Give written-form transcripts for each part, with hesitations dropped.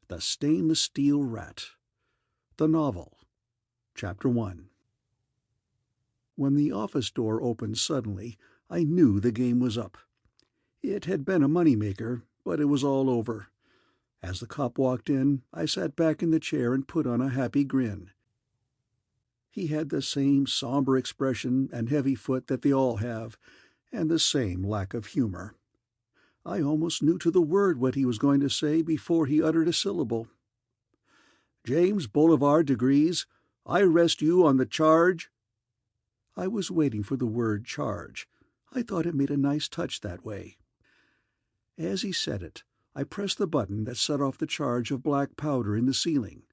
The Stainless Steel Rat. The Novel. Chapter 1. When the office door opened suddenly, I knew the game was up. It had been a money-maker, but it was all over. As the cop walked in, I sat back in the chair and put on a happy grin. He had the same somber expression and heavy foot that they all have, and the same lack of humor. I almost knew to the word what he was going to say before he uttered a syllable. "James Bolivar diGriz, I arrest you on the charge—" I was waiting for the word charge. I thought it made a nice touch that way. As he said it, I pressed the button that set off the charge of black powder in the ceiling.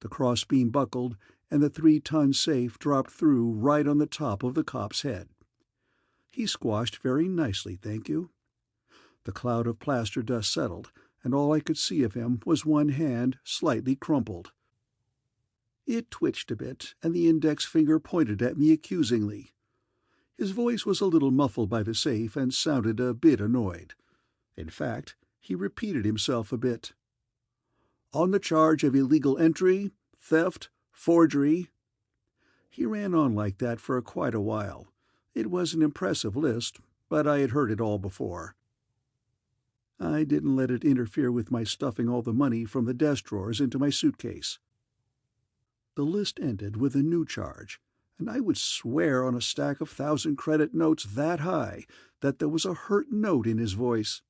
The crossbeam buckled, and the 3-ton safe dropped through right on the top of the cop's head. He squashed very nicely, thank you. The cloud of plaster dust settled, and all I could see of him was one hand slightly crumpled. It twitched a bit, and the index finger pointed at me accusingly. His voice was a little muffled by the safe and sounded a bit annoyed. In fact, he repeated himself a bit. "On the charge of illegal entry, theft, forgery." He ran on like that for quite a while. It was an impressive list, but I had heard it all before. I didn't let it interfere with my stuffing all the money from the desk drawers into my suitcase. The list ended with a new charge, and I would swear on a stack of 1,000-credit notes that high that there was a hurt note in his voice.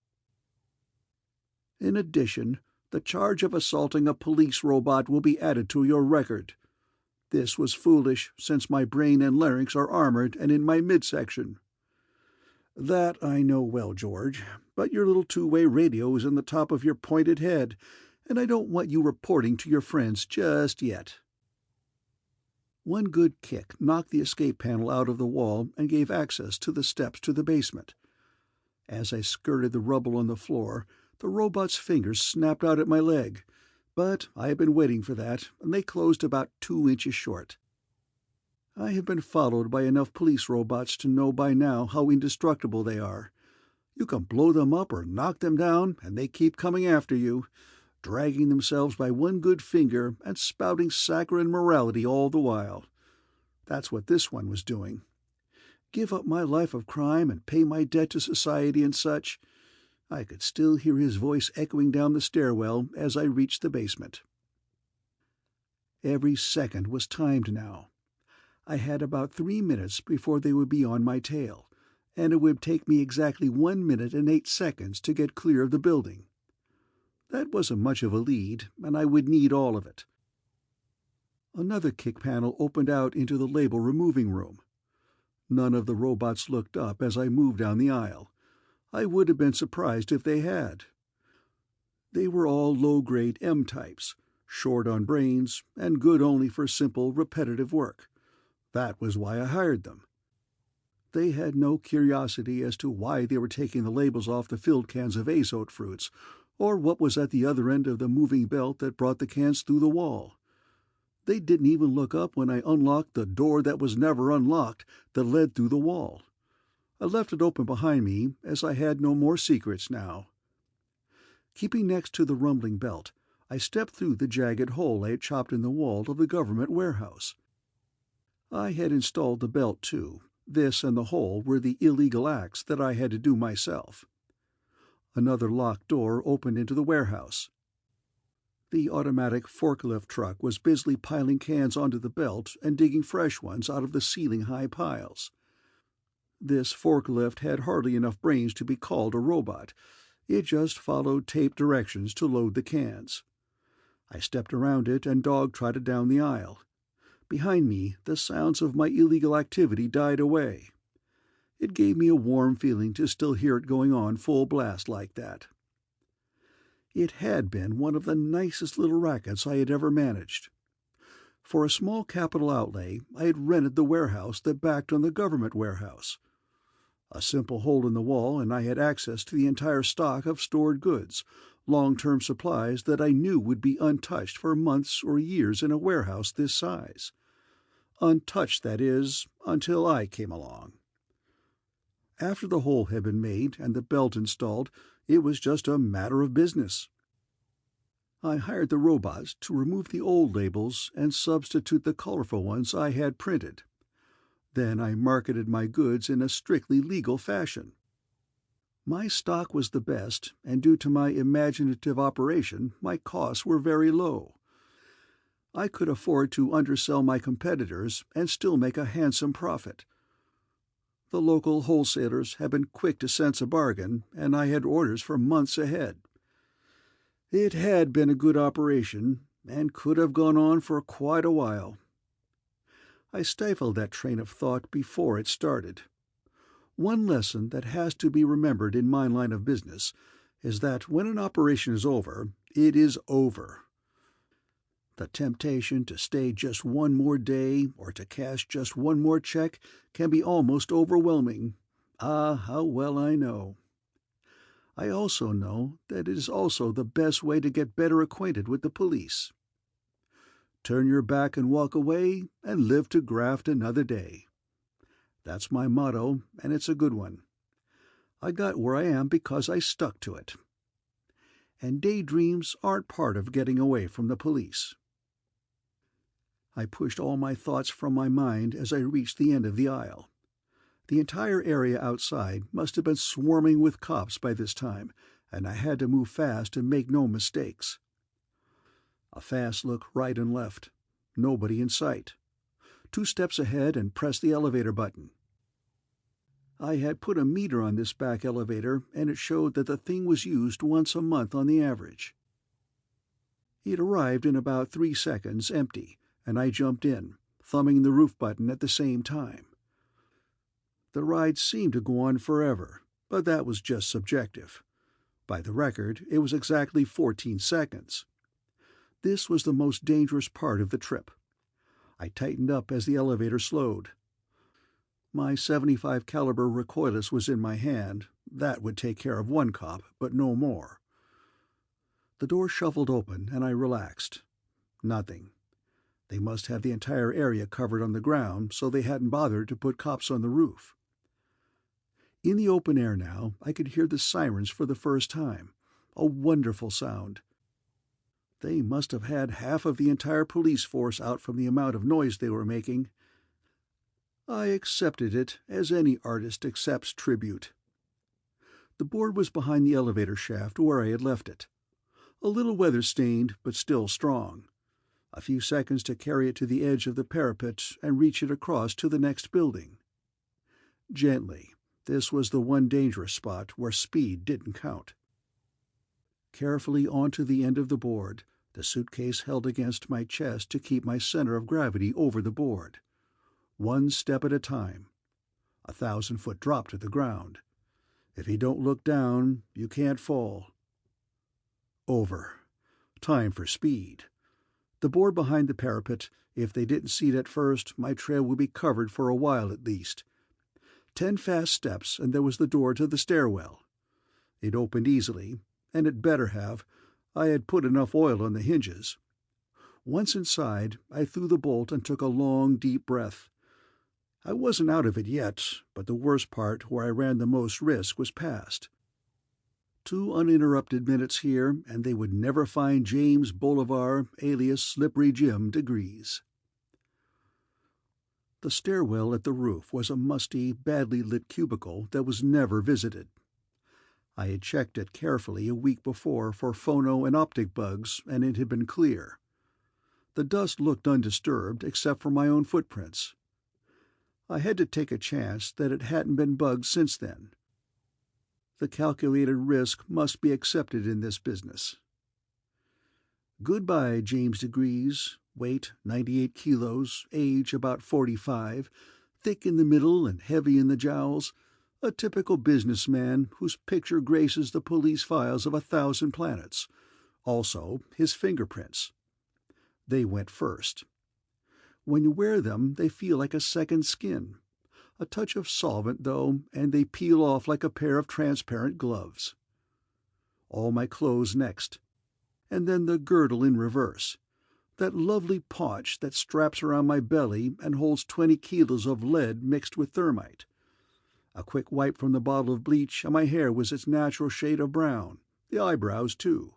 In addition, the charge of assaulting a police robot will be added to your record. This was foolish, since my brain and larynx are armored and in my midsection. That I know well, George, but your little two-way radio is in the top of your pointed head, and I don't want you reporting to your friends just yet. One good kick knocked the escape panel out of the wall and gave access to the steps to the basement. As I skirted the rubble on the floor, the robot's fingers snapped out at my leg, but I had been waiting for that, and they closed about 2 inches short. I have been followed by enough police robots to know by now how indestructible they are. You can blow them up or knock them down, and they keep coming after you, dragging themselves by one good finger and spouting saccharine morality all the while. That's what this one was doing. Give up my life of crime and pay my debt to society and such. I could still hear his voice echoing down the stairwell as I reached the basement. Every second was timed now. I had about 3 minutes before they would be on my tail, and it would take me exactly 1 minute and 8 seconds to get clear of the building. That wasn't much of a lead, and I would need all of it. Another kick panel opened out into the label removing room. None of the robots looked up as I moved down the aisle. I would have been surprised if they had. They were all low-grade M-types, short on brains, and good only for simple, repetitive work. That was why I hired them. They had no curiosity as to why they were taking the labels off the filled cans of azote fruits, or what was at the other end of the moving belt that brought the cans through the wall. They didn't even look up when I unlocked the door that was never unlocked that led through the wall. I left it open behind me, as I had no more secrets now. Keeping next to the rumbling belt, I stepped through the jagged hole I had chopped in the wall of the government warehouse. I had installed the belt, too. This and the hole were the illegal acts that I had to do myself. Another locked door opened into the warehouse. The automatic forklift truck was busily piling cans onto the belt and digging fresh ones out of the ceiling-high piles. This forklift had hardly enough brains to be called a robot. It just followed taped directions to load the cans. I stepped around it and dog-trotted down the aisle. Behind me, the sounds of my illegal activity died away. It gave me a warm feeling to still hear it going on full blast like that. It had been one of the nicest little rackets I had ever managed. For a small capital outlay, I had rented the warehouse that backed on the government warehouse. A simple hole in the wall, and I had access to the entire stock of stored goods, long-term supplies that I knew would be untouched for months or years in a warehouse this size. Untouched, that is, until I came along. After the hole had been made and the belt installed, it was just a matter of business. I hired the robots to remove the old labels and substitute the colorful ones I had printed. Then I marketed my goods in a strictly legal fashion. My stock was the best, and due to my imaginative operation, my costs were very low. I could afford to undersell my competitors and still make a handsome profit. The local wholesalers had been quick to sense a bargain, and I had orders for months ahead. It had been a good operation, and could have gone on for quite a while. I stifled that train of thought before it started. One lesson that has to be remembered in my line of business is that when an operation is over, it is over. The temptation to stay just one more day or to cash just one more check can be almost overwhelming. Ah, how well I know. I also know that it is also the best way to get better acquainted with the police. Turn your back and walk away, and live to graft another day. That's my motto, and it's a good one. I got where I am because I stuck to it. And daydreams aren't part of getting away from the police. I pushed all my thoughts from my mind as I reached the end of the aisle. The entire area outside must have been swarming with cops by this time, and I had to move fast and make no mistakes. A fast look right and left. Nobody in sight. 2 steps ahead and press the elevator button. I had put a meter on this back elevator, and it showed that the thing was used once a month on the average. It arrived in about 3 seconds empty, and I jumped in, thumbing the roof button at the same time. The ride seemed to go on forever, but that was just subjective. By the record, it was exactly 14 seconds. This was the most dangerous part of the trip. I tightened up as the elevator slowed. My .75 caliber recoilless was in my hand. That would take care of one cop, but no more. The door shuffled open, and I relaxed. Nothing. They must have the entire area covered on the ground, so they hadn't bothered to put cops on the roof. In the open air now, I could hear the sirens for the first time. A wonderful sound. They must have had half of the entire police force out from the amount of noise they were making. I accepted it as any artist accepts tribute. The board was behind the elevator shaft where I had left it. A little weather-stained, but still strong. A few seconds to carry it to the edge of the parapet and reach it across to the next building. Gently. This was the one dangerous spot where speed didn't count. Carefully onto the end of the board, the suitcase held against my chest to keep my center of gravity over the board. 1 step at a time. 1,000-foot drop to the ground. If you don't look down, you can't fall. Over. Time for speed. The board behind the parapet, if they didn't see it at first, my trail would be covered for a while at least. 10 fast steps, and there was the door to the stairwell. It opened easily, and it better have. I had put enough oil on the hinges. Once inside, I threw the bolt and took a long, deep breath. I wasn't out of it yet, but the worst part where I ran the most risk was past. 2 uninterrupted minutes here, and they would never find James Bolivar, alias Slippery Jim diGriz. The stairwell at the roof was a musty, badly lit cubicle that was never visited. I had checked it carefully a week before for phono and optic bugs, and it had been clear. The dust looked undisturbed except for my own footprints. I had to take a chance that it hadn't been bugged since then. The calculated risk must be accepted in this business. Goodbye, James diGriz. Weight 98 kilos, age about 45, thick in the middle and heavy in the jowls, a typical businessman whose picture graces the police files of 1,000 planets. Also, his fingerprints. They went first. When you wear them, they feel like a second skin. A touch of solvent, though, and they peel off like a pair of transparent gloves. All my clothes next. And then the girdle in reverse. That lovely paunch that straps around my belly and holds 20 kilos of lead mixed with thermite. A quick wipe from the bottle of bleach, and my hair was its natural shade of brown, the eyebrows too.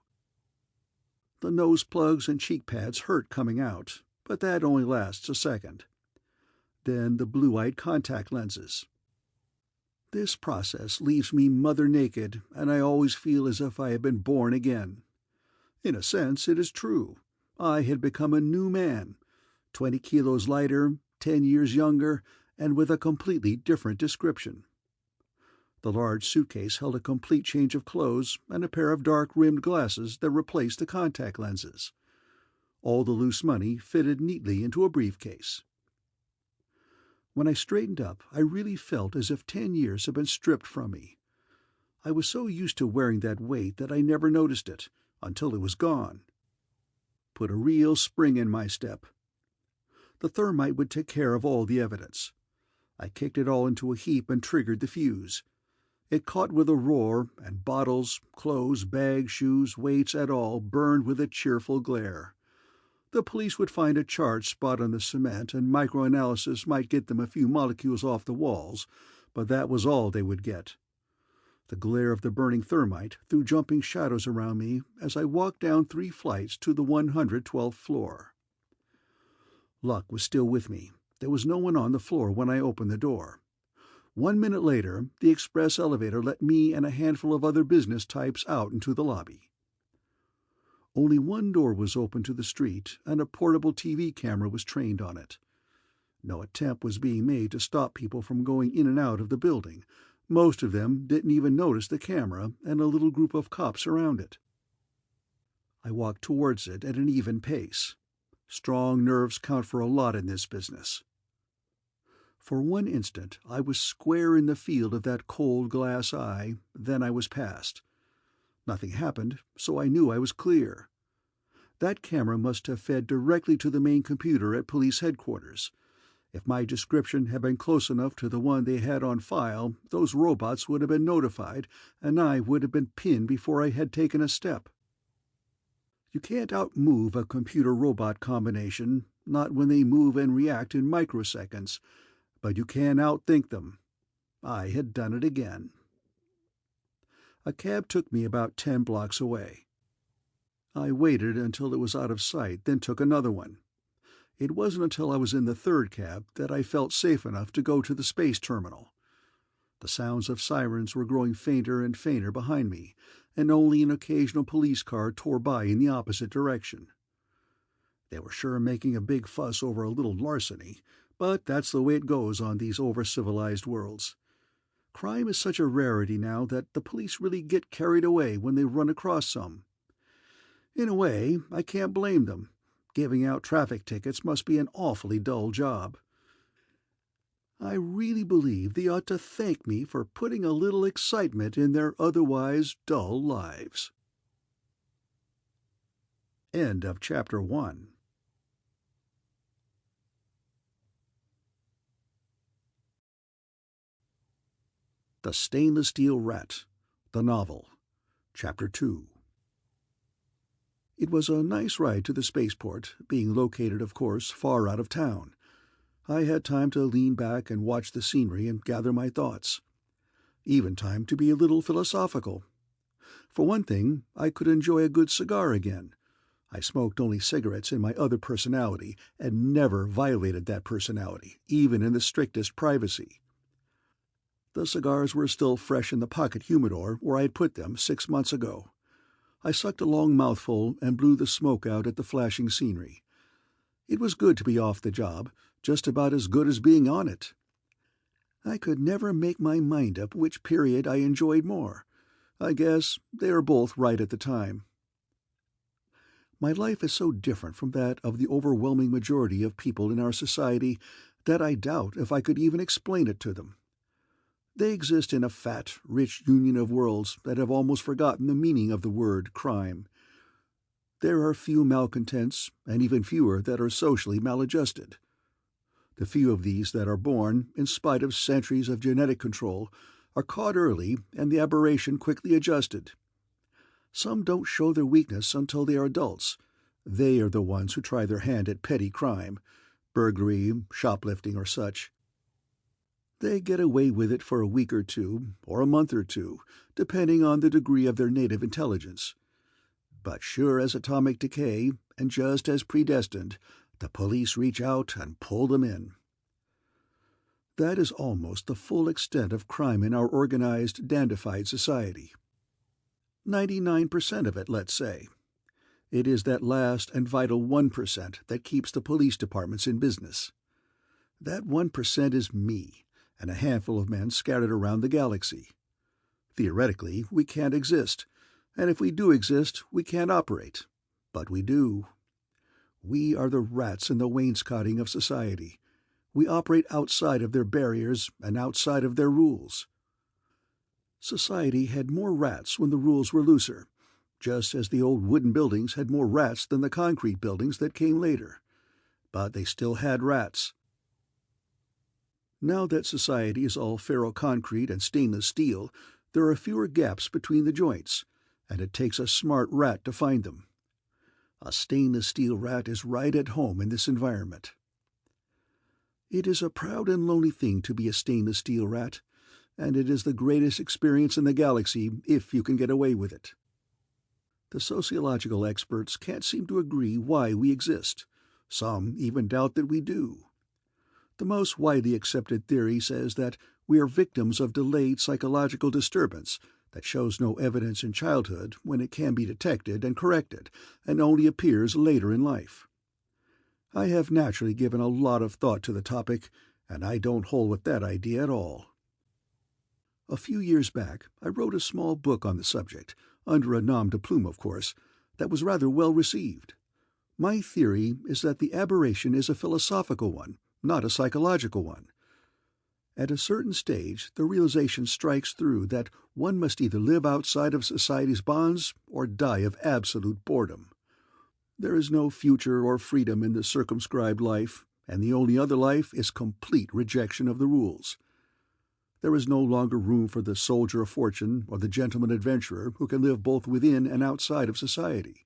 The nose plugs and cheek pads hurt coming out, but that only lasts a second. Then the blue-eyed contact lenses. This process leaves me mother naked, and I always feel as if I had been born again. In a sense, it is true. I had become a new man, 20 kilos lighter, 10 years younger, and with a completely different description. The large suitcase held a complete change of clothes and a pair of dark-rimmed glasses that replaced the contact lenses. All the loose money fitted neatly into a briefcase. When I straightened up, I really felt as if 10 years had been stripped from me. I was so used to wearing that weight that I never noticed it, until it was gone. Put a real spring in my step. The thermite would take care of all the evidence. I kicked it all into a heap and triggered the fuse. It caught with a roar, and bottles, clothes, bags, shoes, weights, et al. Burned with a cheerful glare. The police would find a charged spot on the cement, and microanalysis might get them a few molecules off the walls, but that was all they would get. The glare of the burning thermite threw jumping shadows around me as I walked down 3 flights to the 112th floor. Luck was still with me. There was no one on the floor when I opened the door. 1 minute later, the express elevator let me and a handful of other business types out into the lobby. Only one door was open to the street, and a portable TV camera was trained on it. No attempt was being made to stop people from going in and out of the building. Most of them didn't even notice the camera and a little group of cops around it. I walked towards it at an even pace. Strong nerves count for a lot in this business. For one instant I was square in the field of that cold glass eye, then I was past. Nothing happened, so I knew I was clear. That camera must have fed directly to the main computer at police headquarters. If my description had been close enough to the one they had on file, those robots would have been notified, and I would have been pinned before I had taken a step. You can't outmove a computer-robot combination, not when they move and react in microseconds, but you can outthink them. I had done it again. A cab took me about 10 blocks away. I waited until it was out of sight, then took another one. It wasn't until I was in the 3rd cab that I felt safe enough to go to the space terminal. The sounds of sirens were growing fainter and fainter behind me, and only an occasional police car tore by in the opposite direction. They were sure making a big fuss over a little larceny, but that's the way it goes on these over-civilized worlds. Crime is such a rarity now that the police really get carried away when they run across some. In a way, I can't blame them. Giving out traffic tickets must be an awfully dull job. I really believe they ought to thank me for putting a little excitement in their otherwise dull lives. End of Chapter 1. The Stainless Steel Rat, the Novel, Chapter 2. It was a nice ride to the spaceport, being located, of course, far out of town. I had time to lean back and watch the scenery and gather my thoughts. Even time to be a little philosophical. For one thing, I could enjoy a good cigar again. I smoked only cigarettes in my other personality and never violated that personality, even in the strictest privacy. The cigars were still fresh in the pocket humidor where I had put them 6 months ago. I sucked a long mouthful and blew the smoke out at the flashing scenery. It was good to be off the job, just about as good as being on it. I could never make my mind up which period I enjoyed more. I guess they are both right at the time. My life is so different from that of the overwhelming majority of people in our society that I doubt if I could even explain it to them. They exist in a fat, rich union of worlds that have almost forgotten the meaning of the word crime. There are few malcontents, and even fewer that are socially maladjusted. The few of these that are born, in spite of centuries of genetic control, are caught early and the aberration quickly adjusted. Some don't show their weakness until they are adults. They are the ones who try their hand at petty crime, burglary, shoplifting, or such. They get away with it for a week or two, or a month or two, depending on the degree of their native intelligence. But sure as atomic decay, and just as predestined, the police reach out and pull them in. That is almost the full extent of crime in our organized, dandified society. 99% of it, let's say. It is that last and vital 1% that keeps the police departments in business. That 1% is me, and a handful of men scattered around the galaxy. Theoretically, we can't exist, and if we do exist, we can't operate. But we do. We are the rats in the wainscoting of society. We operate outside of their barriers and outside of their rules. Society had more rats when the rules were looser, just as the old wooden buildings had more rats than the concrete buildings that came later. But they still had rats. Now that society is all ferroconcrete and stainless steel, there are fewer gaps between the joints, and it takes a smart rat to find them. A stainless steel rat is right at home in this environment. It is a proud and lonely thing to be a stainless steel rat, and it is the greatest experience in the galaxy if you can get away with it. The sociological experts can't seem to agree why we exist. Some even doubt that we do. The most widely accepted theory says that we are victims of delayed psychological disturbance that shows no evidence in childhood when it can be detected and corrected, and only appears later in life. I have naturally given a lot of thought to the topic, and I don't hold with that idea at all. A few years back, I wrote a small book on the subject, under a nom de plume, of course, that was rather well received. My theory is that the aberration is a philosophical one, not a psychological one. At a certain stage, the realization strikes through that one must either live outside of society's bonds or die of absolute boredom. There is no future or freedom in the circumscribed life, and the only other life is complete rejection of the rules. There is no longer room for the soldier of fortune or the gentleman adventurer who can live both within and outside of society.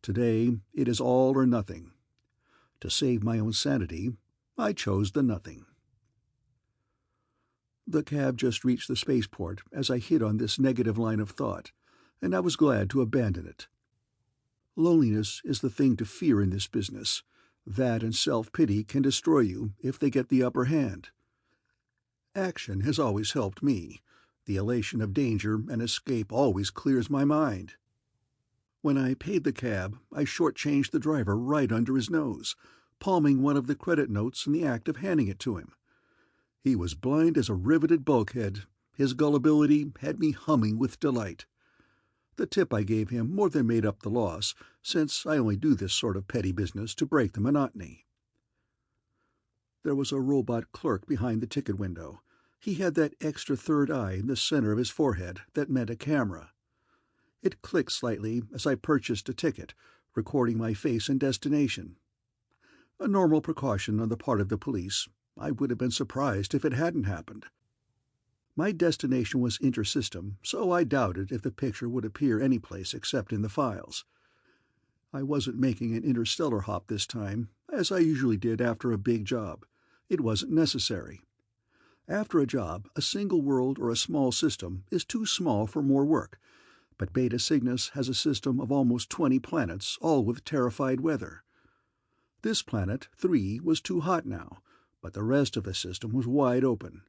Today, it is all or nothing. To save my own sanity, I chose the nothing. The cab just reached the spaceport as I hit on this negative line of thought, and I was glad to abandon it. Loneliness is the thing to fear in this business. That and self-pity can destroy you if they get the upper hand. Action has always helped me. The elation of danger and escape always clears my mind. When I paid the cab, I shortchanged the driver right under his nose, palming one of the credit notes in the act of handing it to him. He was blind as a riveted bulkhead. His gullibility had me humming with delight. The tip I gave him more than made up the loss, since I only do this sort of petty business to break the monotony. There was a robot clerk behind the ticket window. He had that extra third eye in the center of his forehead that meant a camera. It clicked slightly as I purchased a ticket, recording my face and destination. A normal precaution on the part of the police. I would have been surprised if it hadn't happened. My destination was intersystem, so I doubted if the picture would appear any place except in the files. I wasn't making an interstellar hop this time, as I usually did after a big job. It wasn't necessary. After a job, a single world or a small system is too small for more work, but Beta Cygnus has a system of almost 20 planets, all with terrified weather. This planet, 3, was too hot now, but the rest of the system was wide open.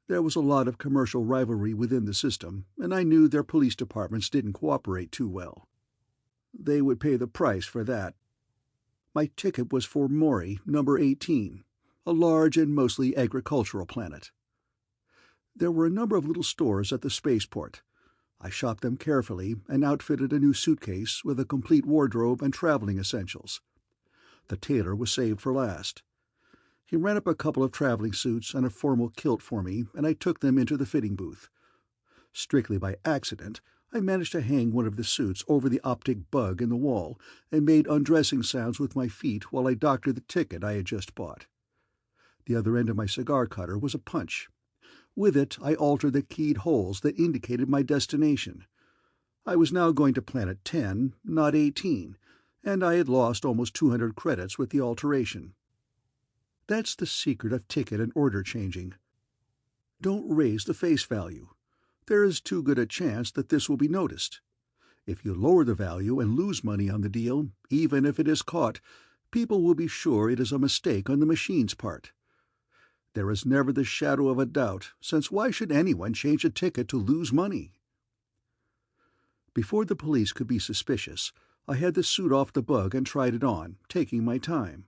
There was a lot of commercial rivalry within the system, and I knew their police departments didn't cooperate too well. They would pay the price for that. My ticket was for Maury, number 18, a large and mostly agricultural planet. There were a number of little stores at the spaceport. I shopped them carefully and outfitted a new suitcase with a complete wardrobe and traveling essentials. The tailor was saved for last. He ran up a couple of traveling suits and a formal kilt for me, and I took them into the fitting booth. Strictly by accident, I managed to hang one of the suits over the optic bug in the wall and made undressing sounds with my feet while I doctored the ticket I had just bought. The other end of my cigar cutter was a punch. With it, I altered the keyed holes that indicated my destination. I was now going to Planet 10, not 18, and I had lost almost 200 credits with the alteration. That's the secret of ticket and order changing. Don't raise the face value. There is too good a chance that this will be noticed. If you lower the value and lose money on the deal, even if it is caught, people will be sure it is a mistake on the machine's part. There is never the shadow of a doubt, since why should anyone change a ticket to lose money? Before the police could be suspicious, I had the suit off the bug and tried it on, taking my time.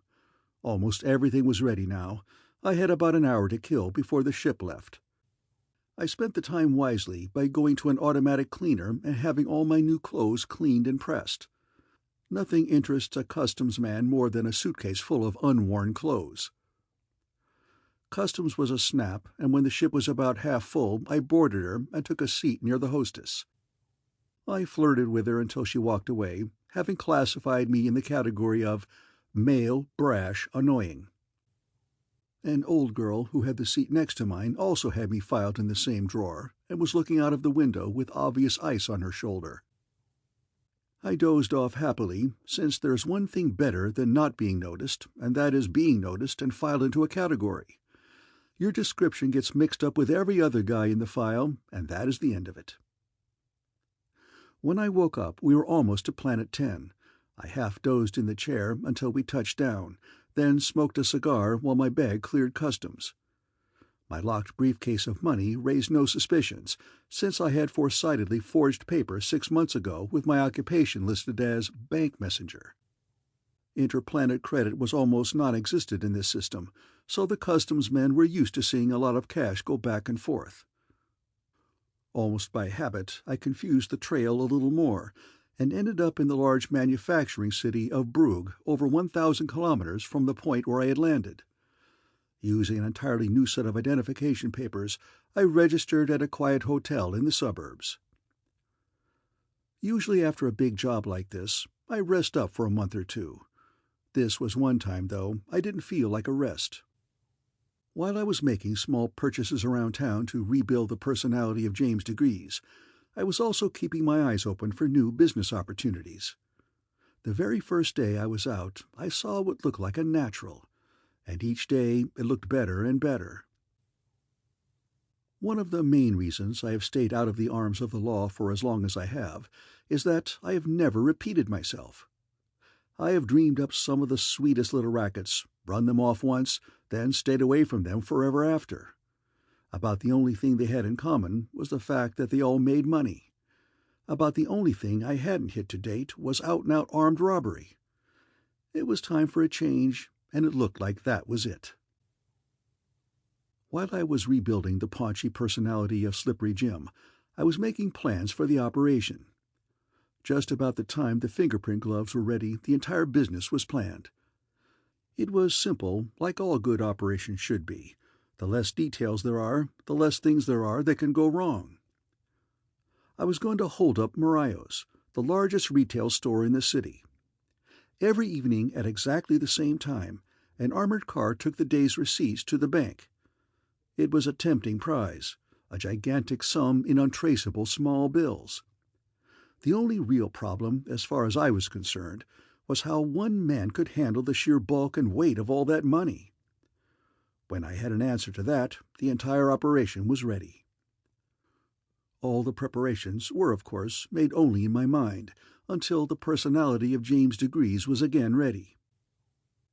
Almost everything was ready now. I had about an hour to kill before the ship left. I spent the time wisely by going to an automatic cleaner and having all my new clothes cleaned and pressed. Nothing interests a customs man more than a suitcase full of unworn clothes. Customs was a snap, and when the ship was about half full, I boarded her and took a seat near the hostess. I flirted with her until she walked away, having classified me in the category of male, brash, annoying. An old girl who had the seat next to mine also had me filed in the same drawer and was looking out of the window with obvious ice on her shoulder. I dozed off happily, since there's one thing better than not being noticed, and that is being noticed and filed into a category. Your description gets mixed up with every other guy in the file, and that is the end of it. When I woke up, we were almost to Planet 10. I half-dozed in the chair until we touched down, then smoked a cigar while my bag cleared customs. My locked briefcase of money raised no suspicions, since I had foresightedly forged papers 6 months ago with my occupation listed as bank messenger. Interplanet credit was almost non-existent in this system, so the customs men were used to seeing a lot of cash go back and forth. Almost by habit, I confused the trail a little more, and ended up in the large manufacturing city of Brugge, over 1,000 kilometers from the point where I had landed. Using an entirely new set of identification papers, I registered at a quiet hotel in the suburbs. Usually after a big job like this, I rest up for a month or two. This was one time, though, I didn't feel like a rest. While I was making small purchases around town to rebuild the personality of James diGriz, I was also keeping my eyes open for new business opportunities. The very first day I was out, I saw what looked like a natural, and each day it looked better and better. One of the main reasons I have stayed out of the arms of the law for as long as I have is that I have never repeated myself. I have dreamed up some of the sweetest little rackets, run them off once, then stayed away from them forever after. About the only thing they had in common was the fact that they all made money. About the only thing I hadn't hit to date was out-and-out armed robbery. It was time for a change, and it looked like that was it. While I was rebuilding the paunchy personality of Slippery Jim, I was making plans for the operation. Just about the time the fingerprint gloves were ready, the entire business was planned. It was simple, like all good operations should be. The less details there are, the less things there are that can go wrong. I was going to hold up Mariah's, the largest retail store in the city. Every evening at exactly the same time, an armored car took the day's receipts to the bank. It was a tempting prize, a gigantic sum in untraceable small bills. The only real problem, as far as I was concerned, was how one man could handle the sheer bulk and weight of all that money. When I had an answer to that, the entire operation was ready. All the preparations were, of course, made only in my mind, until the personality of James diGriz was again ready.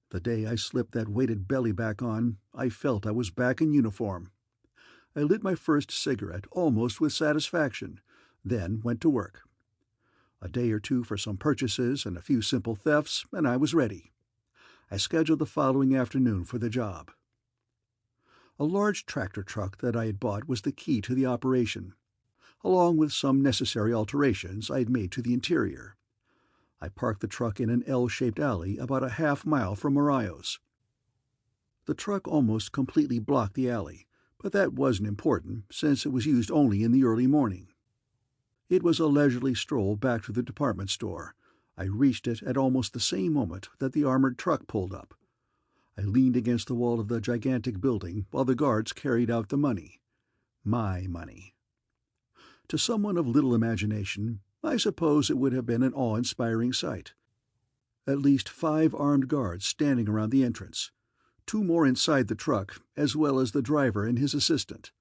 The day I slipped that weighted belly back on, I felt I was back in uniform. I lit my first cigarette almost with satisfaction, then went to work. A day or two for some purchases and a few simple thefts, and I was ready. I scheduled the following afternoon for the job. A large tractor truck that I had bought was the key to the operation, along with some necessary alterations I had made to the interior. I parked the truck in an L-shaped alley about a half-mile from Mariah's. The truck almost completely blocked the alley, but that wasn't important since it was used only in the early morning. It was a leisurely stroll back to the department store. I reached it at almost the same moment that the armored truck pulled up. I leaned against the wall of the gigantic building while the guards carried out the money. My money. To someone of little imagination, I suppose it would have been an awe-inspiring sight. At least 5 armed guards standing around the entrance, 2 more inside the truck, as well as the driver and his assistant.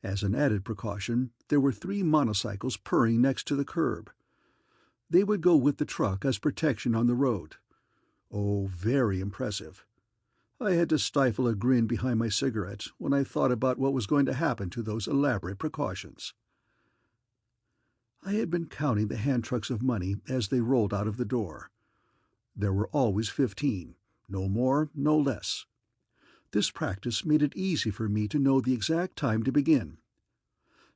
As an added precaution, there were 3 motorcycles purring next to the curb. They would go with the truck as protection on the road. Oh, very impressive. I had to stifle a grin behind my cigarette when I thought about what was going to happen to those elaborate precautions. I had been counting the hand trucks of money as they rolled out of the door. There were always 15, no more, no less. This practice made it easy for me to know the exact time to begin.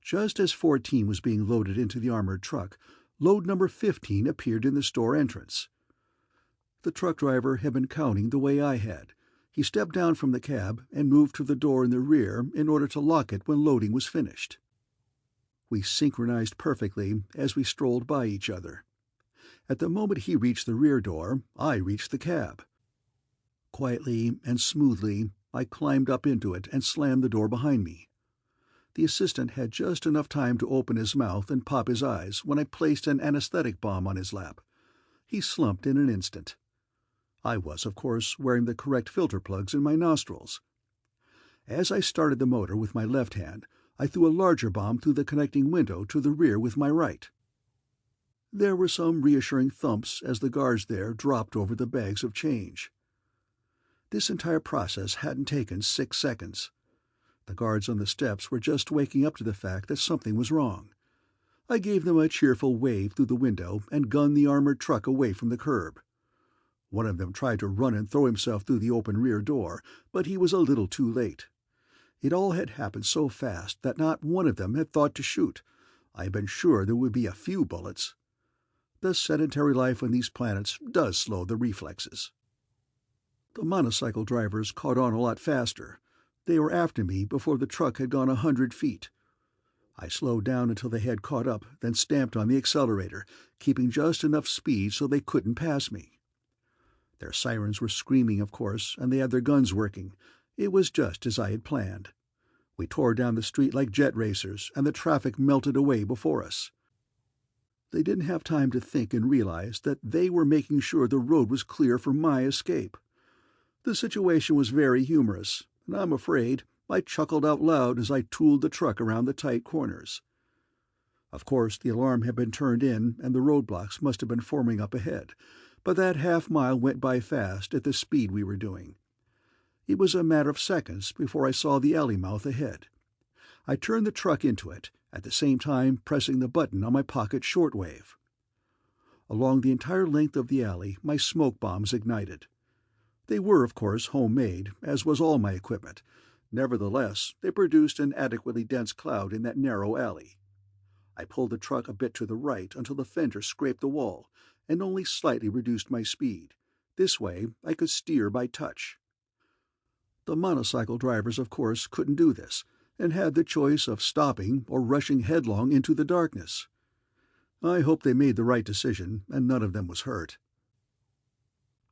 Just as 14 was being loaded into the armored truck, load number 15 appeared in the store entrance. The truck driver had been counting the way I had. He stepped down from the cab and moved to the door in the rear in order to lock it when loading was finished. We synchronized perfectly as we strolled by each other. At the moment he reached the rear door, I reached the cab. Quietly and smoothly, I climbed up into it and slammed the door behind me. The assistant had just enough time to open his mouth and pop his eyes when I placed an anesthetic bomb on his lap. He slumped in an instant. I was, of course, wearing the correct filter plugs in my nostrils. As I started the motor with my left hand, I threw a larger bomb through the connecting window to the rear with my right. There were some reassuring thumps as the guards there dropped over the bags of change. This entire process hadn't taken 6 seconds. The guards on the steps were just waking up to the fact that something was wrong. I gave them a cheerful wave through the window and gunned the armored truck away from the curb. One of them tried to run and throw himself through the open rear door, but he was a little too late. It all had happened so fast that not one of them had thought to shoot. I had been sure there would be a few bullets. The sedentary life on these planets does slow the reflexes. The motorcycle drivers caught on a lot faster. They were after me before the truck had gone 100 feet. I slowed down until they had caught up, then stamped on the accelerator, keeping just enough speed so they couldn't pass me. Their sirens were screaming, of course, and they had their guns working. It was just as I had planned. We tore down the street like jet racers, and the traffic melted away before us. They didn't have time to think and realize that they were making sure the road was clear for my escape. The situation was very humorous, and I'm afraid I chuckled out loud as I tooled the truck around the tight corners. Of course, the alarm had been turned in, and the roadblocks must have been forming up ahead, but that half-mile went by fast at the speed we were doing. It was a matter of seconds before I saw the alley mouth ahead. I turned the truck into it, at the same time pressing the button on my pocket shortwave. Along the entire length of the alley, my smoke bombs ignited. They were, of course, homemade, as was all my equipment. Nevertheless, they produced an adequately dense cloud in that narrow alley. I pulled the truck a bit to the right until the fender scraped the wall, and only slightly reduced my speed. This way, I could steer by touch. The motorcycle drivers, of course, couldn't do this, and had the choice of stopping or rushing headlong into the darkness. I hope they made the right decision, and none of them was hurt.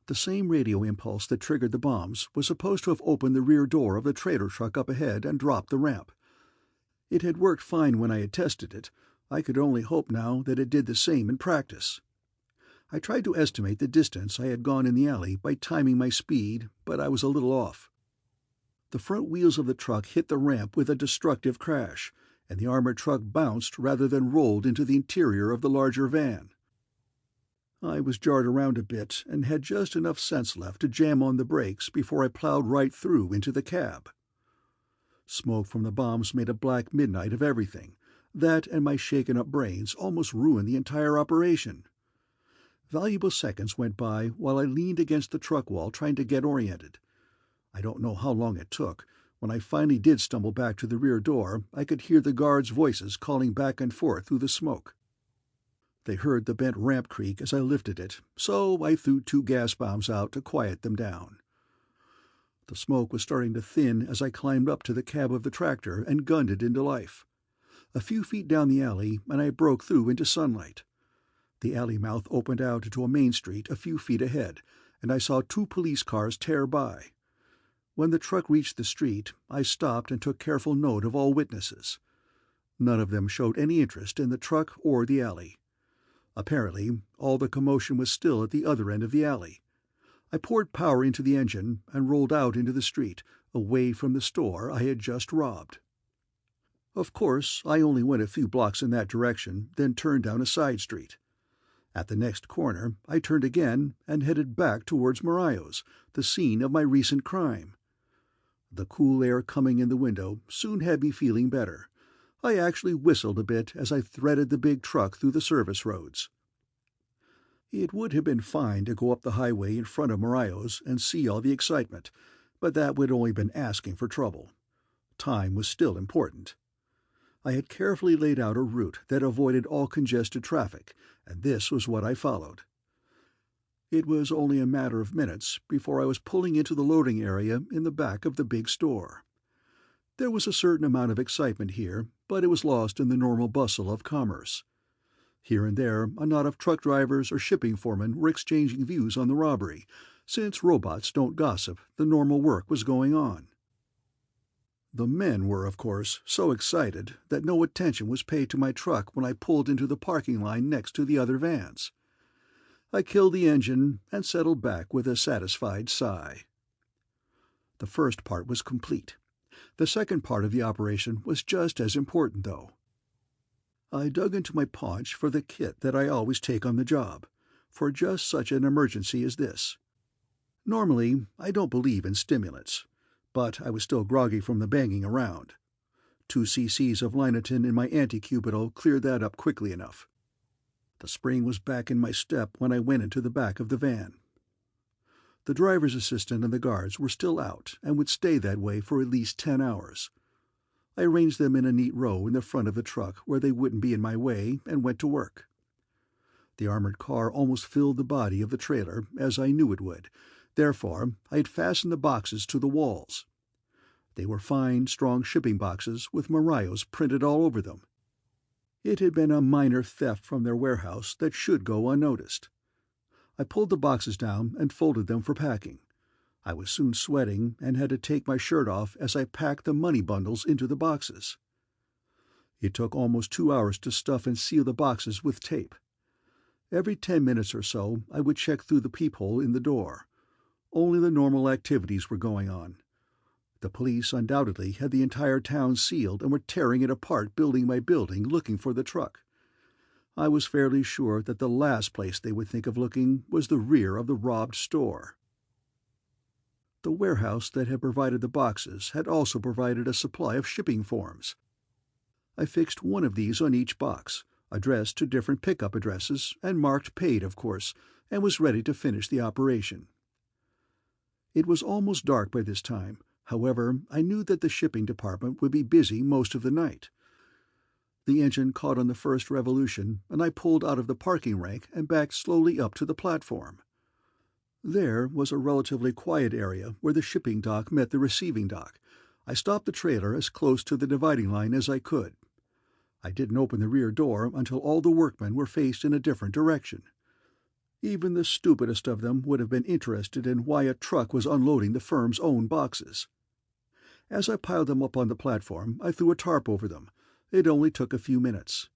The same radio impulse that triggered the bombs was supposed to have opened the rear door of the trailer truck up ahead and dropped the ramp. It had worked fine when I had tested it. I could only hope now that it did the same in practice. I tried to estimate the distance I had gone in the alley by timing my speed, but I was a little off. The front wheels of the truck hit the ramp with a destructive crash, and the armored truck bounced rather than rolled into the interior of the larger van. I was jarred around a bit and had just enough sense left to jam on the brakes before I plowed right through into the cab. Smoke from the bombs made a black midnight of everything. That and my shaken-up brains almost ruined the entire operation. Valuable seconds went by while I leaned against the truck wall trying to get oriented. I don't know how long it took. When I finally did stumble back to the rear door, I could hear the guards' voices calling back and forth through the smoke. They heard the bent ramp creak as I lifted it, so I threw 2 gas bombs out to quiet them down. The smoke was starting to thin as I climbed up to the cab of the tractor and gunned it into life. A few feet down the alley, and I broke through into sunlight. The alley mouth opened out into a main street a few feet ahead, and I saw 2 police cars tear by. When the truck reached the street, I stopped and took careful note of all witnesses. None of them showed any interest in the truck or the alley. Apparently, all the commotion was still at the other end of the alley. I poured power into the engine and rolled out into the street, away from the store I had just robbed. Of course, I only went a few blocks in that direction, then turned down a side street. At the next corner, I turned again and headed back towards Marios, the scene of my recent crime. The cool air coming in the window soon had me feeling better. I actually whistled a bit as I threaded the big truck through the service roads. It would have been fine to go up the highway in front of Marios and see all the excitement, but that would only have been asking for trouble. Time was still important. I had carefully laid out a route that avoided all congested traffic, and this was what I followed. It was only a matter of minutes before I was pulling into the loading area in the back of the big store. There was a certain amount of excitement here, but it was lost in the normal bustle of commerce. Here and there, a knot of truck drivers or shipping foremen were exchanging views on the robbery. Since robots don't gossip, the normal work was going on. The men were, of course, so excited that no attention was paid to my truck when I pulled into the parking line next to the other vans. I killed the engine and settled back with a satisfied sigh. The first part was complete. The second part of the operation was just as important, though. I dug into my paunch for the kit that I always take on the job, for just such an emergency as this. Normally, I don't believe in stimulants, but I was still groggy from the banging around. 2 cc's of Linotin in my anti-cubital cleared that up quickly enough. The spring was back in my step when I went into the back of the van. The driver's assistant and the guards were still out and would stay that way for at least 10 hours. I arranged them in a neat row in the front of the truck where they wouldn't be in my way and went to work. The armored car almost filled the body of the trailer, as I knew it would. Therefore, I had fastened the boxes to the walls. They were fine, strong shipping boxes with Marios printed all over them. It had been a minor theft from their warehouse that should go unnoticed. I pulled the boxes down and folded them for packing. I was soon sweating and had to take my shirt off as I packed the money bundles into the boxes. It took almost 2 hours to stuff and seal the boxes with tape. Every 10 minutes or so I would check through the peephole in the door. Only the normal activities were going on. The police undoubtedly had the entire town sealed and were tearing it apart building by building looking for the truck. I was fairly sure that the last place they would think of looking was the rear of the robbed store. The warehouse that had provided the boxes had also provided a supply of shipping forms. I fixed one of these on each box, addressed to different pickup addresses, and marked paid, of course, and was ready to finish the operation. It was almost dark by this time. However, I knew that the shipping department would be busy most of the night. The engine caught on the first revolution, and I pulled out of the parking rank and backed slowly up to the platform. There was a relatively quiet area where the shipping dock met the receiving dock. I stopped the trailer as close to the dividing line as I could. I didn't open the rear door until all the workmen were faced in a different direction. Even the stupidest of them would have been interested in why a truck was unloading the firm's own boxes. As I piled them up on the platform, I threw a tarp over them. It only took a few minutes.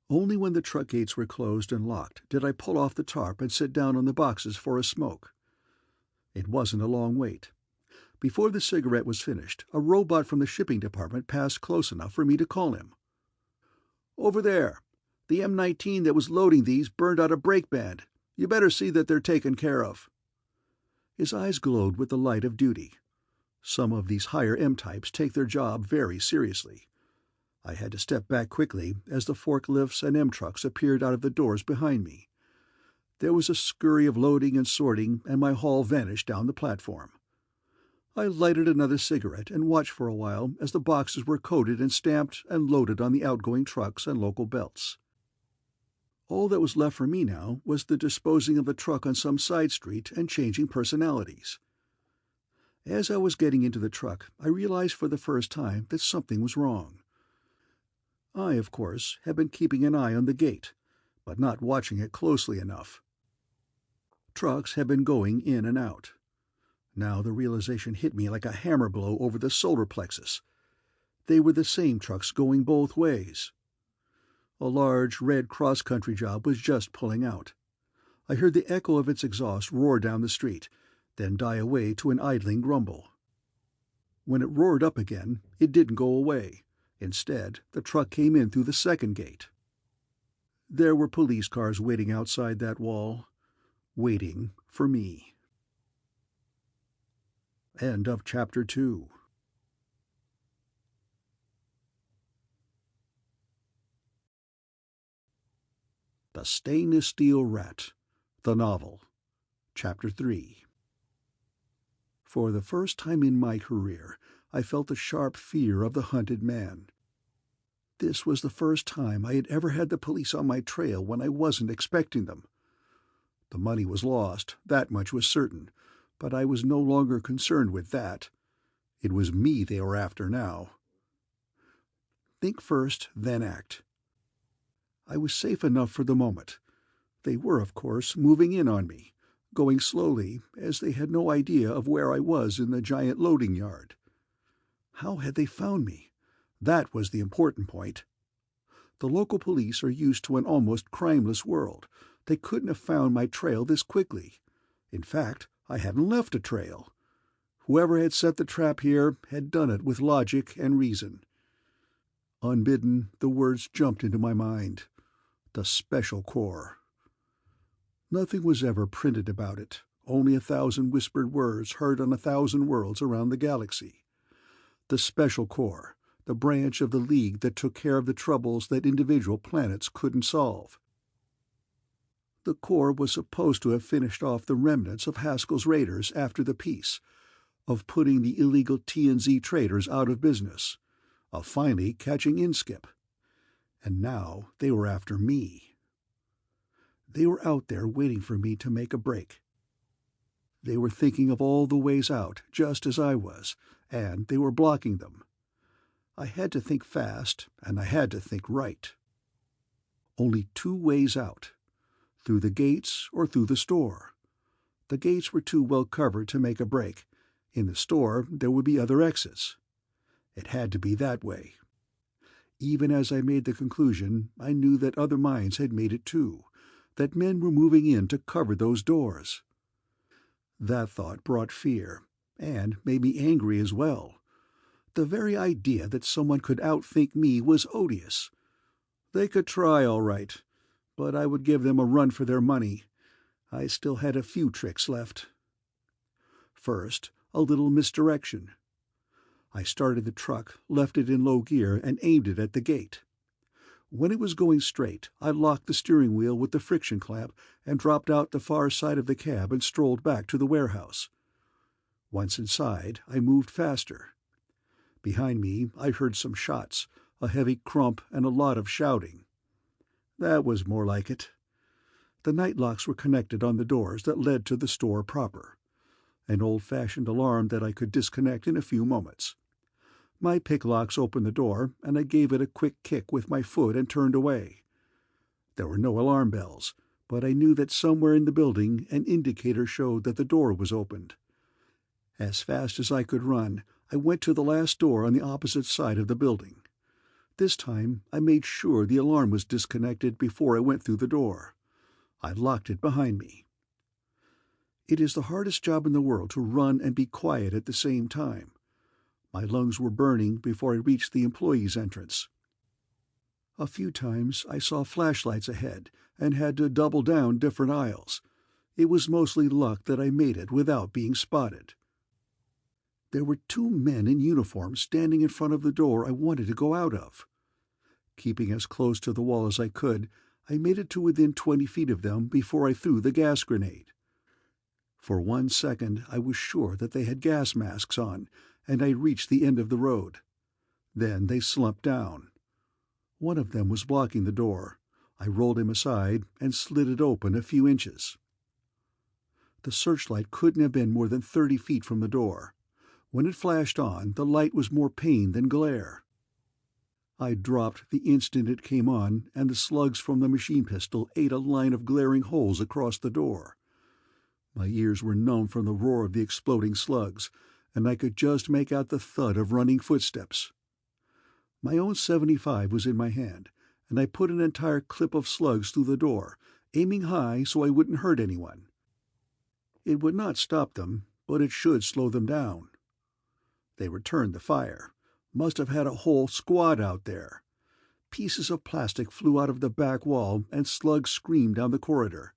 Only when the truck gates were closed and locked did I pull off the tarp and sit down on the boxes for a smoke. It wasn't a long wait. Before the cigarette was finished, a robot from the shipping department passed close enough for me to call him. "Over there. The M19 that was loading these burned out a brake band. You better see that they're taken care of." His eyes glowed with the light of duty. Some of these higher M-types take their job very seriously. I had to step back quickly as the forklifts and M-trucks appeared out of the doors behind me. There was a scurry of loading and sorting, and my haul vanished down the platform. I lighted another cigarette and watched for a while as the boxes were coded and stamped and loaded on the outgoing trucks and local belts. All that was left for me now was the disposing of the truck on some side street and changing personalities. As I was getting into the truck, I realized for the first time that something was wrong. I, of course, had been keeping an eye on the gate, but not watching it closely enough. Trucks had been going in and out. Now the realization hit me like a hammer blow over the solar plexus. They were the same trucks going both ways. A large, red cross-country job was just pulling out. I heard the echo of its exhaust roar down the street, then die away to an idling grumble. When it roared up again, it didn't go away. Instead, the truck came in through the second gate. There were police cars waiting outside that wall, waiting for me. End of Chapter 2. The Stainless Steel Rat, the novel, Chapter 3. For the first time in my career, I felt a sharp fear of the hunted man. This was the first time I had ever had the police on my trail when I wasn't expecting them. The money was lost, that much was certain, but I was no longer concerned with that. It was me they were after now. Think first, then act. I was safe enough for the moment. They were, of course, moving in on me, going slowly, as they had no idea of where I was in the giant loading yard. How had they found me? That was the important point. The local police are used to an almost crimeless world. They couldn't have found my trail this quickly. In fact, I hadn't left a trail. Whoever had set the trap here had done it with logic and reason. Unbidden, the words jumped into my mind. The Special Corps. Nothing was ever printed about it, only 1,000 whispered words heard on 1,000 worlds around the galaxy. The Special Corps, the branch of the League that took care of the troubles that individual planets couldn't solve. The Corps was supposed to have finished off the remnants of Haskell's raiders after the peace, of putting the illegal TNZ traders out of business, of finally catching Inskip. And now they were after me. They were out there waiting for me to make a break. They were thinking of all the ways out, just as I was, and they were blocking them. I had to think fast, and I had to think right. Only 2 ways out: through the gates or through the store. The gates were too well covered to make a break. In the store there would be other exits. It had to be that way. Even as I made the conclusion, I knew that other minds had made it too, that men were moving in to cover those doors. That thought brought fear, and made me angry as well. The very idea that someone could outthink me was odious. They could try, all right, but I would give them a run for their money. I still had a few tricks left. First, a little misdirection. I started the truck, left it in low gear, and aimed it at the gate. When it was going straight, I locked the steering wheel with the friction clamp and dropped out the far side of the cab and strolled back to the warehouse. Once inside, I moved faster. Behind me, I heard some shots, a heavy crump, and a lot of shouting. That was more like it. The night locks were connected on the doors that led to the store proper. An old-fashioned alarm that I could disconnect in a few moments. My picklocks opened the door, and I gave it a quick kick with my foot and turned away. There were no alarm bells, but I knew that somewhere in the building an indicator showed that the door was opened. As fast as I could run, I went to the last door on the opposite side of the building. This time I made sure the alarm was disconnected before I went through the door. I locked it behind me. It is the hardest job in the world to run and be quiet at the same time. My lungs were burning before I reached the employees' entrance. A few times I saw flashlights ahead and had to double down different aisles. It was mostly luck that I made it without being spotted. There were 2 men in uniform standing in front of the door I wanted to go out of. Keeping as close to the wall as I could, I made it to within 20 feet of them before I threw the gas grenade. For 1 second I was sure that they had gas masks on, and I reached the end of the road. Then they slumped down. One of them was blocking the door. I rolled him aside and slid it open a few inches. The searchlight couldn't have been more than 30 feet from the door. When it flashed on, the light was more pain than glare. I dropped the instant it came on, and the slugs from the machine pistol ate a line of glaring holes across the door. My ears were numb from the roar of the exploding slugs, and I could just make out the thud of running footsteps. My own .75 was in my hand, and I put an entire clip of slugs through the door, aiming high so I wouldn't hurt anyone. It would not stop them, but it should slow them down. They returned the fire. Must have had a whole squad out there. Pieces of plastic flew out of the back wall, and slugs screamed down the corridor.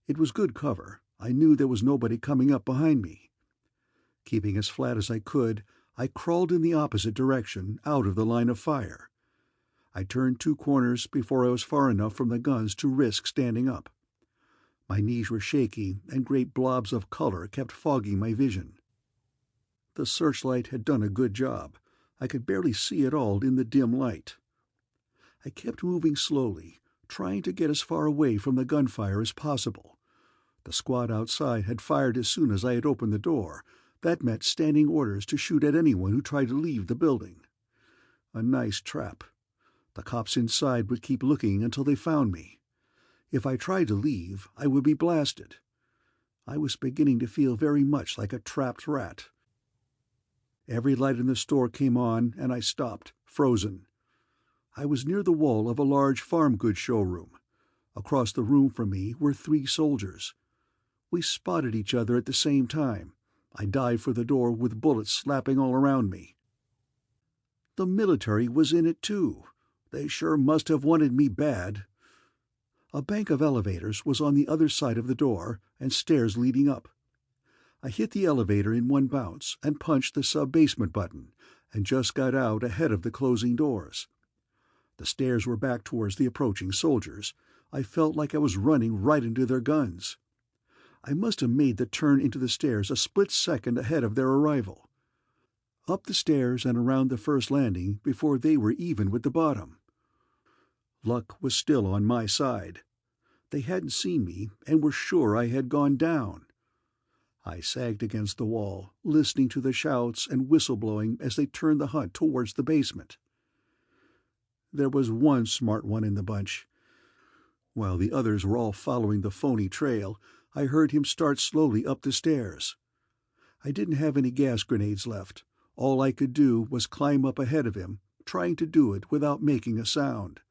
It was good cover. I knew there was nobody coming up behind me. Keeping as flat as I could, I crawled in the opposite direction, out of the line of fire. I turned 2 corners before I was far enough from the guns to risk standing up. My knees were shaky, and great blobs of color kept fogging my vision. The searchlight had done a good job. I could barely see at all in the dim light. I kept moving slowly, trying to get as far away from the gunfire as possible. The squad outside had fired as soon as I had opened the door. That meant standing orders to shoot at anyone who tried to leave the building. A nice trap. The cops inside would keep looking until they found me. If I tried to leave, I would be blasted. I was beginning to feel very much like a trapped rat. Every light in the store came on, and I stopped, frozen. I was near the wall of a large farm goods showroom. Across the room from me were 3 soldiers. We spotted each other at the same time. I dived for the door with bullets slapping all around me. The military was in it too. They sure must have wanted me bad. A bank of elevators was on the other side of the door, and stairs leading up. I hit the elevator in one bounce and punched the sub-basement button, and just got out ahead of the closing doors. The stairs were back towards the approaching soldiers. I felt like I was running right into their guns. I must have made the turn into the stairs a split second ahead of their arrival. Up the stairs and around the first landing before they were even with the bottom. Luck was still on my side. They hadn't seen me and were sure I had gone down. I sagged against the wall, listening to the shouts and whistleblowing as they turned the hunt towards the basement. There was one smart one in the bunch. While the others were all following the phony trail, I heard him start slowly up the stairs. I didn't have any gas grenades left. All I could do was climb up ahead of him, trying to do it without making a sound.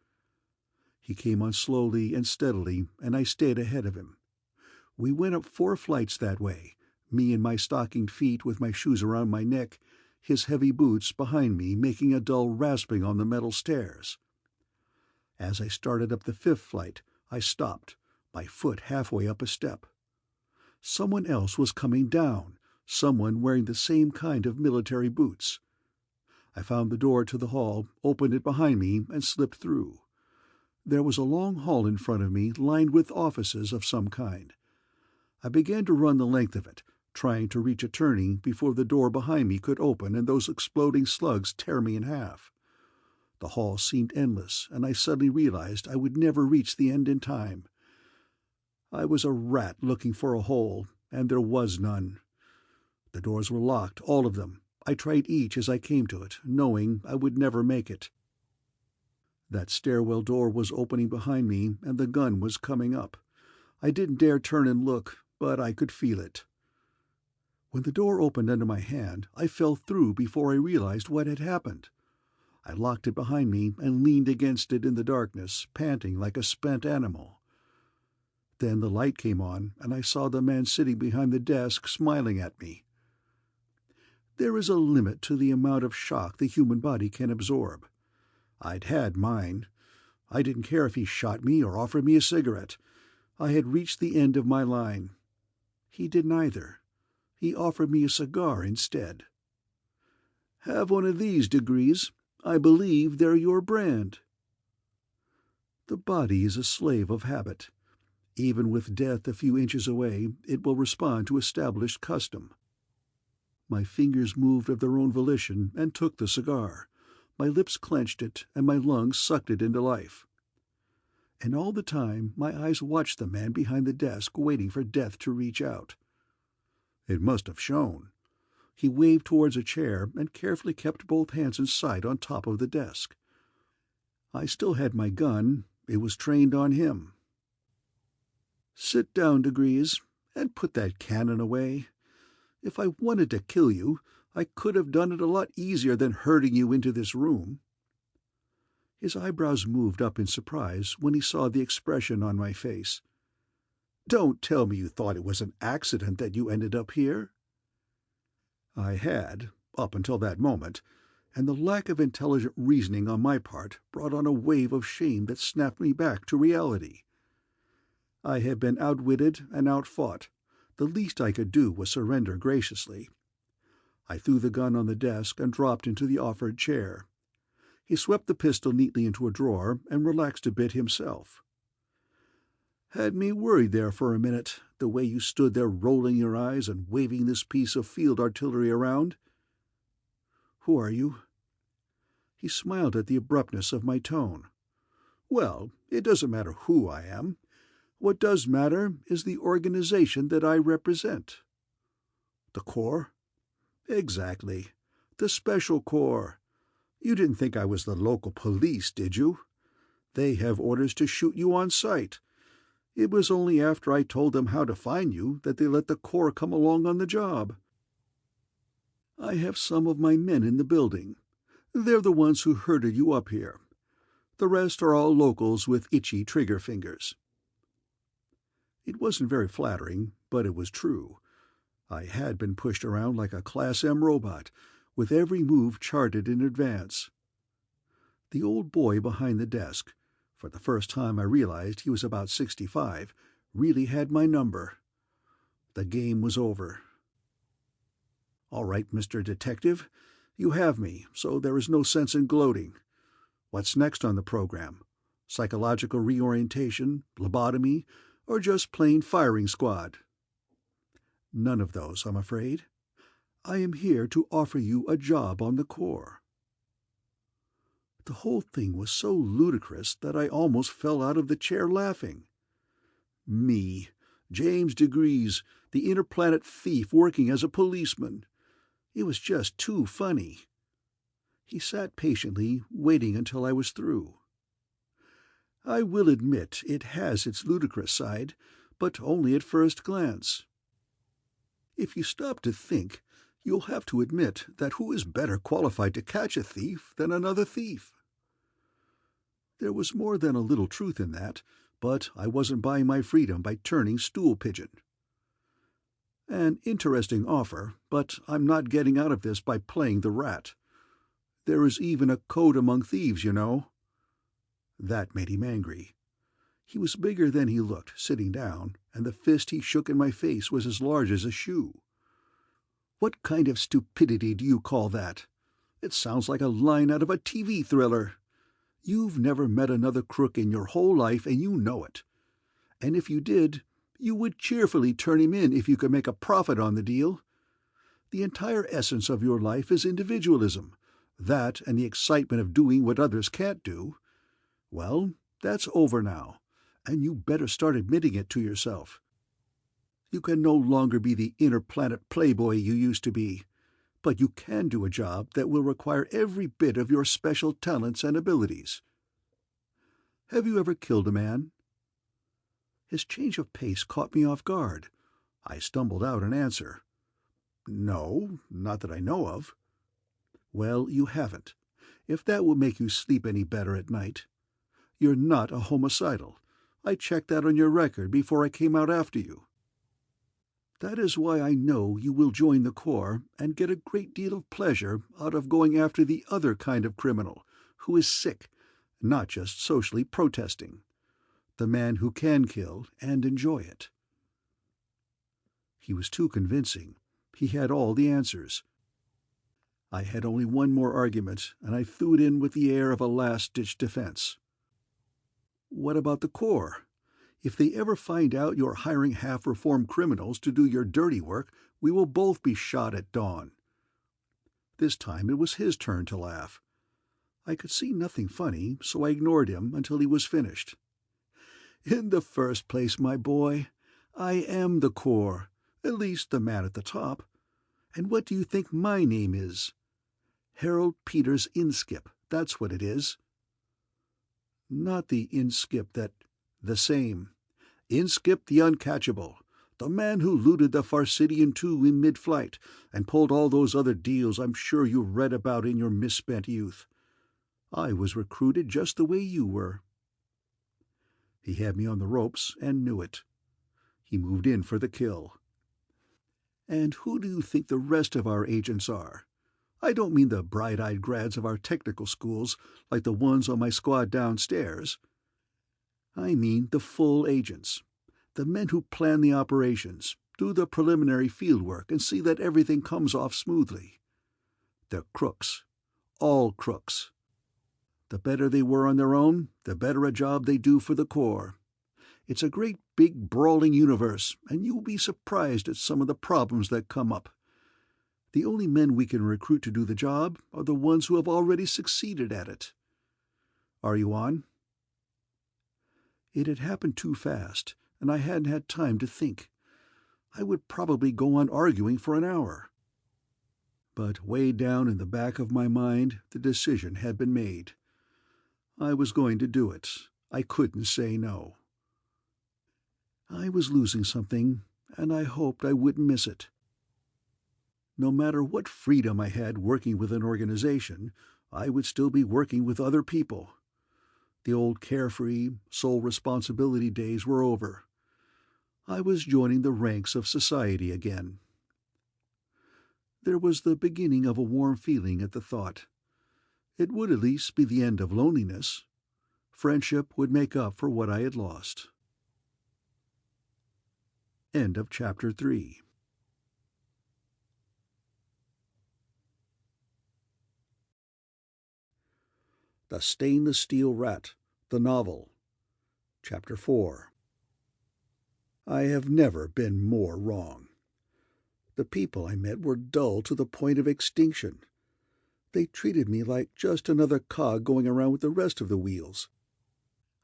He came on slowly and steadily, and I stayed ahead of him. We went up 4 flights that way, me in my stockinged feet with my shoes around my neck, his heavy boots behind me making a dull rasping on the metal stairs. As I started up the 5th flight, I stopped, my foot halfway up a step. Someone else was coming down, someone wearing the same kind of military boots. I found the door to the hall, opened it behind me, and slipped through. There was a long hall in front of me lined with offices of some kind. I began to run the length of it, trying to reach a turning before the door behind me could open and those exploding slugs tear me in half. The hall seemed endless, and I suddenly realized I would never reach the end in time. I was a rat looking for a hole, and there was none. The doors were locked, all of them. I tried each as I came to it, knowing I would never make it. That stairwell door was opening behind me, and the gun was coming up. I didn't dare turn and look, but I could feel it. When the door opened under my hand, I fell through before I realized what had happened. I locked it behind me and leaned against it in the darkness, panting like a spent animal. Then the light came on, and I saw the man sitting behind the desk smiling at me. There is a limit to the amount of shock the human body can absorb. I'd had mine. I didn't care if he shot me or offered me a cigarette. I had reached the end of my line. He did neither. He offered me a cigar instead. "Have one of these, diGriz. I believe they're your brand." The body is a slave of habit. Even with death a few inches away, it will respond to established custom. My fingers moved of their own volition and took the cigar. My lips clenched it, and my lungs sucked it into life. And all the time my eyes watched the man behind the desk waiting for death to reach out. It must have shown. He waved towards a chair and carefully kept both hands in sight on top of the desk. I still had my gun. It was trained on him. "Sit down, diGriz, and put that cannon away. If I wanted to kill you, I could have done it a lot easier than herding you into this room." His eyebrows moved up in surprise when he saw the expression on my face. "Don't tell me you thought it was an accident that you ended up here." I had, up until that moment, and the lack of intelligent reasoning on my part brought on a wave of shame that snapped me back to reality. I had been outwitted and outfought. The least I could do was surrender graciously. I threw the gun on the desk and dropped into the offered chair. He swept the pistol neatly into a drawer and relaxed a bit himself. "Had me worried there for a minute, the way you stood there rolling your eyes and waving this piece of field artillery around." "Who are you?" He smiled at the abruptness of my tone. "Well, it doesn't matter who I am. What does matter is the organization that I represent." "The Corps?" "Exactly. The Special Corps. You didn't think I was the local police, did you? They have orders to shoot you on sight. It was only after I told them how to find you that they let the Corps come along on the job. I have some of my men in the building. They're the ones who herded you up here. The rest are all locals with itchy trigger fingers." It wasn't very flattering, but it was true. I had been pushed around like a Class M robot, with every move charted in advance. The old boy behind the desk, for the first time I realized he was about 65, really had my number. The game was over. "All right, Mr. Detective, you have me, so there is no sense in gloating. What's next on the program? Psychological reorientation, lobotomy, or just plain firing squad?" "None of those, I'm afraid. I am here to offer you a job on the Corps." The whole thing was so ludicrous that I almost fell out of the chair laughing. Me, James diGriz, the interplanet thief working as a policeman. It was just too funny. He sat patiently, waiting until I was through. "I will admit it has its ludicrous side, but only at first glance. If you stop to think, you'll have to admit that who is better qualified to catch a thief than another thief?" There was more than a little truth in that, but I wasn't buying my freedom by turning stool pigeon. "An interesting offer, but I'm not getting out of this by playing the rat. There is even a code among thieves, you know." That made him angry. He was bigger than he looked, sitting down, and the fist he shook in my face was as large as a shoe. "What kind of stupidity do you call that? It sounds like a line out of a TV thriller. You've never met another crook in your whole life, and you know it. And if you did, you would cheerfully turn him in if you could make a profit on the deal. The entire essence of your life is individualism, that and the excitement of doing what others can't do. Well, that's over now, and you better start admitting it to yourself. You can no longer be the interplanet playboy you used to be, but you can do a job that will require every bit of your special talents and abilities. Have you ever killed a man?" His change of pace caught me off guard. I stumbled out an answer. "No, not that I know of." "Well, you haven't, if that will make you sleep any better at night. You're not a homicidal. I checked that on your record before I came out after you. That is why I know you will join the Corps and get a great deal of pleasure out of going after the other kind of criminal, who is sick, not just socially protesting. The man who can kill and enjoy it." He was too convincing. He had all the answers. I had only one more argument, and I threw it in with the air of a last-ditch defense. "What about the Corps? If they ever find out you're hiring half-reformed criminals to do your dirty work, we will both be shot at dawn." This time it was his turn to laugh. I could see nothing funny, so I ignored him until he was finished. "In the first place, my boy, I am the Corps, at least the man at the top. And what do you think my name is? Harold Peters Inskip, that's what it is." "Not the Inskip that—" "The same. Inskip the Uncatchable, the man who looted the Farsidian II in mid-flight and pulled all those other deals I'm sure you read about in your misspent youth. I was recruited just the way you were." He had me on the ropes and knew it. He moved in for the kill. "And who do you think the rest of our agents are? I don't mean the bright-eyed grads of our technical schools like the ones on my squad downstairs. I mean the full agents, the men who plan the operations, do the preliminary field work, and see that everything comes off smoothly. They're crooks. All crooks. The better they were on their own, the better a job they do for the Corps. It's a great big brawling universe, and you'll be surprised at some of the problems that come up. The only men we can recruit to do the job are the ones who have already succeeded at it. Are you on? It had happened too fast, and I hadn't had time to think. I would probably go on arguing for an hour. But way down in the back of my mind, the decision had been made. I was going to do it. I couldn't say no. I was losing something, and I hoped I wouldn't miss it. No matter what freedom I had working with an organization, I would still be working with other people. The old carefree, sole responsibility days were over. I was joining the ranks of society again. There was the beginning of a warm feeling at the thought. It would at least be the end of loneliness. Friendship would make up for what I had lost. End of Chapter 3. The Stainless Steel Rat, the Novel, Chapter 4. I have never been more wrong. The people I met were dull to the point of extinction. They treated me like just another cog going around with the rest of the wheels.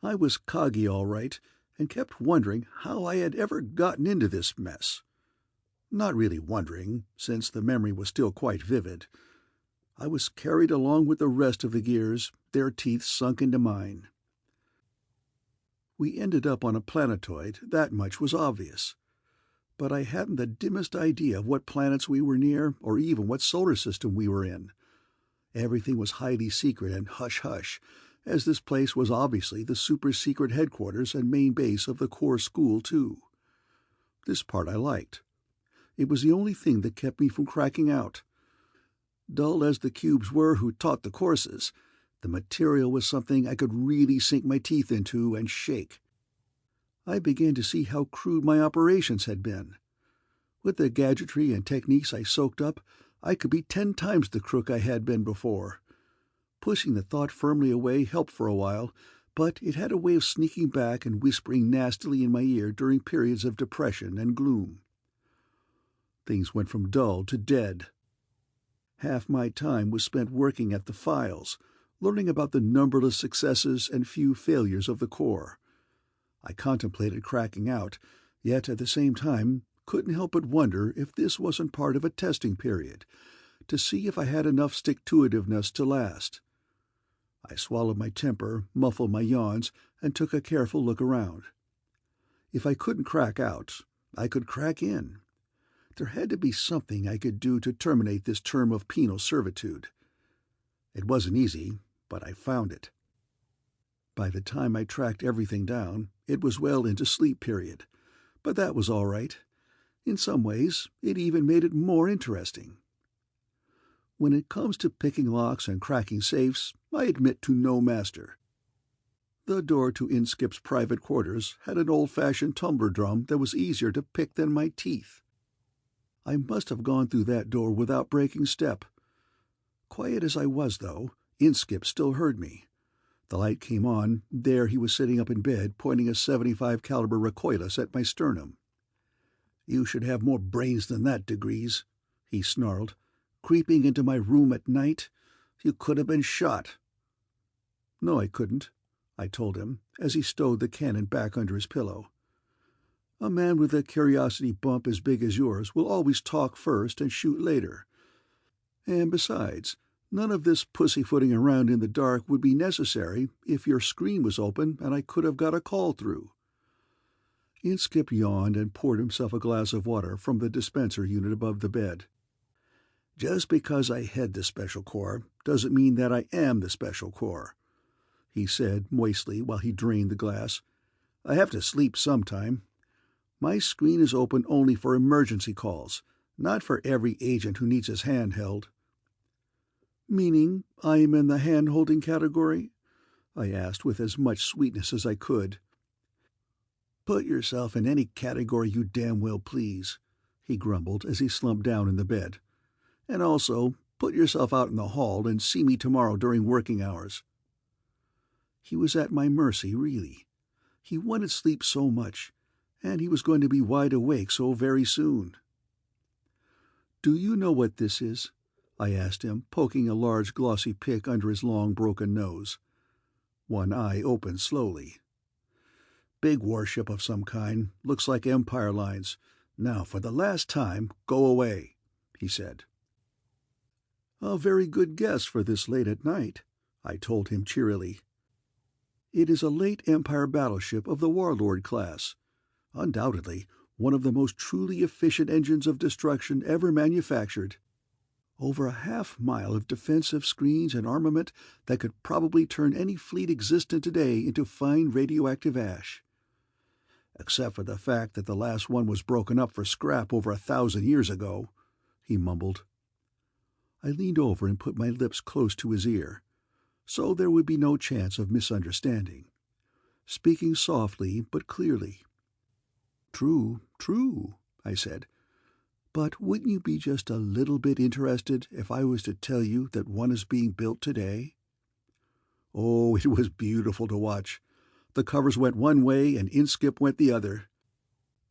I was coggy all right, and kept wondering how I had ever gotten into this mess. Not really wondering, since the memory was still quite vivid. I was carried along with the rest of the gears, their teeth sunk into mine. We ended up on a planetoid, that much was obvious. But I hadn't the dimmest idea of what planets we were near, or even what solar system we were in. Everything was highly secret and hush-hush, as this place was obviously the super-secret headquarters and main base of the Corps school, too. This part I liked. It was the only thing that kept me from cracking out. Dull as the cubes were who taught the courses, the material was something I could really sink my teeth into and shake. I began to see how crude my operations had been. With the gadgetry and techniques I soaked up, I could be 10 times the crook I had been before. Pushing the thought firmly away helped for a while, but it had a way of sneaking back and whispering nastily in my ear during periods of depression and gloom. Things went from dull to dead. Half my time was spent working at the files, learning about the numberless successes and few failures of the Corps. I contemplated cracking out, yet at the same time couldn't help but wonder if this wasn't part of a testing period, to see if I had enough stick-to-itiveness to last. I swallowed my temper, muffled my yawns, and took a careful look around. If I couldn't crack out, I could crack in. There had to be something I could do to terminate this term of penal servitude. It wasn't easy, but I found it. By the time I tracked everything down, it was well into sleep period, but that was all right. In some ways, it even made it more interesting. When it comes to picking locks and cracking safes, I admit to no master. The door to Inskip's private quarters had an old-fashioned tumbler drum that was easier to pick than my teeth. I must have gone through that door without breaking step. Quiet as I was, though, Inskip still heard me. The light came on. There he was sitting up in bed, pointing a .75 caliber recoilless at my sternum. "You should have more brains than that, diGriz," he snarled. "Creeping into my room at night? You could have been shot." "No, I couldn't," I told him, as he stowed the cannon back under his pillow. "A man with a curiosity bump as big as yours will always talk first and shoot later. And besides, none of this pussyfooting around in the dark would be necessary if your screen was open and I could have got a call through." Inskip yawned and poured himself a glass of water from the dispenser unit above the bed. "Just because I head the Special Corps doesn't mean that I am the Special Corps," he said moistly while he drained the glass. "I have to sleep sometime. My screen is open only for emergency calls, not for every agent who needs his hand held." "Meaning I am in the hand-holding category?" I asked with as much sweetness as I could. "Put yourself in any category you damn well please," he grumbled as he slumped down in the bed. "And also, put yourself out in the hall and see me tomorrow during working hours." He was at my mercy, really. He wanted sleep so much, and he was going to be wide awake so very soon. "Do you know what this is?" I asked him, poking a large glossy pick under his long broken nose. One eye opened slowly. "Big warship of some kind. Looks like Empire lines. Now, for the last time, go away," he said. "A very good guess for this late at night," I told him cheerily. "It is a late Empire battleship of the Warlord class. Undoubtedly one of the most truly efficient engines of destruction ever manufactured. Over a half-mile of defensive screens and armament that could probably turn any fleet existent today into fine radioactive ash. Except for the fact that the last one was broken up for scrap over 1,000 years ago," he mumbled. I leaned over and put my lips close to his ear, so there would be no chance of misunderstanding, speaking softly but clearly. "True, true," I said. "But wouldn't you be just a little bit interested if I was to tell you that one is being built today?" Oh, it was beautiful to watch. The covers went one way and Inskip went the other.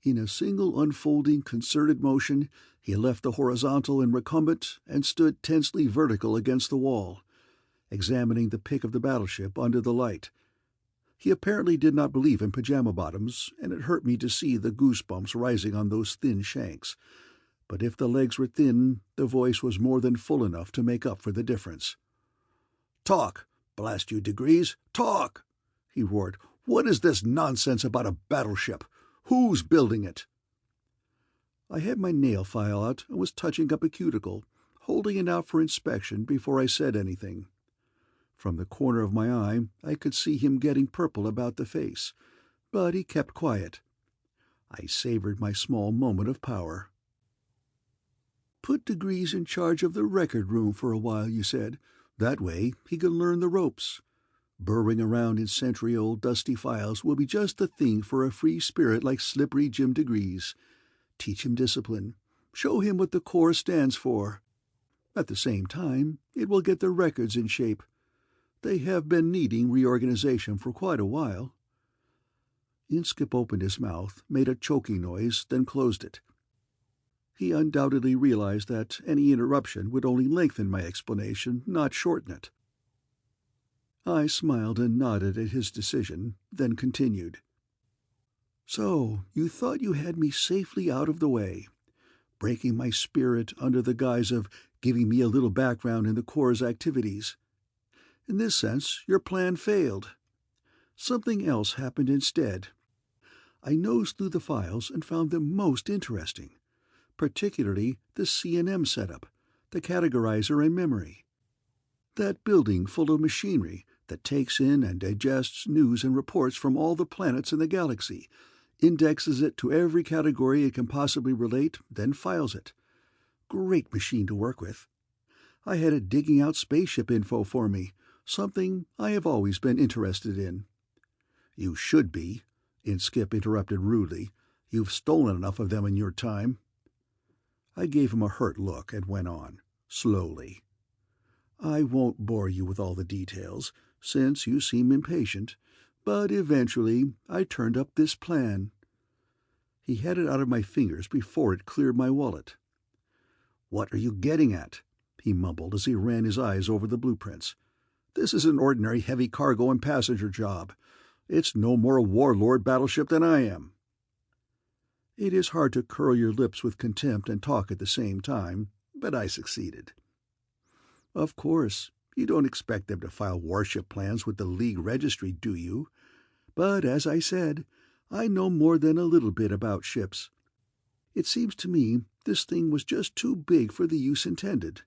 In a single unfolding, concerted motion, he left the horizontal and recumbent and stood tensely vertical against the wall, examining the pick of the battleship under the light. He apparently did not believe in pajama bottoms, and it hurt me to see the goosebumps rising on those thin shanks. But if the legs were thin, the voice was more than full enough to make up for the difference. "Talk! Blast you, diGriz! Talk!" he roared. "What is this nonsense about a battleship? Who's building it?" I had my nail file out and was touching up a cuticle, holding it out for inspection before I said anything. From the corner of my eye I could see him getting purple about the face, but he kept quiet. I savored my small moment of power. "Put diGriz in charge of the record room for a while," you said. "That way he can learn the ropes. Burrowing around in century-old dusty files will be just the thing for a free spirit like slippery Jim diGriz. Teach him discipline. Show him what the Corps stands for. At the same time, it will get the records in shape. They have been needing reorganization for quite a while." Inskip opened his mouth, made a choking noise, then closed it. He undoubtedly realized that any interruption would only lengthen my explanation, not shorten it. I smiled and nodded at his decision, then continued. "So, you thought you had me safely out of the way, breaking my spirit under the guise of giving me a little background in the Corps' activities. In this sense, your plan failed. Something else happened instead. I nosed through the files and found them most interesting, particularly the C&M setup, the categorizer and memory. That building full of machinery that takes in and digests news and reports from all the planets in the galaxy, indexes it to every category it can possibly relate, then files it. Great machine to work with. I had it digging out spaceship info for me, something I have always been interested in." "You should be," Inskip interrupted rudely. "You've stolen enough of them in your time." I gave him a hurt look and went on, slowly. "I won't bore you with all the details, since you seem impatient, but eventually I turned up this plan." He had it out of my fingers before it cleared my wallet. "What are you getting at?" he mumbled as he ran his eyes over the blueprints. "This is an ordinary heavy cargo and passenger job. It's no more a warlord battleship than I am." It is hard to curl your lips with contempt and talk at the same time, but I succeeded. "Of course, you don't expect them to file warship plans with the League Registry, do you? But as I said, I know more than a little bit about ships. It seems to me this thing was just too big for the use intended.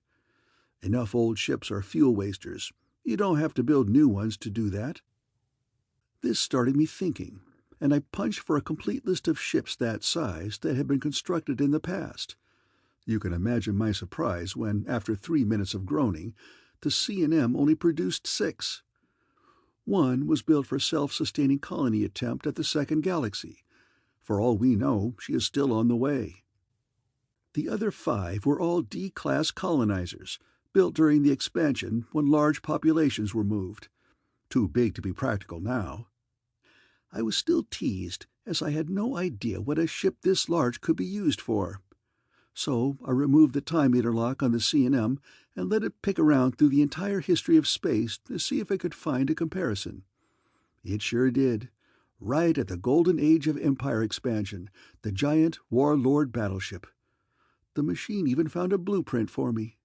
Enough old ships are fuel wasters. You don't have to build new ones to do that." This started me thinking, and I punched for a complete list of ships that size that had been constructed in the past. You can imagine my surprise when, after 3 minutes of groaning, the C&M only produced 6. One was built for self-sustaining colony attempt at the second galaxy. For all we know, she is still on the way. The other 5 were all D-class colonizers, built during the expansion when large populations were moved. Too big to be practical now. I was still teased, as I had no idea what a ship this large could be used for. So I removed the time meter lock on the C&M and let it pick around through the entire history of space to see if it could find a comparison. It sure did. Right at the golden age of Empire expansion, the giant warlord battleship. The machine even found a blueprint for me.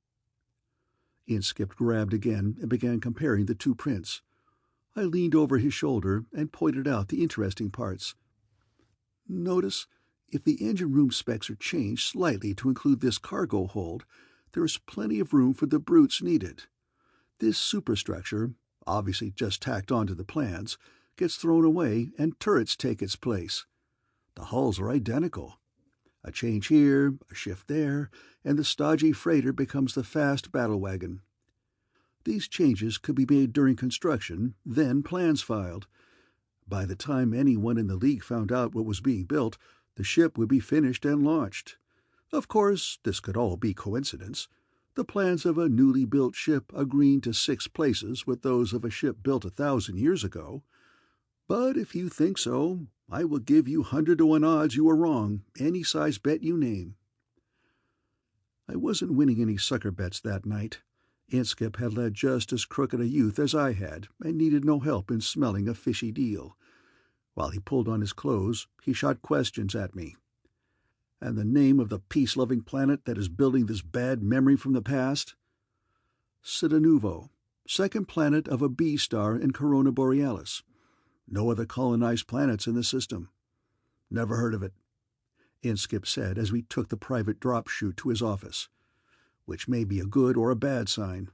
Inskip grabbed again and began comparing the 2 prints. I leaned over his shoulder and pointed out the interesting parts. Notice, if the engine room specs are changed slightly to include this cargo hold, there is plenty of room for the brutes needed. This superstructure, obviously just tacked onto the plans, gets thrown away and turrets take its place. The hulls are identical. A change here, a shift there, and the stodgy freighter becomes the fast battle wagon. These changes could be made during construction, then plans filed. By the time anyone in the League found out what was being built, the ship would be finished and launched. Of course, this could all be coincidence. The plans of a newly built ship agreeing to 6 places with those of a ship built 1,000 years ago. But if you think so, I will give you 100-to-1 odds you are wrong, any size bet you name. I wasn't winning any sucker bets that night. Inskip had led just as crooked a youth as I had, and needed no help in smelling a fishy deal. While he pulled on his clothes, he shot questions at me. And the name of the peace-loving planet that is building this bad memory from the past? Cittanuvo, second planet of a B star in Corona Borealis. No other colonized planets in the system. Never heard of it, Inskip said as we took the private drop chute to his office. Which may be a good or a bad sign.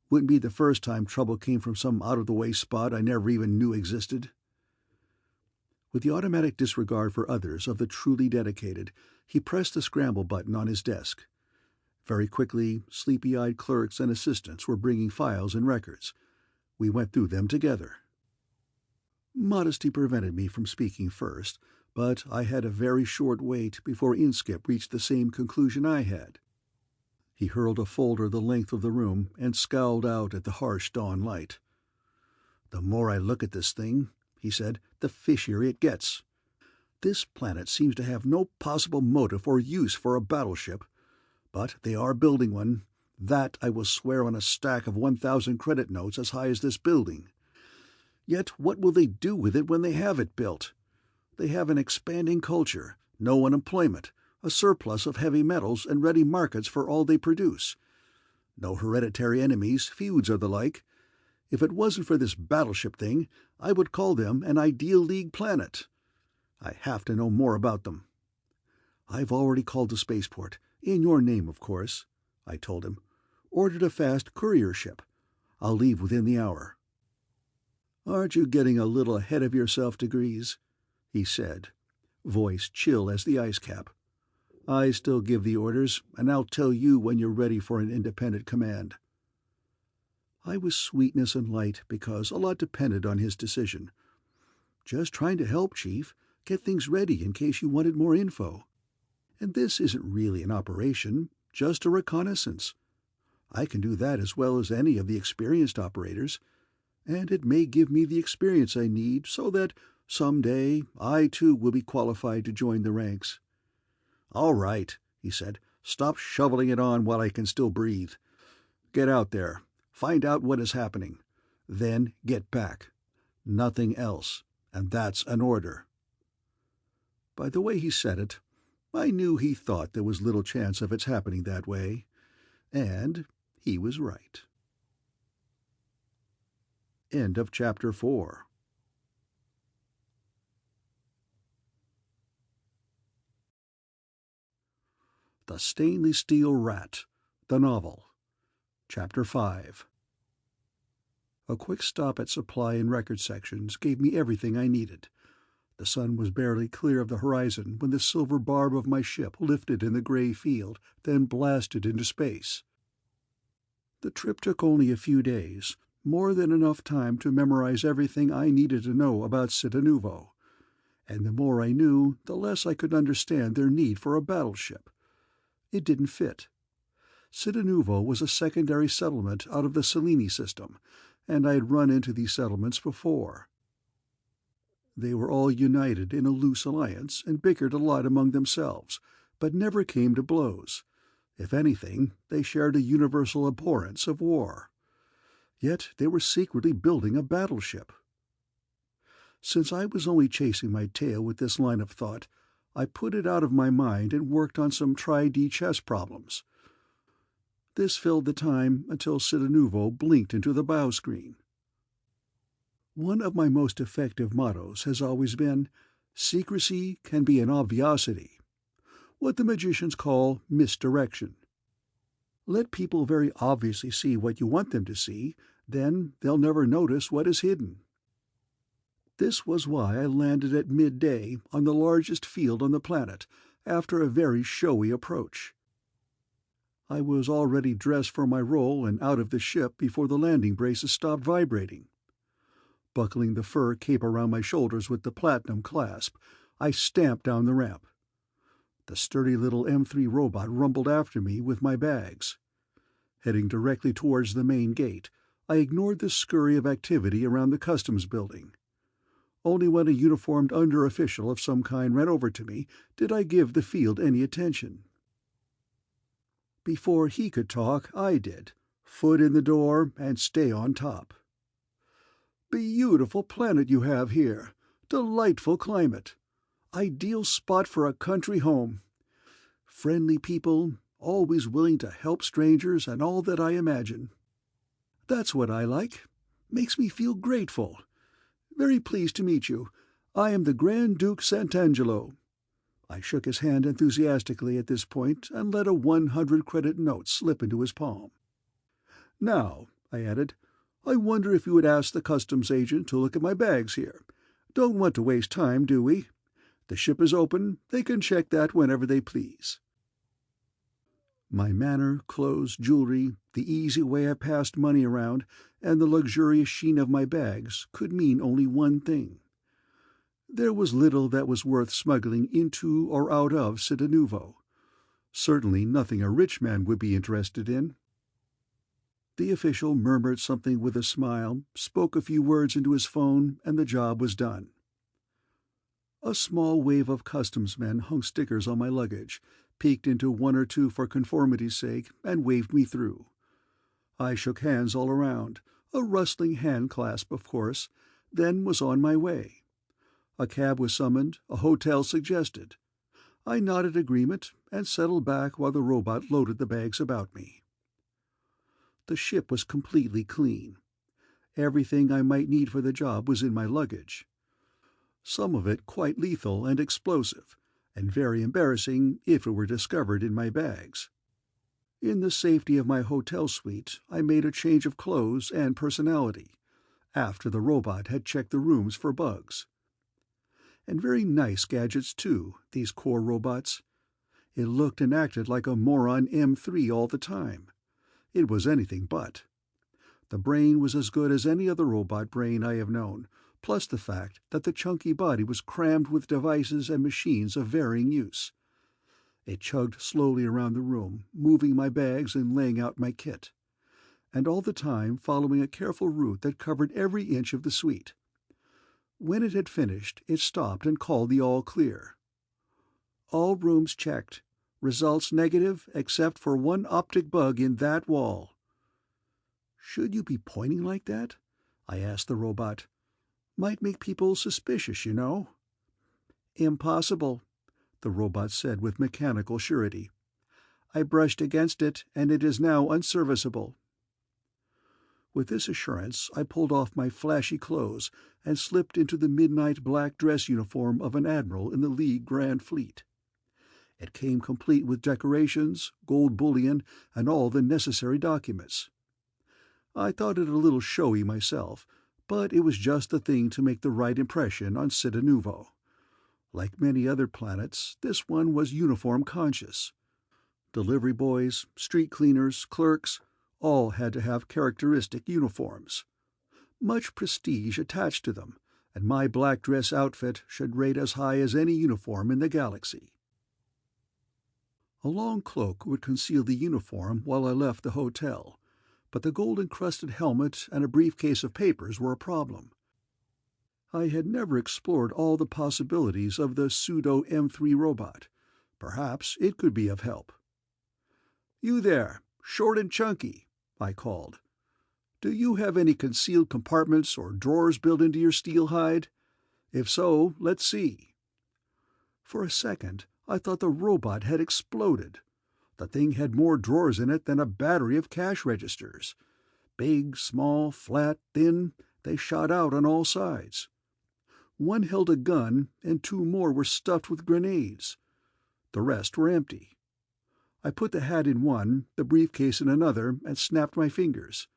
Wouldn't be the first time trouble came from some out-of-the-way spot I never even knew existed. With the automatic disregard for others of the truly dedicated, he pressed the scramble button on his desk. Very quickly, sleepy-eyed clerks and assistants were bringing files and records. We went through them together. Modesty prevented me from speaking first, but I had a very short wait before Inskip reached the same conclusion I had. He hurled a folder the length of the room and scowled out at the harsh dawn light. "The more I look at this thing," he said, "the fishier it gets. This planet seems to have no possible motive or use for a battleship, but they are building one. That I will swear on a stack of 1,000 credit notes as high as this building. Yet what will they do with it when they have it built? They have an expanding culture, no unemployment, a surplus of heavy metals and ready markets for all they produce. No hereditary enemies, feuds or the like. If it wasn't for this battleship thing, I would call them an ideal League planet. I have to know more about them." "I've already called the spaceport, in your name, of course," I told him. "Ordered a fast courier ship. I'll leave within the hour." "Aren't you getting a little ahead of yourself, diGriz?" he said, voice chill as the ice cap. "I still give the orders, and I'll tell you when you're ready for an independent command." I was sweetness and light because a lot depended on his decision. "Just trying to help, Chief. Get things ready in case you wanted more info. And this isn't really an operation, just a reconnaissance. I can do that as well as any of the experienced operators, and it may give me the experience I need so that someday I too will be qualified to join the ranks." "All right," he said. "Stop shoveling it on while I can still breathe. Get out there. Find out what is happening. Then get back. Nothing else. And that's an order." By the way he said it, I knew he thought there was little chance of its happening that way. And he was right. End of Chapter 4. The Stainless Steel Rat, the novel, Chapter 5. A quick stop at supply and record sections gave me everything I needed. The sun was barely clear of the horizon when the silver barb of my ship lifted in the gray field, then blasted into space. The trip took only a few days, more than enough time to memorize everything I needed to know about Cittanuvo. And the more I knew, the less I could understand their need for a battleship. It didn't fit. Cittanuvo was a secondary settlement out of the Selene system, and I had run into these settlements before. They were all united in a loose alliance and bickered a lot among themselves, but never came to blows. If anything, they shared a universal abhorrence of war. Yet they were secretly building a battleship. Since I was only chasing my tail with this line of thought, I put it out of my mind and worked on some tri-D chess problems. This filled the time until Cittanuvo blinked into the bow screen. One of my most effective mottos has always been, "Secrecy can be an obviosity," what the magicians call misdirection. Let people very obviously see what you want them to see, then they'll never notice what is hidden. This was why I landed at midday on the largest field on the planet, after a very showy approach. I was already dressed for my role and out of the ship before the landing braces stopped vibrating. Buckling the fur cape around my shoulders with the platinum clasp, I stamped down the ramp. The sturdy little M3 robot rumbled after me with my bags. Heading directly towards the main gate, I ignored the scurry of activity around the customs building. Only when a uniformed under-official of some kind ran over to me did I give the field any attention. Before he could talk, I did. Foot in the door and stay on top. Beautiful planet you have here. Delightful climate. Ideal spot for a country home. Friendly people, always willing to help strangers and all that I imagine. That's what I like. Makes me feel grateful. Very pleased to meet you. I am the Grand Duke Sant'Angelo. I shook his hand enthusiastically at this point and let a 100-credit note slip into his palm. Now, I added, I wonder if you would ask the customs agent to look at my bags here. Don't want to waste time, do we? The ship is open. They can check that whenever they please. My manner, clothes, jewelry, the easy way I passed money around, and the luxurious sheen of my bags could mean only one thing. There was little that was worth smuggling into or out of Cittanuvo. Certainly nothing a rich man would be interested in. The official murmured something with a smile, spoke a few words into his phone, and the job was done. A small wave of customs men hung stickers on my luggage, peeked into one or two for conformity's sake, and waved me through. I shook hands all around, a rustling hand clasp, of course, then was on my way. A cab was summoned, a hotel suggested. I nodded agreement and settled back while the robot loaded the bags about me. The ship was completely clean. Everything I might need for the job was in my luggage. Some of it quite lethal and explosive, and very embarrassing if it were discovered in my bags. In the safety of my hotel suite, I made a change of clothes and personality, after the robot had checked the rooms for bugs. And very nice gadgets, too, these core robots. It looked and acted like a moron M3 all the time. It was anything but. The brain was as good as any other robot brain I have known, plus the fact that the chunky body was crammed with devices and machines of varying use. It chugged slowly around the room, moving my bags and laying out my kit, and all the time following a careful route that covered every inch of the suite. When it had finished, it stopped and called the all clear. All rooms checked. Results negative except for one optic bug in that wall. Should you be pointing like that? I asked the robot. Might make people suspicious, you know. Impossible, the robot said with mechanical surety. I brushed against it, and it is now unserviceable. With this assurance, I pulled off my flashy clothes and slipped into the midnight black dress uniform of an admiral in the League Grand Fleet. It came complete with decorations, gold bullion, and all the necessary documents. I thought it a little showy myself, but it was just the thing to make the right impression on Cittanuvo. Like many other planets, this one was uniform conscious. Delivery boys, street cleaners, clerks, All had to have characteristic uniforms. Much prestige attached to them, and my black dress outfit should rate as high as any uniform in the galaxy. A long cloak would conceal the uniform while I left the hotel, but the gold-encrusted helmet and a briefcase of papers were a problem. I had never explored all the possibilities of the pseudo-M3 robot. Perhaps it could be of help. "You there, short and chunky," I called. "Do you have any concealed compartments or drawers built into your steel hide? If so, let's see." For a second, I thought the robot had exploded. The thing had more drawers in it than a battery of cash registers. Big, small, flat, thin, they shot out on all sides. One held a gun, and 2 more were stuffed with grenades. The rest were empty. I put the hat in one, the briefcase in another, and snapped my fingers.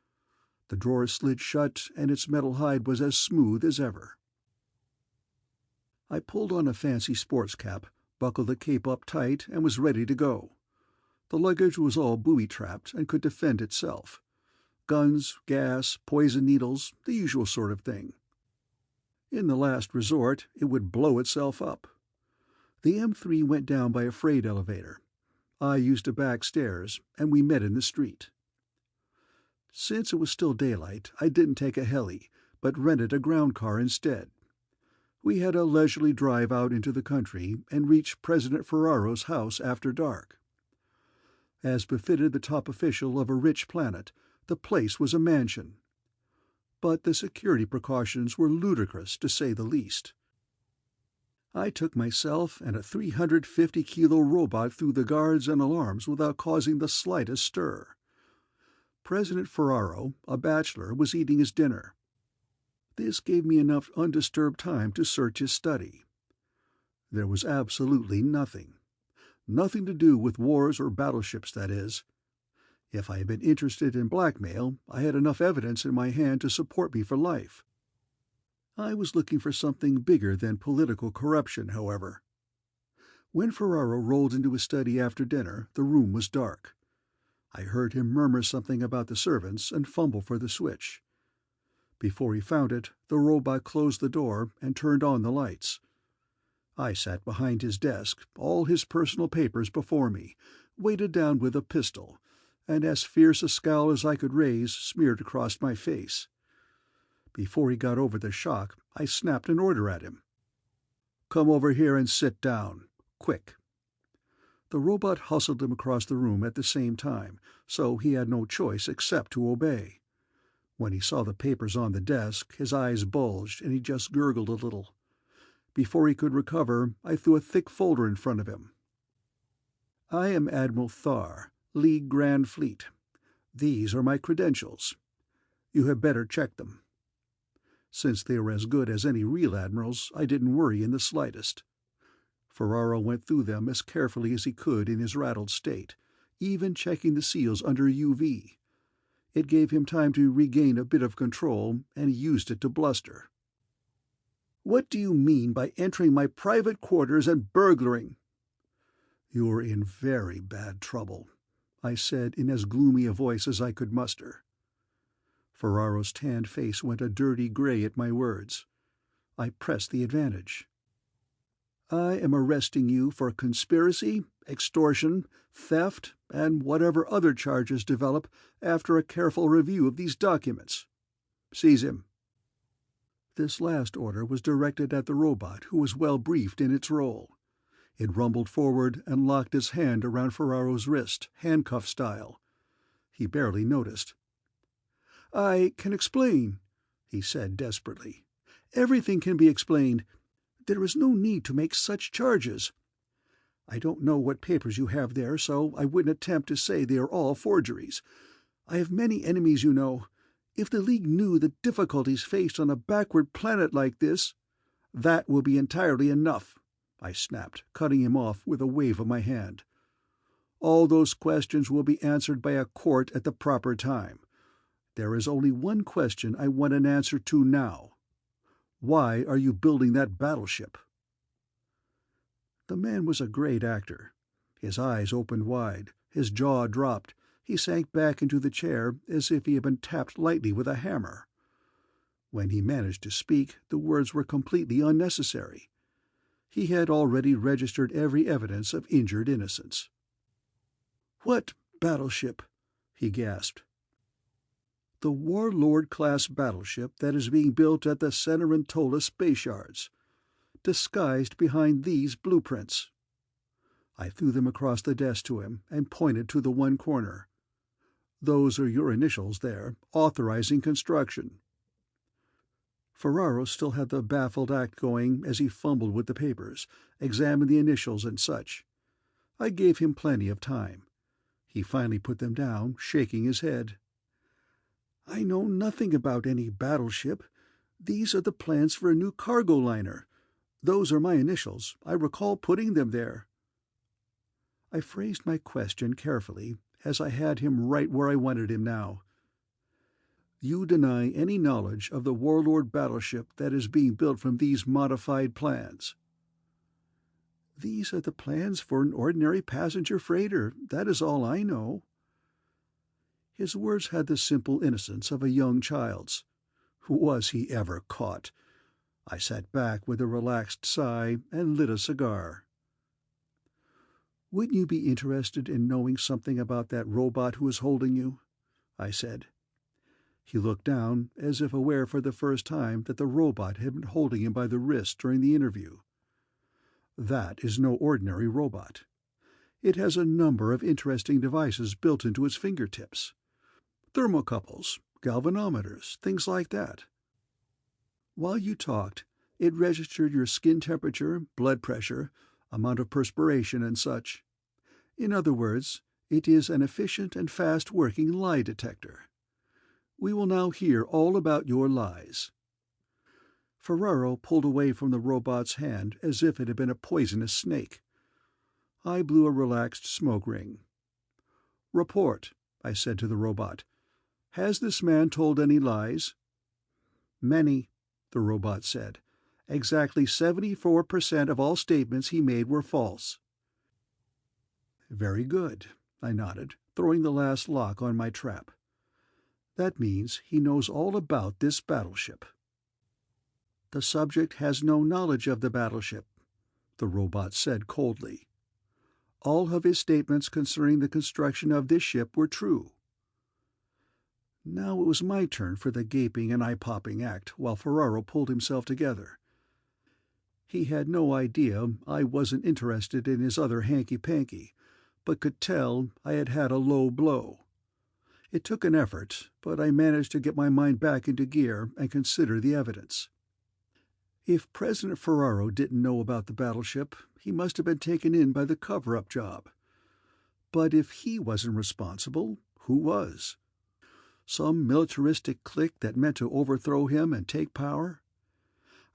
The drawer slid shut, and its metal hide was as smooth as ever. I pulled on a fancy sports cap, buckled the cape up tight, and was ready to go. The luggage was all booby-trapped and could defend itself. Guns, gas, poison needles, the usual sort of thing. In the last resort, it would blow itself up. The M3 went down by a freight elevator. I used a back stairs, and we met in the street. Since it was still daylight, I didn't take a heli, but rented a ground car instead. We had a leisurely drive out into the country and reached President Ferraro's house after dark. As befitted the top official of a rich planet, the place was a mansion. But the security precautions were ludicrous, to say the least. I took myself and a 350-kilo robot through the guards and alarms without causing the slightest stir. President Ferraro, a bachelor, was eating his dinner. This gave me enough undisturbed time to search his study. There was absolutely nothing. Nothing to do with wars or battleships, that is. If I had been interested in blackmail, I had enough evidence in my hand to support me for life. I was looking for something bigger than political corruption, however. When Ferraro rolled into his study after dinner, the room was dark. I heard him murmur something about the servants and fumble for the switch. Before he found it, the robot closed the door and turned on the lights. I sat behind his desk, all his personal papers before me, weighted down with a pistol, and as fierce a scowl as I could raise smeared across my face. Before he got over the shock, I snapped an order at him. "Come over here and sit down. Quick." The robot hustled him across the room at the same time, so he had no choice except to obey. When he saw the papers on the desk, his eyes bulged and he just gurgled a little. Before he could recover, I threw a thick folder in front of him. "I am Admiral Thar, League Grand Fleet. These are my credentials. You had better check them." Since they were as good as any real admirals, I didn't worry in the slightest. Ferraro went through them as carefully as he could in his rattled state, even checking the seals under UV. It gave him time to regain a bit of control, and he used it to bluster. "What do you mean by entering my private quarters and burglaring?" "You're in very bad trouble," I said in as gloomy a voice as I could muster. Ferraro's tanned face went a dirty gray at my words. I pressed the advantage. "I am arresting you for conspiracy, extortion, theft, and whatever other charges develop after a careful review of these documents. Seize him." This last order was directed at the robot, who was well briefed in its role. It rumbled forward and locked its hand around Ferraro's wrist, handcuff style. He barely noticed. "I can explain," he said desperately. "Everything can be explained. There is no need to make such charges. I don't know what papers you have there, so I wouldn't attempt to say they are all forgeries. I have many enemies, you know. If the League knew the difficulties faced on a backward planet like this—" "That will be entirely enough," I snapped, cutting him off with a wave of my hand. "All those questions will be answered by a court at the proper time. There is only one question I want an answer to now. Why are you building that battleship?" The man was a great actor. His eyes opened wide, his jaw dropped. He sank back into the chair as if he had been tapped lightly with a hammer. When he managed to speak, the words were completely unnecessary. He had already registered every evidence of injured innocence. "What battleship?" he gasped. "The Warlord-class battleship that is being built at the Cenerentola space yards, disguised behind these blueprints." I threw them across the desk to him and pointed to the one corner. "Those are your initials there, authorizing construction." Ferraro still had the baffled act going as he fumbled with the papers, examined the initials and such. I gave him plenty of time. He finally put them down, shaking his head. "I know nothing about any battleship. These are the plans for a new cargo liner. Those are my initials. I recall putting them there." I phrased my question carefully, as I had him right where I wanted him now. "You deny any knowledge of the Warlord battleship that is being built from these modified plans?" "These are the plans for an ordinary passenger freighter, that is all I know." His words had the simple innocence of a young child's. Was he ever caught? I sat back with a relaxed sigh and lit a cigar. "Wouldn't you be interested in knowing something about that robot who is holding you?" I said. He looked down, as if aware for the first time that the robot had been holding him by the wrist during the interview. "That is no ordinary robot. It has a number of interesting devices built into its fingertips. Thermocouples, galvanometers, things like that. While you talked, it registered your skin temperature, blood pressure, amount of perspiration and such. In other words, it is an efficient and fast-working lie detector. We will now hear all about your lies." Ferraro pulled away from the robot's hand as if it had been a poisonous snake. I blew a relaxed smoke ring. "Report," I said to the robot. "Has this man told any lies?" "Many," the robot said. "Exactly 74% of all statements he made were false." "Very good," I nodded, throwing the last lock on my trap. "That means he knows all about this battleship." "The subject has no knowledge of the battleship," the robot said coldly. "All of his statements concerning the construction of this ship were true." Now it was my turn for the gaping and eye-popping act while Ferraro pulled himself together. He had no idea I wasn't interested in his other hanky-panky, but could tell I had had a low blow. It took an effort, but I managed to get my mind back into gear and consider the evidence. If President Ferraro didn't know about the battleship, he must have been taken in by the cover-up job. But if he wasn't responsible, who was? Some militaristic clique that meant to overthrow him and take power?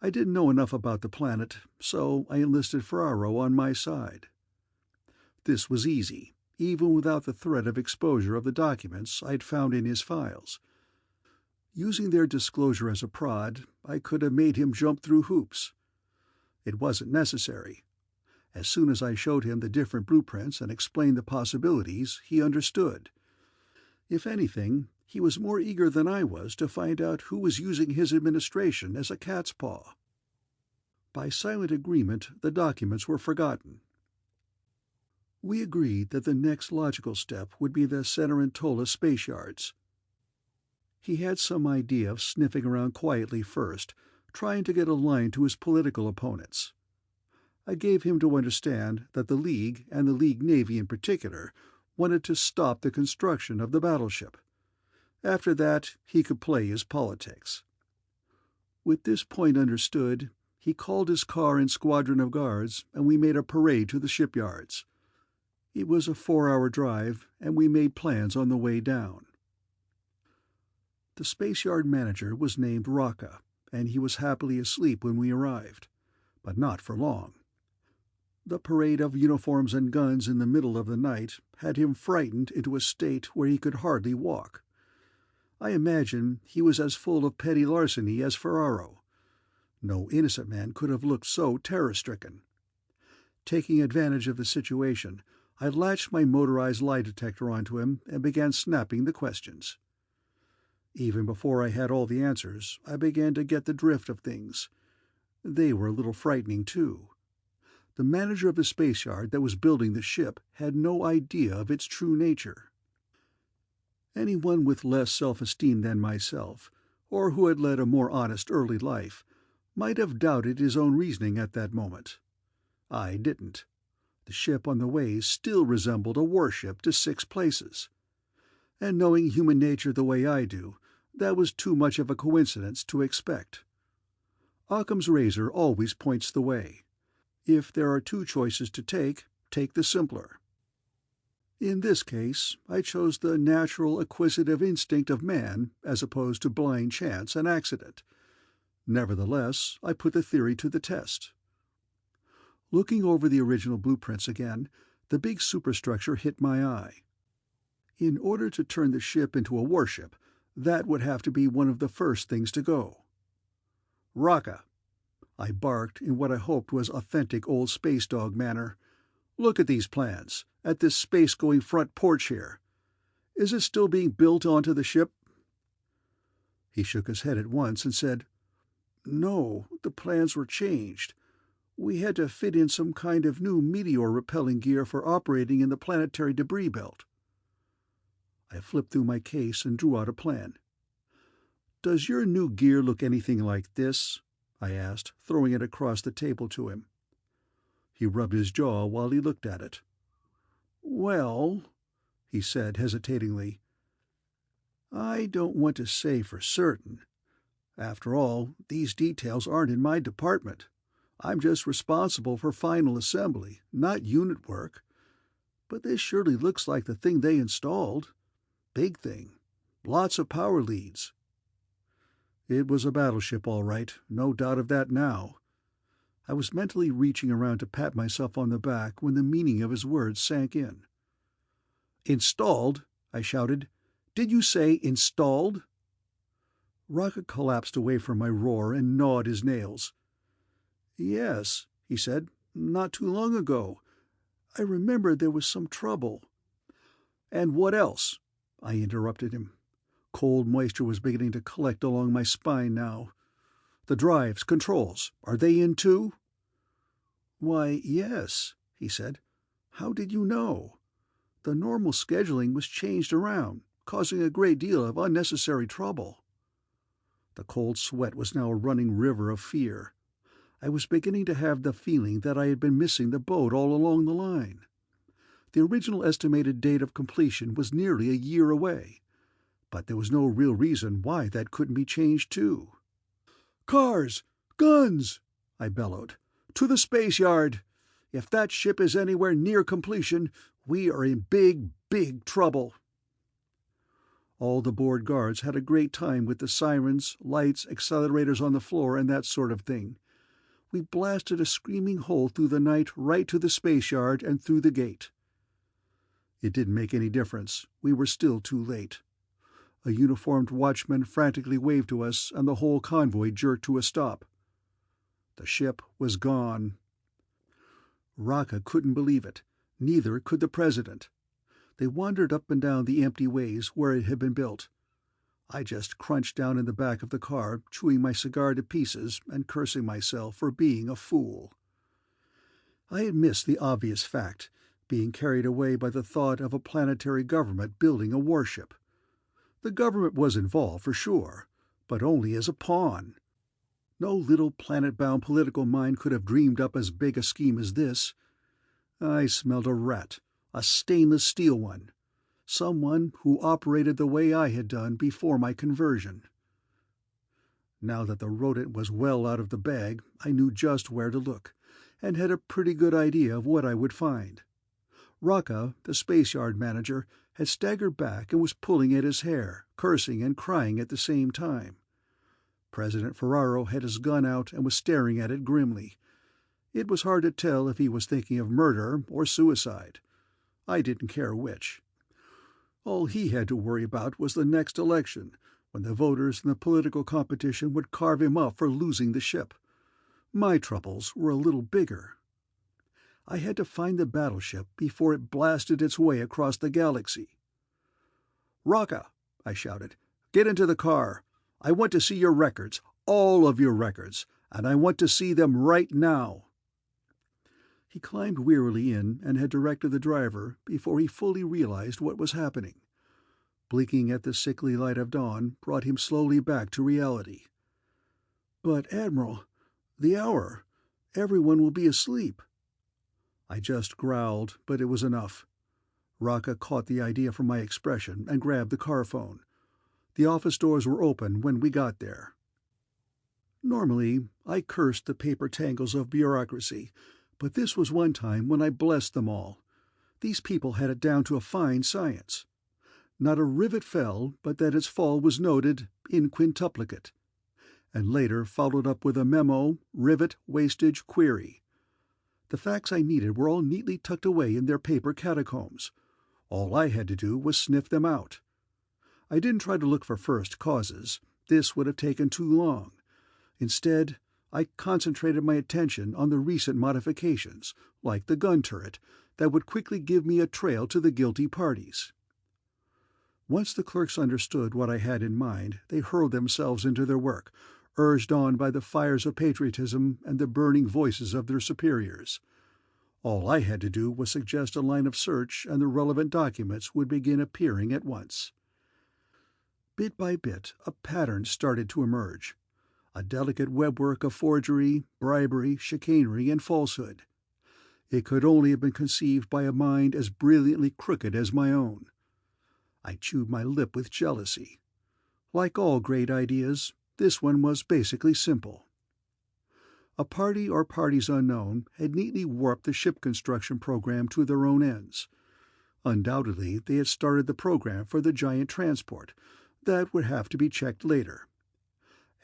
I didn't know enough about the planet, so I enlisted Ferraro on my side. This was easy, even without the threat of exposure of the documents I'd found in his files. Using their disclosure as a prod, I could have made him jump through hoops. It wasn't necessary. As soon as I showed him the different blueprints and explained the possibilities, he understood. If anything, he was more eager than I was to find out who was using his administration as a cat's paw. By silent agreement, the documents were forgotten. We agreed that the next logical step would be the Cenerentola space yards. He had some idea of sniffing around quietly first, trying to get a line to his political opponents. I gave him to understand that the League, and the League Navy in particular, wanted to stop the construction of the battleship. After that, he could play his politics. With this point understood, he called his car and squadron of guards, and we made a parade to the shipyards. It was a 4-hour drive, and we made plans on the way down. The space yard manager was named Rocca, and he was happily asleep when we arrived, but not for long. The parade of uniforms and guns in the middle of the night had him frightened into a state where he could hardly walk. I imagine he was as full of petty larceny as Ferraro. No innocent man could have looked so terror-stricken. Taking advantage of the situation, I latched my motorized lie detector onto him and began snapping the questions. Even before I had all the answers, I began to get the drift of things. They were a little frightening, too. The manager of the space yard that was building the ship had no idea of its true nature. Anyone with less self-esteem than myself, or who had led a more honest early life, might have doubted his own reasoning at that moment. I didn't. The ship on the ways still resembled a warship to 6 places. And knowing human nature the way I do, that was too much of a coincidence to expect. Occam's razor always points the way. If there are 2 choices to take the simpler. In this case, I chose the natural acquisitive instinct of man as opposed to blind chance and accident. Nevertheless, I put the theory to the test. Looking over the original blueprints again, the big superstructure hit my eye. In order to turn the ship into a warship, that would have to be one of the first things to go. "Rocca," I barked in what I hoped was authentic old space dog manner. "Look at these plans, at this space-going front porch here. Is it still being built onto the ship?" He shook his head at once and said, "No, the plans were changed. We had to fit in some kind of new meteor-repelling gear for operating in the planetary debris belt." I flipped through my case and drew out a plan. "Does your new gear look anything like this?" I asked, throwing it across the table to him. He rubbed his jaw while he looked at it. "Well," he said hesitatingly, "I don't want to say for certain. After all, these details aren't in my department. I'm just responsible for final assembly, not unit work. But this surely looks like the thing they installed. Big thing. Lots of power leads." It was a battleship, all right, no doubt of that now. I was mentally reaching around to pat myself on the back when the meaning of his words sank in. "Installed?" I shouted. "Did you say installed?" Rocca collapsed away from my roar and gnawed his nails. "Yes," he said, "not too long ago. I remember there was some trouble." "And what else?" I interrupted him. Cold moisture was beginning to collect along my spine now. "The drives, controls, are they in too?" "Why, yes," he said. "How did you know? The normal scheduling was changed around, causing a great deal of unnecessary trouble." The cold sweat was now a running river of fear. I was beginning to have the feeling that I had been missing the boat all along the line. The original estimated date of completion was nearly a year away, but there was no real reason why that couldn't be changed too. "Cars! Guns!" I bellowed. "To the space yard! If that ship is anywhere near completion, we are in big, big trouble." All the board guards had a great time with the sirens, lights, accelerators on the floor, and that sort of thing. We blasted a screaming hole through the night right to the space yard and through the gate. It didn't make any difference. We were still too late. A uniformed watchman frantically waved to us, and the whole convoy jerked to a stop. The ship was gone. Rocca couldn't believe it. Neither could the president. They wandered up and down the empty ways where it had been built. I just crunched down in the back of the car, chewing my cigar to pieces and cursing myself for being a fool. I had missed the obvious fact, being carried away by the thought of a planetary government building a warship. The government was involved, for sure, but only as a pawn. No little planet-bound political mind could have dreamed up as big a scheme as this. I smelled a rat, a stainless steel one. Someone who operated the way I had done before my conversion. Now that the rodent was well out of the bag, I knew just where to look, and had a pretty good idea of what I would find. Rocca, the space yard manager, had staggered back and was pulling at his hair, cursing and crying at the same time. President Ferraro had his gun out and was staring at it grimly. It was hard to tell if he was thinking of murder or suicide. I didn't care which. All he had to worry about was the next election, when the voters and the political competition would carve him up for losing the ship. My troubles were a little bigger. I had to find the battleship before it blasted its way across the galaxy. "Rocca!" I shouted. "Get into the car. I want to see your records, all of your records, and I want to see them right now." He climbed wearily in and had directed the driver before he fully realized what was happening. Blinking at the sickly light of dawn brought him slowly back to reality. "But, Admiral, the hour. Everyone will be asleep." I just growled, but it was enough. Rocca caught the idea from my expression and grabbed the car phone. The office doors were open when we got there. Normally, I cursed the paper tangles of bureaucracy, but this was one time when I blessed them all. These people had it down to a fine science. Not a rivet fell but that its fall was noted in quintuplicate, and later followed up with a memo, rivet, wastage, query. The facts I needed were all neatly tucked away in their paper catacombs. All I had to do was sniff them out. I didn't try to look for first causes. This would have taken too long. Instead, I concentrated my attention on the recent modifications, like the gun turret, that would quickly give me a trail to the guilty parties. Once the clerks understood what I had in mind, they hurled themselves into their work, urged on by the fires of patriotism and the burning voices of their superiors. All I had to do was suggest a line of search, and the relevant documents would begin appearing at once. Bit by bit, a pattern started to emerge. A delicate webwork of forgery, bribery, chicanery, and falsehood. It could only have been conceived by a mind as brilliantly crooked as my own. I chewed my lip with jealousy. Like all great ideas, this one was basically simple. A party or parties unknown had neatly warped the ship construction program to their own ends. Undoubtedly, they had started the program for the giant transport. That would have to be checked later.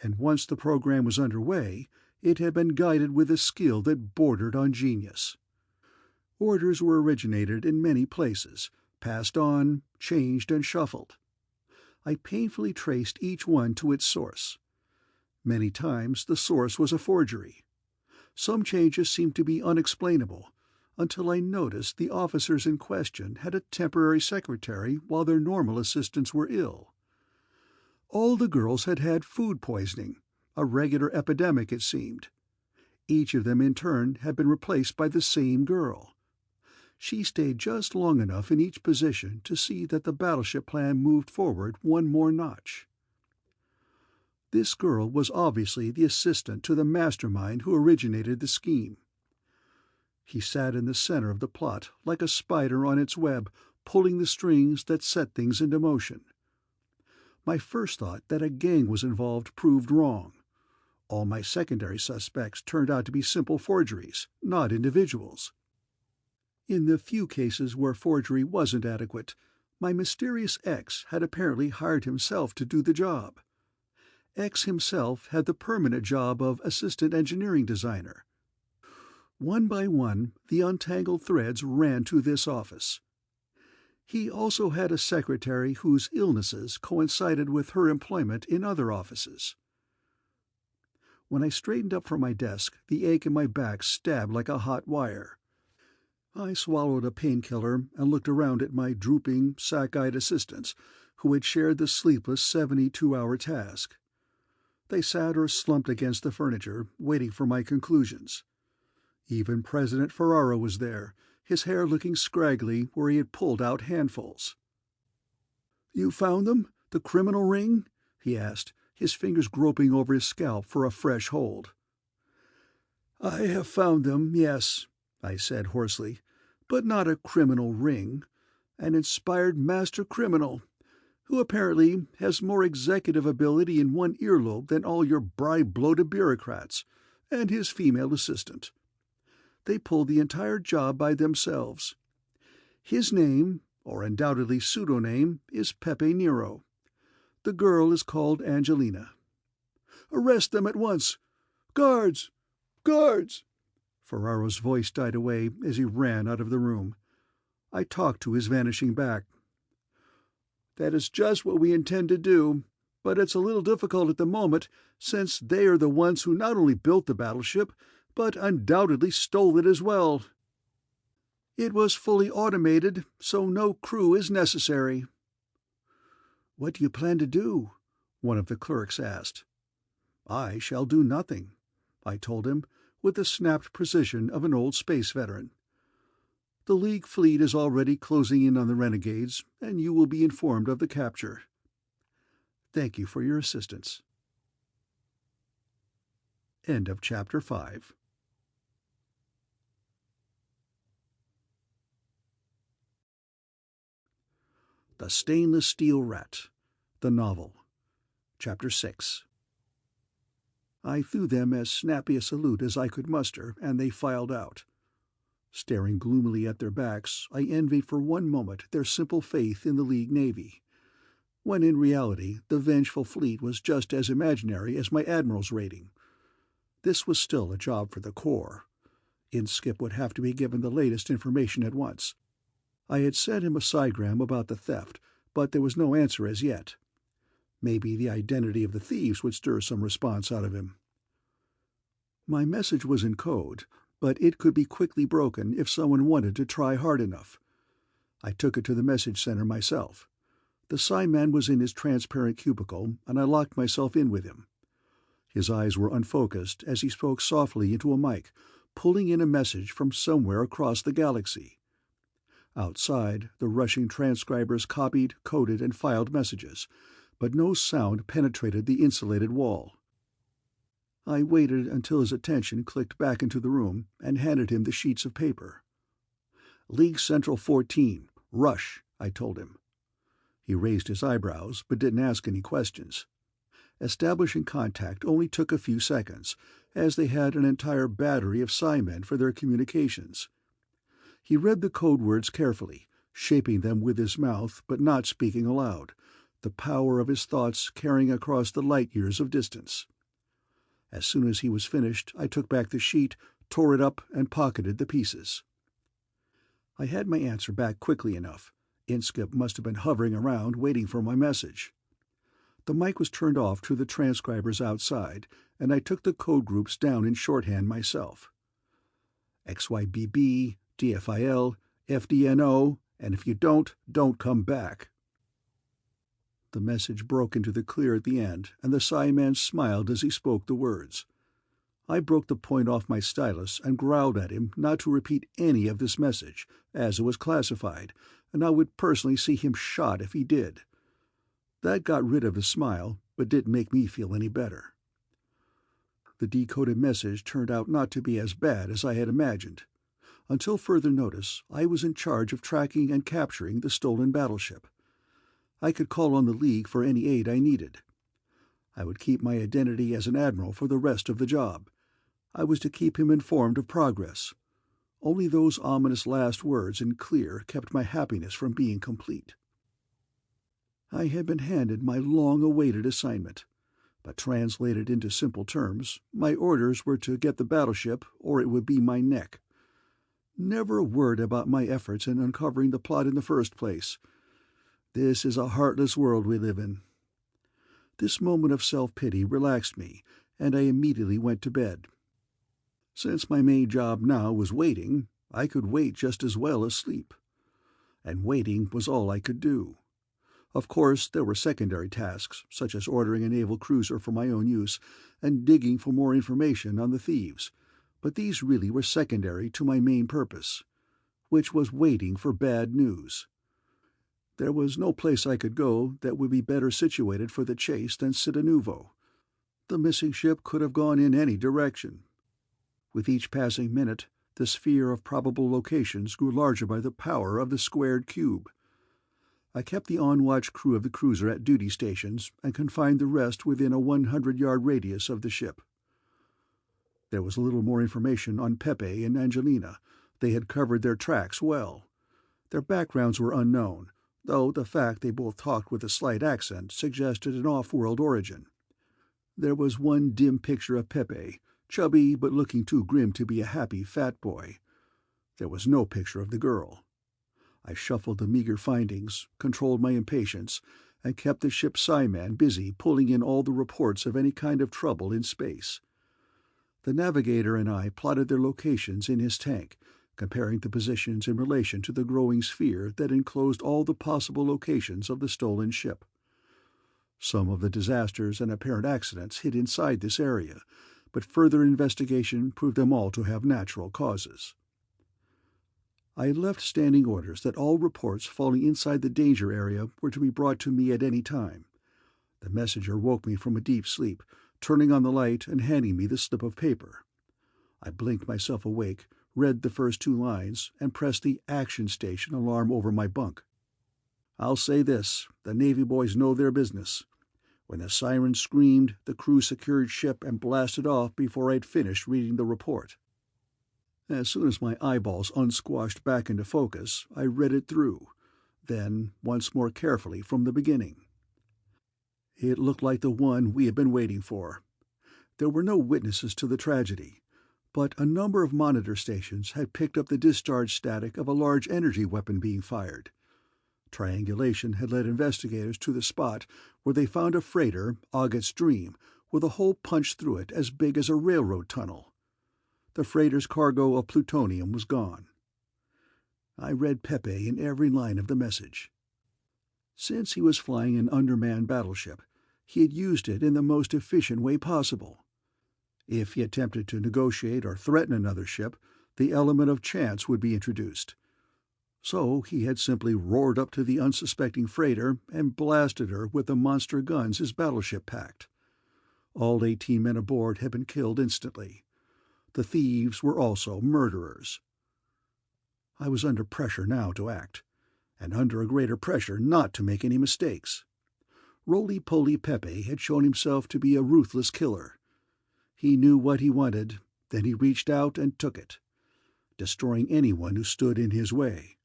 And once the program was underway, it had been guided with a skill that bordered on genius. Orders were originated in many places, passed on, changed, and shuffled. I painfully traced each one to its source. Many times the source was a forgery. Some changes seemed to be unexplainable, until I noticed the officers in question had a temporary secretary while their normal assistants were ill. All the girls had had food poisoning, a regular epidemic it seemed. Each of them in turn had been replaced by the same girl. She stayed just long enough in each position to see that the battleship plan moved forward one more notch. This girl was obviously the assistant to the mastermind who originated the scheme. He sat in the center of the plot like a spider on its web, pulling the strings that set things into motion. My first thought that a gang was involved proved wrong. All my secondary suspects turned out to be simple forgeries, not individuals. In the few cases where forgery wasn't adequate, my mysterious X had apparently hired himself to do the job. X himself had the permanent job of assistant engineering designer. One by one, the untangled threads ran to this office. He also had a secretary whose illnesses coincided with her employment in other offices. When I straightened up from my desk, the ache in my back stabbed like a hot wire. I swallowed a painkiller and looked around at my drooping, sack-eyed assistants, who had shared the sleepless 72-hour task. They sat or slumped against the furniture, waiting for my conclusions. Even President Ferraro was there, his hair looking scraggly where he had pulled out handfuls. "You found them? The criminal ring?" he asked, his fingers groping over his scalp for a fresh hold. "I have found them, yes," I said hoarsely, "but not a criminal ring. An inspired master criminal, who apparently has more executive ability in one earlobe than all your bribe-bloated bureaucrats, and his female assistant. They pulled the entire job by themselves. His name, or undoubtedly pseudonym, is Pepe Nero. The girl is called Angelina. Arrest them at once! Guards! Guards!" Ferraro's voice died away as he ran out of the room. I talked to his vanishing back. "That is just what we intend to do, but it's a little difficult at the moment, since they are the ones who not only built the battleship, but undoubtedly stole it as well." It was fully automated, so no crew is necessary." "What do you plan to do?" one of the clerks asked. "I shall do nothing," I told him, with the snapped precision of an old space veteran. "The League fleet is already closing in on the renegades, and you will be informed of the capture. Thank you for your assistance." End of Chapter 5. The Stainless Steel Rat, the novel, Chapter 6. I threw them as snappy a salute as I could muster, and they filed out. Staring gloomily at their backs, I envied for one moment their simple faith in the League Navy, when in reality the vengeful fleet was just as imaginary as my admiral's rating. This was still a job for the Corps. Inskip would have to be given the latest information at once. I had sent him a psigram about the theft, but there was no answer as yet. Maybe the identity of the thieves would stir some response out of him. My message was in code, but it could be quickly broken if someone wanted to try hard enough. I took it to the message center myself. The Psi-man was in his transparent cubicle, and I locked myself in with him. His eyes were unfocused as he spoke softly into a mic, pulling in a message from somewhere across the galaxy. Outside, the rushing transcribers copied, coded, and filed messages, but no sound penetrated the insulated wall. I waited until his attention clicked back into the room and handed him the sheets of paper. "League Central 14, rush," I told him. He raised his eyebrows, but didn't ask any questions. Establishing contact only took a few seconds, as they had an entire battery of Psi-men for their communications. He read the code words carefully, shaping them with his mouth but not speaking aloud, the power of his thoughts carrying across the light-years of distance. As soon as he was finished, I took back the sheet, tore it up, and pocketed the pieces. I had my answer back quickly enough. Inskip must have been hovering around, waiting for my message. The mic was turned off to the transcribers outside, and I took the code groups down in shorthand myself. XYBB, DFIL, FDNO, and if you don't come back. The message broke into the clear at the end, and the Psi-man smiled as he spoke the words. I broke the point off my stylus and growled at him not to repeat any of this message, as it was classified, and I would personally see him shot if he did. That got rid of the smile, but didn't make me feel any better. The decoded message turned out not to be as bad as I had imagined. Until further notice, I was in charge of tracking and capturing the stolen battleship. I could call on the League for any aid I needed. I would keep my identity as an admiral for the rest of the job. I was to keep him informed of progress. Only those ominous last words in clear kept my happiness from being complete. I had been handed my long-awaited assignment, but translated into simple terms, my orders were to get the battleship or it would be my neck. Never a word about my efforts in uncovering the plot in the first place. This is a heartless world we live in. This moment of self-pity relaxed me, and I immediately went to bed. Since my main job now was waiting, I could wait just as well as sleep. And waiting was all I could do. Of course, there were secondary tasks, such as ordering a naval cruiser for my own use and digging for more information on the thieves, but these really were secondary to my main purpose, which was waiting for bad news. There was no place I could go that would be better situated for the chase than Cittanuvo. The missing ship could have gone in any direction. With each passing minute, the sphere of probable locations grew larger by the power of the squared cube. I kept the on-watch crew of the cruiser at duty stations and confined the rest within a 100-yard radius of the ship. There was little more information on Pepe and Angelina. They had covered their tracks well. Their backgrounds were unknown, though the fact they both talked with a slight accent suggested an off-world origin. There was one dim picture of Pepe, chubby but looking too grim to be a happy fat boy. There was no picture of the girl. I shuffled the meager findings, controlled my impatience, and kept the ship's Psi-man busy pulling in all the reports of any kind of trouble in space. The navigator and I plotted their locations in his tank, comparing the positions in relation to the growing sphere that enclosed all the possible locations of the stolen ship. Some of the disasters and apparent accidents hid inside this area, but further investigation proved them all to have natural causes. I had left standing orders that all reports falling inside the danger area were to be brought to me at any time. The messenger woke me from a deep sleep, turning on the light and handing me the slip of paper. I blinked myself awake, read the first 2 lines, and pressed the action station alarm over my bunk. I'll say this, the Navy boys know their business. When the siren screamed, the crew secured ship and blasted off before I'd finished reading the report. As soon as my eyeballs unsquashed back into focus, I read it through, then once more carefully from the beginning. It looked like the one we had been waiting for. There were no witnesses to the tragedy, but a number of monitor stations had picked up the discharge static of a large energy weapon being fired. Triangulation had led investigators to the spot where they found a freighter, Aghat's Dream, with a hole punched through it as big as a railroad tunnel. The freighter's cargo of plutonium was gone. I read Pepe in every line of the message. Since he was flying an undermanned battleship, he had used it in the most efficient way possible. If he attempted to negotiate or threaten another ship, the element of chance would be introduced. So he had simply roared up to the unsuspecting freighter and blasted her with the monster guns his battleship packed. All 18 men aboard had been killed instantly. The thieves were also murderers. I was under pressure now to act, and under a greater pressure not to make any mistakes. Roly-Poly Pepe had shown himself to be a ruthless killer. He knew what he wanted, then he reached out and took it, destroying anyone who stood in his way.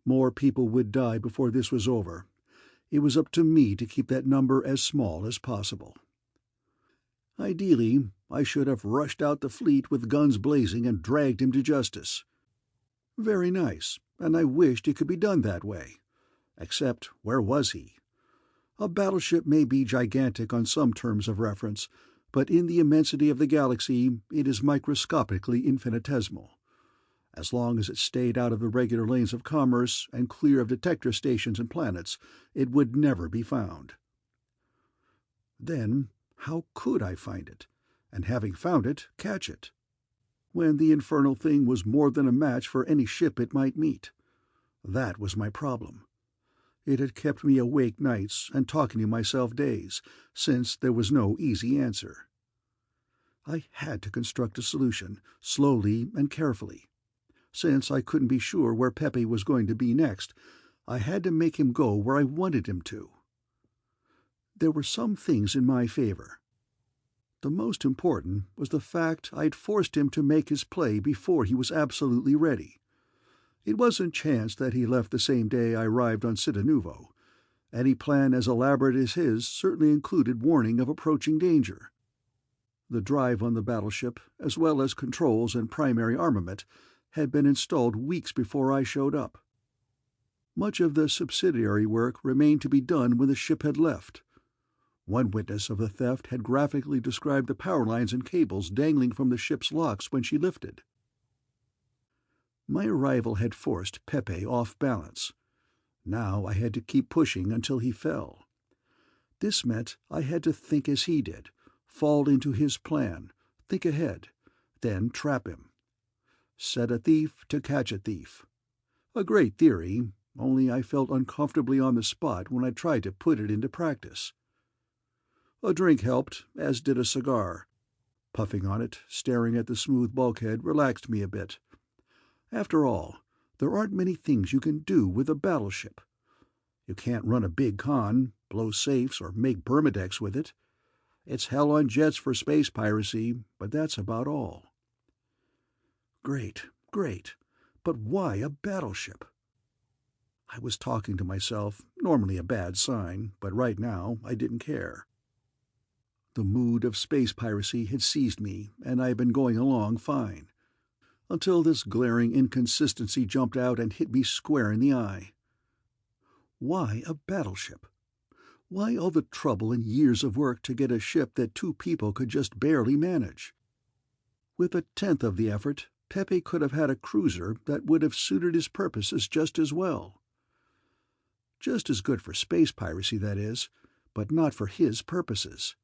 More people would die before this was over. It was up to me to keep that number as small as possible. Ideally, I should have rushed out the fleet with guns blazing and dragged him to justice. Very nice, and I wished it could be done that way. Except, where was he? A battleship may be gigantic on some terms of reference, but in the immensity of the galaxy it is microscopically infinitesimal. As long as it stayed out of the regular lanes of commerce and clear of detector stations and planets, it would never be found. Then, how could I find it, and having found it, catch it, when the infernal thing was more than a match for any ship it might meet? That was my problem. It had kept me awake nights and talking to myself days, since there was no easy answer. I had to construct a solution, slowly and carefully. Since I couldn't be sure where Pepe was going to be next, I had to make him go where I wanted him to. There were some things in my favor. The most important was the fact I'd forced him to make his play before he was absolutely ready. It wasn't chance that he left the same day I arrived on Cittanuvo. Any plan as elaborate as his certainly included warning of approaching danger. The drive on the battleship, as well as controls and primary armament, had been installed weeks before I showed up. Much of the subsidiary work remained to be done when the ship had left. One witness of the theft had graphically described the power lines and cables dangling from the ship's locks when she lifted. My arrival had forced Pepe off balance. Now I had to keep pushing until he fell. This meant I had to think as he did, fall into his plan, think ahead, then trap him. Set a thief to catch a thief. A great theory, only I felt uncomfortably on the spot when I tried to put it into practice. A drink helped, as did a cigar. Puffing on it, staring at the smooth bulkhead, relaxed me a bit. After all, there aren't many things you can do with a battleship. You can't run a big con, blow safes, or make Bermudex with it. It's hell on jets for space piracy, but that's about all. Great, but why a battleship? I was talking to myself, normally a bad sign, but right now I didn't care. The mood of space piracy had seized me, and I had been going along fine, until this glaring inconsistency jumped out and hit me square in the eye. Why a battleship? Why all the trouble and years of work to get a ship that 2 people could just barely manage? With 1/10 of the effort, Pepe could have had a cruiser that would have suited his purposes just as well. Just as good for space piracy, that is, but not for his purposes.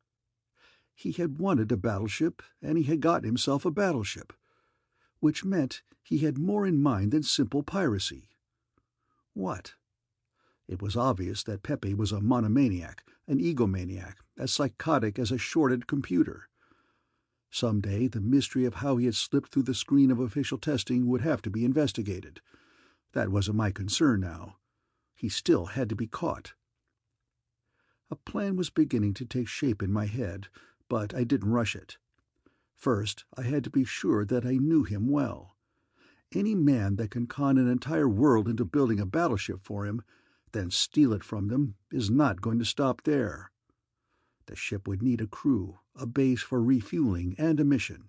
He had wanted a battleship, and he had gotten himself a battleship, which meant he had more in mind than simple piracy. What? It was obvious that Pepe was a monomaniac, an egomaniac, as psychotic as a shorted computer. Someday the mystery of how he had slipped through the screen of official testing would have to be investigated. That wasn't my concern now. He still had to be caught. A plan was beginning to take shape in my head, but I didn't rush it. First, I had to be sure that I knew him well. Any man that can con an entire world into building a battleship for him, then steal it from them, is not going to stop there. The ship would need a crew, a base for refueling, and a mission.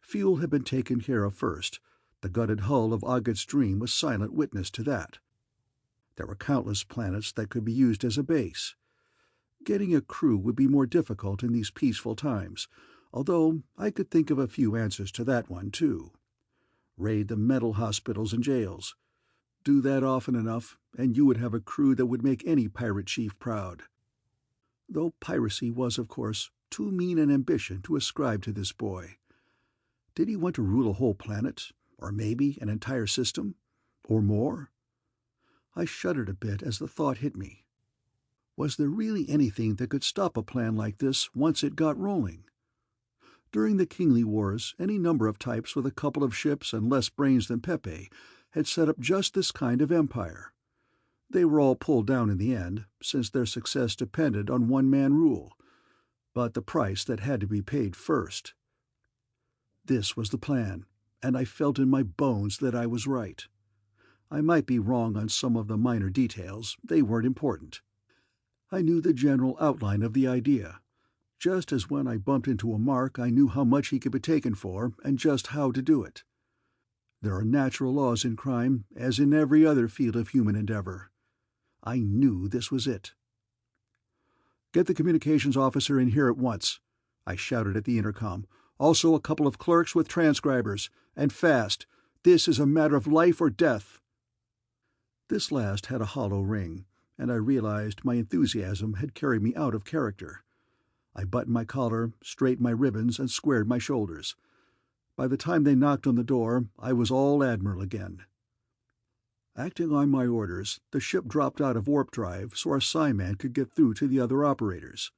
Fuel had been taken care of first. The gutted hull of Aghat's Dream was silent witness to that. There were countless planets that could be used as a base. Getting a crew would be more difficult in these peaceful times, although I could think of a few answers to that one, too. Raid the mental hospitals and jails. Do that often enough, and you would have a crew that would make any pirate chief proud. Though piracy was, of course, too mean an ambition to ascribe to this boy. Did he want to rule a whole planet, or maybe an entire system, or more? I shuddered a bit as the thought hit me. Was there really anything that could stop a plan like this once it got rolling? During the Kingly Wars, any number of types with a couple of ships and less brains than Pepe had set up just this kind of empire. They were all pulled down in the end, since their success depended on one-man rule, but the price that had to be paid first. This was the plan, and I felt in my bones that I was right. I might be wrong on some of the minor details. They weren't important. I knew the general outline of the idea. Just as when I bumped into a mark, I knew how much he could be taken for and just how to do it. There are natural laws in crime, as in every other field of human endeavor. I knew this was it. "Get the communications officer in here at once," I shouted at the intercom. "Also a couple of clerks with transcribers. And fast. This is a matter of life or death." This last had a hollow ring, and I realized my enthusiasm had carried me out of character. I buttoned my collar, straightened my ribbons, and squared my shoulders. By the time they knocked on the door, I was all Admiral again. Acting on my orders, the ship dropped out of warp drive so our Psi-man could get through to the other operators.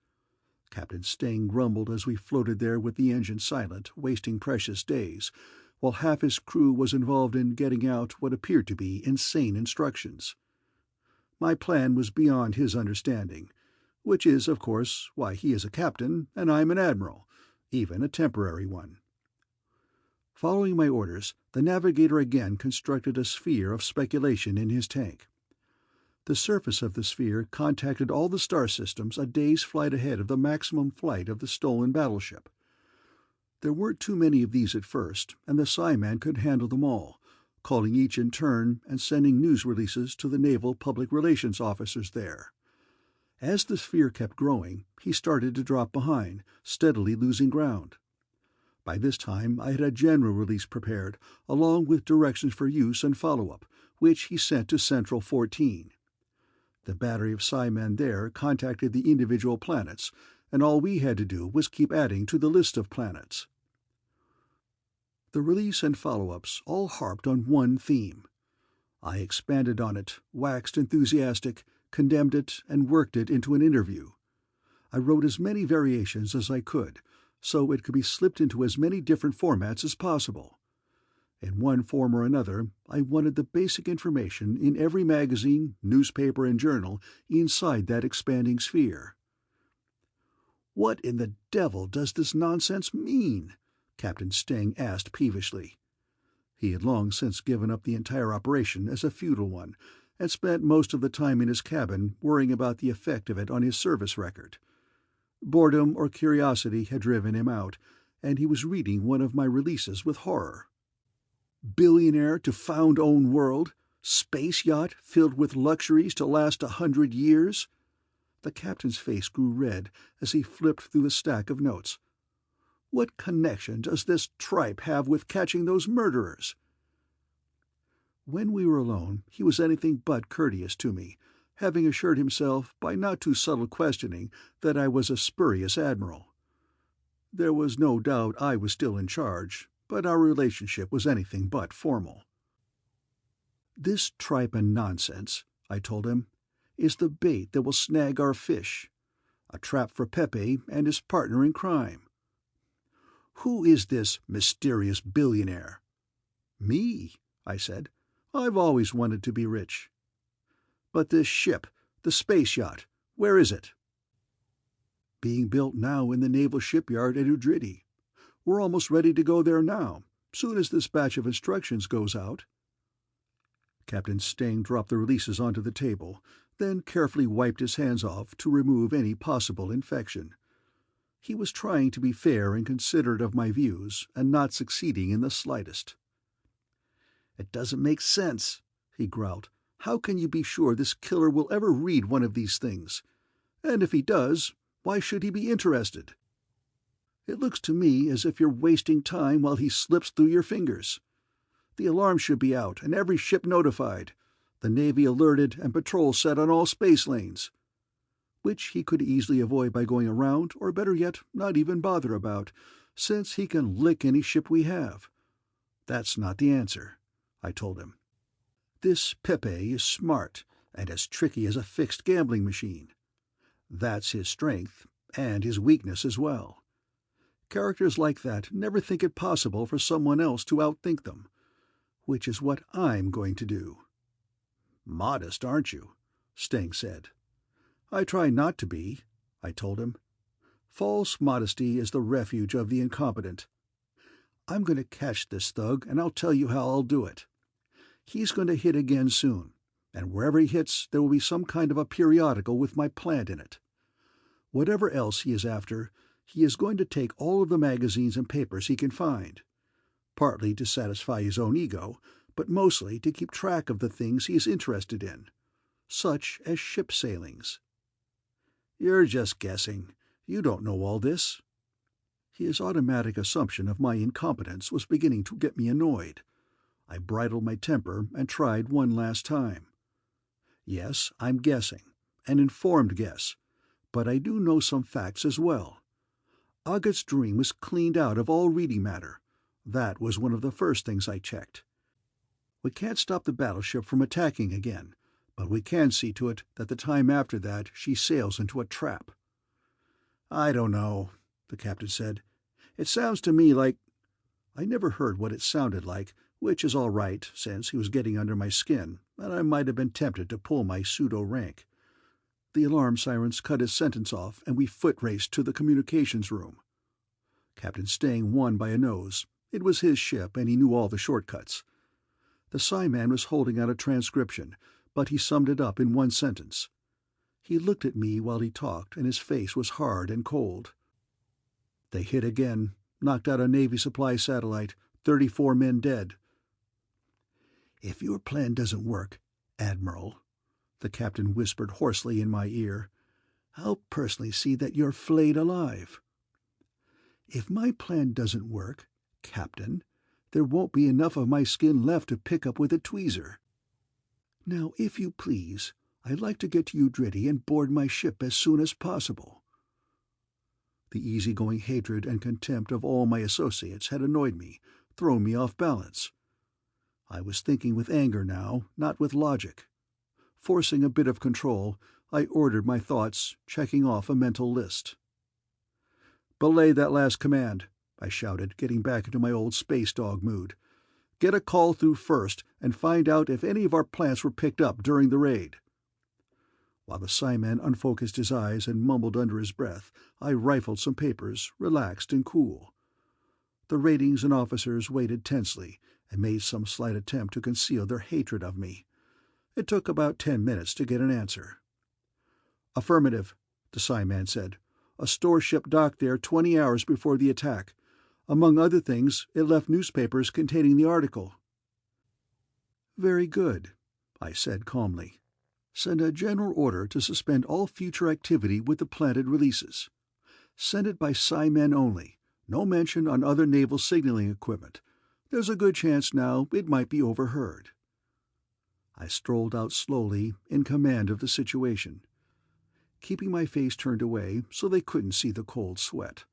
Captain Sting grumbled as we floated there with the engine silent, wasting precious days, while half his crew was involved in getting out what appeared to be insane instructions. My plan was beyond his understanding, which is, of course, why he is a captain and I'm an admiral, even a temporary one. Following my orders, the navigator again constructed a sphere of speculation in his tank. The surface of the sphere contacted all the star systems a day's flight ahead of the maximum flight of the stolen battleship. There weren't too many of these at first, and the Psi-man could handle them all, calling each in turn and sending news releases to the naval public relations officers there. As the sphere kept growing, he started to drop behind, steadily losing ground. By this time I had a general release prepared, along with directions for use and follow-up, which he sent to Central 14. The battery of Psi-men there contacted the individual planets, and all we had to do was keep adding to the list of planets. The release and follow-ups all harped on one theme. I expanded on it, waxed enthusiastic, condemned it, and worked it into an interview. I wrote as many variations as I could, so it could be slipped into as many different formats as possible. In one form or another, I wanted the basic information in every magazine, newspaper, and journal inside that expanding sphere. "What in the devil does this nonsense mean?" Captain Sting asked peevishly. He had long since given up the entire operation as a futile one, and spent most of the time in his cabin worrying about the effect of it on his service record. Boredom or curiosity had driven him out, and he was reading one of my releases with horror. "Billionaire to found own world? Space yacht filled with luxuries to last 100 years?" The captain's face grew red as he flipped through the stack of notes. What connection does this tripe have with catching those murderers?" When we were alone, he was anything but courteous to me, having assured himself by not too subtle questioning that I was a spurious admiral. There was no doubt I was still in charge, but our relationship was anything but formal. "This tripe and nonsense," I told him, "is the bait that will snag our fish. A trap for Pepe and his partner in crime." "Who is this mysterious billionaire?" "Me," I said. "I've always wanted to be rich." "But this ship, the space yacht, where is it?" "Being built now in the naval shipyard at Udrydde. We're almost ready to go there now, soon as this batch of instructions goes out." Captain Steng dropped the releases onto the table, then carefully wiped his hands off to remove any possible infection. He was trying to be fair and considerate of my views, and not succeeding in the slightest. "It doesn't make sense," he growled. "How can you be sure this killer will ever read one of these things? And if he does, why should he be interested? It looks to me as if you're wasting time while he slips through your fingers. The alarm should be out and every ship notified, the Navy alerted and patrols set on all space lanes. Which he could easily avoid by going around, or better yet, not even bother about, since he can lick any ship we have. That's not the answer," I told him. "This Pepe is smart, and as tricky as a fixed gambling machine. That's his strength, and his weakness as well. Characters like that never think it possible for someone else to outthink them, which is what I'm going to do." "Modest, aren't you?" Steng said. "I try not to be," I told him. "False modesty is the refuge of the incompetent. I'm going to catch this thug, and I'll tell you how I'll do it. He's going to hit again soon, and wherever he hits there will be some kind of a periodical with my plant in it. Whatever else he is after, he is going to take all of the magazines and papers he can find, partly to satisfy his own ego, but mostly to keep track of the things he is interested in, such as ship sailings." "You're just guessing. You don't know all this." His automatic assumption of my incompetence was beginning to get me annoyed. I bridled my temper and tried one last time. "Yes, I'm guessing, an informed guess, but I do know some facts as well. Aghat's dream was cleaned out of all reading matter. That was one of the first things I checked. We can't stop the battleship from attacking again, but we can see to it that the time after that she sails into a trap." "I don't know," the captain said. "It sounds to me like—" I never heard what it sounded like, which is all right, since he was getting under my skin, and I might have been tempted to pull my pseudo-rank. The alarm sirens cut his sentence off, and we foot-raced to the communications room. Captain Steng won by a nose. It was his ship, and he knew all the shortcuts. The Psi-man was holding out a transcription, but he summed it up in one sentence. He looked at me while he talked, and his face was hard and cold. "They hit again, knocked out a Navy supply satellite, 34 men dead." "If your plan doesn't work, Admiral," the captain whispered hoarsely in my ear, "I'll personally see that you're flayed alive." "If my plan doesn't work, Captain, there won't be enough of my skin left to pick up with a tweezer. Now, if you please, I'd like to get to Udrydde and board my ship as soon as possible." The easygoing hatred and contempt of all my associates had annoyed me, thrown me off balance. I was thinking with anger now, not with logic. Forcing a bit of control, I ordered my thoughts, checking off a mental list. "Belay that last command," I shouted, getting back into my old space dog mood. "Get a call through first, and find out if any of our plants were picked up during the raid." While the Psi-man unfocused his eyes and mumbled under his breath, I rifled some papers, relaxed and cool. The ratings and officers waited tensely, and made some slight attempt to conceal their hatred of me. It took about 10 minutes to get an answer. "Affirmative," the Psi-man said. "A store ship docked there 20 hours before the attack. Among other things, it left newspapers containing the article." "Very good," I said calmly. "Send a general order to suspend all future activity with the planted releases. Send it by Psi-men only. No mention on other naval signaling equipment. There's a good chance now it might be overheard. I strolled out slowly, in command of the situation, keeping my face turned away so they couldn't see the cold sweat.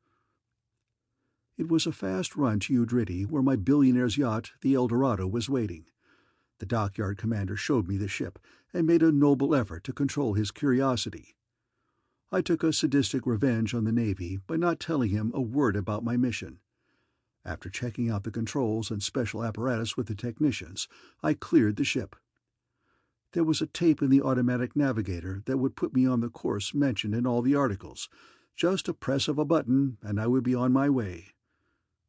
It was a fast run to Udrity, where my billionaire's yacht, the El Dorado, was waiting. The dockyard commander showed me the ship, and made a noble effort to control his curiosity. I took a sadistic revenge on the Navy by not telling him a word about my mission. After checking out the controls and special apparatus with the technicians, I cleared the ship. There was a tape in the automatic navigator that would put me on the course mentioned in all the articles. Just a press of a button, and I would be on my way.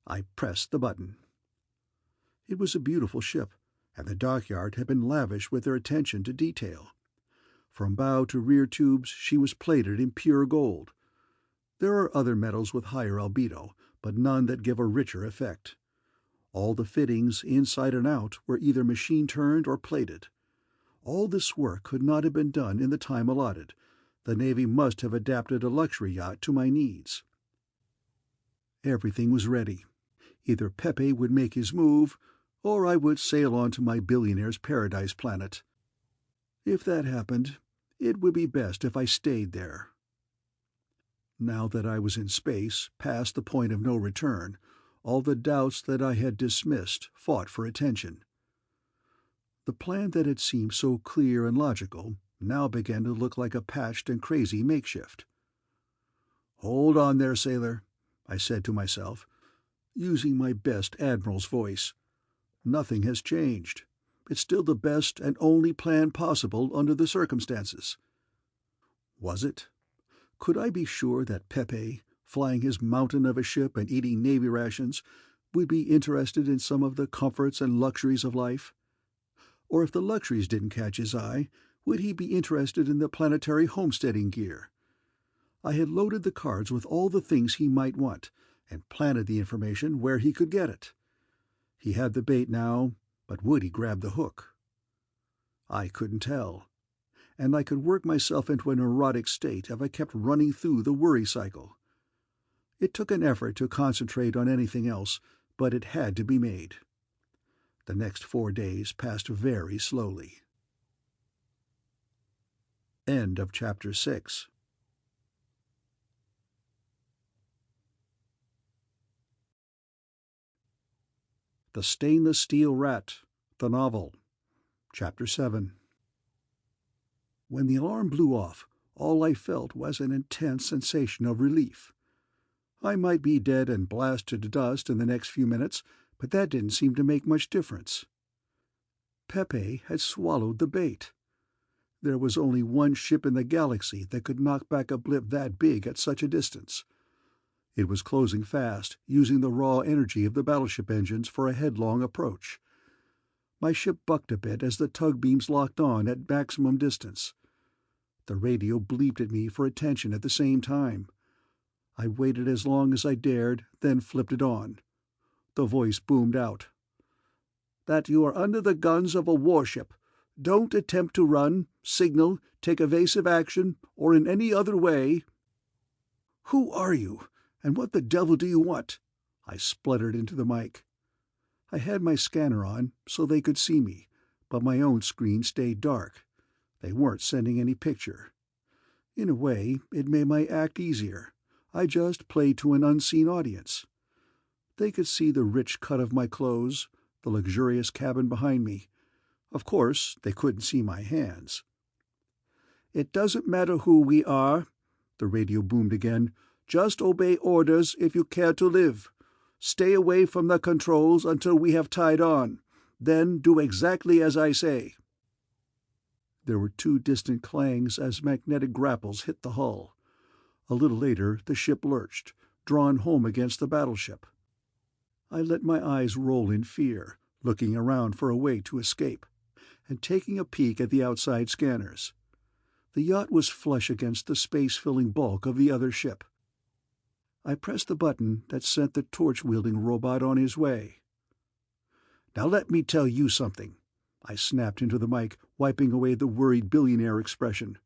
I pressed the button. It was a beautiful ship, and the dockyard had been lavish with their attention to detail. From bow to rear tubes she was plated in pure gold. There are other metals with higher albedo, but none that give a richer effect. All the fittings, inside and out, were either machine-turned or plated. All this work could not have been done in the time allotted. The Navy must have adapted a luxury yacht to my needs. Everything was ready. Either Pepe would make his move, or I would sail on to my billionaire's paradise planet. If that happened, it would be best if I stayed there. Now that I was in space, past the point of no return, all the doubts that I had dismissed fought for attention. The plan that had seemed so clear and logical now began to look like a patched and crazy makeshift. "Hold on there, sailor," I said to myself, using my best admiral's voice. "Nothing has changed. It's still the best and only plan possible under the circumstances." Was it? Could I be sure that Pepe, flying his mountain of a ship and eating Navy rations, would be interested in some of the comforts and luxuries of life? Or if the luxuries didn't catch his eye, would he be interested in the planetary homesteading gear? I had loaded the cards with all the things he might want, and planted the information where he could get it. He had the bait now, but would he grab the hook? I couldn't tell, and I could work myself into a neurotic state if I kept running through the worry cycle. It took an effort to concentrate on anything else, but it had to be made. The next 4 days passed very slowly. End of Chapter 6. The Stainless Steel Rat, the Novel, Chapter 7. When the alarm blew off, all I felt was an intense sensation of relief. I might be dead and blasted to dust in the next few minutes, but that didn't seem to make much difference. Pepe had swallowed the bait. There was only one ship in the galaxy that could knock back a blip that big at such a distance. It was closing fast, using the raw energy of the battleship engines for a headlong approach. My ship bucked a bit as the tug beams locked on at maximum distance. The radio bleeped at me for attention at the same time. I waited as long as I dared, then flipped it on. The voice boomed out. "That you are under the guns of a warship. Don't attempt to run, signal, take evasive action, or in any other way." "Who are you, and what the devil do you want?" I spluttered into the mic. I had my scanner on, so they could see me, but my own screen stayed dark. They weren't sending any picture. In a way, it made my act easier. I just played to an unseen audience. They could see the rich cut of my clothes, the luxurious cabin behind me. Of course, they couldn't see my hands. "It doesn't matter who we are," the radio boomed again. "Just obey orders if you care to live. Stay away from the controls until we have tied on. Then do exactly as I say." There were 2 distant clangs as magnetic grapples hit the hull. A little later the ship lurched, drawn home against the battleship. I let my eyes roll in fear, looking around for a way to escape, and taking a peek at the outside scanners. The yacht was flush against the space-filling bulk of the other ship. I pressed the button that sent the torch-wielding robot on his way. "Now let me tell you something," I snapped into the mic, wiping away the worried billionaire expression.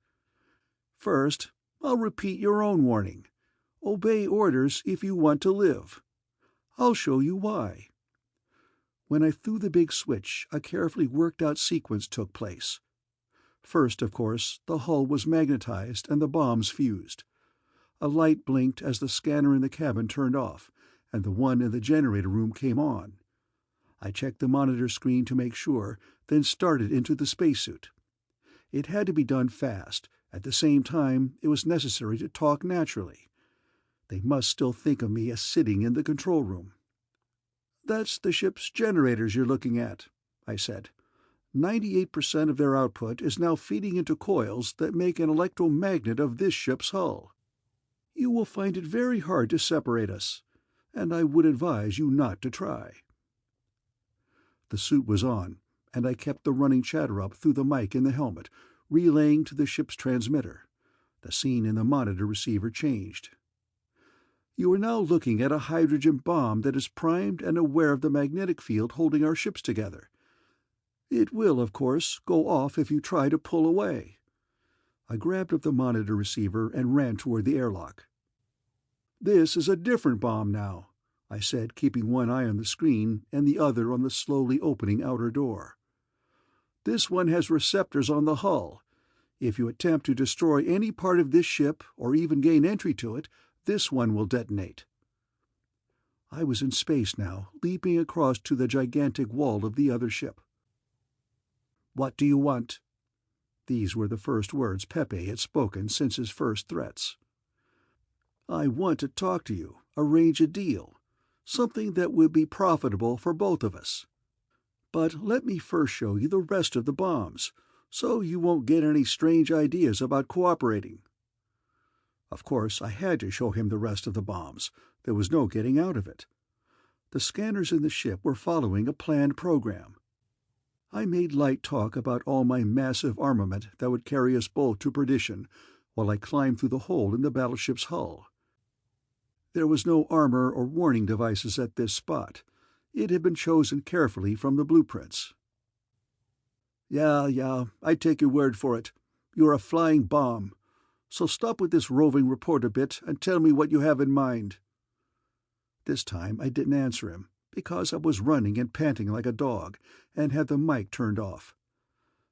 "First, I'll repeat your own warning. Obey orders if you want to live. I'll show you why." When I threw the big switch, a carefully worked-out sequence took place. First, of course, the hull was magnetized and the bombs fused. A light blinked as the scanner in the cabin turned off, and the one in the generator room came on. I checked the monitor screen to make sure, then started into the spacesuit. It had to be done fast. At the same time, it was necessary to talk naturally. They must still think of me as sitting in the control room. "That's the ship's generators you're looking at," I said. 98% of their output is now feeding into coils that make an electromagnet of this ship's hull. You will find it very hard to separate us, and I would advise you not to try." The suit was on, and I kept the running chatter up through the mic in the helmet, relaying to the ship's transmitter. The scene in the monitor receiver changed. "You are now looking at a hydrogen bomb that is primed and aware of the magnetic field holding our ships together. It will, of course, go off if you try to pull away." I grabbed up the monitor receiver and ran toward the airlock. "This is a different bomb now," I said, keeping one eye on the screen and the other on the slowly opening outer door. "This one has receptors on the hull. If you attempt to destroy any part of this ship, or even gain entry to it, this one will detonate." I was in space now, leaping across to the gigantic wall of the other ship. "What do you want?" These were the first words Pepe had spoken since his first threats. "I want to talk to you, arrange a deal. Something that would be profitable for both of us. But let me first show you the rest of the bombs, so you won't get any strange ideas about cooperating." Of course, I had to show him the rest of the bombs. There was no getting out of it. The scanners in the ship were following a planned program. I made light talk about all my massive armament that would carry us both to perdition, while I climbed through the hole in the battleship's hull. There was no armor or warning devices at this spot. It had been chosen carefully from the blueprints. Yeah, I take your word for it. You're a flying bomb. So stop with this roving report a bit and tell me what you have in mind." This time I didn't answer him, because I was running and panting like a dog, and had the mic turned off.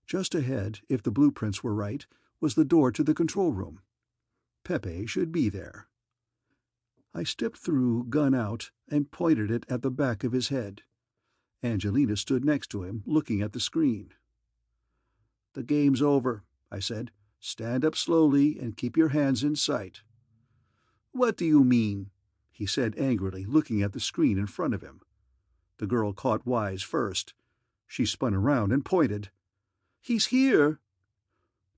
Just ahead, if the blueprints were right, was the door to the control room. Pepe should be there. I stepped through, gun out, and pointed it at the back of his head. Angelina stood next to him, looking at the screen. "The game's over," I said. "Stand up slowly and keep your hands in sight." "What do you mean?" he said angrily, looking at the screen in front of him. The girl caught wise first. She spun around and pointed. "He's here!"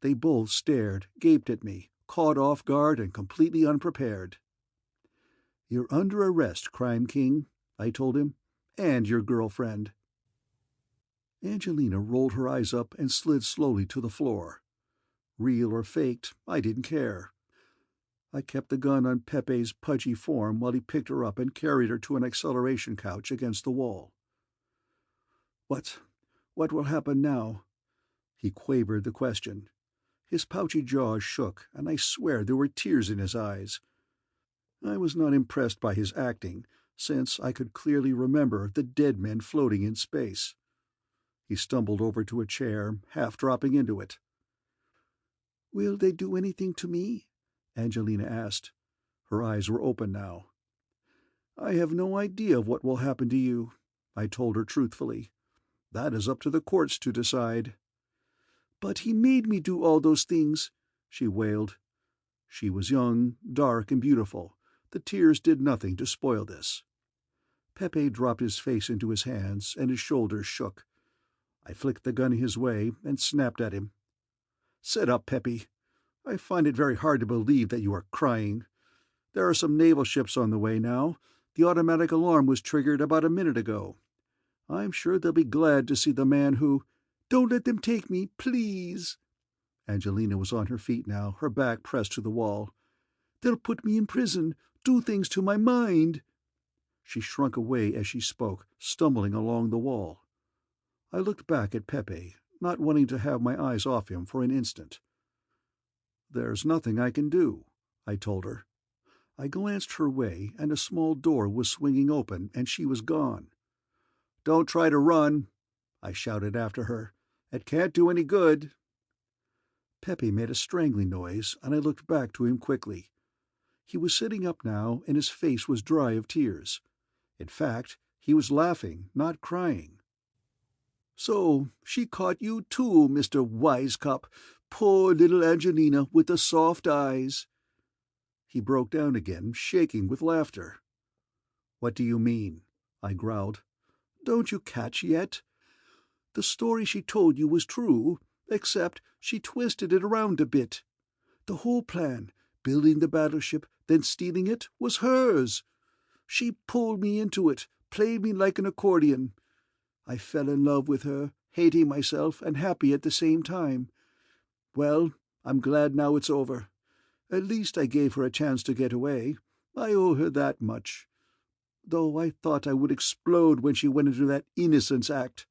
They both stared, gaped at me, caught off guard and completely unprepared. "You're under arrest, Crime King," I told him, "and your girlfriend." Angelina rolled her eyes up and slid slowly to the floor. Real or faked, I didn't care. I kept the gun on Pepe's pudgy form while he picked her up and carried her to an acceleration couch against the wall. What will happen now?" He quavered the question. His pouchy jaws shook, and I swear there were tears in his eyes. I was not impressed by his acting, since I could clearly remember the dead men floating in space. He stumbled over to a chair, half dropping into it. "Will they do anything to me?" Angelina asked. Her eyes were open now. "I have no idea of what will happen to you," I told her truthfully. "That is up to the courts to decide." "But he made me do all those things," she wailed. She was young, dark, and beautiful. The tears did nothing to spoil this. Pepe dropped his face into his hands, and his shoulders shook. I flicked the gun his way and snapped at him. "Sit up, Pepe. I find it very hard to believe that you are crying. There are some naval ships on the way now. The automatic alarm was triggered about a minute ago. I'm sure they'll be glad to see the man who—" "Don't let them take me, please." Angelina was on her feet now, her back pressed to the wall. "They'll put me in prison, do things to my mind." She shrunk away as she spoke, stumbling along the wall. I looked back at Pepe, not wanting to have my eyes off him for an instant. "There's nothing I can do," I told her. I glanced her way, and a small door was swinging open, and she was gone. "Don't try to run," I shouted after her. "It can't do any good." Pepe made a strangling noise, and I looked back to him quickly. He was sitting up now, and his face was dry of tears. In fact, he was laughing, not crying. "So she caught you too, Mr. Wisecup. Poor little Angelina with the soft eyes." He broke down again, shaking with laughter. "What do you mean?" I growled. "Don't you catch yet? The story she told you was true, except she twisted it around a bit. The whole plan, building the battleship, then stealing it, was hers. She pulled me into it, played me like an accordion. I fell in love with her, hating myself and happy at the same time. Well, I'm glad now it's over. At least I gave her a chance to get away. I owe her that much. Though I thought I would explode when she went into that innocence act."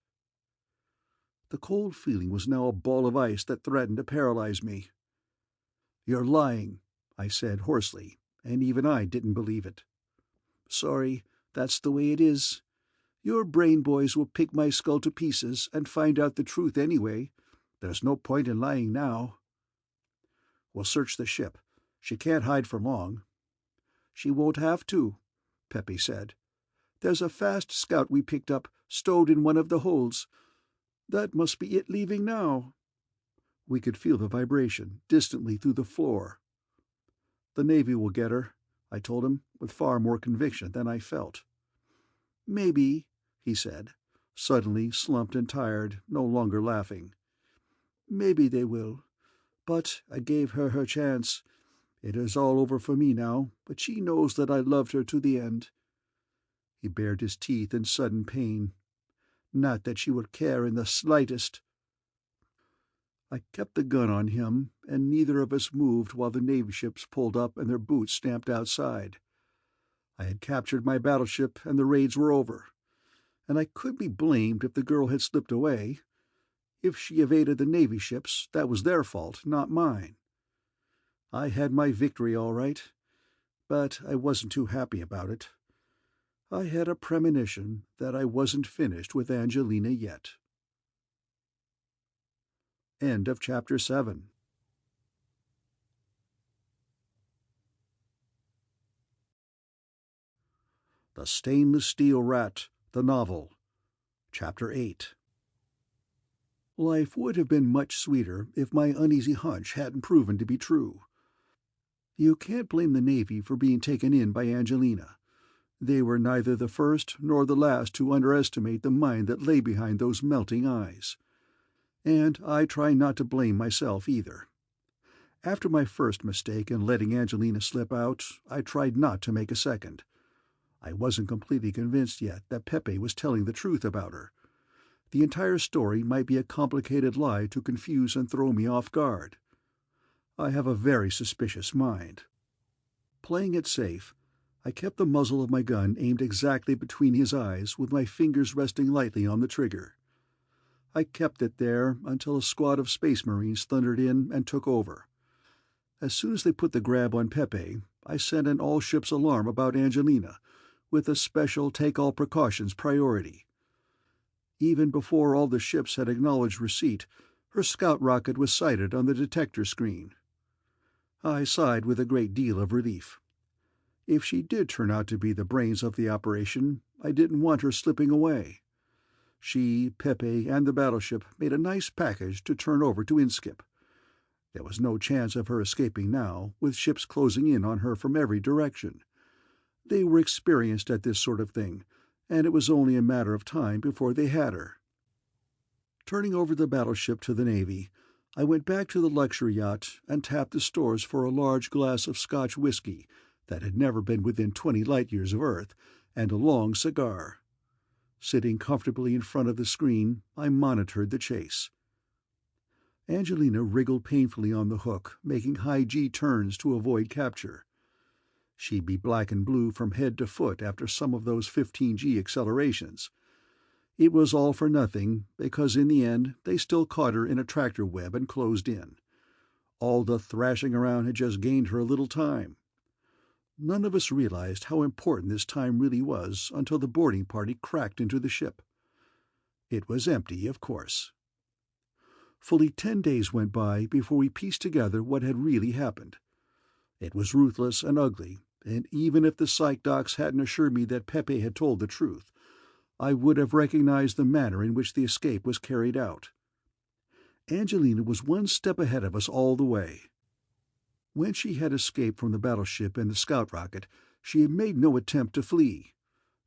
The cold feeling was now a ball of ice that threatened to paralyze me. "You're lying," I said hoarsely, and even I didn't believe it. "Sorry, that's the way it is. Your brain boys will pick my skull to pieces and find out the truth anyway. There's no point in lying now." "We'll search the ship. She can't hide for long." "She won't have to," Pepe said. "There's a fast scout we picked up, stowed in one of the holds. That must be it leaving now." We could feel the vibration distantly through the floor. "The Navy will get her," I told him, with far more conviction than I felt. "Maybe," he said, suddenly slumped and tired, no longer laughing. "Maybe they will. But I gave her her chance. It is all over for me now, but she knows that I loved her to the end." He bared his teeth in sudden pain. "Not that she would care in the slightest." I kept the gun on him, and neither of us moved while the Navy ships pulled up and their boots stamped outside. I had captured my battleship, and the raids were over. And I could be blamed if the girl had slipped away. If she evaded the Navy ships, that was their fault, not mine. I had my victory all right, but I wasn't too happy about it. I had a premonition that I wasn't finished with Angelina yet. End of Chapter 7. The Stainless Steel Rat, the Novel, Chapter 8. Life would have been much sweeter if my uneasy hunch hadn't proven to be true. You can't blame the Navy for being taken in by Angelina. They were neither the first nor the last to underestimate the mind that lay behind those melting eyes. And I try not to blame myself either. After my first mistake in letting Angelina slip out, I tried not to make a second. I wasn't completely convinced yet that Pepe was telling the truth about her. The entire story might be a complicated lie to confuse and throw me off guard. I have a very suspicious mind. Playing it safe, I kept the muzzle of my gun aimed exactly between his eyes, with my fingers resting lightly on the trigger. I kept it there until a squad of Space Marines thundered in and took over. As soon as they put the grab on Pepe, I sent an all-ships alarm about Angelina, with a special take-all-precautions priority. Even before all the ships had acknowledged receipt, her scout rocket was sighted on the detector screen. I sighed with a great deal of relief. If she did turn out to be the brains of the operation, I didn't want her slipping away. She, Pepe, and the battleship made a nice package to turn over to Inskip. There was no chance of her escaping now, with ships closing in on her from every direction. They were experienced at this sort of thing, and it was only a matter of time before they had her. Turning over the battleship to the Navy, I went back to the luxury yacht and tapped the stores for a large glass of Scotch whiskey that had never been within 20 light-years of Earth, and a long cigar. Sitting comfortably in front of the screen, I monitored the chase. Angelina wriggled painfully on the hook, making high G turns to avoid capture. She'd be black and blue from head to foot after some of those 15G accelerations. It was all for nothing, because in the end they still caught her in a tractor web and closed in. All the thrashing around had just gained her a little time. None of us realized how important this time really was until the boarding party cracked into the ship. It was empty, of course. Fully 10 days went by before we pieced together what had really happened. It was ruthless and ugly, and even if the psych docs hadn't assured me that Pepe had told the truth, I would have recognized the manner in which the escape was carried out. Angelina was one step ahead of us all the way. When she had escaped from the battleship and the scout rocket, she had made no attempt to flee.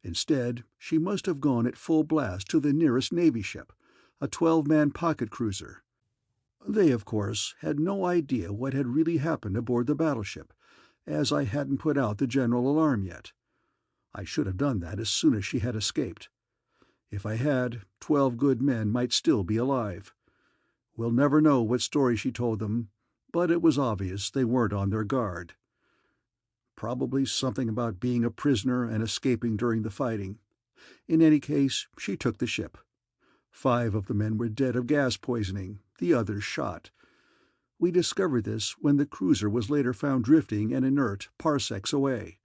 Instead, she must have gone at full blast to the nearest Navy ship, a 12-man pocket cruiser. They, of course, had no idea what had really happened aboard the battleship, as I hadn't put out the general alarm yet. I should have done that as soon as she had escaped. If I had, 12 good men might still be alive. We'll never know what story she told them, but it was obvious they weren't on their guard. Probably something about being a prisoner and escaping during the fighting. In any case, she took the ship. 5 of the men were dead of gas poisoning, the others shot. We discovered this when the cruiser was later found drifting and inert parsecs away.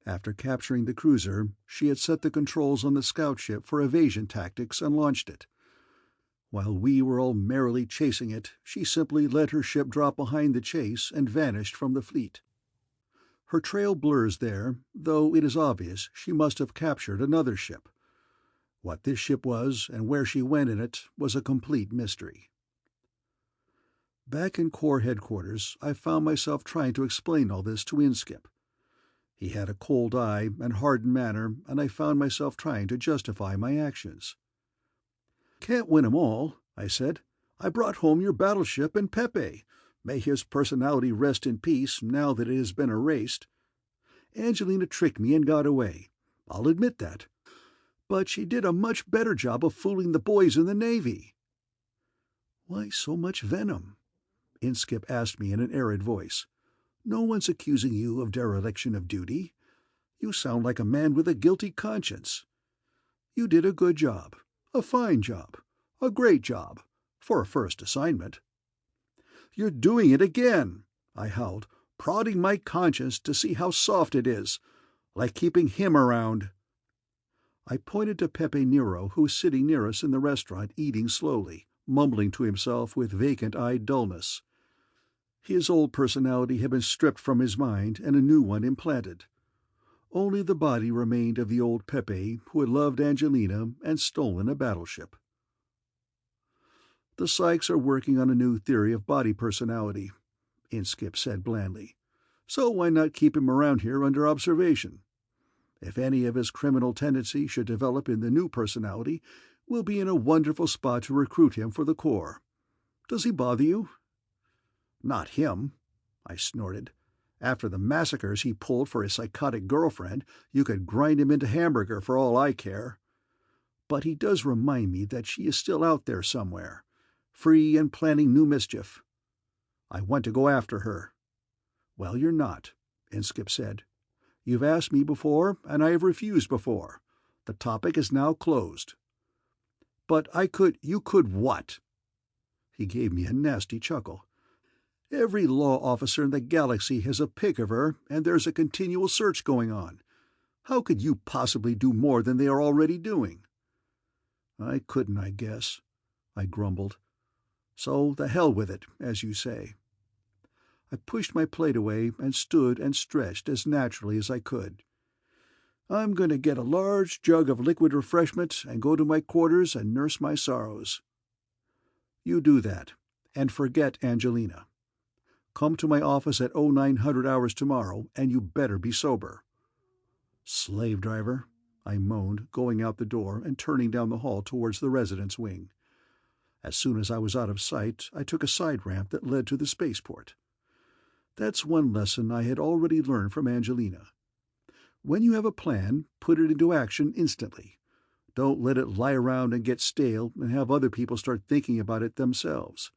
After capturing the cruiser, she had set the controls on the scout ship for evasion tactics and launched it. While we were all merrily chasing it, she simply let her ship drop behind the chase and vanished from the fleet. Her trail blurs there, though it is obvious she must have captured another ship. What this ship was and where she went in it was a complete mystery. Back in Corps headquarters, I found myself trying to explain all this to Inskip. He had a cold eye and hardened manner, and I found myself trying to justify my actions. "Can't win 'em all," I said. "I brought home your battleship and Pepe. May his personality rest in peace now that it has been erased. Angelina tricked me and got away. I'll admit that. But she did a much better job of fooling the boys in the Navy." "Why so much venom?" Inskip asked me in an arid voice. "No one's accusing you of dereliction of duty. You sound like a man with a guilty conscience. You did a good job, a fine job, a great job, for a first assignment." "You're doing it again," I howled, "prodding my conscience to see how soft it is. Like keeping him around." I pointed to Pepe Nero, who was sitting near us in the restaurant eating slowly, mumbling to himself with vacant-eyed dullness. His old personality had been stripped from his mind and a new one implanted. Only the body remained of the old Pepe who had loved Angelina and stolen a battleship. "The psychs are working on a new theory of body personality," Inskip said blandly. "So why not keep him around here under observation? If any of his criminal tendency should develop in the new personality, we'll be in a wonderful spot to recruit him for the Corps. Does he bother you?" "Not him," I snorted. "After the massacres he pulled for his psychotic girlfriend, you could grind him into hamburger for all I care. But he does remind me that she is still out there somewhere, free and planning new mischief. I want to go after her." "Well, you're not," Inskip said. "You've asked me before, and I have refused before. The topic is now closed." "But you could what?" He gave me a nasty chuckle. "Every law officer in the galaxy has a pic of her, and there's a continual search going on. How could you possibly do more than they are already doing?" "I couldn't, I guess," I grumbled. "So the hell with it, as you say." I pushed my plate away and stood and stretched as naturally as I could. "I'm going to get a large jug of liquid refreshment and go to my quarters and nurse my sorrows." "You do that, and forget Angelina. Come to my office at 0900 hours tomorrow, and you better be sober." "Slave driver," I moaned, going out the door and turning down the hall towards the residence wing. As soon as I was out of sight, I took a side ramp that led to the spaceport. That's one lesson I had already learned from Angelina. When you have a plan, put it into action instantly. Don't let it lie around and get stale and have other people start thinking about it themselves.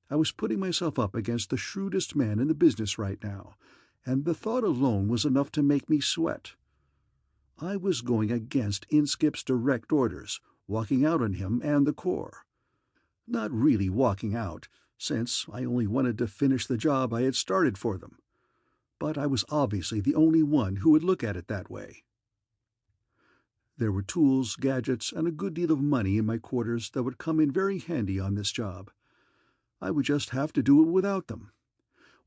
I was putting myself up against the shrewdest man in the business right now, and the thought alone was enough to make me sweat. I was going against Inskip's direct orders, walking out on him and the Corps. Not really walking out, since I only wanted to finish the job I had started for them. but I was obviously the only one who would look at it that way. There were tools, gadgets, and a good deal of money in my quarters that would come in very handy on this job. I would just have to do it without them.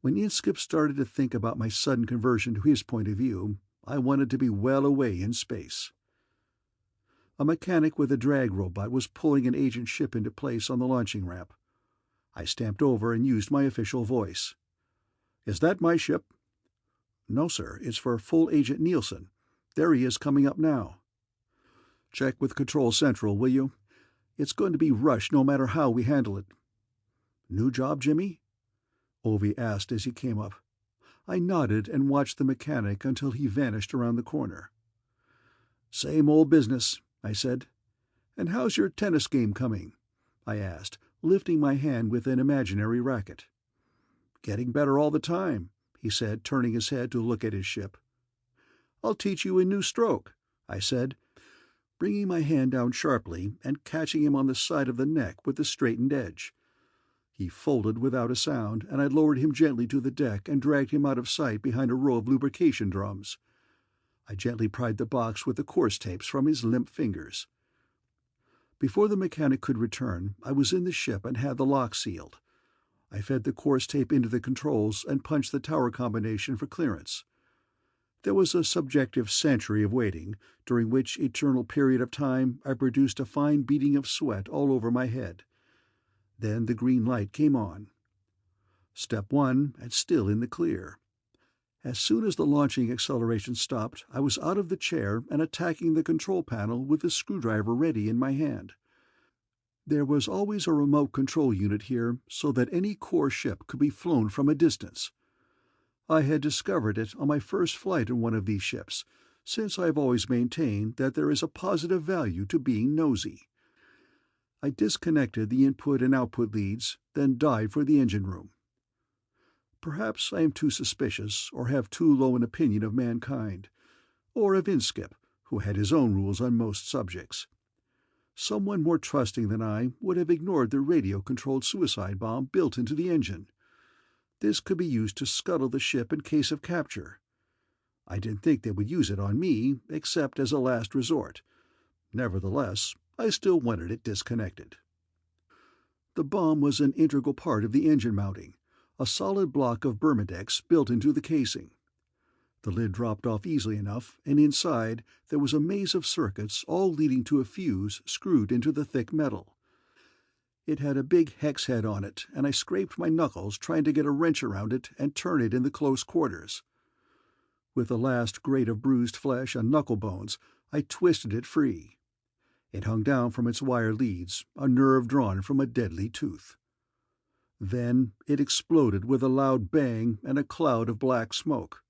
When Inskip started to think about my sudden conversion to his point of view, I wanted to be well away in space. A mechanic with a drag robot was pulling an agent ship into place on the launching ramp. I stamped over and used my official voice. "Is that my ship?" "No, sir. It's for full Agent Nielsen. There he is coming up now." "Check with Control Central, will you? It's going to be rushed no matter how we handle it." "New job, Jimmy?" Ovi asked as he came up. I nodded and watched the mechanic until he vanished around the corner. "Same old business," I said. "And how's your tennis game coming?" I asked, lifting my hand with an imaginary racket. "Getting better all the time," he said, turning his head to look at his ship. "I'll teach you a new stroke," I said, bringing my hand down sharply and catching him on the side of the neck with the straightened edge. He folded without a sound, and I lowered him gently to the deck and dragged him out of sight behind a row of lubrication drums. I gently pried the box with the course tapes from his limp fingers. Before the mechanic could return, I was in the ship and had the lock sealed. I fed the course tape into the controls and punched the tower combination for clearance. There was a subjective century of waiting, during which eternal period of time I produced a fine beading of sweat all over my head. Then the green light came on. Step 1, and still in the clear. As soon as the launching acceleration stopped, I was out of the chair and attacking the control panel with the screwdriver ready in my hand. There was always a remote control unit here, so that any core ship could be flown from a distance. I had discovered it on my first flight in one of these ships, since I have always maintained that there is a positive value to being nosy. I disconnected the input and output leads, then dived for the engine room. Perhaps I am too suspicious, or have too low an opinion of mankind, or of Inskip, who had his own rules on most subjects. Someone more trusting than I would have ignored the radio-controlled suicide bomb built into the engine. This could be used to scuttle the ship in case of capture. I didn't think they would use it on me, except as a last resort. Nevertheless, I still wanted it disconnected. The bomb was an integral part of the engine mounting, a solid block of Burmadex built into the casing. The lid dropped off easily enough, and inside there was a maze of circuits all leading to a fuse screwed into the thick metal. It had a big hex head on it, and I scraped my knuckles trying to get a wrench around it and turn it in the close quarters. With the last grate of bruised flesh and knuckle bones, I twisted it free. It hung down from its wire leads, a nerve drawn from a deadly tooth. Then it exploded with a loud bang and a cloud of black smoke.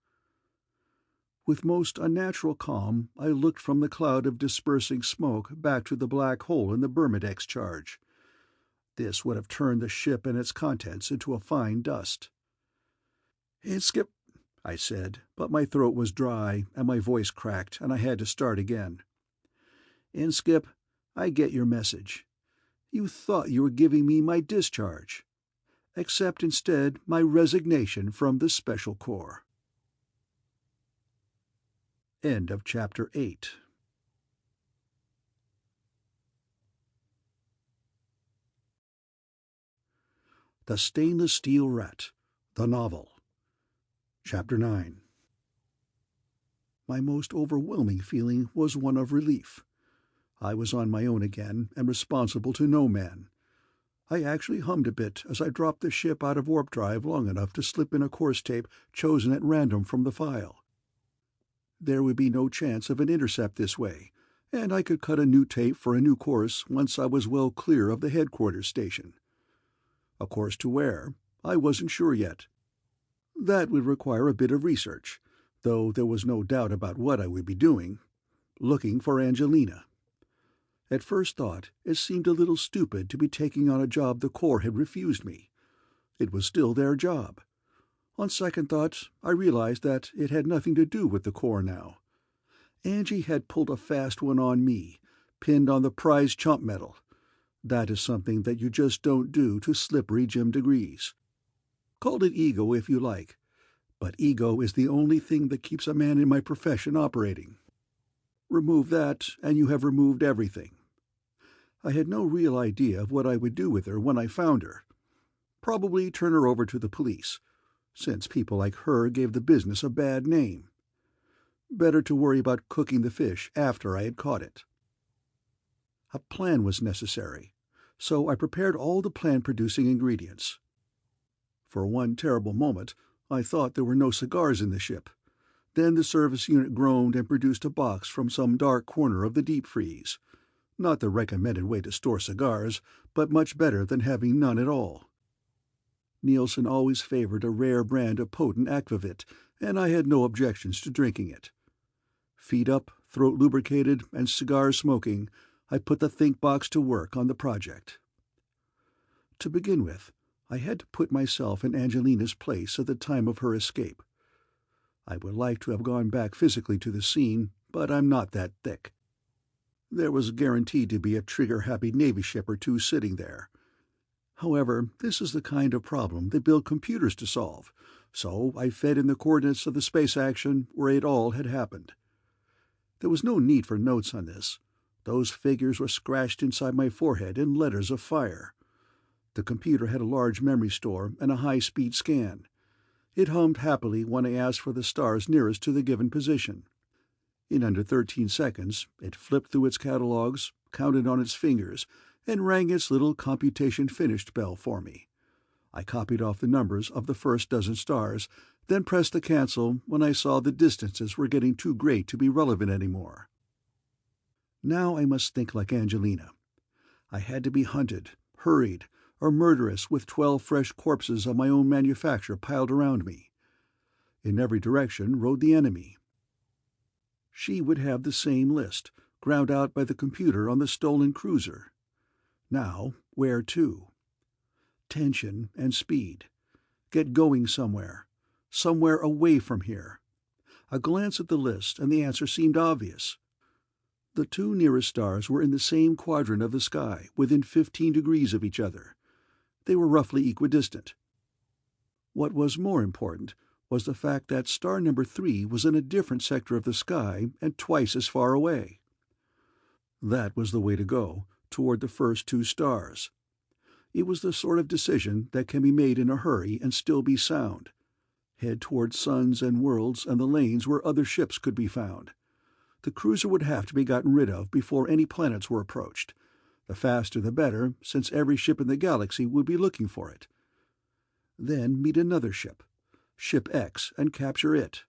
With most unnatural calm, I looked from the cloud of dispersing smoke back to the black hole in the Burmadex charge. This would have turned the ship and its contents into a fine dust. "Inskip," I said, but my throat was dry and my voice cracked, and I had to start again. "Inskip, I get your message. You thought you were giving me my discharge. Accept instead my resignation from the Special Corps." End of Chapter 8. The Stainless Steel Rat, the Novel. Chapter 9. My most overwhelming feeling was one of relief. I was on my own again, and responsible to no man. I actually hummed a bit as I dropped the ship out of warp drive long enough to slip in a course tape chosen at random from the file. There would be no chance of an intercept this way, and I could cut a new tape for a new course once I was well clear of the headquarters station. A course to where? I wasn't sure yet. That would require a bit of research, though there was no doubt about what I would be doing. Looking for Angelina. At first thought, it seemed a little stupid to be taking on a job the Corps had refused me. It was still their job. On second thought, I realized that it had nothing to do with the Corps now. Angie had pulled a fast one on me, pinned on the prize chump medal. That is something that you just don't do to slippery Jim diGriz. Call it ego if you like, But ego is the only thing that keeps a man in my profession operating. Remove that, and you have removed everything. I had no real idea of what I would do with her when I found her. Probably turn her over to the police, since people like her gave the business a bad name. Better to worry about cooking the fish after I had caught it. A plan was necessary, so I prepared all the plan-producing ingredients. For one terrible moment, I thought there were no cigars in the ship. Then the service unit groaned and produced a box from some dark corner of the deep freeze. Not the recommended way to store cigars, but much better than having none at all. Nielsen always favored a rare brand of potent aquavit, and I had no objections to drinking it. Feet up, throat lubricated, and cigars smoking, I put the think box to work on the project. To begin with, I had to put myself in Angelina's place at the time of her escape. I would like to have gone back physically to the scene, but I'm not that thick. There was guaranteed to be a trigger-happy Navy ship or two sitting there. However, this is the kind of problem they build computers to solve, so I fed in the coordinates of the space action where it all had happened. There was no need for notes on this. Those figures were scratched inside my forehead in letters of fire. The computer had a large memory store and a high-speed scan. It hummed happily when I asked for the stars nearest to the given position. In under 13 seconds, it flipped through its catalogs, counted on its fingers, and rang its little computation finished bell for me. I copied off the numbers of the first dozen stars, then pressed the cancel when I saw the distances were getting too great to be relevant anymore. Now I must think like Angelina. I had to be hunted, hurried, or murderous with 12 fresh corpses of my own manufacture piled around me. In every direction rode the enemy. She would have the same list, ground out by the computer on the stolen cruiser. Now, where to? Tension and speed. Get going somewhere away from here. A glance at the list and the answer seemed obvious. The two nearest stars were in the same quadrant of the sky, within 15 degrees of each other. They were roughly equidistant. What was more important was the fact that star number 3 was in a different sector of the sky and twice as far away. That was the way to go, toward the first two stars. It was the sort of decision that can be made in a hurry and still be sound. Head toward suns and worlds and the lanes where other ships could be found. The cruiser would have to be gotten rid of before any planets were approached. The faster the better, since every ship in the galaxy would be looking for it. Then meet another ship, Ship X, and capture it.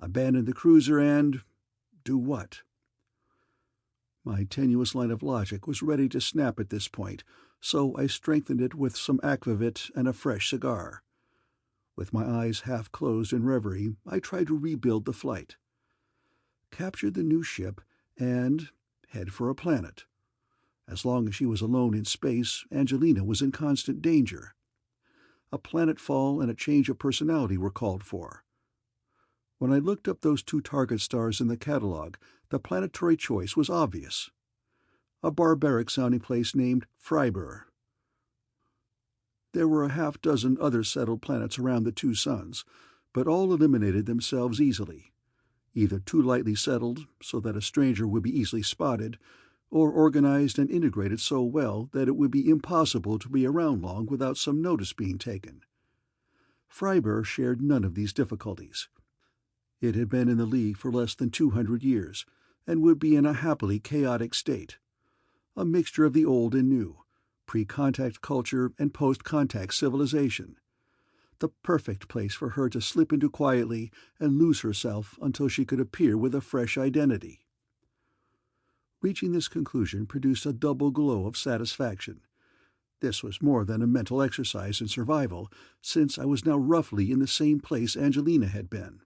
Abandon the cruiser and... do what? My tenuous line of logic was ready to snap at this point, so I strengthened it with some aquavit and a fresh cigar. With my eyes half closed in reverie, I tried to rebuild the flight. Capture the new ship and head for a planet. As long as she was alone in space, Angelina was in constant danger. A planetfall and a change of personality were called for. When I looked up those two target stars in the catalog, the planetary choice was obvious. A barbaric-sounding place named Freiburg. There were a half-dozen other settled planets around the two suns, but all eliminated themselves easily. Either too lightly settled, so that a stranger would be easily spotted, or organized and integrated so well that it would be impossible to be around long without some notice being taken. Freiburg shared none of these difficulties. It had been in the League for less than 200 years, and would be in a happily chaotic state. A mixture of the old and new, pre-contact culture and post-contact civilization. The perfect place for her to slip into quietly and lose herself until she could appear with a fresh identity. Reaching this conclusion produced a double glow of satisfaction. This was more than a mental exercise in survival, since I was now roughly in the same place Angelina had been.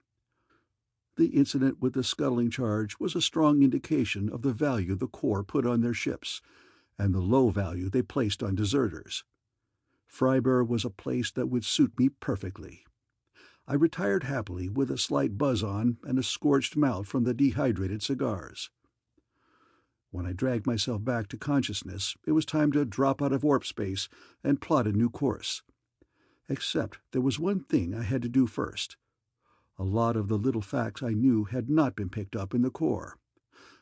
The incident with the scuttling charge was a strong indication of the value the Corps put on their ships, and the low value they placed on deserters. Freiburg was a place that would suit me perfectly. I retired happily with a slight buzz on and a scorched mouth from the dehydrated cigars. When I dragged myself back to consciousness, it was time to drop out of warp space and plot a new course. Except there was one thing I had to do first. A lot of the little facts I knew had not been picked up in the core.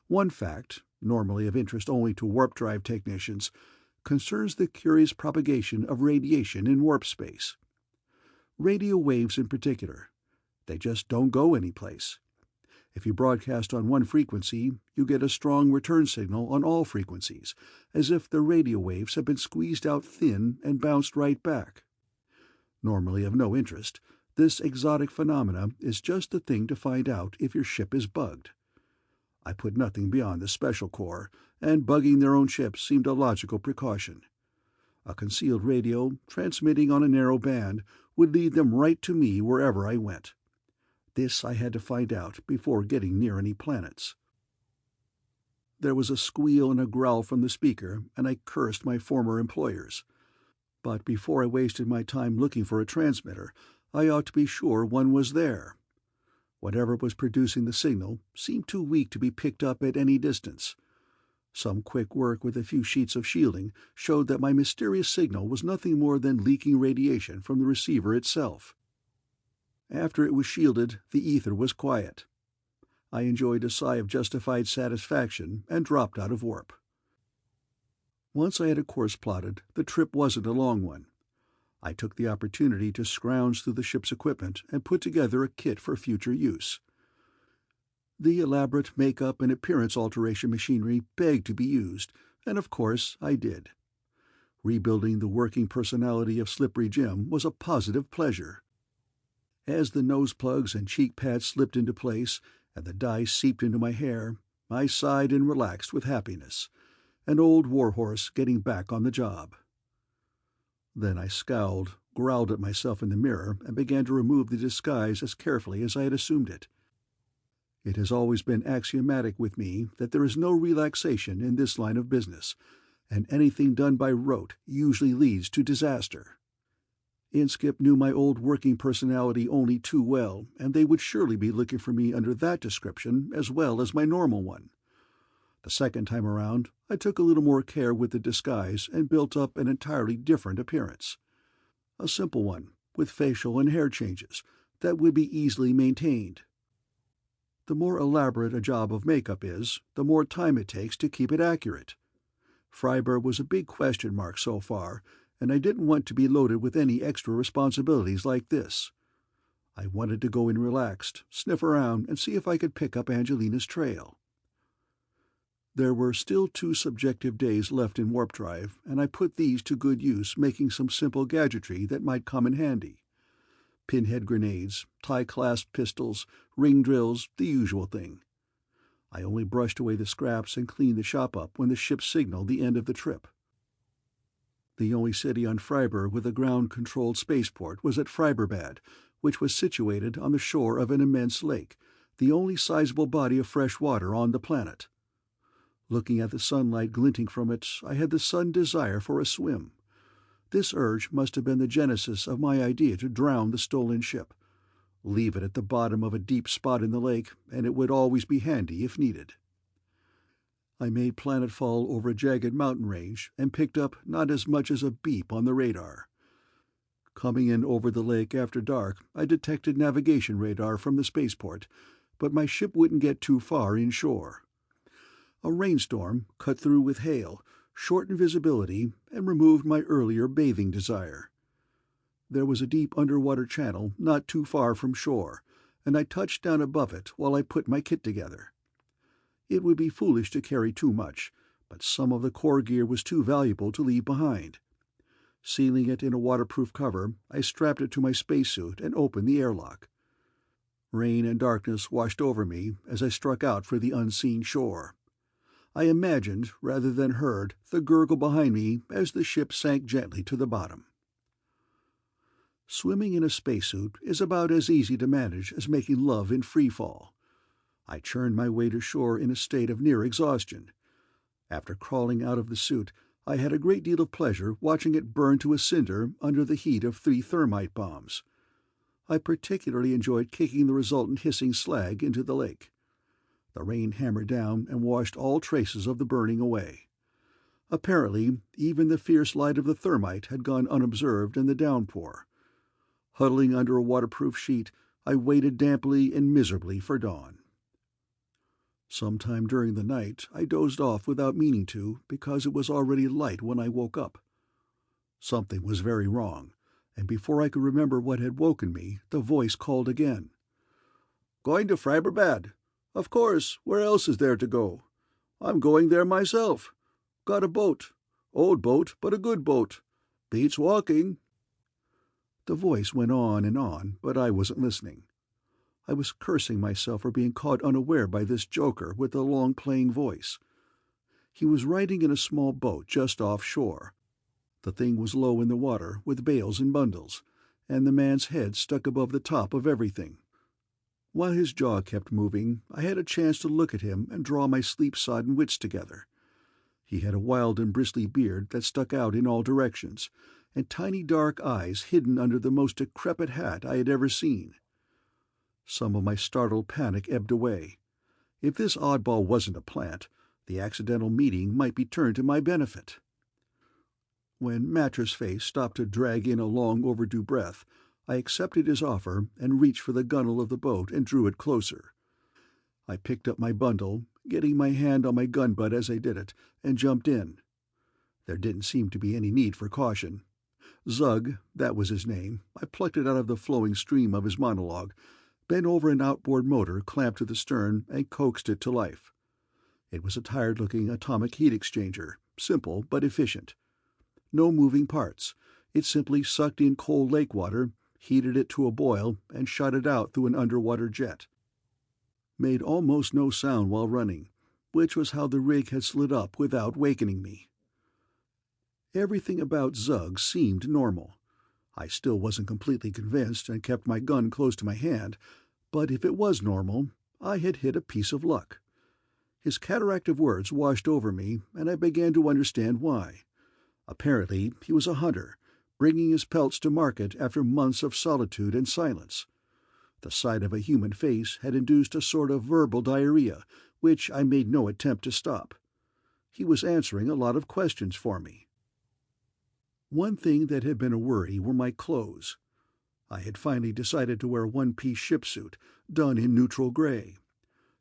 One fact, normally of interest only to warp drive technicians, concerns the curious propagation of radiation in warp space. Radio waves in particular. They just don't go anyplace. If you broadcast on one frequency, you get a strong return signal on all frequencies, as if the radio waves have been squeezed out thin and bounced right back. Normally of no interest, this exotic phenomena is just the thing to find out if your ship is bugged. I put nothing beyond the Special Corps, and bugging their own ships seemed a logical precaution. A concealed radio, transmitting on a narrow band, would lead them right to me wherever I went. This I had to find out before getting near any planets. There was a squeal and a growl from the speaker, and I cursed my former employers. But before I wasted my time looking for a transmitter, I ought to be sure one was there. Whatever was producing the signal seemed too weak to be picked up at any distance. Some quick work with a few sheets of shielding showed that my mysterious signal was nothing more than leaking radiation from the receiver itself. After it was shielded, the ether was quiet. I enjoyed a sigh of justified satisfaction and dropped out of warp. Once I had a course plotted, the trip wasn't a long one. I took the opportunity to scrounge through the ship's equipment and put together a kit for future use. The elaborate makeup and appearance alteration machinery begged to be used, and of course I did. Rebuilding the working personality of Slippery Jim was a positive pleasure. As the nose plugs and cheek pads slipped into place and the dye seeped into my hair, I sighed and relaxed with happiness. An old warhorse getting back on the job. Then I scowled, growled at myself in the mirror, and began to remove the disguise as carefully as I had assumed it. It has always been axiomatic with me that there is no relaxation in this line of business, and anything done by rote usually leads to disaster. Inskip knew my old working personality only too well, and they would surely be looking for me under that description as well as my normal one. The second time around, I took a little more care with the disguise and built up an entirely different appearance. A simple one, with facial and hair changes, that would be easily maintained. The more elaborate a job of makeup is, the more time it takes to keep it accurate. Freiberg was a big question mark so far, and I didn't want to be loaded with any extra responsibilities like this. I wanted to go in relaxed, sniff around, and see if I could pick up Angelina's trail. There were still 2 subjective days left in warp drive, and I put these to good use making some simple gadgetry that might come in handy. Pinhead grenades, tie-clasp pistols, ring drills, the usual thing. I only brushed away the scraps and cleaned the shop up when the ship signaled the end of the trip. The only city on Freiberg with a ground-controlled spaceport was at Freiberbad, which was situated on the shore of an immense lake, the only sizable body of fresh water on the planet. Looking at the sunlight glinting from it, I had the sudden desire for a swim. This urge must have been the genesis of my idea to drown the stolen ship. Leave it at the bottom of a deep spot in the lake, and it would always be handy if needed. I made planetfall over a jagged mountain range and picked up not as much as a beep on the radar. Coming in over the lake after dark, I detected navigation radar from the spaceport, but my ship wouldn't get too far inshore. A rainstorm, cut through with hail, shortened visibility and removed my earlier bathing desire. There was a deep underwater channel not too far from shore, and I touched down above it while I put my kit together. It would be foolish to carry too much, but some of the core gear was too valuable to leave behind. Sealing it in a waterproof cover, I strapped it to my spacesuit and opened the airlock. Rain and darkness washed over me as I struck out for the unseen shore. I imagined, rather than heard, the gurgle behind me as the ship sank gently to the bottom. Swimming in a spacesuit is about as easy to manage as making love in free fall. I churned my way to shore in a state of near exhaustion. After crawling out of the suit, I had a great deal of pleasure watching it burn to a cinder under the heat of 3 thermite bombs. I particularly enjoyed kicking the resultant hissing slag into the lake. The rain hammered down and washed all traces of the burning away. Apparently, even the fierce light of the thermite had gone unobserved in the downpour. Huddling under a waterproof sheet, I waited damply and miserably for dawn. Sometime during the night I dozed off without meaning to, because it was already light when I woke up. Something was very wrong, and before I could remember what had woken me, the voice called again. "Going to Freiburg? Of course, where else is there to go? I'm going there myself. Got a boat. Old boat, but a good boat. Beats walking." The voice went on, but I wasn't listening. I was cursing myself for being caught unaware by this joker with the long plain voice. He was riding in a small boat just offshore. The thing was low in the water, with bales and bundles, and the man's head stuck above the top of everything. While his jaw kept moving, I had a chance to look at him and draw my sleep-sodden wits together. He had a wild and bristly beard that stuck out in all directions, and tiny dark eyes hidden under the most decrepit hat I had ever seen. Some of my startled panic ebbed away. If this oddball wasn't a plant, the accidental meeting might be turned to my benefit. When Mattress Face stopped to drag in a long overdue breath, I accepted his offer and reached for the gunwale of the boat and drew it closer. I picked up my bundle, getting my hand on my gun butt as I did it, and jumped in. There didn't seem to be any need for caution. Zug, that was his name, I plucked it out of the flowing stream of his monologue, bent over an outboard motor clamped to the stern, and coaxed it to life. It was a tired-looking atomic heat exchanger, simple but efficient. No moving parts. It simply sucked in cold lake water, heated it to a boil, and shot it out through an underwater jet. Made almost no sound while running, which was how the rig had slid up without wakening me. Everything about Zug seemed normal. I still wasn't completely convinced and kept my gun close to my hand, but if it was normal, I had hit a piece of luck. His cataract of words washed over me, and I began to understand why. Apparently he was a hunter, bringing his pelts to market after months of solitude and silence. The sight of a human face had induced a sort of verbal diarrhea, which I made no attempt to stop. He was answering a lot of questions for me. One thing that had been a worry were my clothes. I had finally decided to wear a one-piece ship suit, done in neutral gray.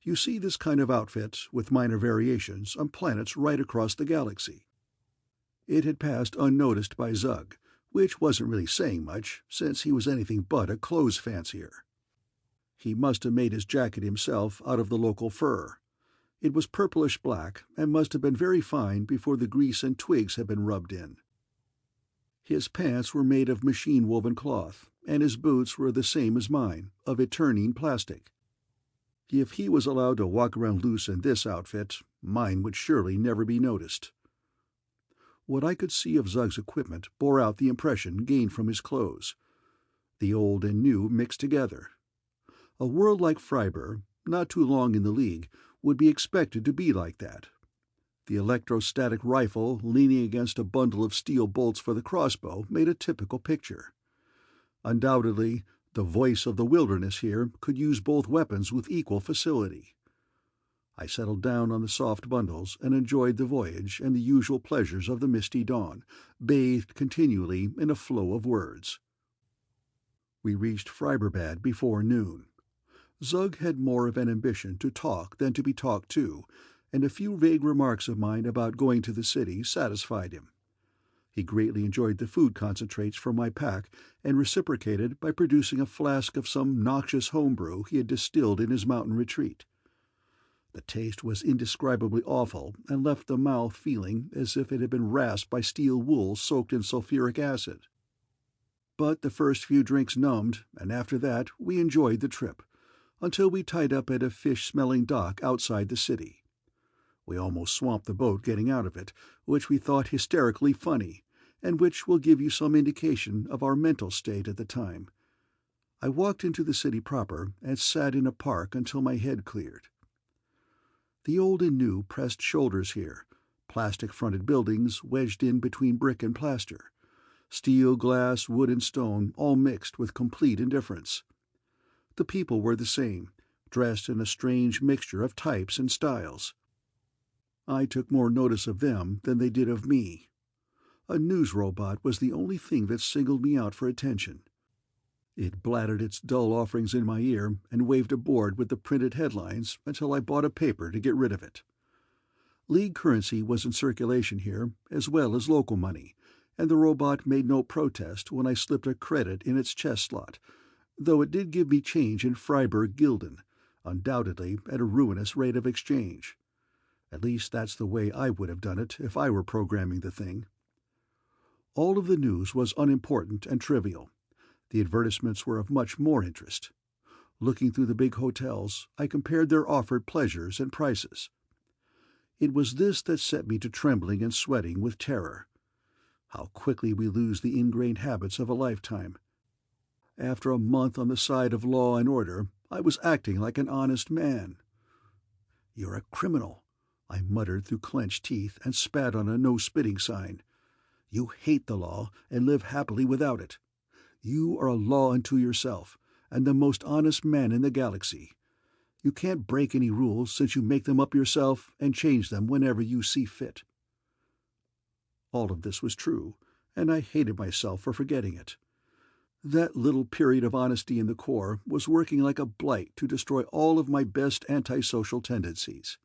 You see this kind of outfit, with minor variations, on planets right across the galaxy. It had passed unnoticed by Zug, which wasn't really saying much, since he was anything but a clothes fancier. He must have made his jacket himself out of the local fur. It was purplish black, and must have been very fine before the grease and twigs had been rubbed in. His pants were made of machine-woven cloth, and his boots were the same as mine, of eternine plastic. If he was allowed to walk around loose in this outfit, mine would surely never be noticed. What I could see of Zug's equipment bore out the impression gained from his clothes. The old and new mixed together. A world like Freiburg, not too long in the League, would be expected to be like that. The electrostatic rifle leaning against a bundle of steel bolts for the crossbow made a typical picture. Undoubtedly, the voice of the wilderness here could use both weapons with equal facility. I settled down on the soft bundles and enjoyed the voyage and the usual pleasures of the misty dawn, bathed continually in a flow of words. We reached Freiburg before noon. Zug had more of an ambition to talk than to be talked to, and a few vague remarks of mine about going to the city satisfied him. He greatly enjoyed the food concentrates from my pack, and reciprocated by producing a flask of some noxious homebrew he had distilled in his mountain retreat. The taste was indescribably awful, and left the mouth feeling as if it had been rasped by steel wool soaked in sulphuric acid. But the first few drinks numbed, and after that we enjoyed the trip, until we tied up at a fish-smelling dock outside the city. We almost swamped the boat getting out of it, which we thought hysterically funny, and which will give you some indication of our mental state at the time. I walked into the city proper and sat in a park until my head cleared. The old and new pressed shoulders here, plastic-fronted buildings wedged in between brick and plaster. Steel, glass, wood, and stone all mixed with complete indifference. The people were the same, dressed in a strange mixture of types and styles. I took more notice of them than they did of me. A news robot was the only thing that singled me out for attention. It blattered its dull offerings in my ear and waved a board with the printed headlines until I bought a paper to get rid of it. League currency was in circulation here, as well as local money, and the robot made no protest when I slipped a credit in its chest slot, though it did give me change in Freiburg Gulden, undoubtedly at a ruinous rate of exchange. At least that's the way I would have done it if I were programming the thing. All of the news was unimportant and trivial. The advertisements were of much more interest. Looking through the big hotels, I compared their offered pleasures and prices. It was this that set me to trembling and sweating with terror. How quickly we lose the ingrained habits of a lifetime. After a month on the side of law and order, I was acting like an honest man. "You're a criminal," I muttered through clenched teeth and spat on a no-spitting sign. "You hate the law and live happily without it. You are a law unto yourself, and the most honest man in the galaxy. You can't break any rules since you make them up yourself and change them whenever you see fit." All of this was true, and I hated myself for forgetting it. That little period of honesty in the Corps was working like a blight to destroy all of my best antisocial tendencies.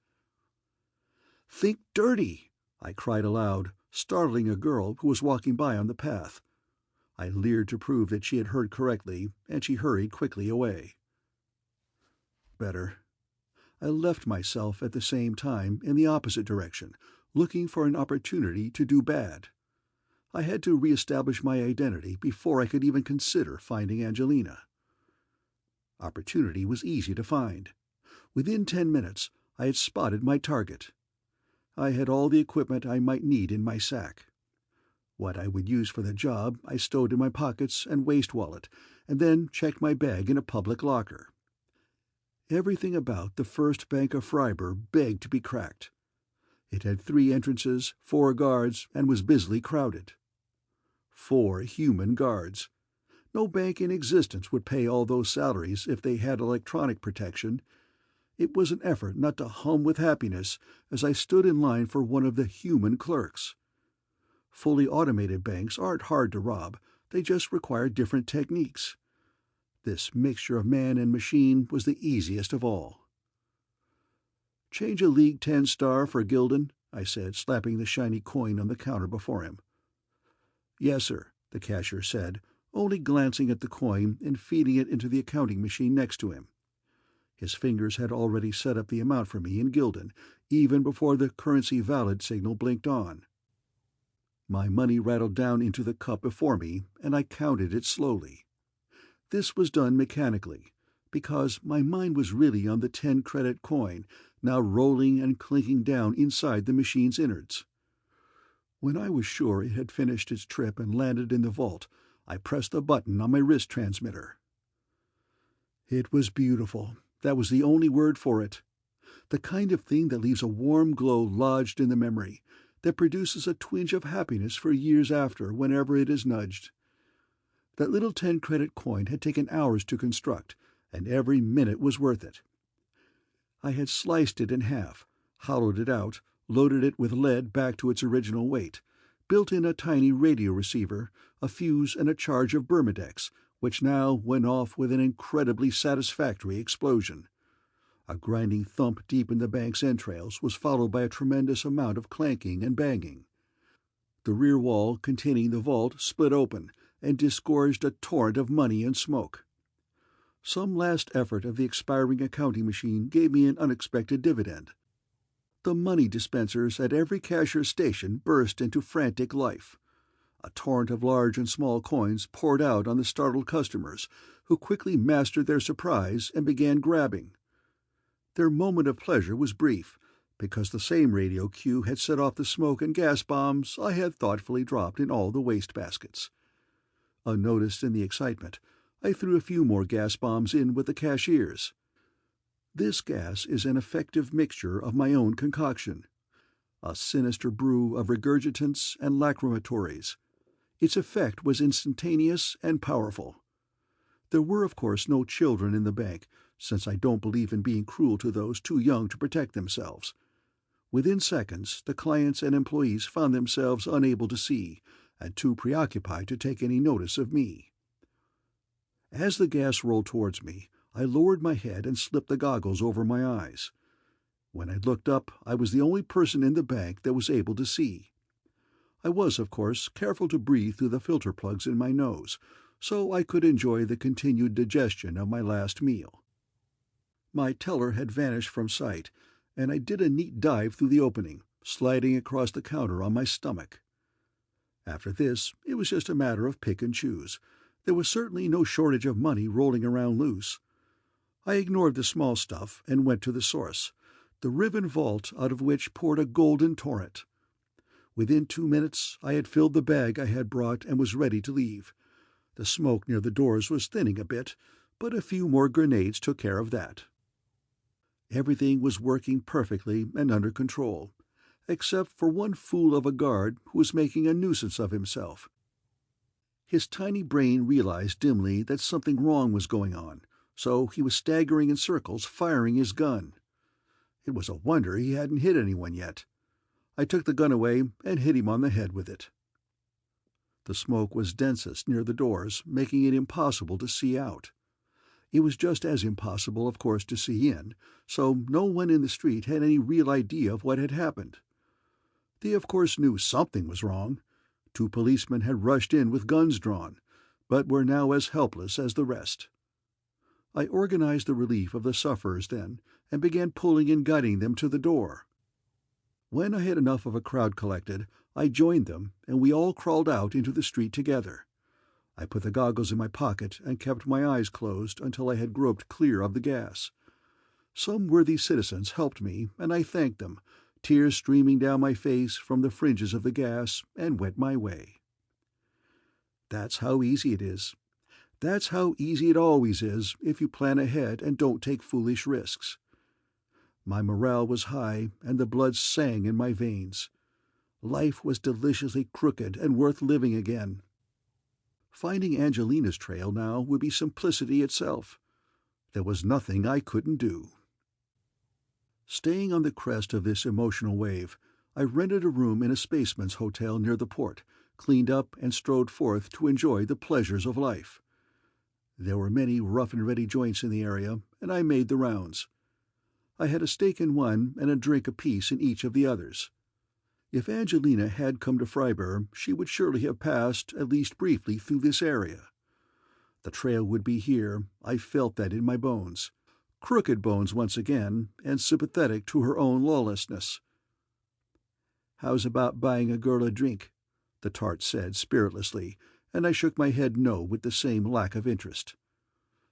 "Think dirty!" I cried aloud, startling a girl who was walking by on the path. I leered to prove that she had heard correctly, and she hurried quickly away. Better. I left myself at the same time in the opposite direction, looking for an opportunity to do bad. I had to reestablish my identity before I could even consider finding Angelina. Opportunity was easy to find. Within 10 minutes, I had spotted my target. I had all the equipment I might need in my sack. What I would use for the job I stowed in my pockets and waist wallet, and then checked my bag in a public locker. Everything about the First Bank of Freiburg begged to be cracked. It had 3 entrances, 4 guards, and was busily crowded. 4 human guards. No bank in existence would pay all those salaries if they had electronic protection. It was an effort not to hum with happiness as I stood in line for one of the human clerks. Fully automated banks aren't hard to rob, they just require different techniques. This mixture of man and machine was the easiest of all. "Change a League 10 star for Gulden," I said, slapping the shiny coin on the counter before him. "Yes, sir," the cashier said, only glancing at the coin and feeding it into the accounting machine next to him. His fingers had already set up the amount for me in Gulden, even before the currency valid signal blinked on. My money rattled down into the cup before me, and I counted it slowly. This was done mechanically, because my mind was really on the 10-credit coin, now rolling and clinking down inside the machine's innards. When I was sure it had finished its trip and landed in the vault, I pressed the button on my wrist transmitter. It was beautiful. That was the only word for it. The kind of thing that leaves a warm glow lodged in the memory, that produces a twinge of happiness for years after whenever it is nudged. That little 10-credit coin had taken hours to construct, and every minute was worth it. I had sliced it in half, hollowed it out, loaded it with lead back to its original weight, built in a tiny radio receiver, a fuse, and a charge of Burmedex, which now went off with an incredibly satisfactory explosion. A grinding thump deep in the bank's entrails was followed by a tremendous amount of clanking and banging. The rear wall containing the vault split open and disgorged a torrent of money and smoke. Some last effort of the expiring accounting machine gave me an unexpected dividend. The money dispensers at every cashier's station burst into frantic life. A torrent of large and small coins poured out on the startled customers, who quickly mastered their surprise and began grabbing. Their moment of pleasure was brief, because the same radio cue had set off the smoke and gas bombs I had thoughtfully dropped in all the waste baskets. Unnoticed in the excitement, I threw a few more gas bombs in with the cashiers. This gas is an effective mixture of my own concoction, a sinister brew of regurgitants and lacrimatories. Its effect was instantaneous and powerful. There were, of course, no children in the bank, since I don't believe in being cruel to those too young to protect themselves. Within seconds, the clients and employees found themselves unable to see, and too preoccupied to take any notice of me. As the gas rolled towards me, I lowered my head and slipped the goggles over my eyes. When I looked up, I was the only person in the bank that was able to see. I was, of course, careful to breathe through the filter plugs in my nose, so I could enjoy the continued digestion of my last meal. My teller had vanished from sight, and I did a neat dive through the opening, sliding across the counter on my stomach. After this, it was just a matter of pick and choose. There was certainly no shortage of money rolling around loose. I ignored the small stuff and went to the source, the riven vault out of which poured a golden torrent. Within 2 minutes I had filled the bag I had brought and was ready to leave. The smoke near the doors was thinning a bit, but a few more grenades took care of that. Everything was working perfectly and under control, except for one fool of a guard who was making a nuisance of himself. His tiny brain realized dimly that something wrong was going on, so he was staggering in circles, firing his gun. It was a wonder he hadn't hit anyone yet. I took the gun away and hit him on the head with it. The smoke was densest near the doors, making it impossible to see out. It was just as impossible, of course, to see in, so no one in the street had any real idea of what had happened. They, of course, knew something was wrong. 2 policemen had rushed in with guns drawn, but were now as helpless as the rest. I organized the relief of the sufferers then, and began pulling and guiding them to the door. When I had enough of a crowd collected, I joined them, and we all crawled out into the street together. I put the goggles in my pocket and kept my eyes closed until I had groped clear of the gas. Some worthy citizens helped me, and I thanked them, tears streaming down my face from the fringes of the gas, and went my way. That's how easy it is. That's how easy it always is if you plan ahead and don't take foolish risks. My morale was high, and the blood sang in my veins. Life was deliciously crooked and worth living again. Finding Angelina's trail now would be simplicity itself. There was nothing I couldn't do. Staying on the crest of this emotional wave, I rented a room in a spaceman's hotel near the port, cleaned up, and strode forth to enjoy the pleasures of life. There were many rough-and-ready joints in the area, and I made the rounds. I had a steak in one and a drink apiece in each of the others. If Angelina had come to Freiburg, she would surely have passed, at least briefly, through this area. The trail would be here, I felt that in my bones. Crooked bones once again, and sympathetic to her own lawlessness. "How's about buying a girl a drink?" the tart said spiritlessly, and I shook my head no with the same lack of interest.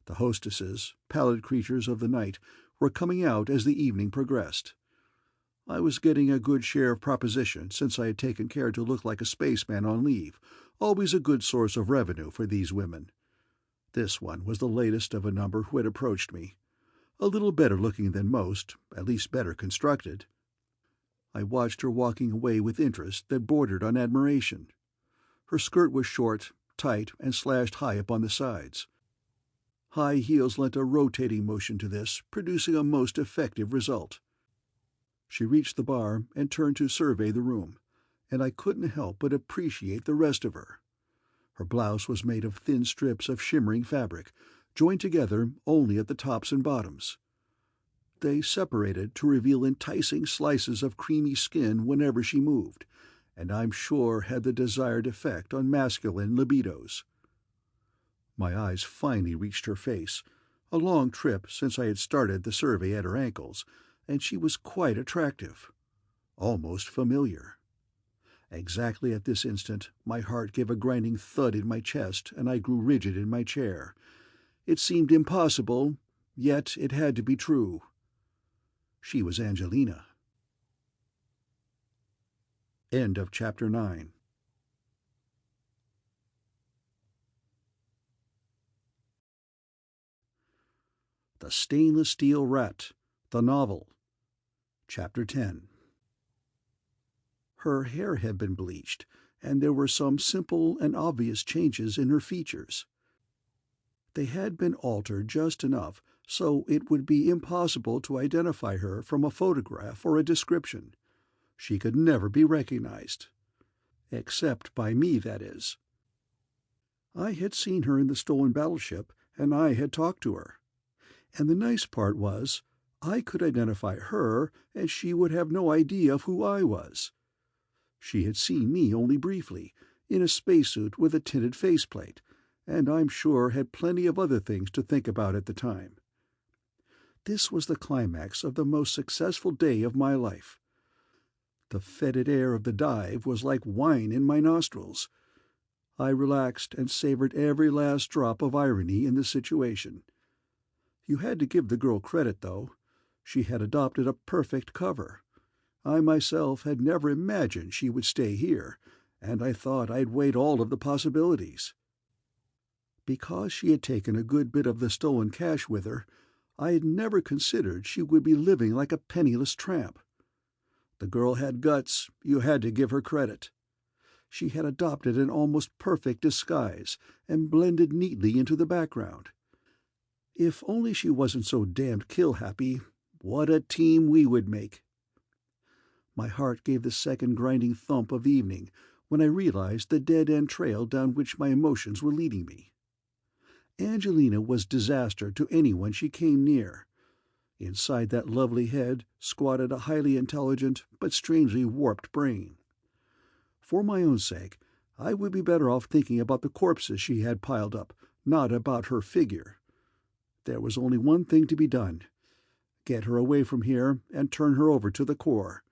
The hostesses, pallid creatures of the night, were coming out as the evening progressed. I was getting a good share of proposition since I had taken care to look like a spaceman on leave, always a good source of revenue for these women. This one was the latest of a number who had approached me. A little better looking than most, at least better constructed. I watched her walking away with interest that bordered on admiration. Her skirt was short, tight, and slashed high up on the sides. High heels lent a rotating motion to this, producing a most effective result. She reached the bar and turned to survey the room, and I couldn't help but appreciate the rest of her. Her blouse was made of thin strips of shimmering fabric, joined together only at the tops and bottoms. They separated to reveal enticing slices of creamy skin whenever she moved, and I'm sure had the desired effect on masculine libidos. My eyes finally reached her face, a long trip since I had started the survey at her ankles, and she was quite attractive, almost familiar. Exactly at this instant my heart gave a grinding thud in my chest, and I grew rigid in my chair. It seemed impossible, yet it had to be true. She was Angelina. End of Chapter 9. The Stainless Steel Rat, the Novel, Chapter 10. Her hair had been bleached, and there were some simple and obvious changes in her features. They had been altered just enough so it would be impossible to identify her from a photograph or a description. She could never be recognized. Except by me, that is. I had seen her in the stolen battleship and I had talked to her. And the nice part was, I could identify her, and she would have no idea of who I was. She had seen me only briefly, in a spacesuit with a tinted faceplate, and I'm sure had plenty of other things to think about at the time. This was the climax of the most successful day of my life. The fetid air of the dive was like wine in my nostrils. I relaxed and savored every last drop of irony in the situation. You had to give the girl credit, though. She had adopted a perfect cover. I myself had never imagined she would stay here, and I thought I'd weighed all of the possibilities. Because she had taken a good bit of the stolen cash with her, I had never considered she would be living like a penniless tramp. The girl had guts, you had to give her credit. She had adopted an almost perfect disguise and blended neatly into the background. If only she wasn't so damned kill-happy, what a team we would make. My heart gave the second grinding thump of the evening when I realized the dead-end trail down which my emotions were leading me. Angelina was disaster to anyone she came near. Inside that lovely head squatted a highly intelligent but strangely warped brain. For my own sake, I would be better off thinking about the corpses she had piled up, not about her figure. There was only one thing to be done. Get her away from here and turn her over to the Corps.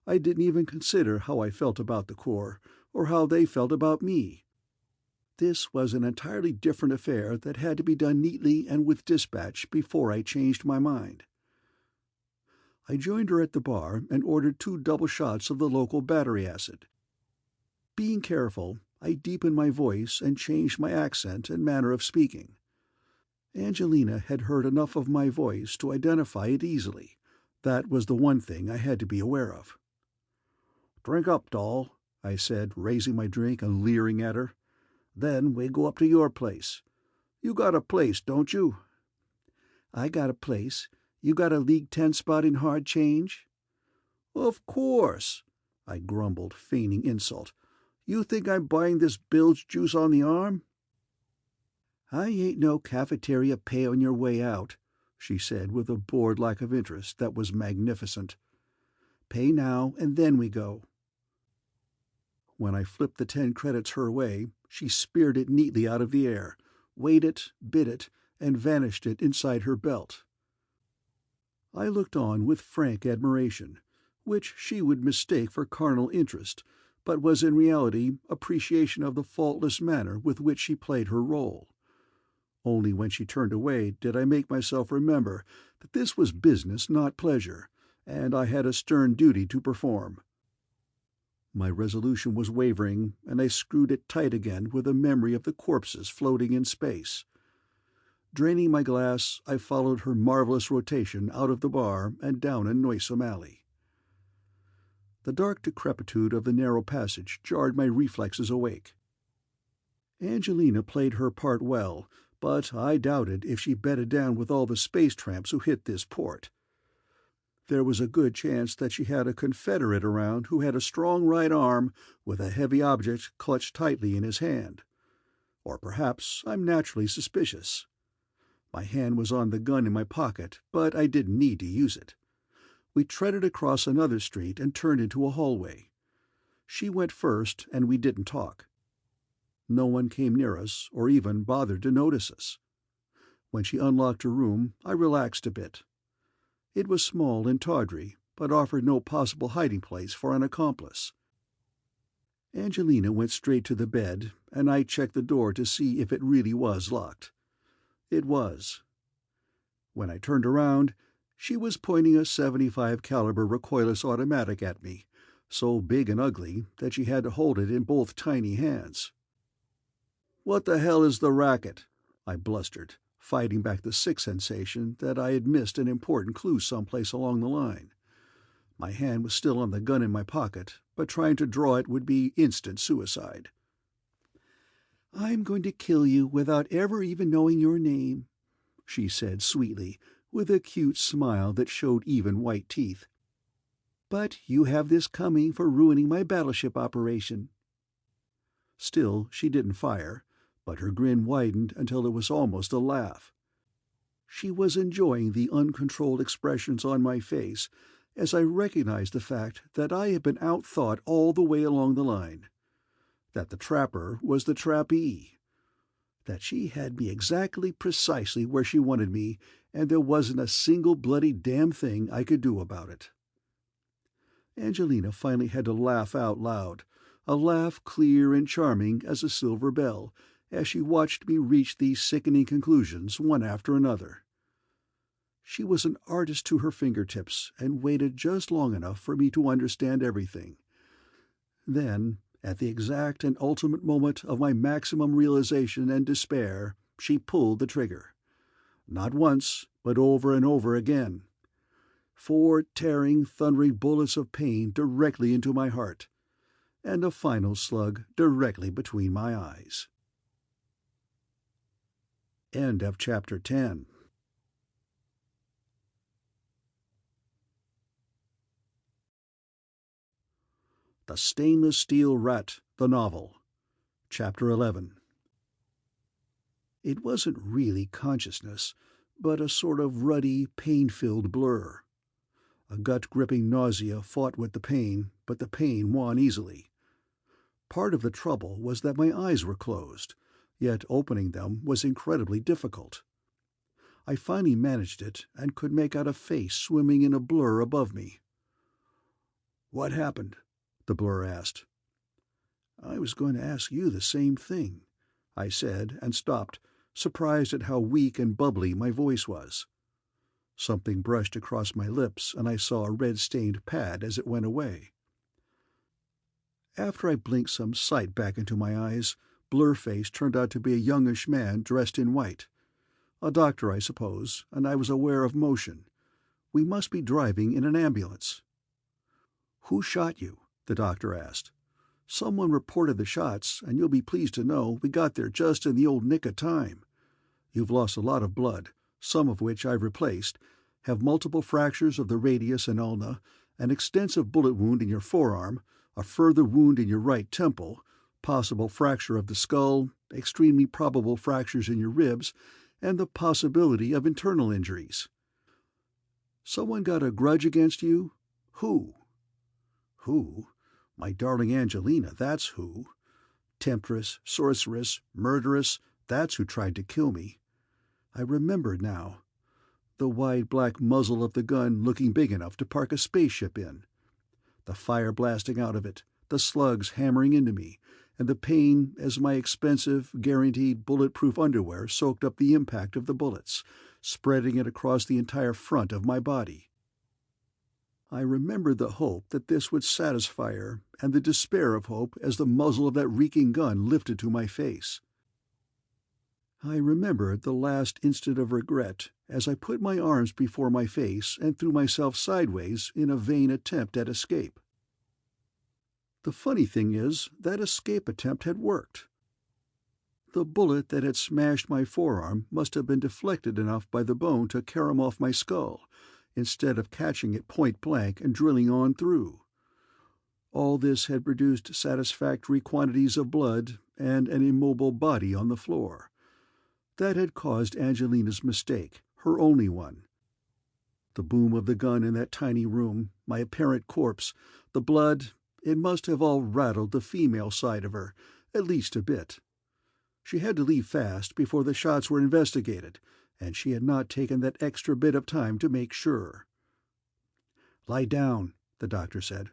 I didn't even consider how I felt about the Corps, or how they felt about me. This was an entirely different affair that had to be done neatly and with dispatch before I changed my mind. I joined her at the bar and ordered 2 double shots of the local battery acid. Being careful, I deepened my voice and changed my accent and manner of speaking. Angelina had heard enough of my voice to identify it easily. That was the one thing I had to be aware of. "Drink up, doll," I said, raising my drink and leering at her. "Then we go up to your place. You got a place, don't you?" "I got a place. You got a League 10 spot in hard change?" "Of course," I grumbled, feigning insult. "You think I'm buying this bilge juice on the arm?" "I ain't no cafeteria pay on your way out," she said with a bored lack of interest that was magnificent. "Pay now, and then we go." When I flipped the 10 credits her way, she speared it neatly out of the air, weighed it, bit it, and vanished it inside her belt. I looked on with frank admiration, which she would mistake for carnal interest, but was in reality appreciation of the faultless manner with which she played her role. Only when she turned away did I make myself remember that this was business, not pleasure, and I had a stern duty to perform. My resolution was wavering, and I screwed it tight again with a memory of the corpses floating in space. Draining my glass, I followed her marvelous rotation out of the bar and down a noisome alley. The dark decrepitude of the narrow passage jarred my reflexes awake. Angelina played her part well, but I doubted if she bedded down with all the space tramps who hit this port. There was a good chance that she had a confederate around who had a strong right arm with a heavy object clutched tightly in his hand. Or perhaps I'm naturally suspicious. My hand was on the gun in my pocket, but I didn't need to use it. We treaded across another street and turned into a hallway. She went first, and we didn't talk. No one came near us or even bothered to notice us. When she unlocked her room, I relaxed a bit. It was small and tawdry, but offered no possible hiding place for an accomplice. Angelina went straight to the bed, and I checked the door to see if it really was locked. It was. When I turned around, she was pointing a .75 caliber recoilless automatic at me, so big and ugly that she had to hold it in both tiny hands. "What the hell is the racket?" I blustered, fighting back the sick sensation that I had missed an important clue someplace along the line. My hand was still on the gun in my pocket, but trying to draw it would be instant suicide. "I'm going to kill you without ever even knowing your name," she said sweetly, with a cute smile that showed even white teeth. "But you have this coming for ruining my battleship operation." Still she didn't fire, but her grin widened until it was almost a laugh. She was enjoying the uncontrolled expressions on my face as I recognized the fact that I had been outthought all the way along the line, that the trapper was the trappee, that she had me exactly precisely where she wanted me, and there wasn't a single bloody damn thing I could do about it. Angelina finally had to laugh out loud, a laugh clear and charming as a silver bell, as she watched me reach these sickening conclusions one after another. She was an artist to her fingertips and waited just long enough for me to understand everything. Then, at the exact and ultimate moment of my maximum realization and despair, she pulled the trigger. Not once, but over and over again. 4 tearing, thundering bullets of pain directly into my heart, and a final slug directly between my eyes. End of Chapter 10. The Stainless Steel Rat, the Novel, Chapter 11. It wasn't really consciousness, but a sort of ruddy, pain-filled blur. A gut-gripping nausea fought with the pain, but the pain won easily. Part of the trouble was that my eyes were closed, yet opening them was incredibly difficult. I finally managed it and could make out a face swimming in a blur above me. "What happened?" the blur asked. "I was going to ask you the same thing," I said, and stopped, surprised at how weak and bubbly my voice was. Something brushed across my lips, and I saw a red-stained pad as it went away. After I blinked some sight back into my eyes, Blurface turned out to be a youngish man dressed in white. A doctor, I suppose, and I was aware of motion. We must be driving in an ambulance. "Who shot you?" the doctor asked. "Someone reported the shots, and you'll be pleased to know we got there just in the old nick of time. You've lost a lot of blood, some of which I've replaced, have multiple fractures of the radius and ulna, an extensive bullet wound in your forearm, a further wound in your right temple, possible fracture of the skull, extremely probable fractures in your ribs, and the possibility of internal injuries. Someone got a grudge against you? Who?" "Who? My darling Angelina, that's who. Temptress, sorceress, murderess, that's who tried to kill me. I remembered now. The wide black muzzle of the gun looking big enough to park a spaceship in. The fire blasting out of it, the slugs hammering into me, and the pain as my expensive, guaranteed bulletproof underwear soaked up the impact of the bullets, spreading it across the entire front of my body. I remembered the hope that this would satisfy her, and the despair of hope as the muzzle of that reeking gun lifted to my face. I remembered the last instant of regret as I put my arms before my face and threw myself sideways in a vain attempt at escape. The funny thing is, that escape attempt had worked. The bullet that had smashed my forearm must have been deflected enough by the bone to carom off my skull, instead of catching it point-blank and drilling on through. All this had produced satisfactory quantities of blood and an immobile body on the floor. That had caused Angelina's mistake, her only one. The boom of the gun in that tiny room, my apparent corpse, the blood, it must have all rattled the female side of her, at least a bit. She had to leave fast before the shots were investigated, and she had not taken that extra bit of time to make sure. "Lie down," the doctor said.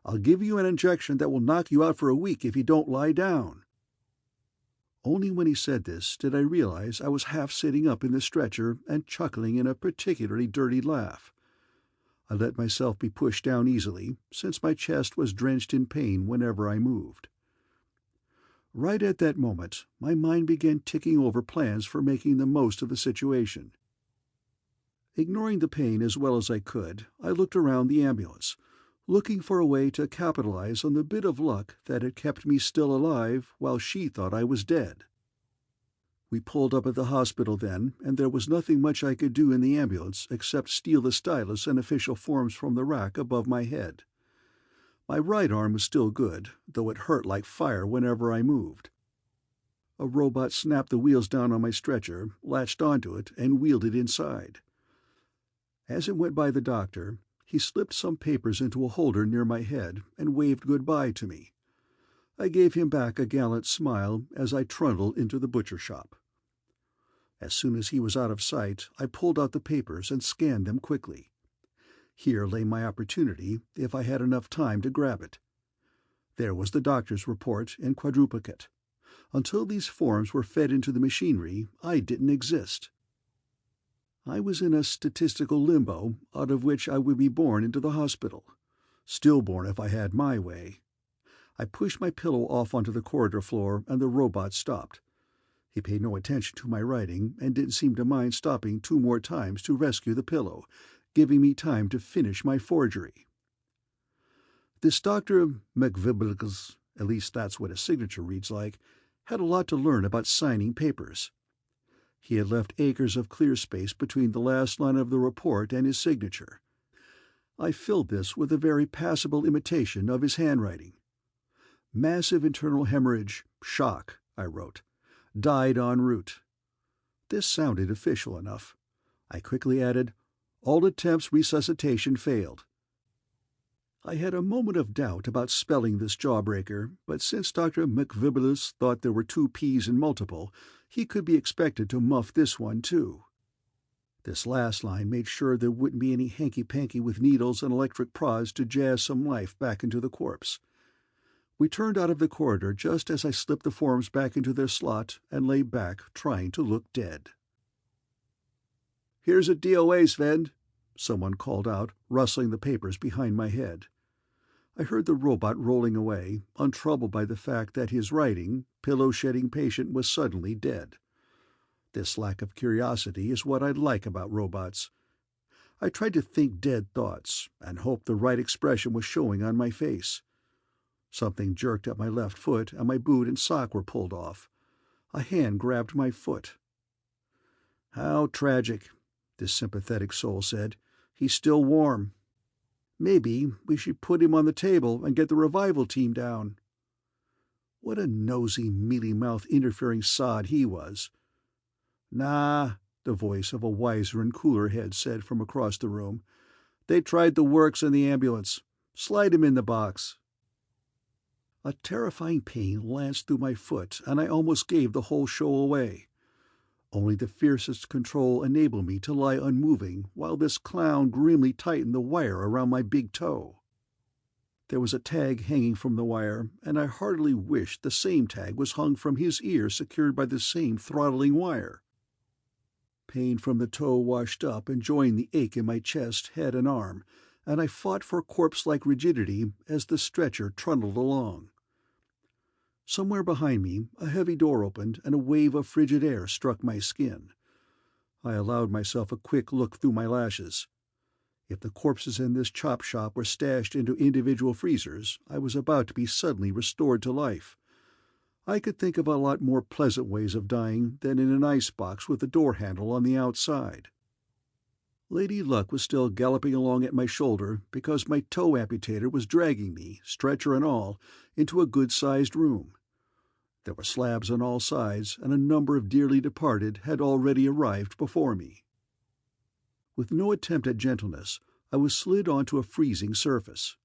"I'll give you an injection that will knock you out for a week if you don't lie down." Only when he said this did I realize I was half sitting up in the stretcher and chuckling in a particularly dirty laugh. I let myself be pushed down easily, since my chest was drenched in pain whenever I moved. Right at that moment, my mind began ticking over plans for making the most of the situation. Ignoring the pain as well as I could, I looked around the ambulance, looking for a way to capitalize on the bit of luck that had kept me still alive while she thought I was dead. We pulled up at the hospital then, and there was nothing much I could do in the ambulance except steal the stylus and official forms from the rack above my head. My right arm was still good, though it hurt like fire whenever I moved. A robot snapped the wheels down on my stretcher, latched onto it, and wheeled it inside. As it went by the doctor, he slipped some papers into a holder near my head and waved goodbye to me. I gave him back a gallant smile as I trundled into the butcher shop. As soon as he was out of sight, I pulled out the papers and scanned them quickly. Here lay my opportunity if I had enough time to grab it. There was the doctor's report in quadruplicate. Until these forms were fed into the machinery, I didn't exist. I was in a statistical limbo out of which I would be born into the hospital. Stillborn if I had my way. I pushed my pillow off onto the corridor floor and the robot stopped. He paid no attention to my writing and didn't seem to mind stopping 2 more times to rescue the pillow, giving me time to finish my forgery. This Dr. McVibblegs, at least that's what his signature reads like, had a lot to learn about signing papers. He had left acres of clear space between the last line of the report and his signature. I filled this with a very passable imitation of his handwriting. Massive internal hemorrhage, shock, I wrote. Died en route. This sounded official enough. I quickly added, all attempts resuscitation failed. I had a moment of doubt about spelling this jawbreaker, but since Dr. McVibblegs thought there were 2 P's in multiple, he could be expected to muff this one too. This last line made sure there wouldn't be any hanky-panky with needles and electric prods to jazz some life back into the corpse. We turned out of the corridor just as I slipped the forms back into their slot and lay back trying to look dead. "Here's a DOA, Sven," someone called out, rustling the papers behind my head. I heard the robot rolling away, untroubled by the fact that his writing, pillow-shedding patient was suddenly dead. This lack of curiosity is what I like about robots. I tried to think dead thoughts, and hoped the right expression was showing on my face. Something jerked at my left foot, and my boot and sock were pulled off. A hand grabbed my foot. "How tragic," this sympathetic soul said. "He's still warm. Maybe we should put him on the table and get the revival team down." What a nosy, mealy-mouthed, interfering sod he was. "Nah," the voice of a wiser and cooler head said from across the room. "They tried the works in the ambulance. Slide him in the box." A terrifying pain lanced through my foot, and I almost gave the whole show away. Only the fiercest control enabled me to lie unmoving while this clown grimly tightened the wire around my big toe. There was a tag hanging from the wire, and I heartily wished the same tag was hung from his ear secured by the same throttling wire. Pain from the toe washed up and joined the ache in my chest, head, and arm, and I fought for corpse-like rigidity as the stretcher trundled along. Somewhere behind me, a heavy door opened and a wave of frigid air struck my skin. I allowed myself a quick look through my lashes. If the corpses in this chop shop were stashed into individual freezers, I was about to be suddenly restored to life. I could think of a lot more pleasant ways of dying than in an icebox with a door handle on the outside. Lady Luck was still galloping along at my shoulder because my toe amputator was dragging me, stretcher and all, into a good-sized room. There were slabs on all sides, and a number of dearly departed had already arrived before me. With no attempt at gentleness, I was slid onto a freezing surface.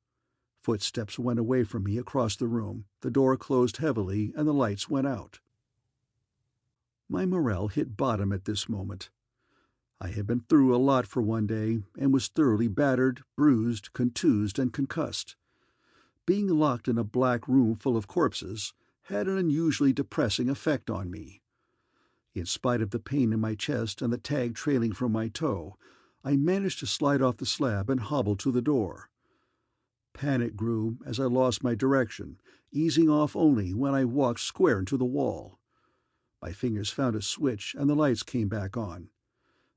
Footsteps went away from me across the room, the door closed heavily, and the lights went out. My morale hit bottom at this moment. I had been through a lot for one day, and was thoroughly battered, bruised, contused, and concussed. Being locked in a black room full of corpses had an unusually depressing effect on me. In spite of the pain in my chest and the tag trailing from my toe, I managed to slide off the slab and hobble to the door. Panic grew as I lost my direction, easing off only when I walked square into the wall. My fingers found a switch and the lights came back on.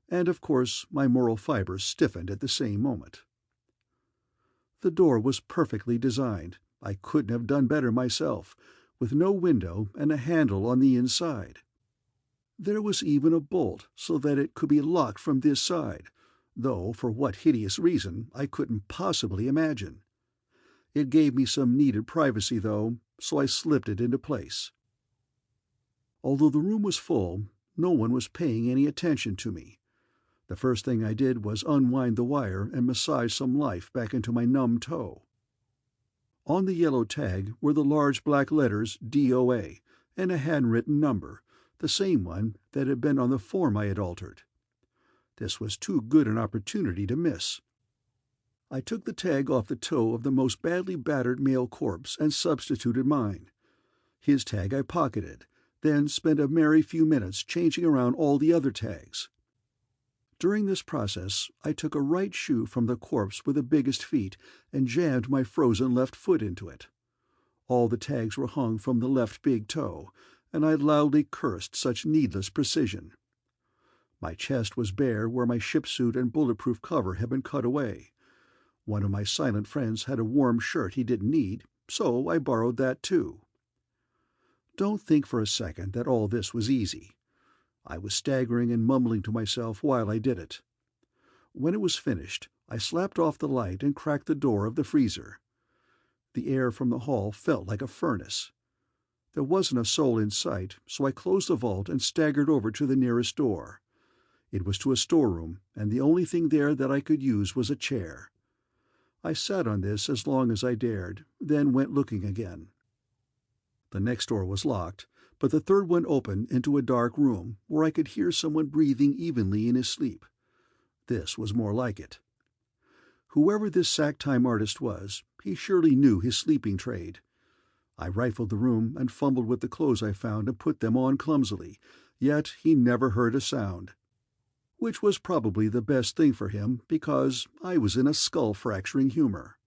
And, of course, my moral fibers stiffened at the same moment. The door was perfectly designed. I couldn't have done better myself, with no window and a handle on the inside. There was even a bolt so that it could be locked from this side, though for what hideous reason I couldn't possibly imagine. It gave me some needed privacy, though, so I slipped it into place. Although the room was full, no one was paying any attention to me. The first thing I did was unwind the wire and massage some life back into my numb toe. On the yellow tag were the large black letters DOA and a handwritten number, the same one that had been on the form I had altered. This was too good an opportunity to miss. I took the tag off the toe of the most badly battered male corpse and substituted mine. His tag I pocketed, then spent a merry few minutes changing around all the other tags. During this process, I took a right shoe from the corpse with the biggest feet and jammed my frozen left foot into it. All the tags were hung from the left big toe, and I loudly cursed such needless precision. My chest was bare where my ship suit and bulletproof cover had been cut away. One of my silent friends had a warm shirt he didn't need, so I borrowed that too. Don't think for a second that all this was easy. I was staggering and mumbling to myself while I did it. When it was finished, I slapped off the light and cracked the door of the freezer. The air from the hall felt like a furnace. There wasn't a soul in sight, so I closed the vault and staggered over to the nearest door. It was to a storeroom, and the only thing there that I could use was a chair. I sat on this as long as I dared, then went looking again. The next door was locked, but the third one opened into a dark room where I could hear someone breathing evenly in his sleep. This was more like it. Whoever this sack-time artist was, he surely knew his sleeping trade. I rifled the room and fumbled with the clothes I found and put them on clumsily, yet he never heard a sound. Which was probably the best thing for him, because I was in a skull-fracturing humor.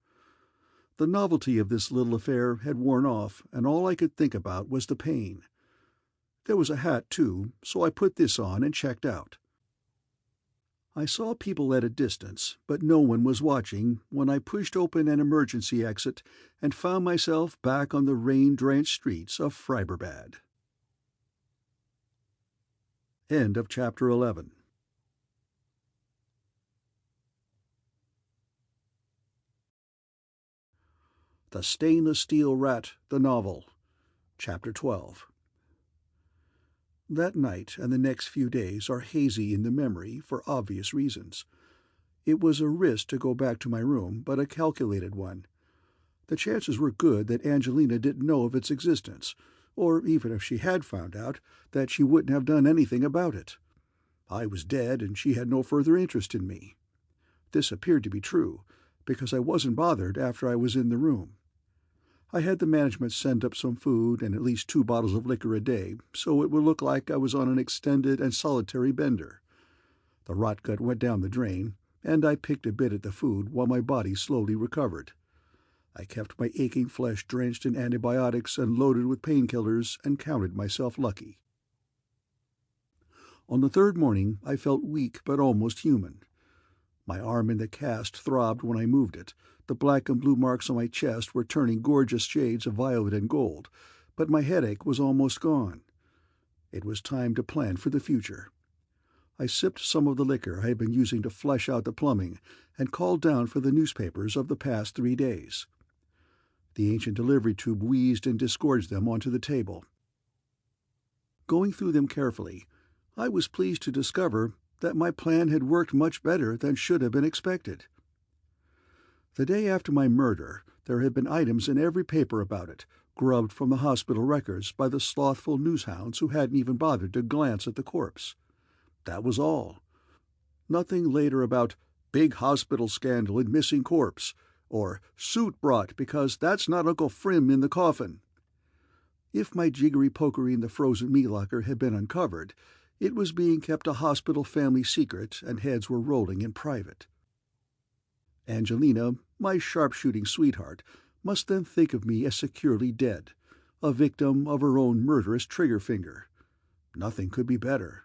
The novelty of this little affair had worn off, and all I could think about was the pain. There was a hat, too, so I put this on and checked out. I saw people at a distance, but no one was watching when I pushed open an emergency exit and found myself back on the rain-drenched streets of Freiburgbad. End of Chapter 11. The Stainless Steel Rat, the Novel, Chapter 12. That night and the next few days are hazy in the memory for obvious reasons. It was a risk to go back to my room, but a calculated one. The chances were good that Angelina didn't know of its existence, or even if she had found out, that she wouldn't have done anything about it. I was dead, and she had no further interest in me. This appeared to be true, because I wasn't bothered after I was in the room. I had the management send up some food and at least 2 bottles of liquor a day, so it would look like I was on an extended and solitary bender. The rot gut went down the drain, and I picked a bit at the food while my body slowly recovered. I kept my aching flesh drenched in antibiotics and loaded with painkillers, and counted myself lucky. On the third morning I felt weak but almost human. My arm in the cast throbbed when I moved it. The black and blue marks on my chest were turning gorgeous shades of violet and gold, but my headache was almost gone. It was time to plan for the future. I sipped some of the liquor I had been using to flush out the plumbing and called down for the newspapers of the past 3 days. The ancient delivery tube wheezed and disgorged them onto the table. Going through them carefully, I was pleased to discover that my plan had worked much better than should have been expected. The day after my murder, there had been items in every paper about it, grubbed from the hospital records by the slothful newshounds who hadn't even bothered to glance at the corpse. That was all. Nothing later about big hospital scandal and missing corpse, or suit brought because that's not Uncle Frim in the coffin. If my jiggery-pokery in the frozen meat locker had been uncovered, it was being kept a hospital family secret, and heads were rolling in private. Angelina, my sharpshooting sweetheart, must then think of me as securely dead, a victim of her own murderous trigger finger. Nothing could be better.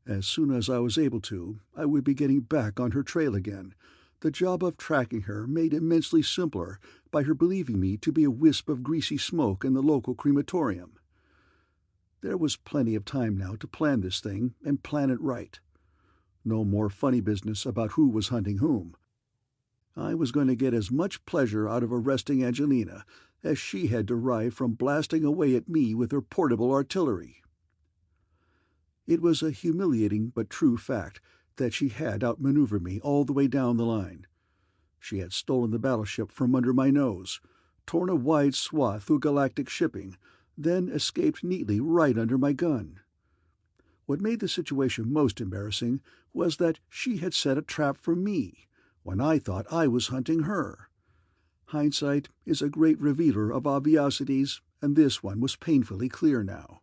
As soon as I was able to, I would be getting back on her trail again, the job of tracking her made immensely simpler by her believing me to be a wisp of greasy smoke in the local crematorium. There was plenty of time now to plan this thing and plan it right. No more funny business about who was hunting whom. I was going to get as much pleasure out of arresting Angelina as she had derived from blasting away at me with her portable artillery. It was a humiliating but true fact that she had outmaneuvered me all the way down the line. She had stolen the battleship from under my nose, torn a wide swath through galactic shipping, then escaped neatly right under my gun. What made the situation most embarrassing was that she had set a trap for me, when I thought I was hunting her. Hindsight is a great revealer of obviosities, and this one was painfully clear now.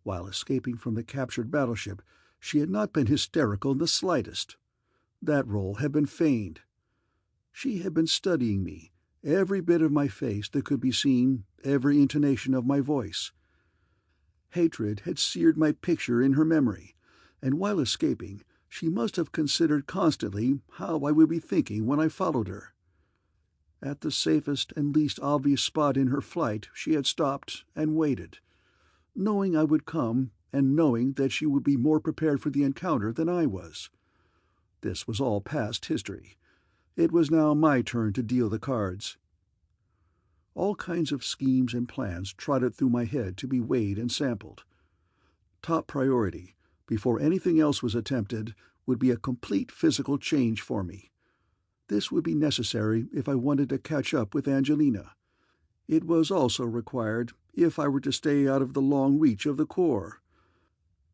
While escaping from the captured battleship, she had not been hysterical in the slightest. That role had been feigned. She had been studying me, every bit of my face that could be seen, every intonation of my voice. Hatred had seared my picture in her memory, and while escaping, she must have considered constantly how I would be thinking when I followed her. At the safest and least obvious spot in her flight she had stopped and waited, knowing I would come and knowing that she would be more prepared for the encounter than I was. This was all past history. It was now my turn to deal the cards. All kinds of schemes and plans trotted through my head to be weighed and sampled. Top priority, before anything else was attempted, would be a complete physical change for me. This would be necessary if I wanted to catch up with Angelina. It was also required if I were to stay out of the long reach of the Corps.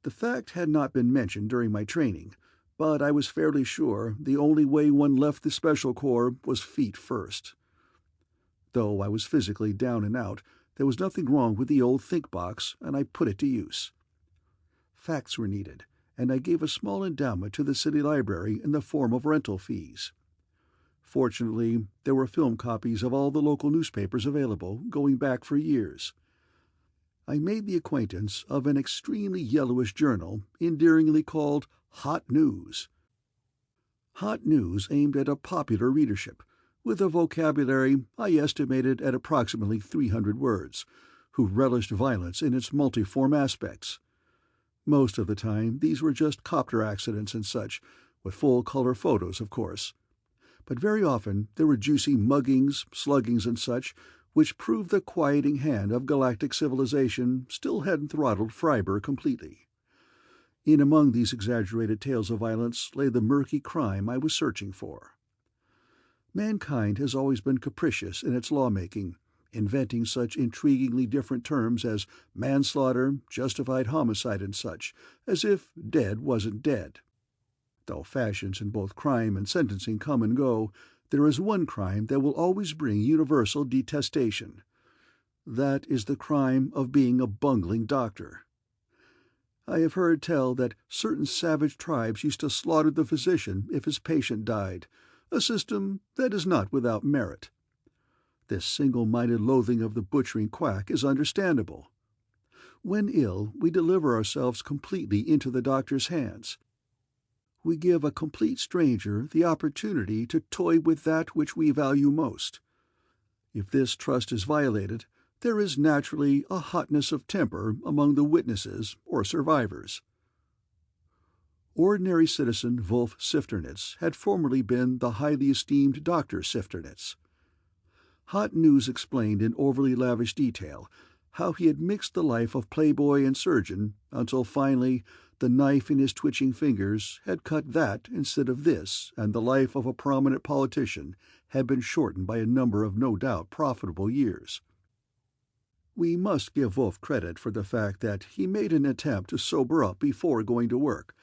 The fact had not been mentioned during my training, but I was fairly sure the only way one left the Special Corps was feet first. Though I was physically down and out, there was nothing wrong with the old think box, and I put it to use. Facts were needed, and I gave a small endowment to the city library in the form of rental fees. Fortunately, there were film copies of all the local newspapers available, going back for years. I made the acquaintance of an extremely yellowish journal, endearingly called Hot News. Hot News aimed at a popular readership, with a vocabulary I estimated at approximately 300 words, who relished violence in its multiform aspects. Most of the time these were just copter accidents and such, with full-color photos, of course. But very often there were juicy muggings, sluggings, and such, which proved the quieting hand of galactic civilization still hadn't throttled Freiburg completely. In among these exaggerated tales of violence lay the murky crime I was searching for. Mankind has always been capricious in its lawmaking, inventing such intriguingly different terms as manslaughter, justified homicide, and such, as if dead wasn't dead. Though fashions in both crime and sentencing come and go, there is one crime that will always bring universal detestation. That is the crime of being a bungling doctor. I have heard tell that certain savage tribes used to slaughter the physician if his patient died, a system that is not without merit. This single-minded loathing of the butchering quack is understandable. When ill, we deliver ourselves completely into the doctor's hands. We give a complete stranger the opportunity to toy with that which we value most. If this trust is violated, there is naturally a hotness of temper among the witnesses or survivors. Ordinary citizen Wolf Sifternitz had formerly been the highly esteemed Dr. Sifternitz. Hot News explained in overly lavish detail how he had mixed the life of playboy and surgeon until finally the knife in his twitching fingers had cut that instead of this, and the life of a prominent politician had been shortened by a number of no doubt profitable years. We must give Wolf credit for the fact that he made an attempt to sober up before going to work,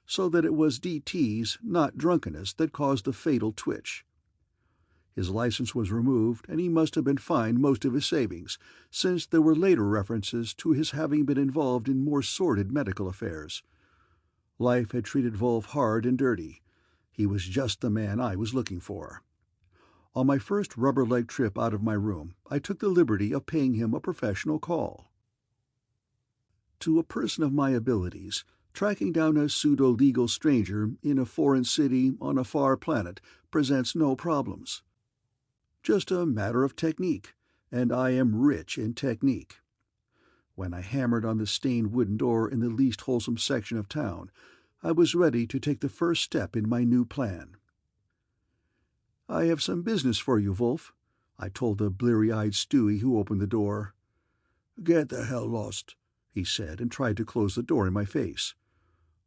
so that it was DTs, not drunkenness, that caused the fatal twitch. His license was removed, and he must have been fined most of his savings, since there were later references to his having been involved in more sordid medical affairs. Life had treated Wolf hard and dirty. He was just the man I was looking for. On my first rubber-leg trip out of my room, I took the liberty of paying him a professional call. To a person of my abilities, tracking down a pseudo-legal stranger in a foreign city on a far planet presents no problems. Just a matter of technique, and I am rich in technique. When I hammered on the stained wooden door in the least wholesome section of town, I was ready to take the first step in my new plan. "I have some business for you, Wolf," I told the bleary-eyed Stewie who opened the door. "Get the hell lost," he said, and tried to close the door in my face.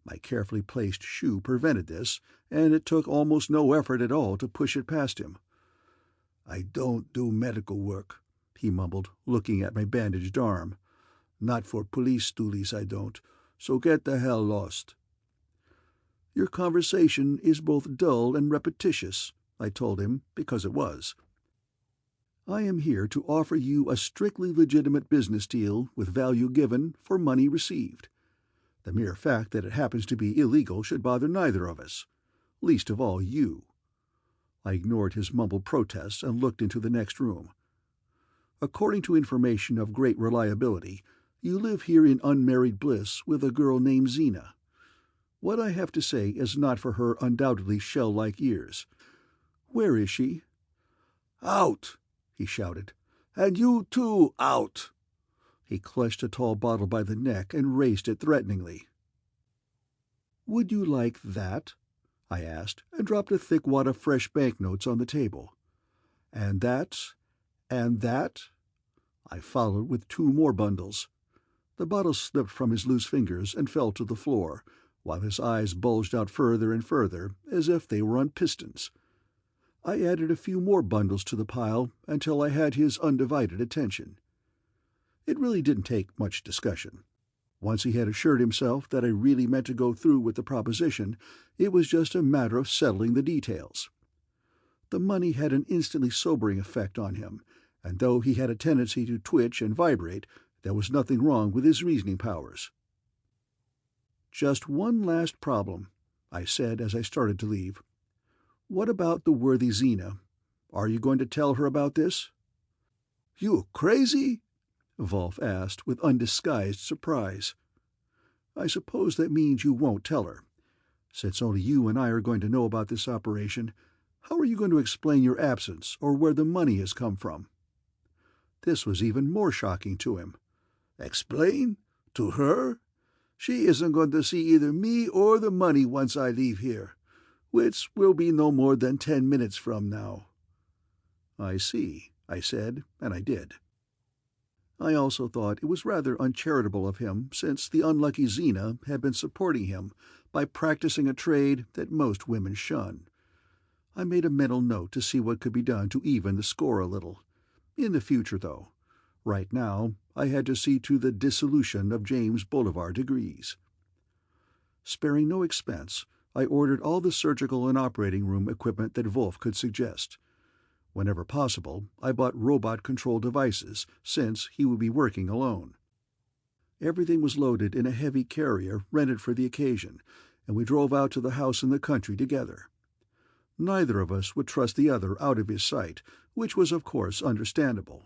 My carefully placed shoe prevented this, and it took almost no effort at all to push it past him. "I don't do medical work," he mumbled, looking at my bandaged arm. "Not for police stoolies, I don't. So get the hell lost." "Your conversation is both dull and repetitious," I told him, because it was. "I am here to offer you a strictly legitimate business deal with value given for money received. The mere fact that it happens to be illegal should bother neither of us, least of all you." I ignored his mumbled protests and looked into the next room. "According to information of great reliability, you live here in unmarried bliss with a girl named Zena. What I have to say is not for her undoubtedly shell-like ears. Where is she?" "Out!" he shouted. "And you too, out!" He clutched a tall bottle by the neck and raised it threateningly. "Would you like that?" I asked, and dropped a thick wad of fresh banknotes on the table. "And that? And that?" I followed with 2 more bundles. The bottle slipped from his loose fingers and fell to the floor, while his eyes bulged out further and further, as if they were on pistons. I added a few more bundles to the pile until I had his undivided attention. It really didn't take much discussion. Once he had assured himself that I really meant to go through with the proposition, it was just a matter of settling the details. The money had an instantly sobering effect on him, and though he had a tendency to twitch and vibrate, there was nothing wrong with his reasoning powers. "Just one last problem," I said as I started to leave. "What about the worthy Zena? Are you going to tell her about this?" "You crazy?" Volf asked with undisguised surprise. "I suppose that means you won't tell her. Since only you and I are going to know about this operation, how are you going to explain your absence or where the money has come from?" This was even more shocking to him. "Explain? To her? She isn't going to see either me or the money once I leave here, which will be no more than 10 minutes from now." "I see," I said, and I did. I also thought it was rather uncharitable of him, since the unlucky Zena had been supporting him by practicing a trade that most women shun. I made a mental note to see what could be done to even the score a little. In the future, though. Right now, I had to see to the dissolution of James Bolivar diGriz. Sparing no expense, I ordered all the surgical and operating room equipment that Wolf could suggest. Whenever possible, I bought robot-controlled devices, since he would be working alone. Everything was loaded in a heavy carrier rented for the occasion, and we drove out to the house in the country together. Neither of us would trust the other out of his sight, which was of course understandable.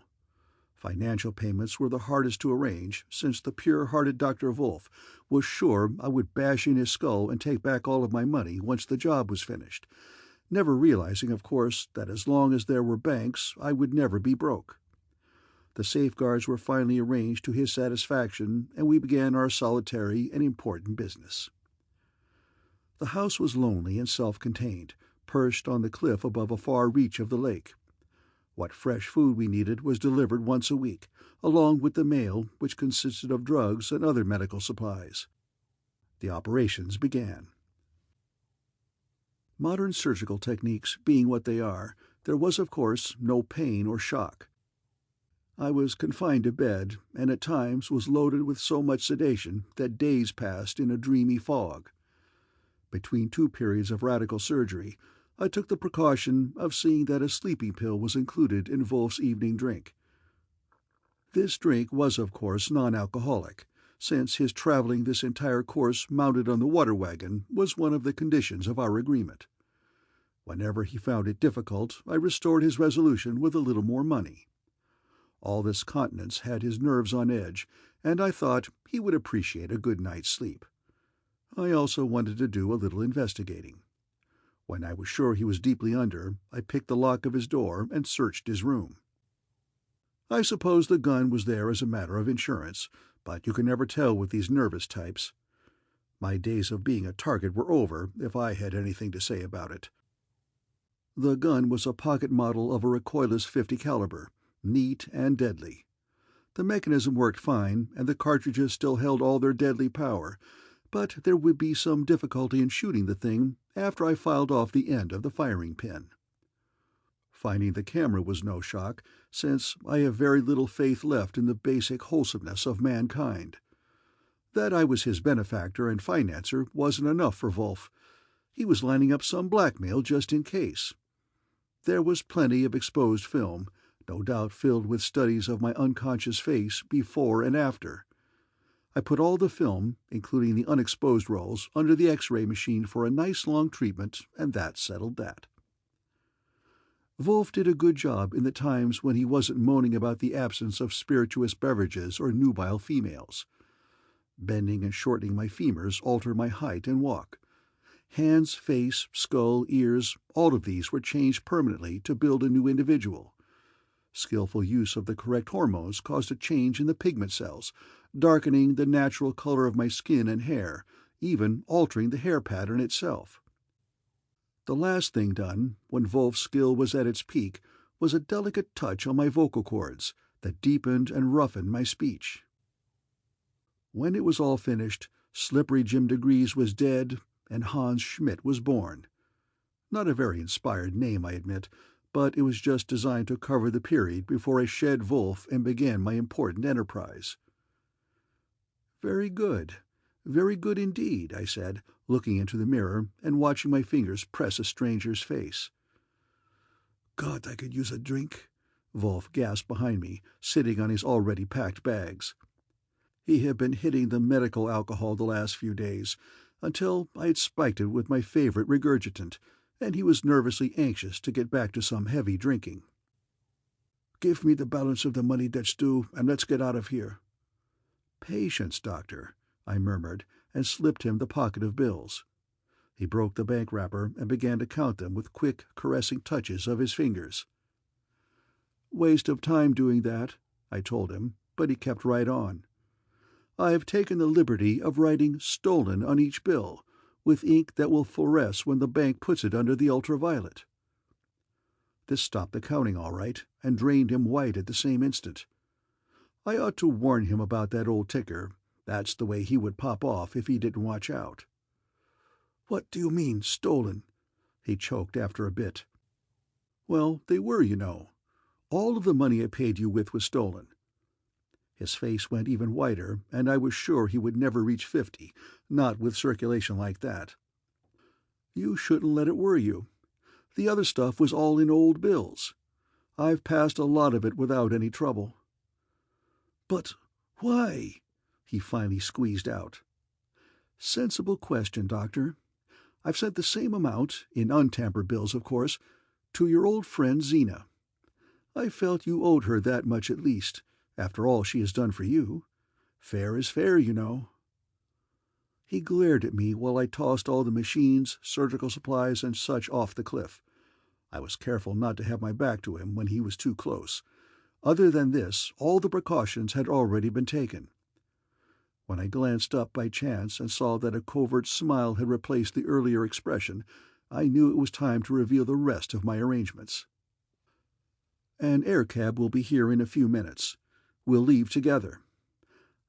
Financial payments were the hardest to arrange, since the pure-hearted Dr. Wolf was sure I would bash in his skull and take back all of my money once the job was finished, never realizing, of course, that as long as there were banks, I would never be broke. The safeguards were finally arranged to his satisfaction, and we began our solitary and important business. The house was lonely and self-contained, perched on the cliff above a far reach of the lake. What fresh food we needed was delivered once a week, along with the mail, which consisted of drugs and other medical supplies. The operations began. Modern surgical techniques being what they are, there was, of course, no pain or shock. I was confined to bed, and at times was loaded with so much sedation that days passed in a dreamy fog. Between 2 periods of radical surgery, I took the precaution of seeing that a sleeping pill was included in Wolf's evening drink. This drink was, of course, non-alcoholic, since his traveling this entire course mounted on the water wagon was one of the conditions of our agreement. Whenever he found it difficult, I restored his resolution with a little more money. All this continence had his nerves on edge, and I thought he would appreciate a good night's sleep. I also wanted to do a little investigating. When I was sure he was deeply under, I picked the lock of his door and searched his room. I suppose the gun was there as a matter of insurance, but you can never tell with these nervous types. My days of being a target were over, if I had anything to say about it. The gun was a pocket model of a recoilless .50 caliber, neat and deadly. The mechanism worked fine, and the cartridges still held all their deadly power, but there would be some difficulty in shooting the thing after I filed off the end of the firing pin. Finding the camera was no shock, since I have very little faith left in the basic wholesomeness of mankind. That I was his benefactor and financer wasn't enough for Wolf. He was lining up some blackmail just in case. There was plenty of exposed film, no doubt filled with studies of my unconscious face before and after. I put all the film, including the unexposed rolls, under the X-ray machine for a nice long treatment, and that settled that. Wolf did a good job in the times when he wasn't moaning about the absence of spirituous beverages or nubile females. Bending and shortening my femurs altered my height and walk. Hands, face, skull, ears, all of these were changed permanently to build a new individual. Skillful use of the correct hormones caused a change in the pigment cells, darkening the natural color of my skin and hair, even altering the hair pattern itself. The last thing done, when Wolf's skill was at its peak, was a delicate touch on my vocal cords that deepened and roughened my speech. When it was all finished, Slippery Jim diGriz was dead, and Hans Schmidt was born. Not a very inspired name, I admit, but it was just designed to cover the period before I shed Wolf and began my important enterprise. Very good indeed, I said, looking into the mirror and watching my fingers press a stranger's face. God, I could use a drink, Wolf gasped behind me, sitting on his already packed bags. He had been hitting the medical alcohol the last few days, until I had spiked it with my favorite regurgitant, and he was nervously anxious to get back to some heavy drinking. Give me the balance of the money that's due, and let's get out of here. Patience, Doctor, I murmured, and slipped him the pocket of bills. He broke the bank wrapper and began to count them with quick, caressing touches of his fingers. Waste of time doing that, I told him, but he kept right on. I have taken the liberty of writing "stolen" on each bill, with ink that will fluoresce when the bank puts it under the ultraviolet. This stopped the counting all right, and drained him white at the same instant. I ought to warn him about that old ticker. That's the way he would pop off if he didn't watch out. What do you mean, stolen? He choked after a bit. Well, they were, you know. All of the money I paid you with was stolen. His face went even whiter, and I was sure he would never reach 50, not with circulation like that. You shouldn't let it worry you. The other stuff was all in old bills. I've passed a lot of it without any trouble. But why? He finally squeezed out. Sensible question, Doctor. I've sent the same amount, in untampered bills of course, to your old friend Zena. I felt you owed her that much at least, after all she has done for you. Fair is fair, you know. He glared at me while I tossed all the machines, surgical supplies, and such off the cliff. I was careful not to have my back to him when he was too close. Other than this, all the precautions had already been taken. When I glanced up by chance and saw that a covert smile had replaced the earlier expression, I knew it was time to reveal the rest of my arrangements. An air cab will be here in a few minutes. We'll leave together.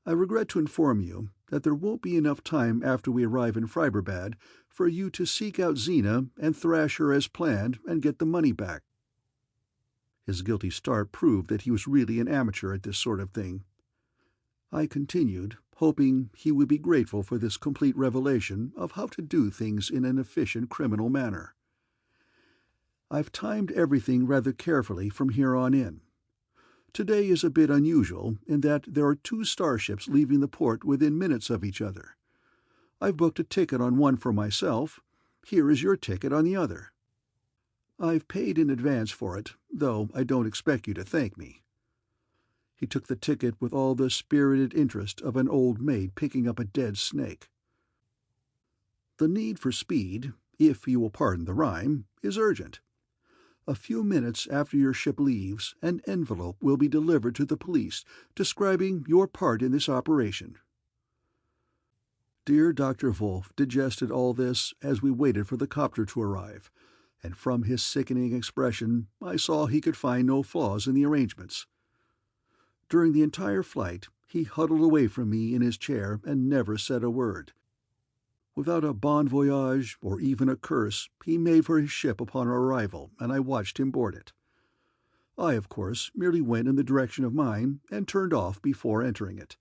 I regret to inform you that there won't be enough time after we arrive in Freibergbad for you to seek out Zena and thrash her as planned and get the money back. His guilty start proved that he was really an amateur at this sort of thing. I continued, hoping he would be grateful for this complete revelation of how to do things in an efficient criminal manner. I've timed everything rather carefully from here on in. Today is a bit unusual in that there are two starships leaving the port within minutes of each other. I've booked a ticket on one for myself. Here is your ticket on the other. I've paid in advance for it, though I don't expect you to thank me. He took the ticket with all the spirited interest of an old maid picking up a dead snake. The need for speed, if you will pardon the rhyme, is urgent. A few minutes after your ship leaves, an envelope will be delivered to the police describing your part in this operation. Dear Dr. Wolf digested all this as we waited for the copter to arrive, and from his sickening expression I saw he could find no flaws in the arrangements. During the entire flight he huddled away from me in his chair and never said a word. Without a bon voyage or even a curse, he made for his ship upon our arrival, and I watched him board it. I, of course, merely went in the direction of mine and turned off before entering it.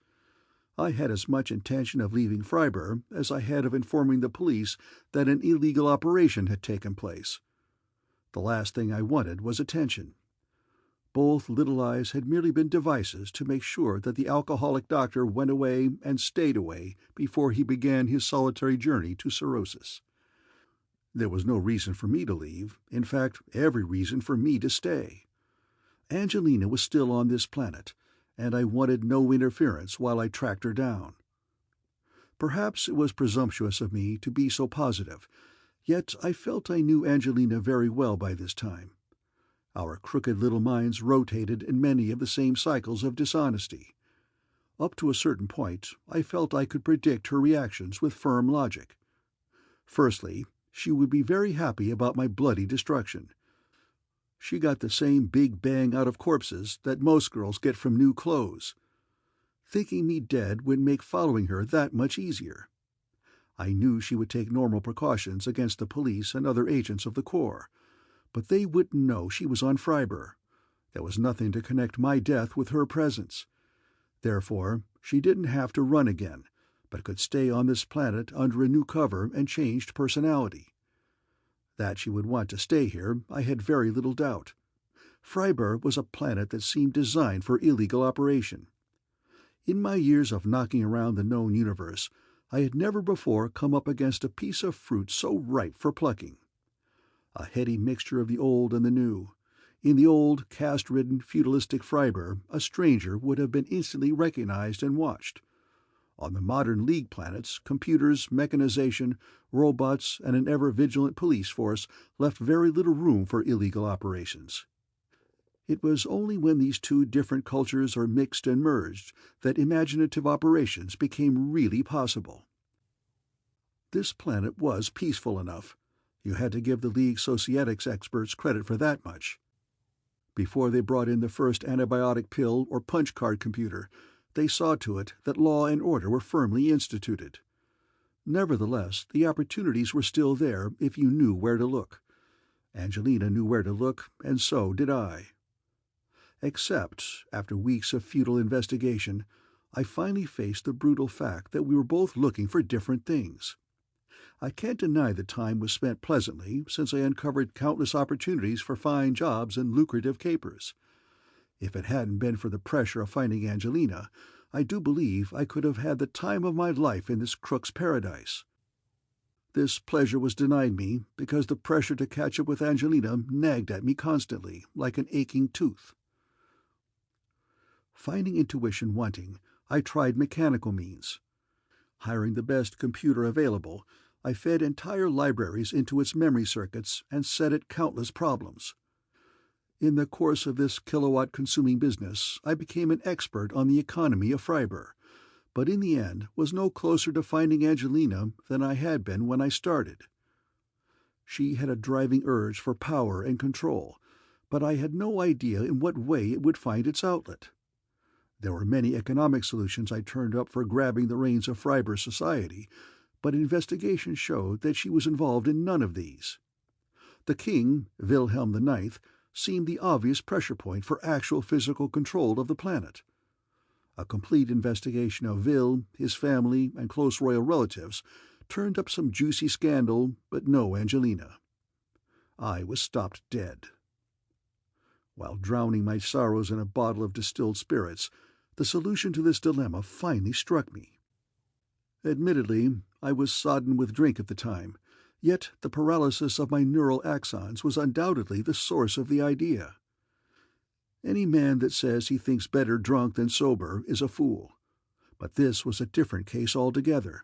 I had as much intention of leaving Freiburg as I had of informing the police that an illegal operation had taken place. The last thing I wanted was attention. Both little eyes had merely been devices to make sure that the alcoholic doctor went away and stayed away before he began his solitary journey to cirrhosis. There was no reason for me to leave, in fact, every reason for me to stay. Angelina was still on this planet, and I wanted no interference while I tracked her down. Perhaps it was presumptuous of me to be so positive, yet I felt I knew Angelina very well by this time. Our crooked little minds rotated in many of the same cycles of dishonesty. Up to a certain point, I felt I could predict her reactions with firm logic. Firstly, she would be very happy about my bloody destruction. She got the same big bang out of corpses that most girls get from new clothes. Thinking me dead would make following her that much easier. I knew she would take normal precautions against the police and other agents of the Corps, but they wouldn't know she was on Freiburg. There was nothing to connect my death with her presence. Therefore, she didn't have to run again, but could stay on this planet under a new cover and changed personality. That she would want to stay here, I had very little doubt. Freiburg was a planet that seemed designed for illegal operation. In my years of knocking around the known universe, I had never before come up against a piece of fruit so ripe for plucking. A heady mixture of the old and the new. In the old, caste-ridden, feudalistic Freiburg, a stranger would have been instantly recognized and watched. On the modern League planets, computers, mechanization, robots, and an ever-vigilant police force left very little room for illegal operations. It was only when these two different cultures are mixed and merged that imaginative operations became really possible. This planet was peaceful enough. You had to give the League societics experts credit for that much. Before they brought in the first antibiotic pill or punch card computer, they saw to it that law and order were firmly instituted. Nevertheless, the opportunities were still there if you knew where to look. Angelina knew where to look, and so did I. Except, after weeks of futile investigation, I finally faced the brutal fact that we were both looking for different things. I can't deny the time was spent pleasantly, since I uncovered countless opportunities for fine jobs and lucrative capers. If it hadn't been for the pressure of finding Angelina, I do believe I could have had the time of my life in this crook's paradise. This pleasure was denied me because the pressure to catch up with Angelina nagged at me constantly, like an aching tooth. Finding intuition wanting, I tried mechanical means. Hiring the best computer available, I fed entire libraries into its memory circuits and set it countless problems. In the course of this kilowatt-consuming business, I became an expert on the economy of Freiburg, but in the end was no closer to finding Angelina than I had been when I started. She had a driving urge for power and control, but I had no idea in what way it would find its outlet. There were many economic solutions I turned up for grabbing the reins of Freiburg society, but investigation showed that she was involved in none of these. The king, Wilhelm IX, seemed the obvious pressure point for actual physical control of the planet. A complete investigation of Will, his family, and close royal relatives turned up some juicy scandal, but no Angelina. I was stopped dead. While drowning my sorrows in a bottle of distilled spirits, the solution to this dilemma finally struck me. Admittedly, I was sodden with drink at the time, yet the paralysis of my neural axons was undoubtedly the source of the idea. Any man that says he thinks better drunk than sober is a fool, but this was a different case altogether.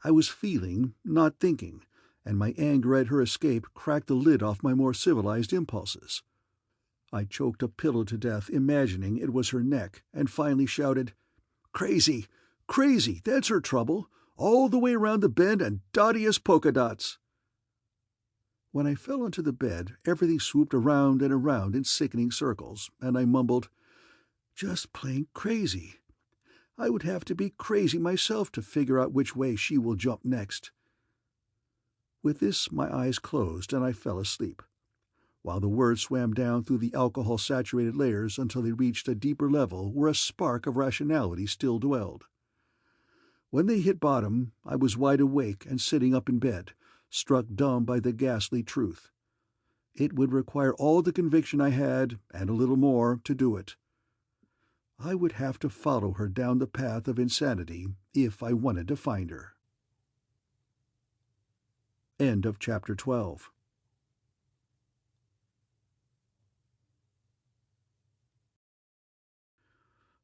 I was feeling, not thinking, and my anger at her escape cracked the lid off my more civilized impulses. I choked a pillow to death imagining it was her neck, and finally shouted, "Crazy! Crazy! That's her trouble! All the way round the bend and dotty as polka dots!" When I fell onto the bed, everything swooped around and around in sickening circles, and I mumbled, "Just plain crazy. I would have to be crazy myself to figure out which way she will jump next." With this, my eyes closed and I fell asleep, while the words swam down through the alcohol-saturated layers until they reached a deeper level where a spark of rationality still dwelled. When they hit bottom, I was wide awake and sitting up in bed, struck dumb by the ghastly truth. It would require all the conviction I had, and a little more, to do it. I would have to follow her down the path of insanity if I wanted to find her. End of Chapter 12.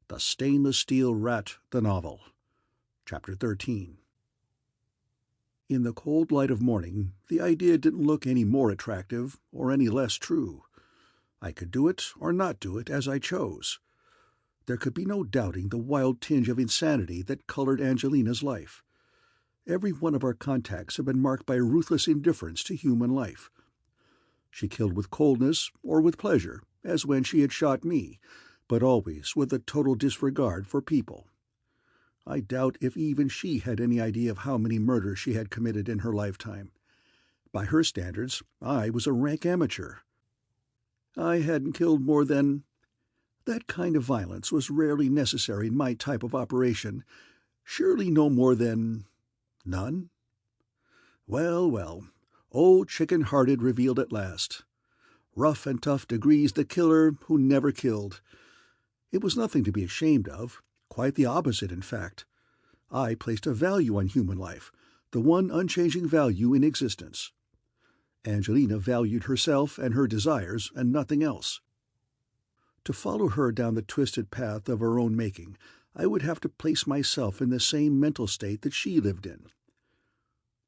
The Stainless Steel Rat, the Novel. Chapter 13. In the cold light of morning, the idea didn't look any more attractive or any less true. I could do it or not do it as I chose. There could be no doubting the wild tinge of insanity that colored Angelina's life. Every one of our contacts had been marked by a ruthless indifference to human life. She killed with coldness or with pleasure, as when she had shot me, but always with a total disregard for people. I doubt if even she had any idea of how many murders she had committed in her lifetime. By her standards, I was a rank amateur. I hadn't killed more than— That kind of violence was rarely necessary in my type of operation. Surely no more than— None? Well, well, old Chicken-Hearted revealed at last. Rough and tough diGriz the killer who never killed. It was nothing to be ashamed of. Quite the opposite, in fact. I placed a value on human life, the one unchanging value in existence. Angelina valued herself and her desires, and nothing else. To follow her down the twisted path of her own making, I would have to place myself in the same mental state that she lived in.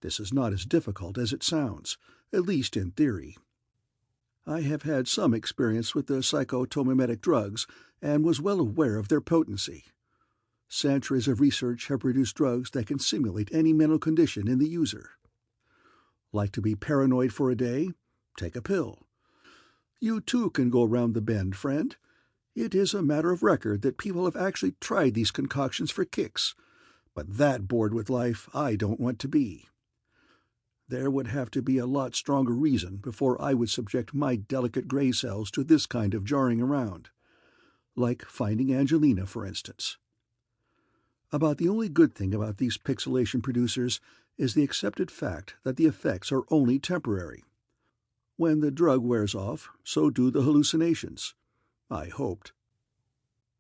This is not as difficult as it sounds, at least in theory. I have had some experience with the psychotomimetic drugs, and was well aware of their potency. Centuries of research have produced drugs that can simulate any mental condition in the user. Like to be paranoid for a day? Take a pill. You too can go round the bend, friend. It is a matter of record that people have actually tried these concoctions for kicks, but that bored with life I don't want to be. There would have to be a lot stronger reason before I would subject my delicate gray cells to this kind of jarring around. Like finding Angelina, for instance. About the only good thing about these pixelation producers is the accepted fact that the effects are only temporary. When the drug wears off, so do the hallucinations. I hoped.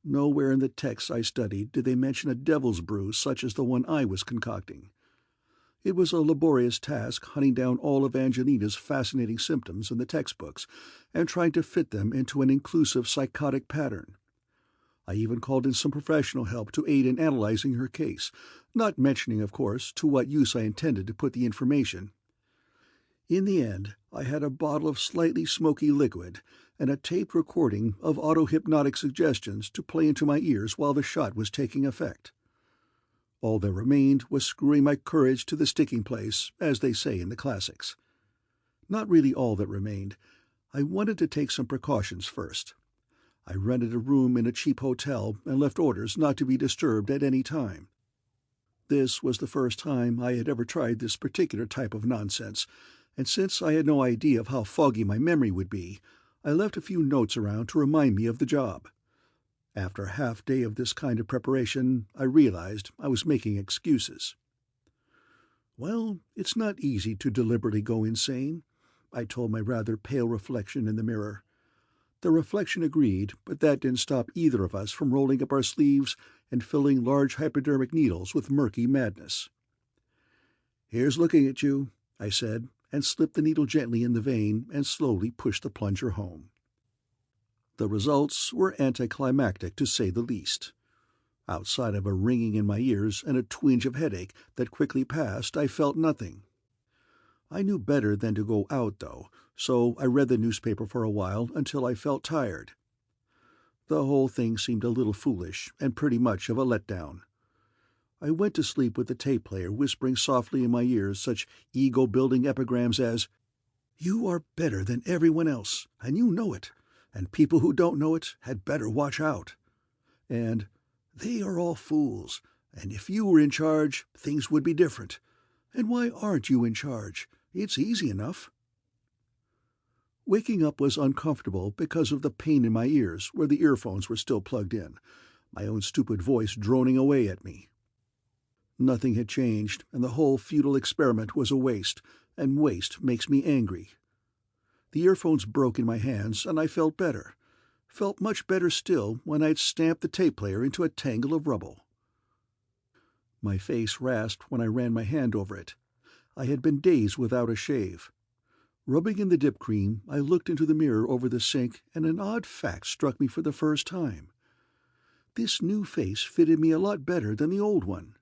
Nowhere in the texts I studied did they mention a devil's brew such as the one I was concocting. It was a laborious task hunting down all of Angelina's fascinating symptoms in the textbooks and trying to fit them into an inclusive psychotic pattern. I even called in some professional help to aid in analyzing her case, not mentioning, of course, to what use I intended to put the information. In the end, I had a bottle of slightly smoky liquid and a taped recording of auto-hypnotic suggestions to play into my ears while the shot was taking effect. All that remained was screwing my courage to the sticking place, as they say in the classics. Not really all that remained. I wanted to take some precautions first. I rented a room in a cheap hotel and left orders not to be disturbed at any time. This was the first time I had ever tried this particular type of nonsense, and since I had no idea of how foggy my memory would be, I left a few notes around to remind me of the job. After a half-day of this kind of preparation, I realized I was making excuses. Well, it's not easy to deliberately go insane, I told my rather pale reflection in the mirror. The reflection agreed, but that didn't stop either of us from rolling up our sleeves and filling large hypodermic needles with murky madness. "Here's looking at you," I said, and slipped the needle gently in the vein and slowly pushed the plunger home. The results were anticlimactic, to say the least. Outside of a ringing in my ears and a twinge of headache that quickly passed, I felt nothing. I knew better than to go out, though, so I read the newspaper for a while until I felt tired. The whole thing seemed a little foolish and pretty much of a letdown. I went to sleep with the tape player whispering softly in my ears such ego-building epigrams as, You are better than everyone else, and you know it, and people who don't know it had better watch out. And they are all fools, and if you were in charge, things would be different. And why aren't you in charge? It's easy enough." Waking up was uncomfortable because of the pain in my ears where the earphones were still plugged in, my own stupid voice droning away at me. Nothing had changed, and the whole futile experiment was a waste, and waste makes me angry. The earphones broke in my hands, and I felt better. Felt much better still when I'd stamped the tape player into a tangle of rubble. My face rasped when I ran my hand over it. I had been days without a shave. Rubbing in the dip cream, I looked into the mirror over the sink, and an odd fact struck me for the first time. This new face fitted me a lot better than the old one.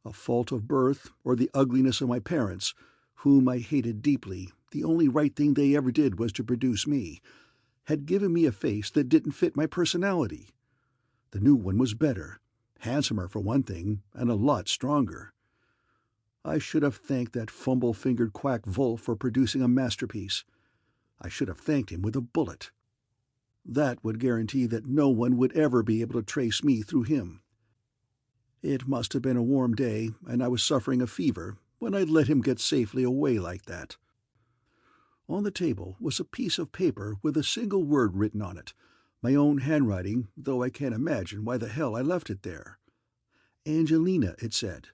A fault of birth, or the ugliness of my parents, whom I hated deeply, the only right thing they ever did was to produce me, had given me a face that didn't fit my personality. The new one was better, handsomer for one thing, and a lot stronger. I should have thanked that fumble-fingered quack Wolf for producing a masterpiece. I should have thanked him with a bullet. That would guarantee that no one would ever be able to trace me through him. It must have been a warm day, and I was suffering a fever, when I'd let him get safely away like that. On the table was a piece of paper with a single word written on it, my own handwriting, though I can't imagine why the hell I left it there. Angelina, it said.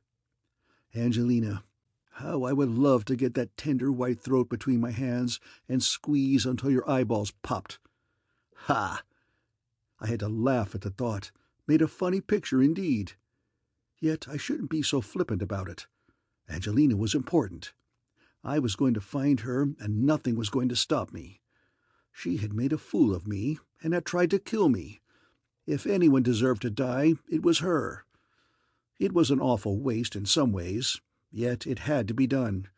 Angelina, how I would love to get that tender white throat between my hands and squeeze until your eyeballs popped. Ha! I had to laugh at the thought, made a funny picture indeed. Yet I shouldn't be so flippant about it. Angelina was important. I was going to find her, and nothing was going to stop me. She had made a fool of me, and had tried to kill me. If anyone deserved to die, it was her. It was an awful waste in some ways, yet it had to be done.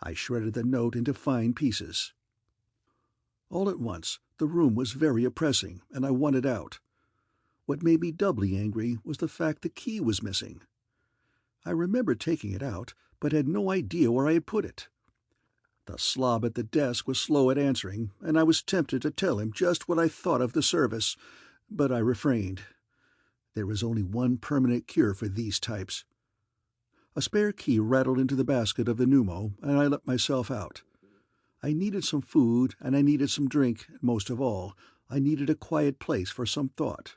I shredded the note into fine pieces. All at once, the room was very oppressing, and I wanted out. What made me doubly angry was the fact the key was missing. I remembered taking it out, but had no idea where I had put it. The slob at the desk was slow at answering, and I was tempted to tell him just what I thought of the service, but I refrained. There is only one permanent cure for these types. A spare key rattled into the basket of the pneumo, and I let myself out. I needed some food, and I needed some drink, and most of all, I needed a quiet place for some thought.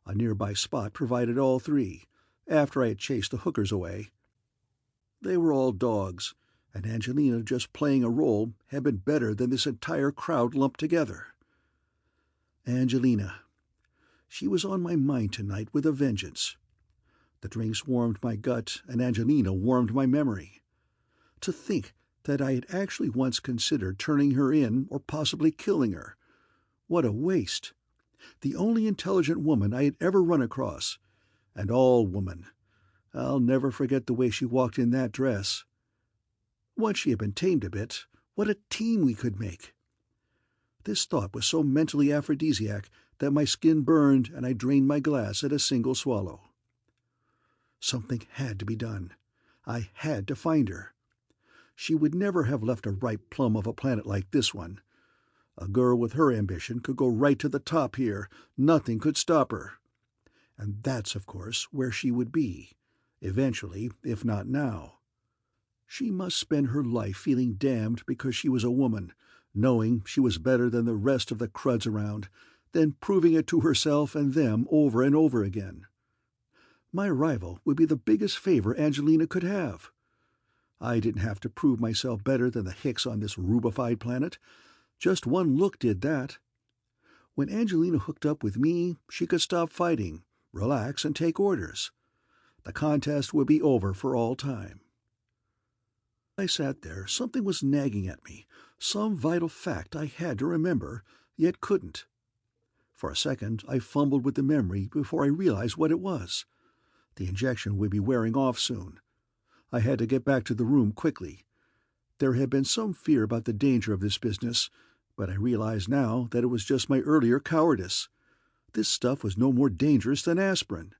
A nearby spot provided all three, after I had chased the hookers away. They were all dogs, and Angelina just playing a role had been better than this entire crowd lumped together. Angelina. She was on my mind tonight with a vengeance. The drinks warmed my gut, and Angelina warmed my memory. To think that I had actually once considered turning her in or possibly killing her. What a waste! The only intelligent woman I had ever run across. And all woman. I'll never forget the way she walked in that dress. Once she had been tamed a bit, what a team we could make! This thought was so mentally aphrodisiac that my skin burned and I drained my glass at a single swallow. Something had to be done. I had to find her. She would never have left a ripe plum of a planet like this one. A girl with her ambition could go right to the top here. Nothing could stop her. And that's, of course, where she would be, eventually, if not now. She must spend her life feeling damned because she was a woman, knowing she was better than the rest of the cruds around, then proving it to herself and them over and over again. My arrival would be the biggest favor Angelina could have. I didn't have to prove myself better than the hicks on this rubified planet. Just one look did that. When Angelina hooked up with me, she could stop fighting, relax, and take orders. The contest would be over for all time. I sat there. Something was nagging at me, some vital fact I had to remember, yet couldn't. For a second I fumbled with the memory before I realized what it was. The injection would be wearing off soon. I had to get back to the room quickly. There had been some fear about the danger of this business, but I realized now that it was just my earlier cowardice. This stuff was no more dangerous than aspirin.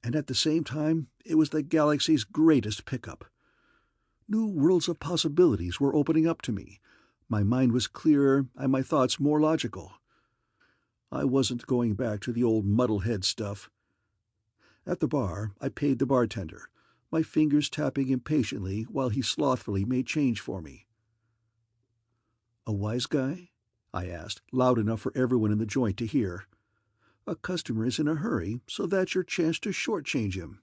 And at the same time, it was the galaxy's greatest pickup. New worlds of possibilities were opening up to me. My mind was clearer and my thoughts more logical. I wasn't going back to the old muddlehead stuff. At the bar, I paid the bartender, my fingers tapping impatiently while he slothfully made change for me. "A wise guy?" I asked, loud enough for everyone in the joint to hear. "A customer is in a hurry, so that's your chance to shortchange him.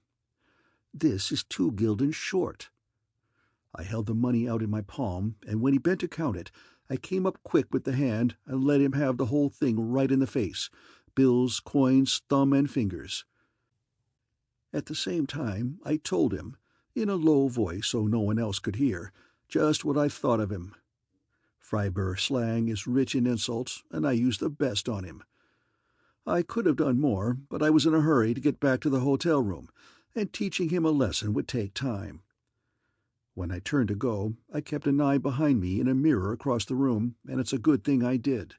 This is 2 gulden short." I held the money out in my palm, and when he bent to count it, I came up quick with the hand and let him have the whole thing right in the face, bills, coins, thumb, and fingers. At the same time, I told him, in a low voice so no one else could hear, just what I thought of him. Freiburg slang is rich in insults, and I used the best on him. I could have done more, but I was in a hurry to get back to the hotel room, and teaching him a lesson would take time. When I turned to go, I kept an eye behind me in a mirror across the room, and it's a good thing I did.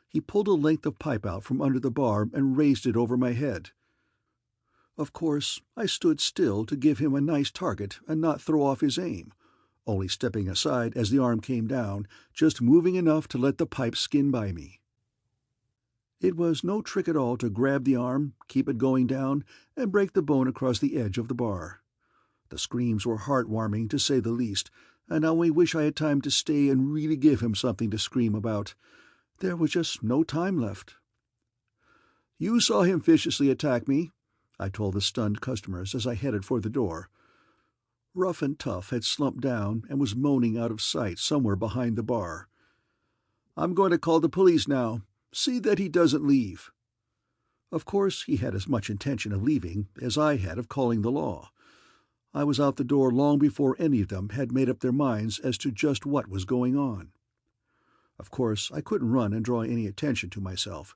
He pulled a length of pipe out from under the bar and raised it over my head. Of course, I stood still to give him a nice target and not throw off his aim, only stepping aside as the arm came down, just moving enough to let the pipe skin by me. It was no trick at all to grab the arm, keep it going down, and break the bone across the edge of the bar. The screams were heartwarming, to say the least, and I only wish I had time to stay and really give him something to scream about. There was just no time left. "You saw him viciously attack me," I told the stunned customers as I headed for the door. Rough and Tough had slumped down and was moaning out of sight somewhere behind the bar. "I'm going to call the police now. See that he doesn't leave." Of course he had as much intention of leaving as I had of calling the law. I was out the door long before any of them had made up their minds as to just what was going on. Of course, I couldn't run and draw any attention to myself.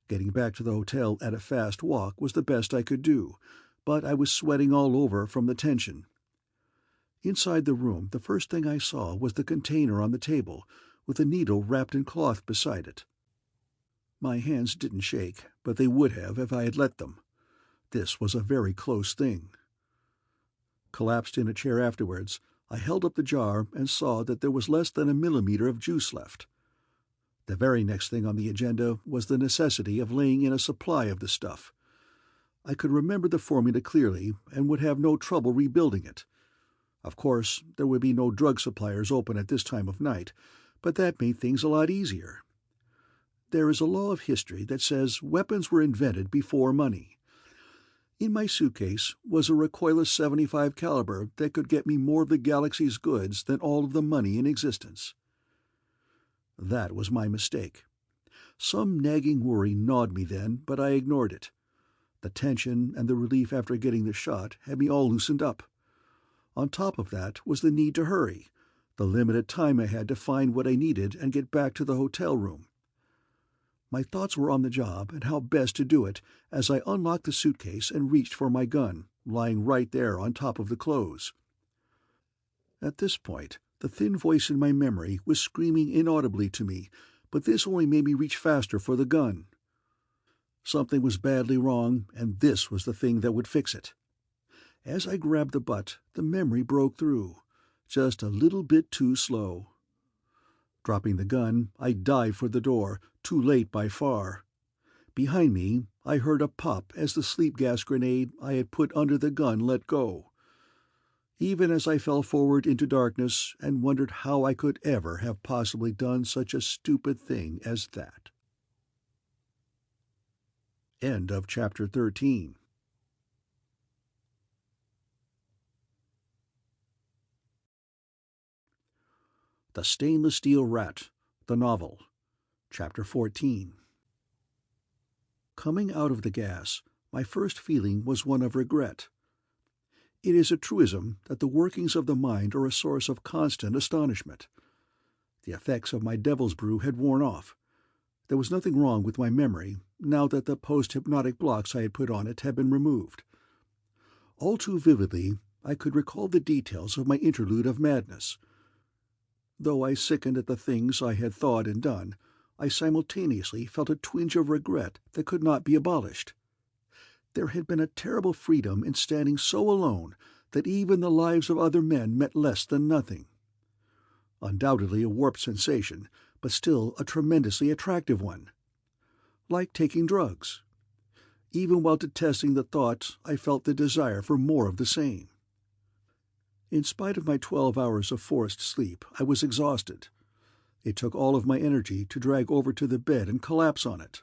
Getting back to the hotel at a fast walk was the best I could do, but I was sweating all over from the tension. Inside the room, the first thing I saw was the container on the table, with a needle wrapped in cloth beside it. My hands didn't shake, but they would have if I had let them. This was a very close thing. Collapsed in a chair afterwards, I held up the jar and saw that there was less than a millimeter of juice left. The very next thing on the agenda was the necessity of laying in a supply of the stuff. I could remember the formula clearly and would have no trouble rebuilding it. Of course, there would be no drug suppliers open at this time of night, but that made things a lot easier. There is a law of history that says weapons were invented before money. In my suitcase was a recoilless .75 caliber that could get me more of the galaxy's goods than all of the money in existence. That was my mistake. Some nagging worry gnawed me then, but I ignored it. The tension and the relief after getting the shot had me all loosened up. On top of that was the need to hurry, the limited time I had to find what I needed and get back to the hotel room. My thoughts were on the job and how best to do it as I unlocked the suitcase and reached for my gun, lying right there on top of the clothes. At this point, the thin voice in my memory was screaming inaudibly to me, but this only made me reach faster for the gun. Something was badly wrong, and this was the thing that would fix it. As I grabbed the butt, the memory broke through, just a little bit too slow. Dropping the gun, I dived for the door, too late by far. Behind me, I heard a pop as the sleep gas grenade I had put under the gun let go. Even as I fell forward into darkness and wondered how I could ever have possibly done such a stupid thing as that. End of Chapter 13. The Stainless Steel Rat, the novel, Chapter 14. Coming out of the gas, my first feeling was one of regret. It is a truism that the workings of the mind are a source of constant astonishment. The effects of my devil's brew had worn off. There was nothing wrong with my memory, now that the post-hypnotic blocks I had put on it had been removed. All too vividly, I could recall the details of my interlude of madness. Though I sickened at the things I had thought and done, I simultaneously felt a twinge of regret that could not be abolished. There had been a terrible freedom in standing so alone that even the lives of other men meant less than nothing. Undoubtedly a warped sensation, but still a tremendously attractive one. Like taking drugs. Even while detesting the thought, I felt the desire for more of the same. In spite of my 12 hours of forced sleep, I was exhausted. It took all of my energy to drag over to the bed and collapse on it.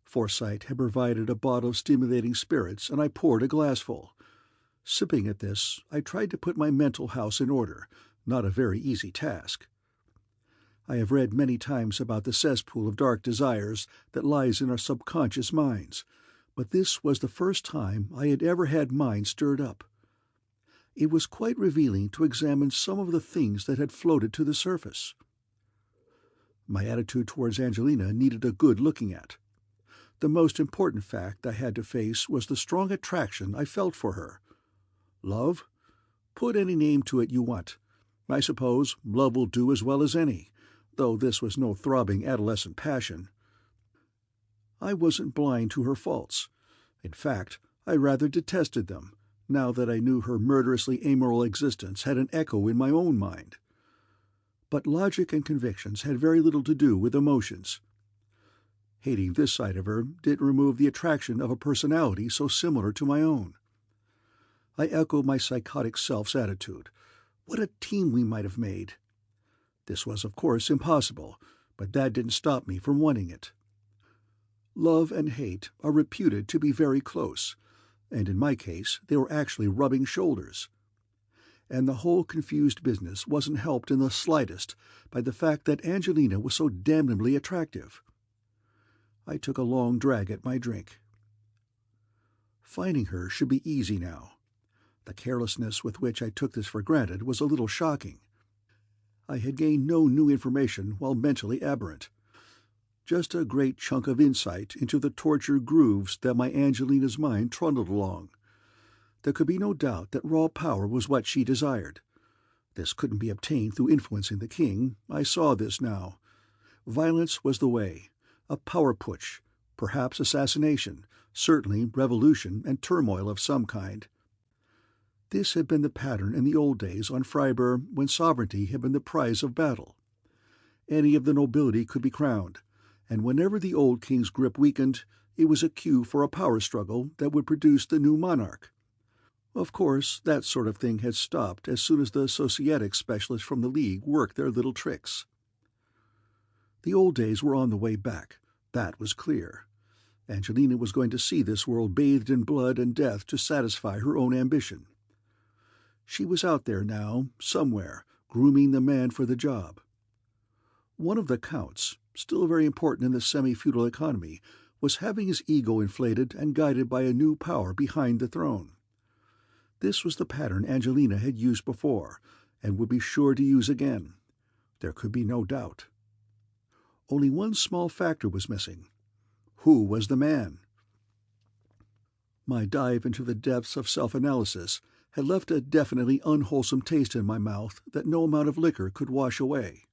Forsyte had provided a bottle of stimulating spirits, and I poured a glassful. Sipping at this, I tried to put my mental house in order, not a very easy task. I have read many times about the cesspool of dark desires that lies in our subconscious minds, but this was the first time I had ever had mine stirred up. It was quite revealing to examine some of the things that had floated to the surface. My attitude towards Angelina needed a good looking at. The most important fact I had to face was the strong attraction I felt for her. Love? Put any name to it you want. I suppose love will do as well as any, though this was no throbbing adolescent passion. I wasn't blind to her faults. In fact, I rather detested them, now that I knew her murderously amoral existence had an echo in my own mind. But logic and convictions had very little to do with emotions. Hating this side of her didn't remove the attraction of a personality so similar to my own. I echoed my psychotic self's attitude. What a team we might have made! This was, of course, impossible, but that didn't stop me from wanting it. Love and hate are reputed to be very close, and in my case they were actually rubbing shoulders. And the whole confused business wasn't helped in the slightest by the fact that Angelina was so damnably attractive. I took a long drag at my drink. Finding her should be easy now. The carelessness with which I took this for granted was a little shocking. I had gained no new information while mentally aberrant. Just a great chunk of insight into the tortured grooves that my Angelina's mind trundled along. There could be no doubt that raw power was what she desired. This couldn't be obtained through influencing the king. I saw this now. Violence was the way. A power putsch, perhaps assassination, certainly revolution and turmoil of some kind. This had been the pattern in the old days on Freiburg when sovereignty had been the prize of battle. Any of the nobility could be crowned, and whenever the old king's grip weakened, it was a cue for a power struggle that would produce the new monarch. Of course, that sort of thing had stopped as soon as the Societic specialists from the League worked their little tricks. The old days were on the way back. That was clear. Angelina was going to see this world bathed in blood and death to satisfy her own ambition. She was out there now, somewhere, grooming the man for the job. One of the counts, still very important in the semi-feudal economy, was having his ego inflated and guided by a new power behind the throne. This was the pattern Angelina had used before, and would be sure to use again. There could be no doubt. Only one small factor was missing. Who was the man? My dive into the depths of self-analysis had left a definitely unwholesome taste in my mouth that no amount of liquor could wash away.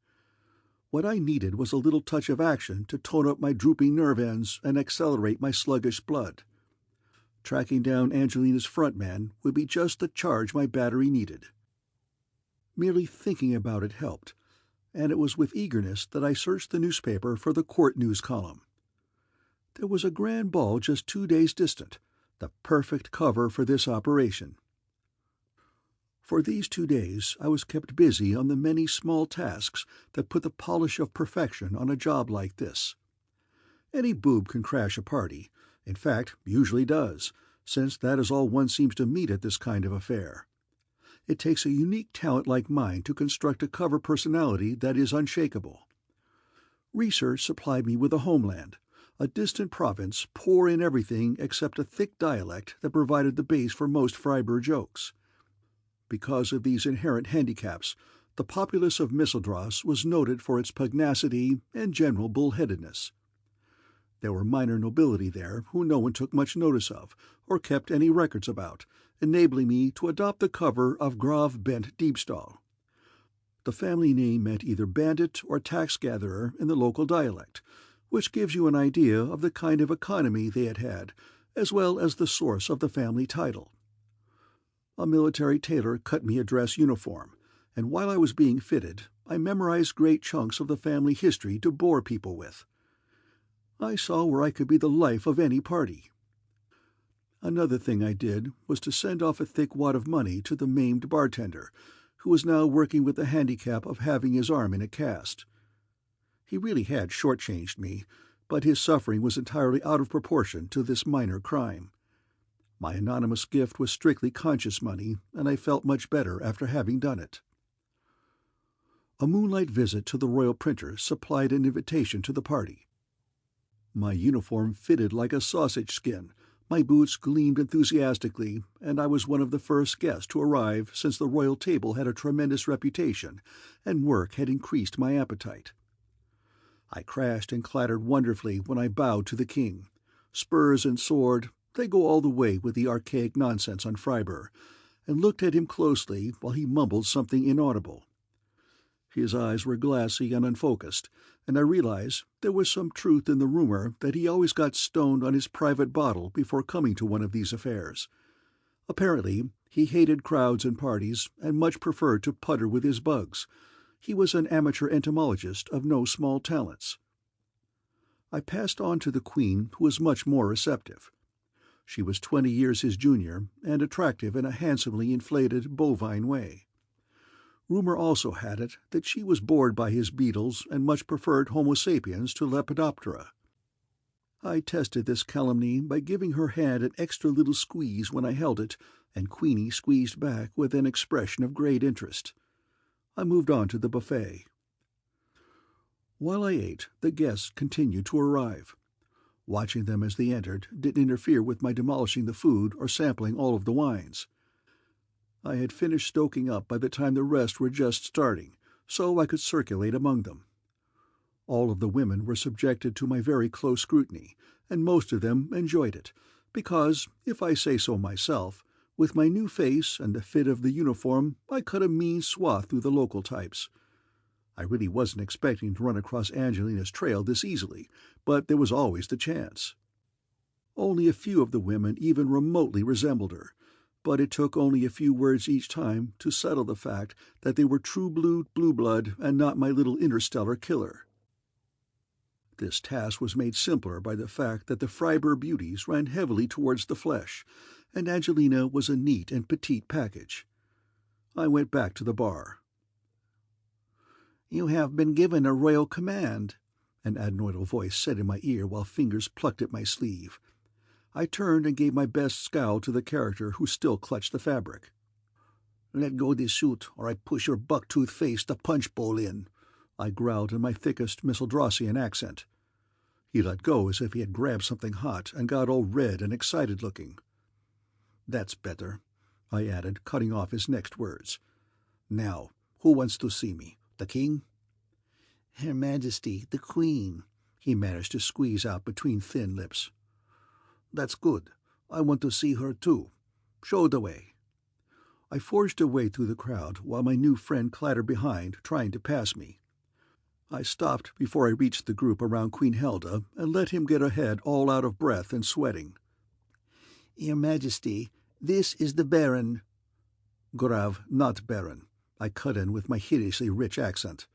What I needed was a little touch of action to tone up my drooping nerve ends and accelerate my sluggish blood. Tracking down Angelina's front man would be just the charge my battery needed. Merely thinking about it helped, and it was with eagerness that I searched the newspaper for the court news column. There was a grand ball just 2 days distant, the perfect cover for this operation. For these 2 days I was kept busy on the many small tasks that put the polish of perfection on a job like this. Any boob can crash a party, in fact, usually does, since that is all one seems to meet at this kind of affair. It takes a unique talent like mine to construct a cover personality that is unshakable. Research supplied me with a homeland, a distant province poor in everything except a thick dialect that provided the base for most Freiburg jokes. Because of these inherent handicaps, the populace of Misseldras was noted for its pugnacity and general bullheadedness. There were minor nobility there who no one took much notice of, or kept any records about, enabling me to adopt the cover of Graf Bent Diebstahl. The family name meant either bandit or tax-gatherer in the local dialect, which gives you an idea of the kind of economy they had had, as well as the source of the family title. A military tailor cut me a dress uniform, and while I was being fitted, I memorized great chunks of the family history to bore people with. I saw where I could be the life of any party. Another thing I did was to send off a thick wad of money to the maimed bartender, who was now working with the handicap of having his arm in a cast. He really had shortchanged me, but his suffering was entirely out of proportion to this minor crime. My anonymous gift was strictly conscience money, and I felt much better after having done it. A moonlight visit to the royal printer supplied an invitation to the party. My uniform fitted like a sausage skin, my boots gleamed enthusiastically, and I was one of the first guests to arrive since the royal table had a tremendous reputation, and work had increased my appetite. I crashed and clattered wonderfully when I bowed to the king. Spurs and sword, they go all the way with the archaic nonsense on Freiburg, and looked at him closely while he mumbled something inaudible. His eyes were glassy and unfocused, and I realized there was some truth in the rumor that he always got stoned on his private bottle before coming to one of these affairs. Apparently, he hated crowds and parties, and much preferred to putter with his bugs. He was an amateur entomologist of no small talents. I passed on to the Queen, who was much more receptive. She was 20 years his junior, and attractive in a handsomely inflated, bovine way. Rumor also had it that she was bored by his beetles and much preferred Homo sapiens to Lepidoptera. I tested this calumny by giving her hand an extra little squeeze when I held it, and Queenie squeezed back with an expression of great interest. I moved on to the buffet. While I ate, the guests continued to arrive. Watching them as they entered didn't interfere with my demolishing the food or sampling all of the wines. I had finished stoking up by the time the rest were just starting, so I could circulate among them. All of the women were subjected to my very close scrutiny, and most of them enjoyed it, because, if I say so myself, with my new face and the fit of the uniform I cut a mean swath through the local types. I really wasn't expecting to run across Angelina's trail this easily, but there was always the chance. Only a few of the women even remotely resembled her, but it took only a few words each time to settle the fact that they were true blue blood and not my little interstellar killer. This task was made simpler by the fact that the Freiburg beauties ran heavily towards the flesh, and Angelina was a neat and petite package. I went back to the bar. "You have been given a royal command," an adenoidal voice said in my ear while fingers plucked at my sleeve. I turned and gave my best scowl to the character who still clutched the fabric. "Let go this suit, or I push your buck-toothed face the punch bowl in," I growled in my thickest Misseldrossian accent. He let go as if he had grabbed something hot and got all red and excited-looking. "That's better," I added, cutting off his next words. "Now, who wants to see me? The king?" "Her Majesty, the Queen," he managed to squeeze out between thin lips. "That's good. I want to see her too. Show the way." I forged a way through the crowd while my new friend clattered behind, trying to pass me. I stopped before I reached the group around Queen Helda and let him get ahead all out of breath and sweating. "Your Majesty, this is the Baron." "Graf, not Baron," I cut in with my hideously rich accent.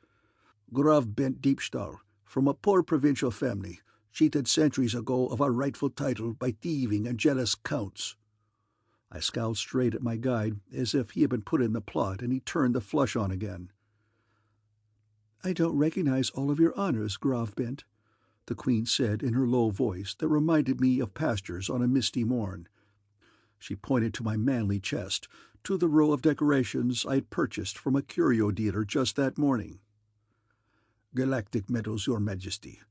"Graf Bent Diebstahl, from a poor provincial family, cheated centuries ago of our rightful title by thieving and jealous counts." I scowled straight at my guide as if he had been put in the plot, and he turned the flush on again. "I don't recognize all of your honors, Graf Bent," the Queen said in her low voice that reminded me of pastures on a misty morn. She pointed to my manly chest, to the row of decorations I had purchased from a curio dealer just that morning. "Galactic medals, Your Majesty.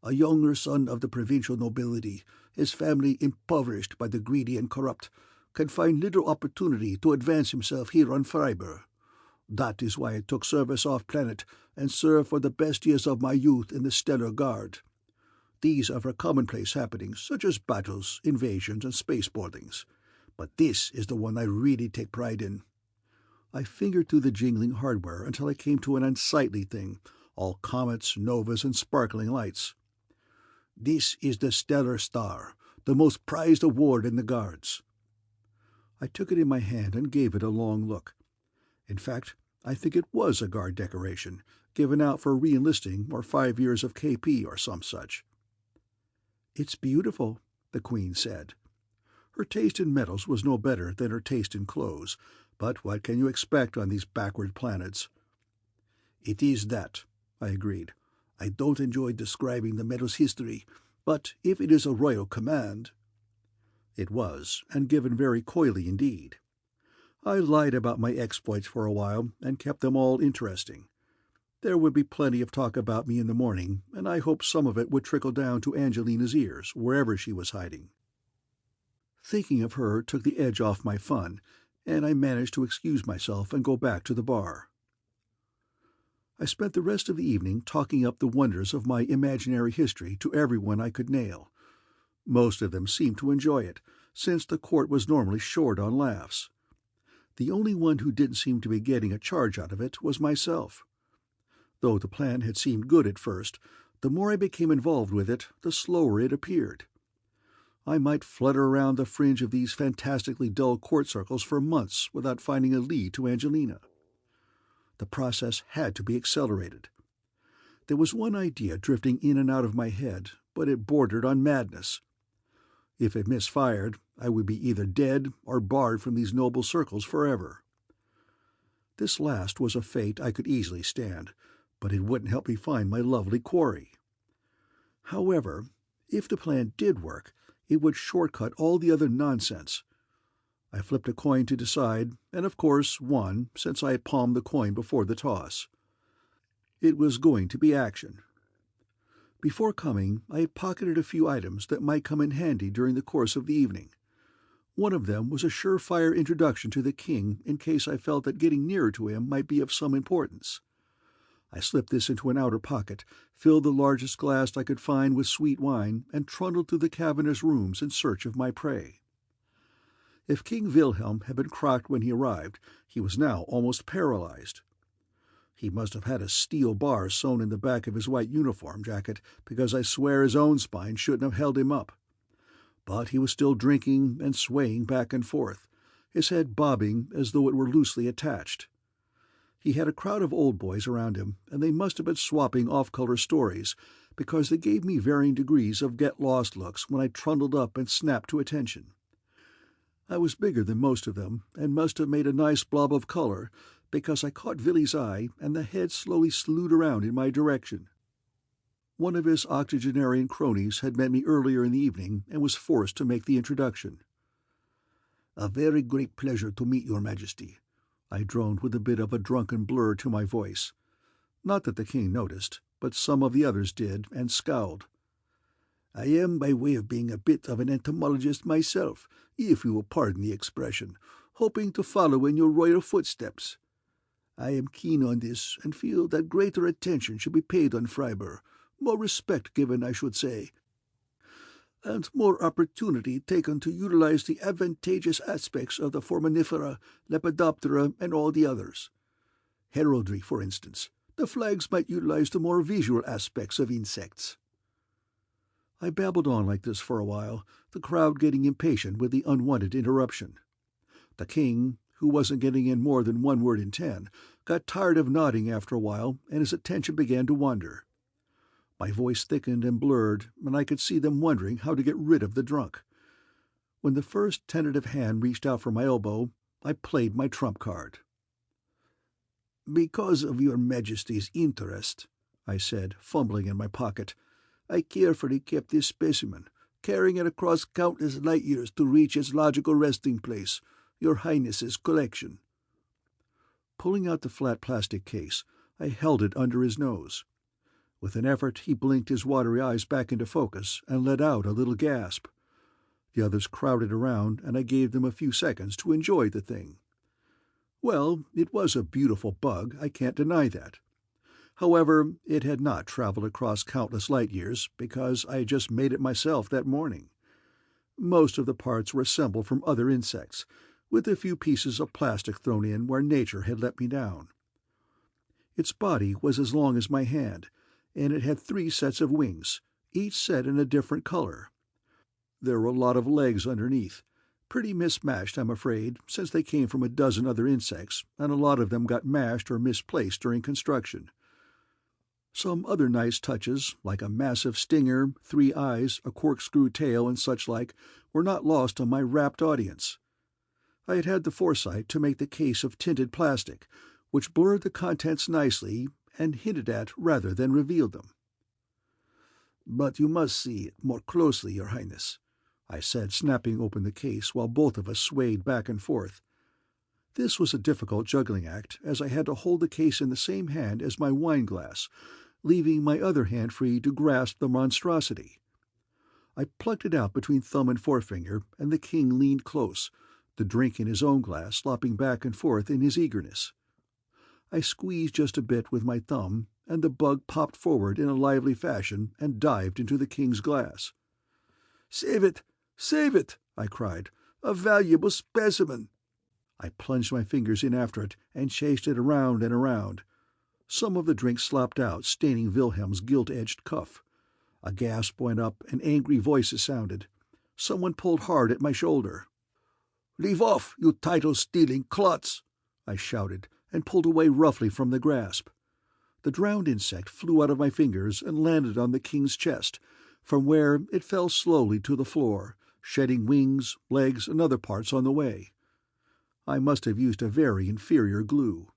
A younger son of the provincial nobility, his family impoverished by the greedy and corrupt, can find little opportunity to advance himself here on Freiburg. That is why I took service off-planet and served for the best years of my youth in the Stellar Guard. These are for commonplace happenings such as battles, invasions, and spaceboardings. But this is the one I really take pride in." I fingered through the jingling hardware until I came to an unsightly thing, all comets, novas, and sparkling lights. "This is the Stellar Star, the most prized award in the Guards." I took it in my hand and gave it a long look. In fact, I think it was a guard decoration, given out for re-enlisting or 5 years of KP or some such. "It's beautiful," the Queen said. Her taste in metals was no better than her taste in clothes, but what can you expect on these backward planets? "It is that," I agreed. "I don't enjoy describing the metal's history, but if it is a royal command—" It was, and given very coyly indeed. I lied about my exploits for a while and kept them all interesting. There would be plenty of talk about me in the morning, and I hoped some of it would trickle down to Angelina's ears, wherever she was hiding. Thinking of her took the edge off my fun, and I managed to excuse myself and go back to the bar. I spent the rest of the evening talking up the wonders of my imaginary history to everyone I could nail. Most of them seemed to enjoy it, since the court was normally short on laughs. The only one who didn't seem to be getting a charge out of it was myself. Though the plan had seemed good at first, the more I became involved with it, the slower it appeared. I might flutter around the fringe of these fantastically dull court circles for months without finding a lead to Angelina. The process had to be accelerated. There was one idea drifting in and out of my head, but it bordered on madness. If it misfired, I would be either dead or barred from these noble circles forever. This last was a fate I could easily stand, but it wouldn't help me find my lovely quarry. However, if the plan did work, it would shortcut all the other nonsense. I flipped a coin to decide, and of course won, since I had palmed the coin before the toss. It was going to be action. Before coming, I had pocketed a few items that might come in handy during the course of the evening. One of them was a surefire introduction to the king in case I felt that getting nearer to him might be of some importance. I slipped this into an outer pocket, filled the largest glass I could find with sweet wine, and trundled through the cavernous rooms in search of my prey. If King Wilhelm had been crocked when he arrived, he was now almost paralyzed. He must have had a steel bar sewn in the back of his white uniform jacket, because I swear his own spine shouldn't have held him up. But he was still drinking and swaying back and forth, his head bobbing as though it were loosely attached. He had a crowd of old boys around him, and they must have been swapping off-color stories, because they gave me varying degrees of get-lost looks when I trundled up and snapped to attention. I was bigger than most of them, and must have made a nice blob of color, because I caught Villy's eye, and the head slowly slewed around in my direction. One of his octogenarian cronies had met me earlier in the evening, and was forced to make the introduction. "A very great pleasure to meet your Majesty," I droned with a bit of a drunken blur to my voice. Not that the king noticed, but some of the others did, and scowled. "I am, by way of being a bit of an entomologist myself, if you will pardon the expression, hoping to follow in your royal footsteps. I am keen on this, and feel that greater attention should be paid on Freiburg, more respect given, I should say, and more opportunity taken to utilize the advantageous aspects of the Foraminifera, Lepidoptera, and all the others. Heraldry, for instance. The flags might utilize the more visual aspects of insects." I babbled on like this for a while, the crowd getting impatient with the unwanted interruption. The king, who wasn't getting in more than 1 word in 10, got tired of nodding after a while, and his attention began to wander. My voice thickened and blurred, and I could see them wondering how to get rid of the drunk. When the first tentative hand reached out for my elbow, I played my trump card. "Because of your Majesty's interest," I said, fumbling in my pocket, "I carefully kept this specimen, carrying it across countless light-years to reach its logical resting place, your Highness's collection." Pulling out the flat plastic case, I held it under his nose. With an effort, he blinked his watery eyes back into focus and let out a little gasp. The others crowded around, and I gave them a few seconds to enjoy the thing. Well, it was a beautiful bug, I can't deny that. However, it had not traveled across countless light-years, because I had just made it myself that morning. Most of the parts were assembled from other insects, with a few pieces of plastic thrown in where nature had let me down. Its body was as long as my hand, and it had 3 sets of wings, each set in a different color. There were a lot of legs underneath, Pretty mismatched, I'm afraid, since they came from a dozen other insects, and a lot of them got mashed or misplaced during construction. Some other nice touches, like a massive stinger, 3 eyes, a corkscrew tail, and such like, were not lost on my rapt audience. I had had the foresight to make the case of tinted plastic, which blurred the contents nicely and hinted at rather than revealed them. "But you must see it more closely, Your Highness," I said, snapping open the case while both of us swayed back and forth. This was a difficult juggling act, as I had to hold the case in the same hand as my wine-glass, leaving my other hand free to grasp the monstrosity. I plucked it out between thumb and forefinger, and the king leaned close, the drink in his own glass slopping back and forth in his eagerness. I squeezed just a bit with my thumb, and the bug popped forward in a lively fashion and dived into the king's glass. "Save it! Save it!" I cried. "A valuable specimen!" I plunged my fingers in after it and chased it around and around. Some of the drink slopped out, staining Wilhelm's gilt-edged cuff. A gasp went up, and angry voices sounded. Someone pulled hard at my shoulder. "Leave off, you title-stealing klutz!" I shouted, and pulled away roughly from the grasp. The drowned insect flew out of my fingers and landed on the king's chest, from where it fell slowly to the floor, shedding wings, legs, and other parts on the way. I must have used a very inferior glue.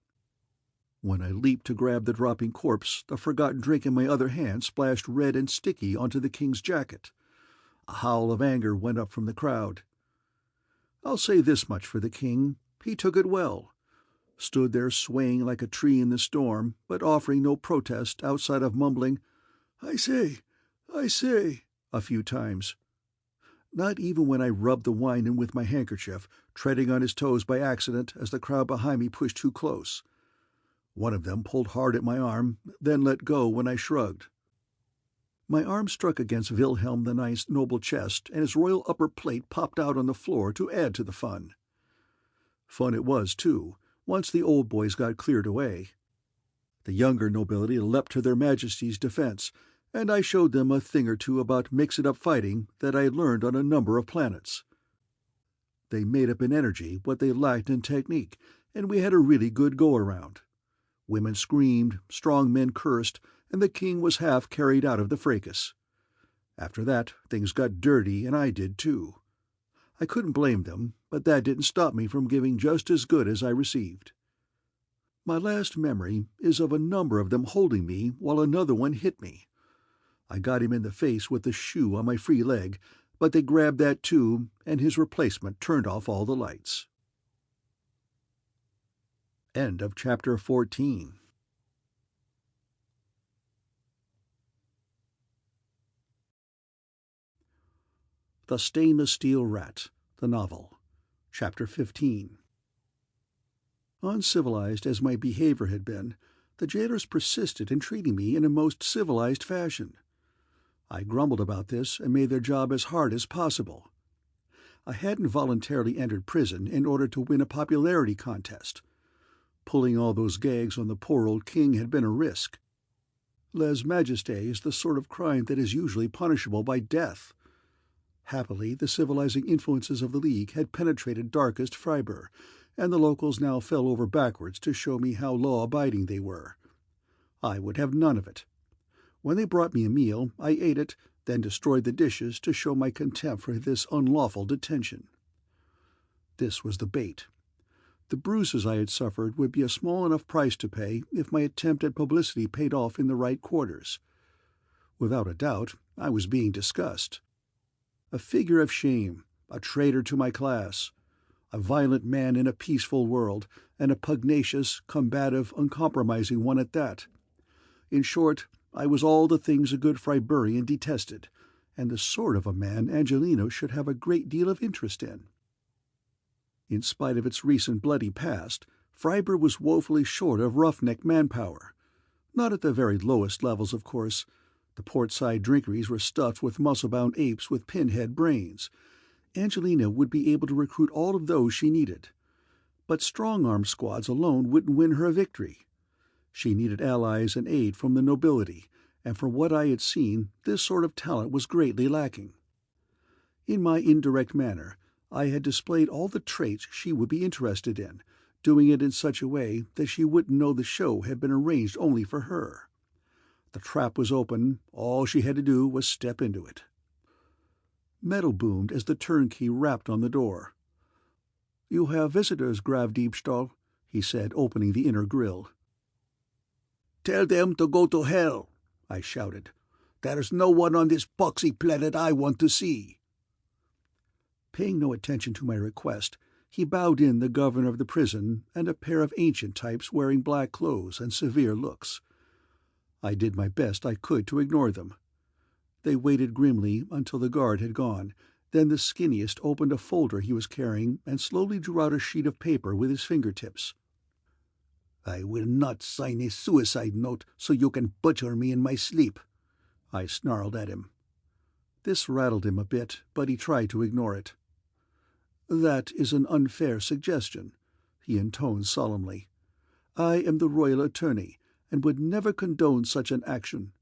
When I leaped to grab the dropping corpse, the forgotten drink in my other hand splashed red and sticky onto the king's jacket. A howl of anger went up from the crowd. I'll say this much for the king: he took it well. Stood there swaying like a tree in the storm, but offering no protest outside of mumbling, I say, a few times. Not even when I rubbed the wine in with my handkerchief, treading on his toes by accident as the crowd behind me pushed too close. One of them pulled hard at my arm, then let go when I shrugged. My arm struck against Wilhelm the Ninth's noble chest, and his royal upper plate popped out on the floor to add to the fun. Fun it was, too, once the old boys got cleared away. The younger nobility leapt to their majesties' defense, and I showed them a thing or two about mix-it-up fighting that I had learned on a number of planets. They made up in energy what they lacked in technique, and we had a really good go-around. Women screamed, strong men cursed, and the king was half carried out of the fracas. After that, things got dirty, and I did too. I couldn't blame them, but that didn't stop me from giving just as good as I received. My last memory is of a number of them holding me while another one hit me. I got him in the face with the shoe on my free leg, but they grabbed that too, and his replacement turned off all the lights. End of Chapter 14. The Stainless Steel Rat, the Novel, Chapter 15. Uncivilized as my behavior had been, the jailers persisted in treating me in a most civilized fashion. I grumbled about this and made their job as hard as possible. I hadn't voluntarily entered prison in order to win a popularity contest. Pulling all those gags on the poor old king had been a risk. Lèse-majesté is the sort of crime that is usually punishable by death. Happily, the civilizing influences of the League had penetrated darkest Freiburg, and the locals now fell over backwards to show me how law-abiding they were. I would have none of it. When they brought me a meal, I ate it, then destroyed the dishes to show my contempt for this unlawful detention. This was the bait. The bruises I had suffered would be a small enough price to pay if my attempt at publicity paid off in the right quarters. Without a doubt, I was being discussed. A figure of shame, a traitor to my class, a violent man in a peaceful world, and a pugnacious, combative, uncompromising one at that. In short, I was all the things a good Freiburgian detested, and the sort of a man Angelino should have a great deal of interest in. In spite of its recent bloody past, Freiburg was woefully short of roughneck manpower. Not at the very lowest levels, of course. The port-side drinkeries were stuffed with muscle-bound apes with pinhead brains. Angelina would be able to recruit all of those she needed. But strong-arm squads alone wouldn't win her a victory. She needed allies and aid from the nobility, and from what I had seen, this sort of talent was greatly lacking. In my indirect manner, I had displayed all the traits she would be interested in, doing it in such a way that she wouldn't know the show had been arranged only for her. The trap was open, all she had to do was step into it. Metal boomed as the turnkey rapped on the door. "You have visitors, Graf Diebstahl," he said, opening the inner grille. "Tell them to go to hell," I shouted. "There's no one on this poxy planet I want to see." Paying no attention to my request, he bowed in the governor of the prison and a pair of ancient types wearing black clothes and severe looks. I did my best I could to ignore them. They waited grimly until the guard had gone. Then the skinniest opened a folder he was carrying and slowly drew out a sheet of paper with his fingertips. "I will not sign a suicide note so you can butcher me in my sleep," I snarled at him. This rattled him a bit, but he tried to ignore it. "That is an unfair suggestion," he intoned solemnly. "I am the royal attorney, and would never condone such an action."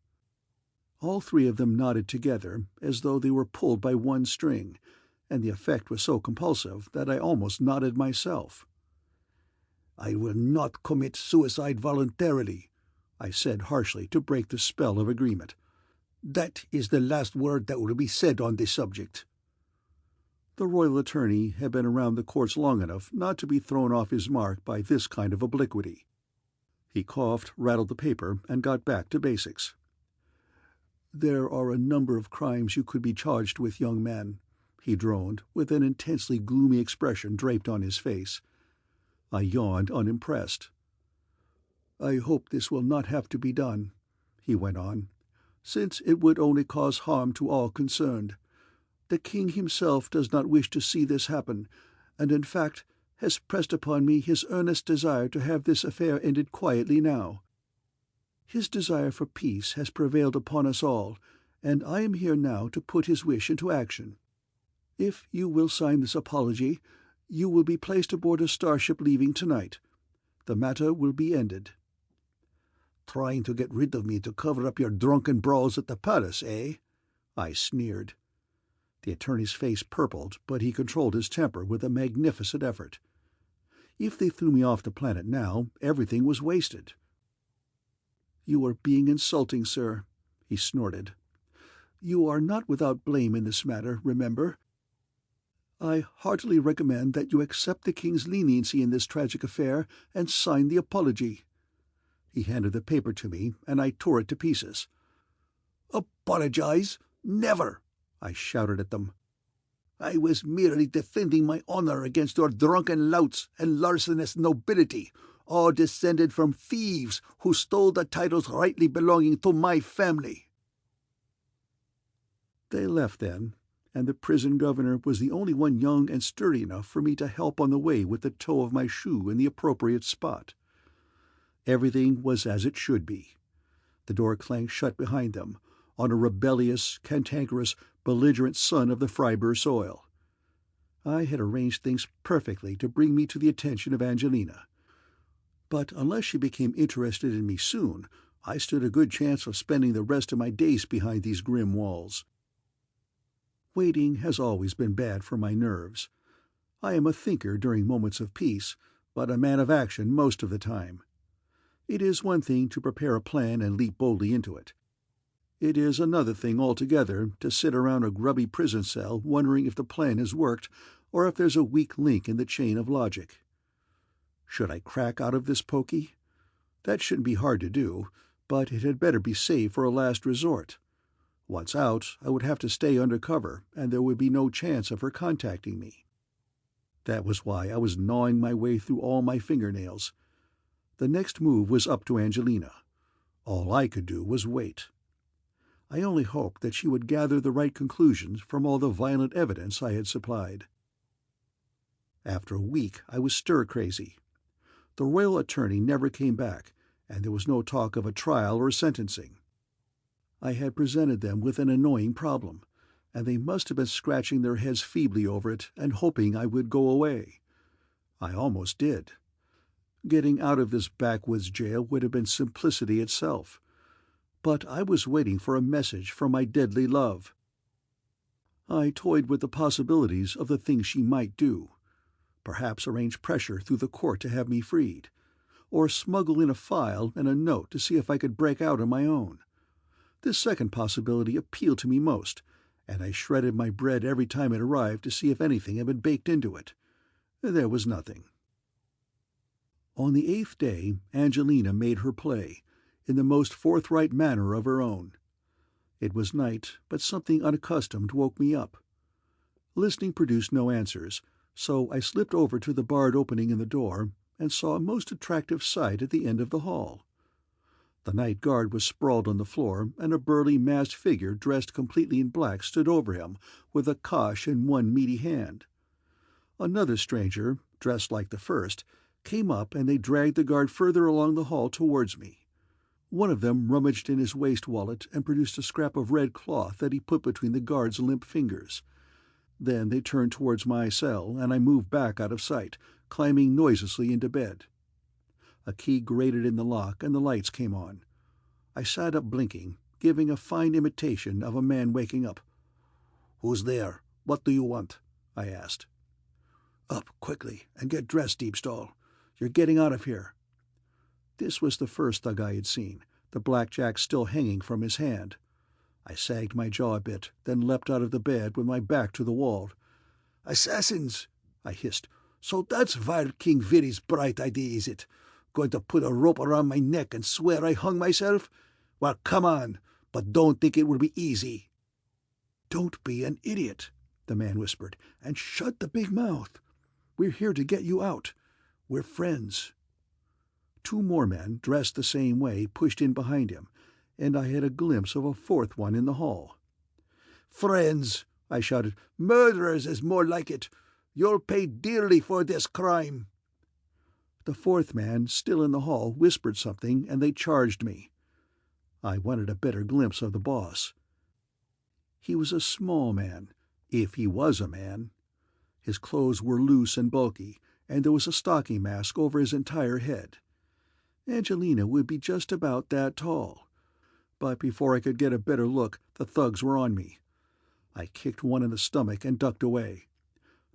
All three of them nodded together, as though they were pulled by one string, and the effect was so compulsive that I almost nodded myself. "I will not commit suicide voluntarily," I said harshly to break the spell of agreement. "That is the last word that will be said on this subject." The royal attorney had been around the courts long enough not to be thrown off his mark by this kind of obliquity. He coughed, rattled the paper, and got back to basics. "There are a number of crimes you could be charged with, young man," he droned, with an intensely gloomy expression draped on his face. I yawned, unimpressed. "I hope this will not have to be done," he went on, "since it would only cause harm to all concerned. The king himself does not wish to see this happen, and in fact has pressed upon me his earnest desire to have this affair ended quietly now. His desire for peace has prevailed upon us all, and I am here now to put his wish into action. If you will sign this apology, you will be placed aboard a starship leaving tonight. The matter will be ended." "Trying to get rid of me to cover up your drunken brawls at the palace, eh?" I sneered. The attorney's face purpled, but he controlled his temper with a magnificent effort. If they threw me off the planet now, everything was wasted. "You are being insulting, sir," he snorted. "You are not without blame in this matter, remember. I heartily recommend that you accept the king's leniency in this tragic affair and sign the apology." He handed the paper to me, and I tore it to pieces. "Apologize? Never!" I shouted at them. "I was merely defending my honor against your drunken louts and larcenous nobility, all descended from thieves who stole the titles rightly belonging to my family." They left then, and the prison governor was the only one young and sturdy enough for me to help on the way with the toe of my shoe in the appropriate spot. Everything was as it should be. The door clanged shut behind them, on a rebellious, cantankerous, belligerent son of the Freiburg soil. I had arranged things perfectly to bring me to the attention of Angelina. But unless she became interested in me soon, I stood a good chance of spending the rest of my days behind these grim walls. Waiting has always been bad for my nerves. I am a thinker during moments of peace, but a man of action most of the time. It is one thing to prepare a plan and leap boldly into it. It is another thing altogether to sit around a grubby prison cell wondering if the plan has worked or if there's a weak link in the chain of logic. Should I crack out of this pokey? That shouldn't be hard to do, but it had better be saved for a last resort. Once out, I would have to stay under cover, and there would be no chance of her contacting me. That was why I was gnawing my way through all my fingernails. The next move was up to Angelina. All I could do was wait. I only hoped that she would gather the right conclusions from all the violent evidence I had supplied. After a week, I was stir-crazy. The royal attorney never came back, and there was no talk of a trial or sentencing. I had presented them with an annoying problem, and they must have been scratching their heads feebly over it and hoping I would go away. I almost did. Getting out of this backwoods jail would have been simplicity itself. But I was waiting for a message from my deadly love. I toyed with the possibilities of the things she might do. Perhaps arrange pressure through the court to have me freed, or smuggle in a file and a note to see if I could break out on my own. This second possibility appealed to me most, and I shredded my bread every time it arrived to see if anything had been baked into it. There was nothing. On the 8th day, Angelina made her play, in the most forthright manner of her own. It was night, but something unaccustomed woke me up. Listening produced no answers, so I slipped over to the barred opening in the door and saw a most attractive sight at the end of the hall. The night guard was sprawled on the floor, and a burly masked figure dressed completely in black stood over him with a kosh in one meaty hand. Another stranger, dressed like the first, came up, and they dragged the guard further along the hall towards me. One of them rummaged in his waist wallet and produced a scrap of red cloth that he put between the guard's limp fingers. Then they turned towards my cell, and I moved back out of sight, climbing noiselessly into bed. A key grated in the lock, and the lights came on. I sat up blinking, giving a fine imitation of a man waking up. "Who's there? What do you want?" I asked. "Up, quickly, and get dressed, Deepstall. You're getting out of here." This was the first thug I had seen, the blackjack still hanging from his hand. I sagged my jaw a bit, then leapt out of the bed with my back to the wall. "Assassins!" I hissed. "So that's why King Viri's bright idea, is it? Going to put a rope around my neck and swear I hung myself? Well, come on, but don't think it will be easy." "Don't be an idiot," the man whispered, "and shut the big mouth. We're here to get you out. We're friends." 2 more men, dressed the same way, pushed in behind him, and I had a glimpse of a 4th one in the hall. "Friends!" I shouted. "Murderers is more like it. You'll pay dearly for this crime." The 4th man, still in the hall, whispered something, and they charged me. I wanted a better glimpse of the boss. He was a small man, if he was a man. His clothes were loose and bulky, and there was a stocking mask over his entire head. Angelina would be just about that tall. But before I could get a better look, the thugs were on me. I kicked one in the stomach and ducked away.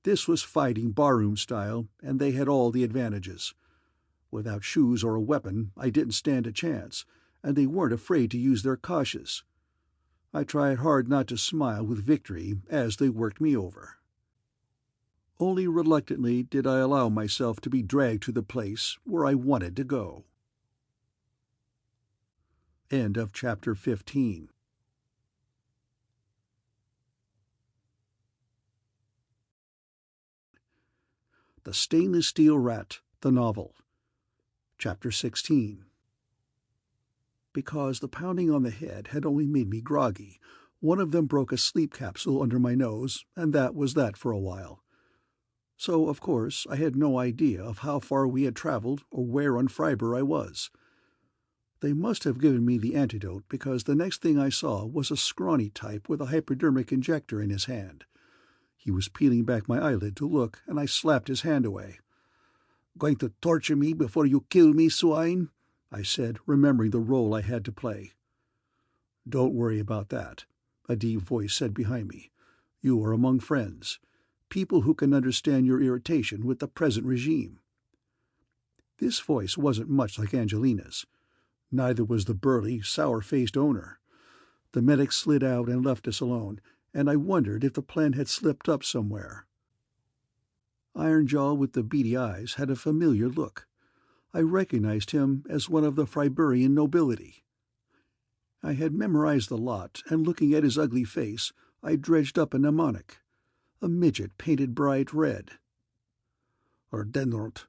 This was fighting barroom style, and they had all the advantages. Without shoes or a weapon, I didn't stand a chance, and they weren't afraid to use their koshes. I tried hard not to smile with victory as they worked me over. Only reluctantly did I allow myself to be dragged to the place where I wanted to go. End of chapter 15. The Stainless Steel Rat, the Novel. Chapter 16. Because the pounding on the head had only made me groggy, one of them broke a sleep capsule under my nose, and that was that for a while. So, of course, I had no idea of how far we had traveled or where on Freiburg I was. They must have given me the antidote, because the next thing I saw was a scrawny type with a hypodermic injector in his hand. He was peeling back my eyelid to look, and I slapped his hand away. "Going to torture me before you kill me, swine?" I said, remembering the role I had to play. "Don't worry about that," a deep voice said behind me. "You are among friends, people who can understand your irritation with the present regime." This voice wasn't much like Angelina's. Neither was the burly, sour-faced owner. The medic slid out and left us alone, and I wondered if the plan had slipped up somewhere. Ironjaw with the beady eyes had a familiar look. I recognized him as one of the Freiburgian nobility. I had memorized the lot, and looking at his ugly face, I dredged up a mnemonic. A midget painted bright red. "Erdenrot,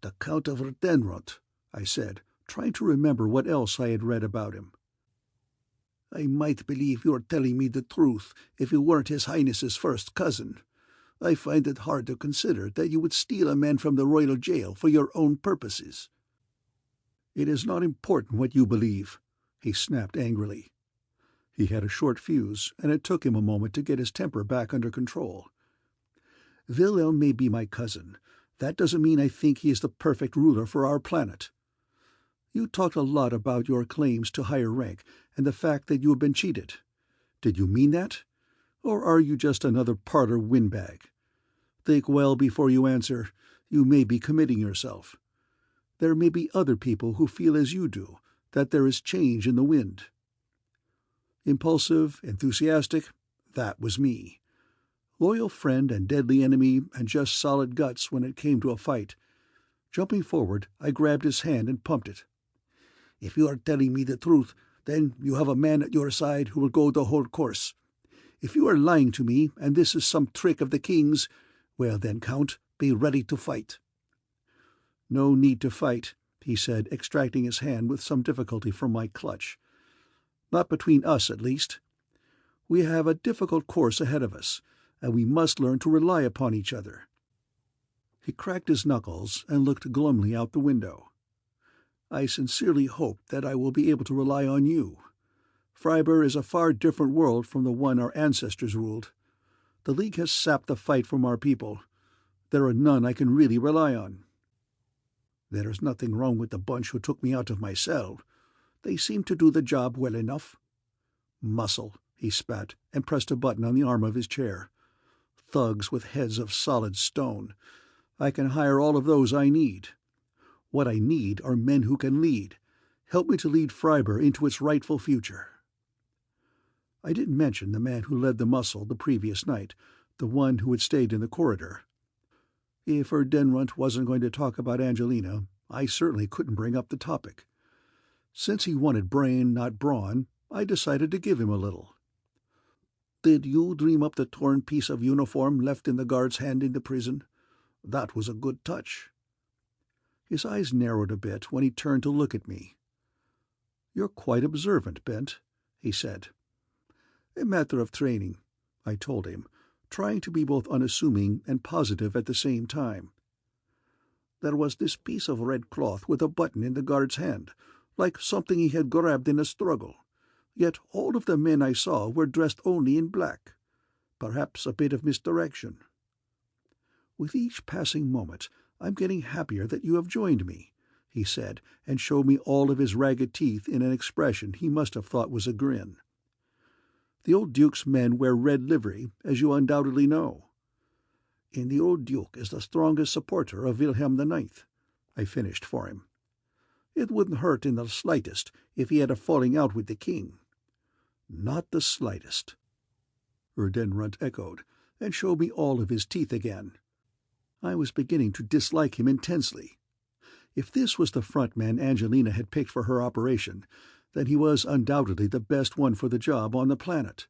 the Count of Erdenrot," I said, trying to remember what else I had read about him. "I might believe you were telling me the truth if you weren't His Highness's first cousin. I find it hard to consider that you would steal a man from the royal jail for your own purposes." "It is not important what you believe," he snapped angrily. He had a short fuse, and it took him a moment to get his temper back under control. "Wilhelm may be my cousin. That doesn't mean I think he is the perfect ruler for our planet. You talked a lot about your claims to higher rank and the fact that you have been cheated. Did you mean that? Or are you just another parlor windbag? Think well before you answer. You may be committing yourself. There may be other people who feel as you do, that there is change in the wind. Impulsive, enthusiastic, that was me. Loyal friend and deadly enemy, and just solid guts when it came to a fight. Jumping forward, I grabbed his hand and pumped it. If you are telling me the truth, then you have a man at your side who will go the whole course. If you are lying to me, and this is some trick of the king's, well then, Count, be ready to fight. No need to fight, he said, extracting his hand with some difficulty from my clutch. Not between us, at least. We have a difficult course ahead of us, and we must learn to rely upon each other. He cracked his knuckles and looked glumly out the window. I sincerely hope that I will be able to rely on you. Freiburg is a far different world from the one our ancestors ruled. The League has sapped the fight from our people. There are none I can really rely on. There is nothing wrong with the bunch who took me out of my cell. They seem to do the job well enough. Muscle, he spat, and pressed a button on the arm of his chair. Thugs with heads of solid stone. I can hire all of those I need. What I need are men who can lead. Help me to lead Freiburg into its rightful future. I didn't mention the man who led the muscle the previous night, the one who had stayed in the corridor. If Erdenrunt wasn't going to talk about Angelina, I certainly couldn't bring up the topic. Since he wanted brain, not brawn, I decided to give him a little. Did you dream up the torn piece of uniform left in the guard's hand in the prison? That was a good touch. His eyes narrowed a bit when he turned to look at me. You're quite observant, Bent, he said. A matter of training, I told him, trying to be both unassuming and positive at the same time. There was this piece of red cloth with a button in the guard's hand, like something he had grabbed in a struggle. Yet all of the men I saw were dressed only in black. Perhaps a bit of misdirection. With each passing moment, I'm getting happier that you have joined me, he said, and showed me all of his ragged teeth in an expression he must have thought was a grin. The old Duke's men wear red livery, as you undoubtedly know. And the old Duke is the strongest supporter of Wilhelm IX, I finished for him. It wouldn't hurt in the slightest if he had a falling out with the king. Not the slightest. Erdenrunt echoed, and showed me all of his teeth again. I was beginning to dislike him intensely. If this was the front man Angelina had picked for her operation, then he was undoubtedly the best one for the job on the planet.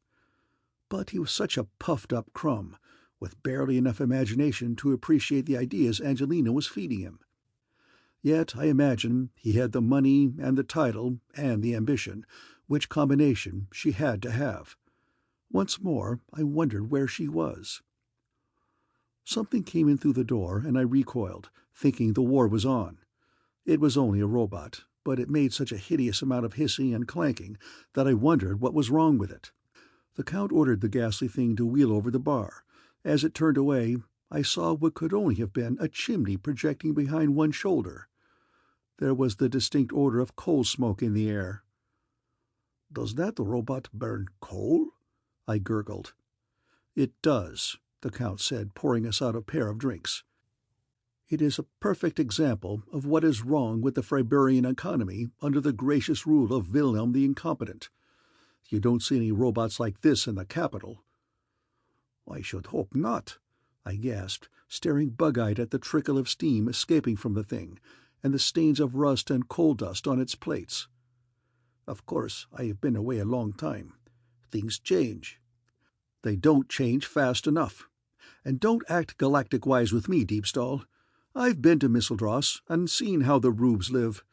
But he was such a puffed-up crumb, with barely enough imagination to appreciate the ideas Angelina was feeding him. Yet I imagine he had the money and the title and the ambition, which combination she had to have. Once more I wondered where she was. Something came in through the door, and I recoiled, thinking the war was on. It was only a robot, but it made such a hideous amount of hissing and clanking that I wondered what was wrong with it. The Count ordered the ghastly thing to wheel over the bar. As it turned away, I saw what could only have been a chimney projecting behind one shoulder. There was the distinct odor of coal smoke in the air. "Does that robot burn coal?" I gurgled. "It does," the Count said, pouring us out a pair of drinks. "It is a perfect example of what is wrong with the Freiburgian economy under the gracious rule of Wilhelm the Incompetent. You don't see any robots like this in the capital." "I should hope not," I gasped, staring bug-eyed at the trickle of steam escaping from the thing, and the stains of rust and coal dust on its plates. "Of course, I have been away a long time. Things change." "They don't change fast enough. And don't act galactic-wise with me, Deepstall. I've been to Misseldross and seen how the rubes live.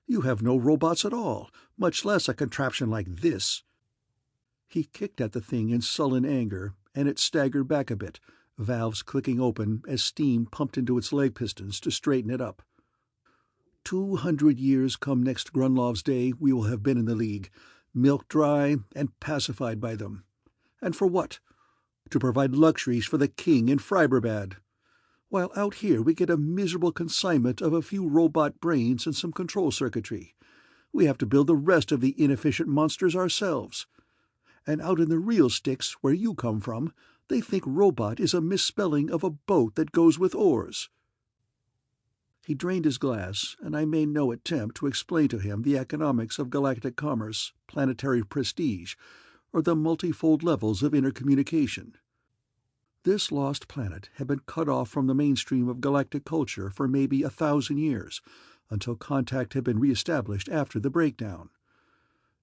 You have no robots at all, much less a contraption like this." He kicked at the thing in sullen anger, and it staggered back a bit, valves clicking open as steam pumped into its leg pistons to straighten it up. 200 years come next Grunlov's day we will have been in the League, milked dry and pacified by them. And for what? To provide luxuries for the king in Freiberbad. While out here we get a miserable consignment of a few robot brains and some control circuitry. We have to build the rest of the inefficient monsters ourselves. and out in the real sticks where you come from, they think robot is a misspelling of a boat that goes with oars." He drained his glass, and I made no attempt to explain to him the economics of galactic commerce, planetary prestige, or the multifold levels of intercommunication. This lost planet had been cut off from the mainstream of galactic culture for maybe 1,000 years, until contact had been re-established after the breakdown.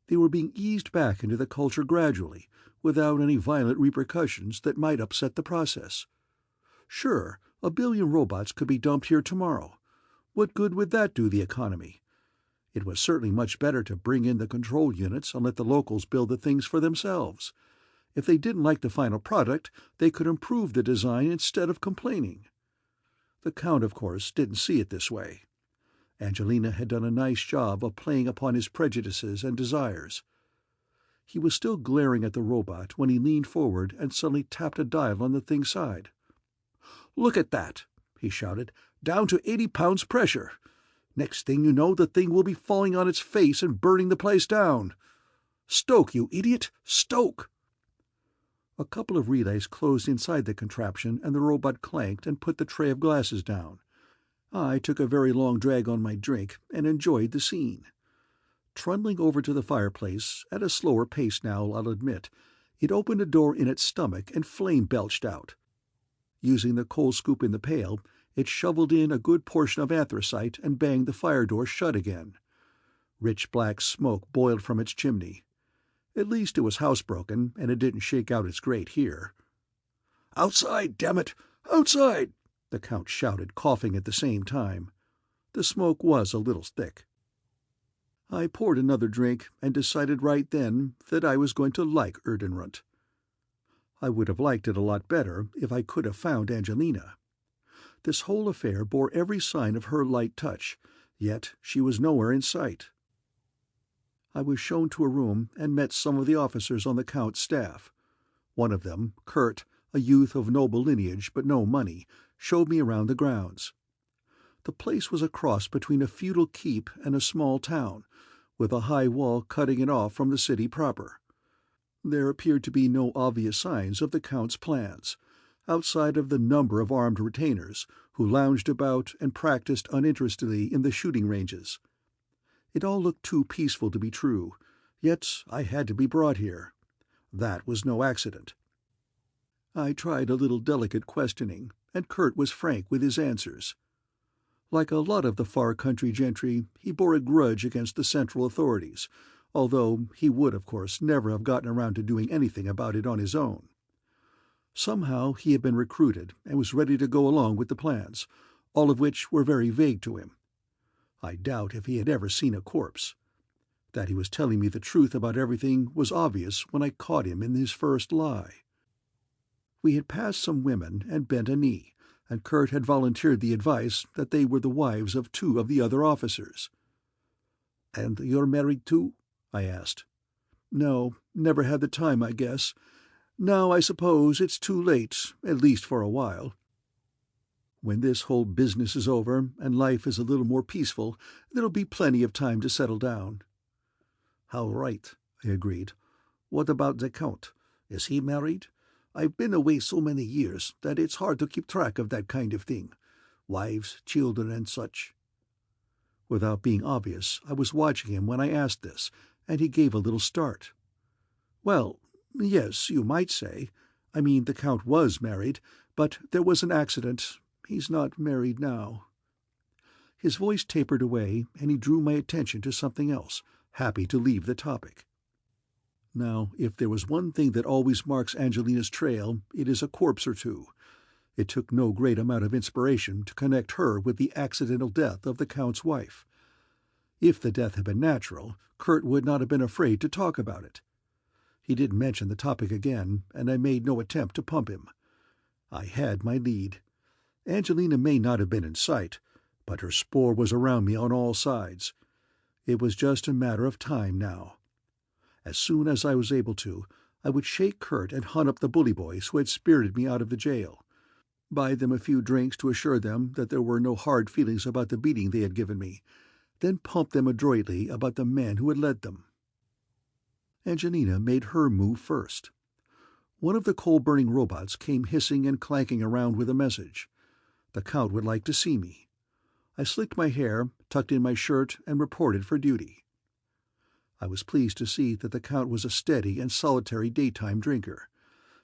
They were being eased back into the culture gradually, without any violent repercussions that might upset the process. Sure, 1 billion robots could be dumped here tomorrow. What good would that do the economy? It was certainly much better to bring in the control units and let the locals build the things for themselves. If they didn't like the final product, they could improve the design instead of complaining. The Count, of course, didn't see it this way. Angelina had done a nice job of playing upon his prejudices and desires. He was still glaring at the robot when he leaned forward and suddenly tapped a dial on the thing's side. "Look at that!" he shouted. "Down to 80 pounds pressure. Next thing you know, the thing will be falling on its face and burning the place down. Stoke, you idiot! Stoke!" A couple of relays closed inside the contraption, and the robot clanked and put the tray of glasses down. I took a very long drag on my drink and enjoyed the scene. Trundling over to the fireplace, at a slower pace now, I'll admit, it opened a door in its stomach and flame belched out. Using the coal scoop in the pail, it shoveled in a good portion of anthracite and banged the fire door shut again. Rich black smoke boiled from its chimney. At least it was housebroken, and it didn't shake out its grate here. "Outside, damn it! Outside!" the Count shouted, coughing at the same time. The smoke was a little thick. I poured another drink and decided right then that I was going to like Erdenrunt. I would have liked it a lot better if I could have found Angelina. This whole affair bore every sign of her light touch, yet she was nowhere in sight. I was shown to a room and met some of the officers on the Count's staff. One of them, Kurt, a youth of noble lineage but no money, showed me around the grounds. The place was a cross between a feudal keep and a small town, with a high wall cutting it off from the city proper. There appeared to be no obvious signs of the Count's plans, outside of the number of armed retainers who lounged about and practiced uninterestedly in the shooting ranges. It all looked too peaceful to be true, yet I had to be brought here. That was no accident. I tried a little delicate questioning, and Kurt was frank with his answers. Like a lot of the far country gentry, he bore a grudge against the central authorities, although he would, of course, never have gotten around to doing anything about it on his own. Somehow he had been recruited and was ready to go along with the plans, all of which were very vague to him. I doubt if he had ever seen a corpse. That he was telling me the truth about everything was obvious when I caught him in his first lie. We had passed some women and bent a knee, and Kurt had volunteered the advice that they were the wives of 2 of the other officers. "And you're married too?" I asked. "No, never had the time, I guess. Now I suppose it's too late, at least for a while. When this whole business is over and life is a little more peaceful, there'll be plenty of time to settle down." "How right," I agreed. "What about the Count? Is he married? I've been away so many years that it's hard to keep track of that kind of thing. Wives, children, and such." Without being obvious, I was watching him when I asked this, and he gave a little start. "Well, yes, you might say. I mean, the Count was married, but there was an accident. He's not married now." His voice tapered away, and he drew my attention to something else, happy to leave the topic. Now, if there was one thing that always marks Angelina's trail, it is a corpse or two. It took no great amount of inspiration to connect her with the accidental death of the Count's wife. If the death had been natural, Kurt would not have been afraid to talk about it. He didn't mention the topic again, and I made no attempt to pump him. I had my lead. Angelina may not have been in sight, but her spoor was around me on all sides. It was just a matter of time now. As soon as I was able to, I would shake Kurt and hunt up the bully boys who had spirited me out of the jail, buy them a few drinks to assure them that there were no hard feelings about the beating they had given me, then pump them adroitly about the men who had led them. Angelina made her move first. One of the coal-burning robots came hissing and clanking around with a message. The Count would like to see me. I slicked my hair, tucked in my shirt, and reported for duty. I was pleased to see that the Count was a steady and solitary daytime drinker.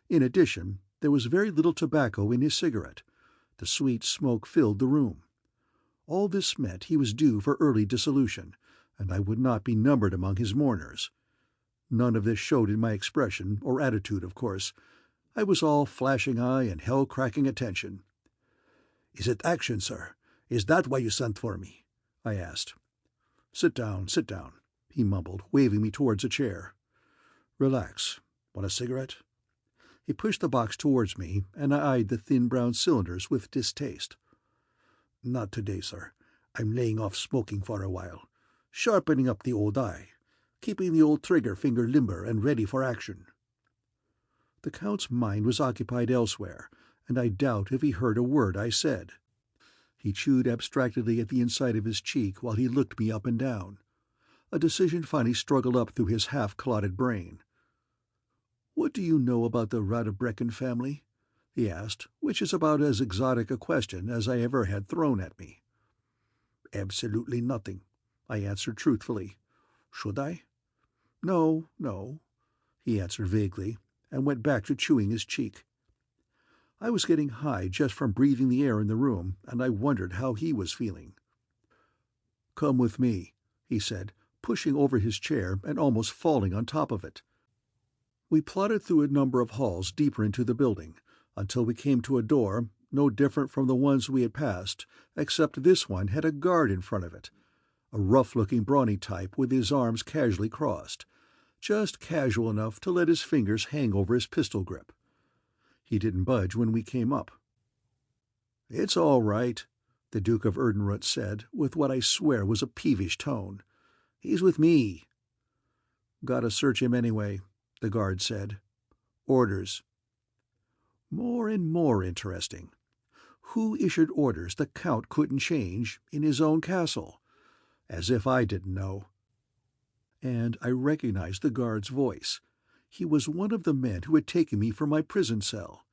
In addition, there was very little tobacco in his cigarette. The sweet smoke filled the room. All this meant he was due for early dissolution, and I would not be numbered among his mourners. None of this showed in my expression or attitude, of course. I was all flashing eye and hell-cracking attention. "Is it action, sir? Is that why you sent for me?" I asked. Sit down," he mumbled, waving me towards a chair. "Relax. Want a cigarette?" He pushed the box towards me, and I eyed the thin brown cylinders with distaste. "Not today, sir. I'm laying off smoking for a while. Sharpening up the old eye. Keeping the old trigger finger limber and ready for action." The Count's mind was occupied elsewhere, and I doubt if he heard a word I said. He chewed abstractedly at the inside of his cheek while he looked me up and down. A decision finally struggled up through his half-clotted brain. "What do you know about the Radebrecken family?" he asked, which is about as exotic a question as I ever had thrown at me. "Absolutely nothing," I answered truthfully. "Should I?" No, he answered vaguely, and went back to chewing his cheek. I was getting high just from breathing the air in the room, and I wondered how he was feeling. "Come with me," he said, pushing over his chair and almost falling on top of it. We plodded through a number of halls deeper into the building, until we came to a door no different from the ones we had passed, except this one had a guard in front of it, a rough-looking brawny type with his arms casually crossed, just casual enough to let his fingers hang over his pistol grip. He didn't budge when we came up. "It's all right," the Duke of Erdenrut said, with what I swear was a peevish tone. "He's with me." "Gotta search him anyway," the guard said. "Orders." More and more interesting. Who issued orders the Count couldn't change in his own castle? As if I didn't know. And I recognized the guard's voice. He was one of the men who had taken me from my prison cell.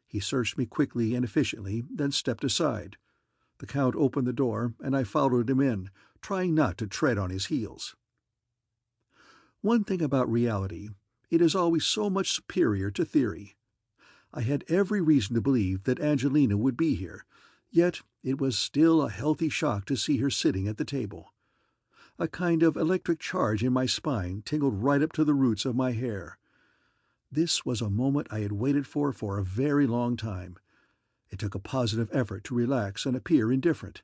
He searched me quickly and efficiently, then stepped aside. The Count opened the door, and I followed him in, trying not to tread on his heels. One thing about reality, it is always so much superior to theory. I had every reason to believe that Angelina would be here, yet it was still a healthy shock to see her sitting at the table. A kind of electric charge in my spine tingled right up to the roots of my hair. This was a moment I had waited for a very long time. It took a positive effort to relax and appear indifferent.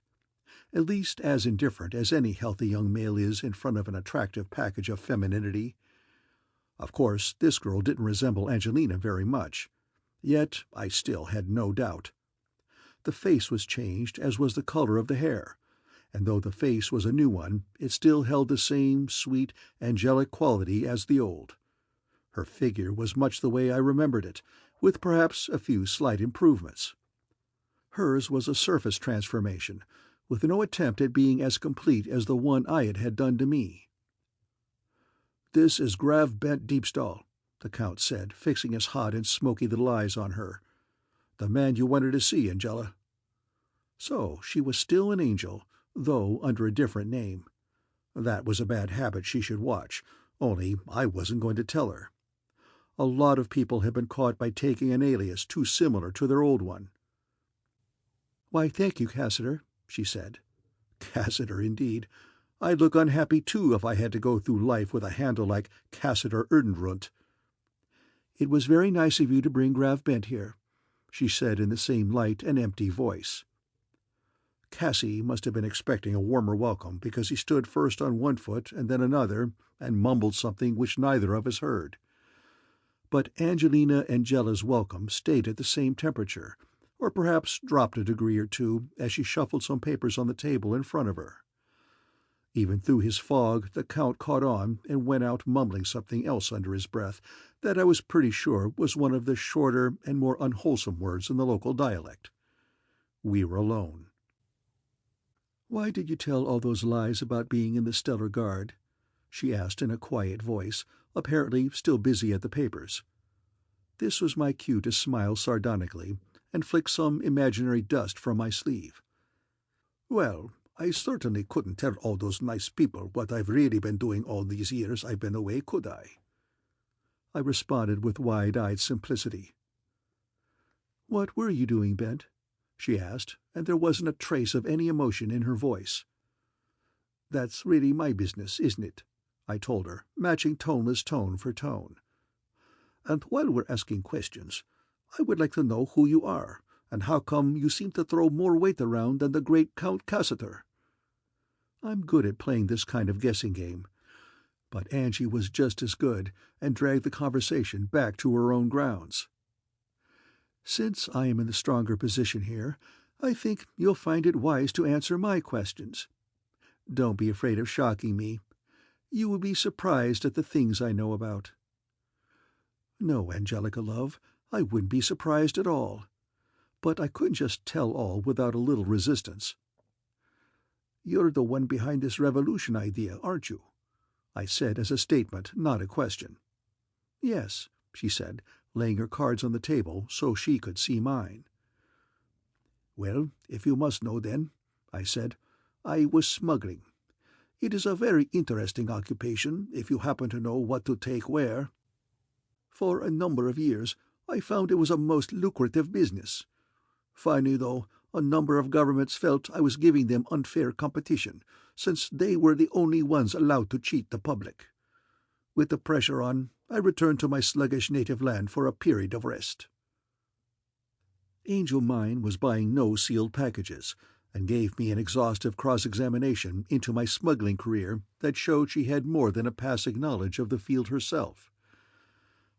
At least as indifferent as any healthy young male is in front of an attractive package of femininity. Of course, this girl didn't resemble Angelina very much. Yet I still had no doubt. The face was changed, as was the color of the hair, and though the face was a new one, it still held the same sweet, angelic quality as the old. Her figure was much the way I remembered it, with perhaps a few slight improvements. Hers was a surface transformation, with no attempt at being as complete as the one I had done to me. "This is Grav Bent Deepstall," the Count said, fixing his hot and smoky little eyes on her. "The man you wanted to see, Angela." So she was still an angel, though under a different name. That was a bad habit she should watch, only I wasn't going to tell her. A lot of people have been caught by taking an alias too similar to their old one. "Why, thank you, Cassiter," she said. Cassiter, indeed. I'd look unhappy, too, if I had to go through life with a handle like Cassiter Erdenrunt. "It was very nice of you to bring Grav Bent here," she said in the same light and empty voice. Cassie must have been expecting a warmer welcome, because he stood first on one foot and then another, and mumbled something which neither of us heard. But Angelina Angella's welcome stayed at the same temperature, or perhaps dropped a degree or two as she shuffled some papers on the table in front of her. Even through his fog the Count caught on and went out mumbling something else under his breath that I was pretty sure was one of the shorter and more unwholesome words in the local dialect. We were alone. "Why did you tell all those lies about being in the Stellar Guard?" she asked in a quiet voice, apparently still busy at the papers. This was my cue to smile sardonically and flick some imaginary dust from my sleeve. "Well, I certainly couldn't tell all those nice people what I've really been doing all these years I've been away, could I?" I responded with wide-eyed simplicity. "What were you doing, Bent?" she asked, and there wasn't a trace of any emotion in her voice. "That's really my business, isn't it?" I told her, matching toneless tone for tone. "And while we're asking questions, I would like to know who you are, and how come you seem to throw more weight around than the great Count Cassiter." I'm good at playing this kind of guessing game, but Angie was just as good and dragged the conversation back to her own grounds. "Since I am in the stronger position here, I think you'll find it wise to answer my questions. Don't be afraid of shocking me. You will be surprised at the things I know about." "No, Angelica, love, I wouldn't be surprised at all. But I couldn't just tell all without a little resistance." "You're the one behind this revolution idea, aren't you?" I said as a statement, not a question. "Yes," she said, laying her cards on the table so she could see mine. "Well, if you must know then," I said, "I was smuggling. It is a very interesting occupation if you happen to know what to take where. For a number of years I found it was a most lucrative business. Finally, though, a number of governments felt I was giving them unfair competition, since they were the only ones allowed to cheat the public. With the pressure on, I returned to my sluggish native land for a period of rest." Angel Mine was buying no sealed packages, and gave me an exhaustive cross-examination into my smuggling career that showed she had more than a passing knowledge of the field herself.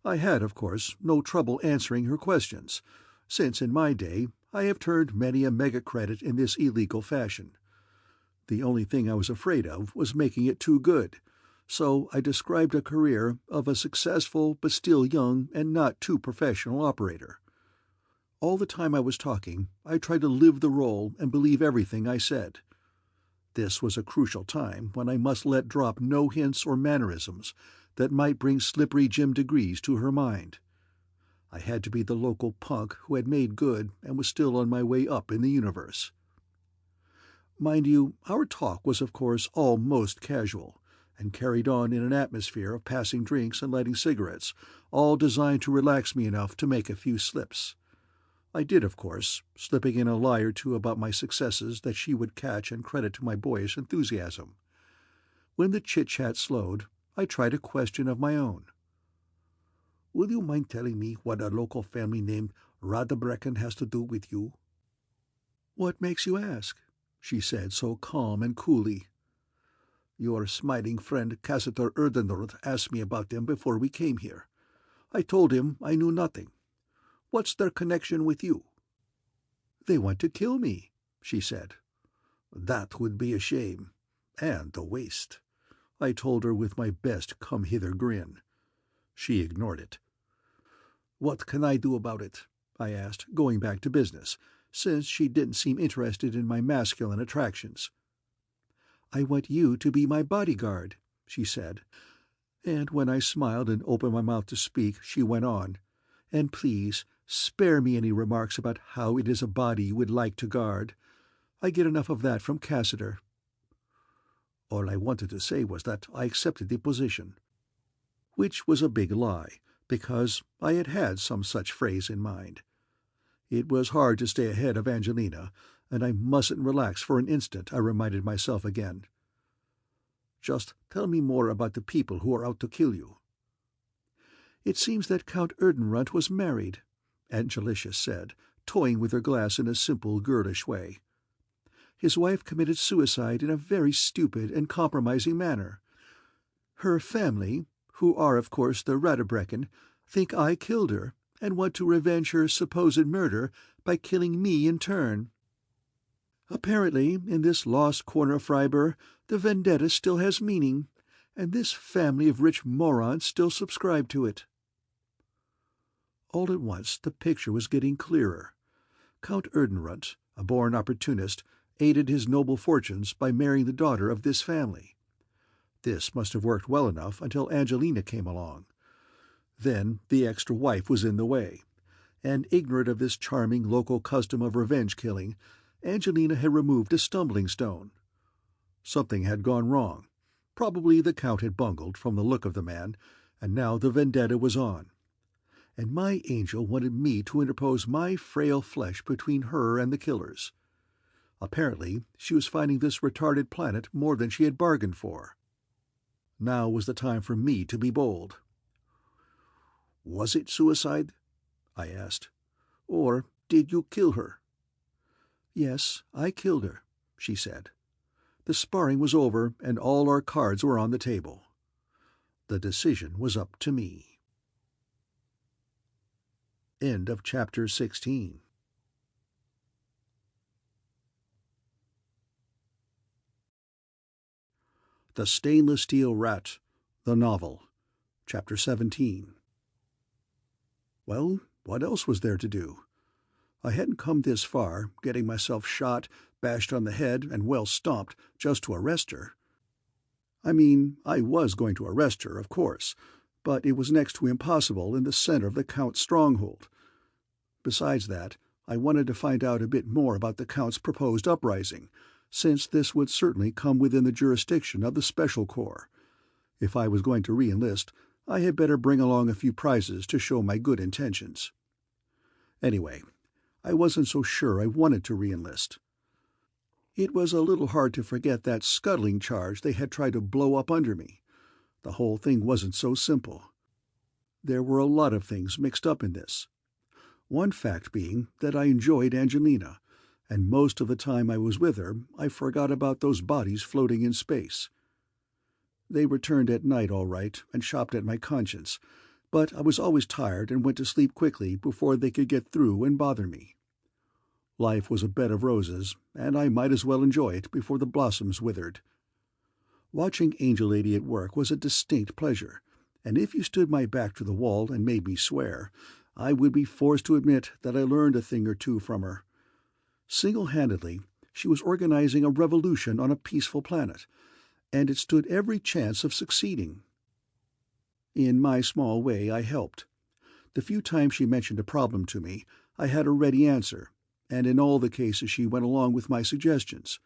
I had, of course, no trouble answering her questions, since in my day I have turned many a mega-credit in this illegal fashion. The only thing I was afraid of was making it too good, so I described a career of a successful but still young and not too professional operator. All the time I was talking, I tried to live the role and believe everything I said. This was a crucial time when I must let drop no hints or mannerisms that might bring slippery Jim diGriz to her mind. I had to be the local punk who had made good and was still on my way up in the universe. Mind you, our talk was of course all most casual, and carried on in an atmosphere of passing drinks and lighting cigarettes, all designed to relax me enough to make a few slips. I did, of course, slipping in a lie or two about my successes that she would catch and credit to my boyish enthusiasm. When the chit-chat slowed, I tried a question of my own. "Would you mind telling me what a local family named Radebrecken has to do with you?" "What makes you ask?" she said so calm and coolly. "Your smiling friend Cassiter Erdenroth asked me about them before we came here. I told him I knew nothing. What's their connection with you?" "They want to kill me," she said. "That would be a shame, and a waste," I told her with my best come-hither grin. She ignored it. "What can I do about it?" I asked, going back to business, since she didn't seem interested in my masculine attractions. "I want you to be my bodyguard," she said. And when I smiled and opened my mouth to speak, she went on, "And please, spare me any remarks about how it is a body you would like to guard. I get enough of that from Cassiter." All I wanted to say was that I accepted the position, which was a big lie, because I had had some such phrase in mind. It was hard to stay ahead of Angelina, and I mustn't relax for an instant, I reminded myself again. "Just tell me more about the people who are out to kill you." "It seems that Count Erdenrunt was married," Angelica said, toying with her glass in a simple, girlish way. "His wife committed suicide in a very stupid and compromising manner. Her family, who are of course the Radebrecken, think I killed her, and want to revenge her supposed murder by killing me in turn. Apparently, in this lost corner of Freiburg, the vendetta still has meaning, and this family of rich morons still subscribe to it." All at once the picture was getting clearer. Count Erdenrunt, a born opportunist, aided his noble fortunes by marrying the daughter of this family. This must have worked well enough until Angelina came along. Then the extra wife was in the way, and ignorant of this charming local custom of revenge killing, Angelina had removed a stumbling stone. Something had gone wrong. Probably the Count had bungled, from the look of the man, and now the vendetta was on. And my angel wanted me to interpose my frail flesh between her and the killers. Apparently, she was finding this retarded planet more than she had bargained for. Now was the time for me to be bold. "Was it suicide?" I asked. "Or did you kill her?" "Yes, I killed her," she said. The sparring was over, and all our cards were on the table. The decision was up to me. End of chapter 16. The Stainless Steel Rat, the novel, Chapter 17. Well, what else was there to do? I hadn't come this far, getting myself shot, bashed on the head, and well stomped, just to arrest her. I mean, I was going to arrest her, of course, but it was next to impossible in the center of the Count's stronghold. Besides that, I wanted to find out a bit more about the Count's proposed uprising, since this would certainly come within the jurisdiction of the Special Corps. If I was going to re-enlist, I had better bring along a few prizes to show my good intentions. Anyway, I wasn't so sure I wanted to re-enlist. It was a little hard to forget that scuttling charge they had tried to blow up under me. The whole thing wasn't so simple. There were a lot of things mixed up in this. One fact being that I enjoyed Angelina, and most of the time I was with her I forgot about those bodies floating in space. They returned at night all right and chopped at my conscience, but I was always tired and went to sleep quickly before they could get through and bother me. Life was a bed of roses, and I might as well enjoy it before the blossoms withered. Watching Angel Lady at work was a distinct pleasure, and if you stood my back to the wall and made me swear, I would be forced to admit that I learned a thing or two from her. Single-handedly, she was organizing a revolution on a peaceful planet, and it stood every chance of succeeding. In my small way, I helped. The few times she mentioned a problem to me, I had a ready answer, and in all the cases she went along with my suggestions.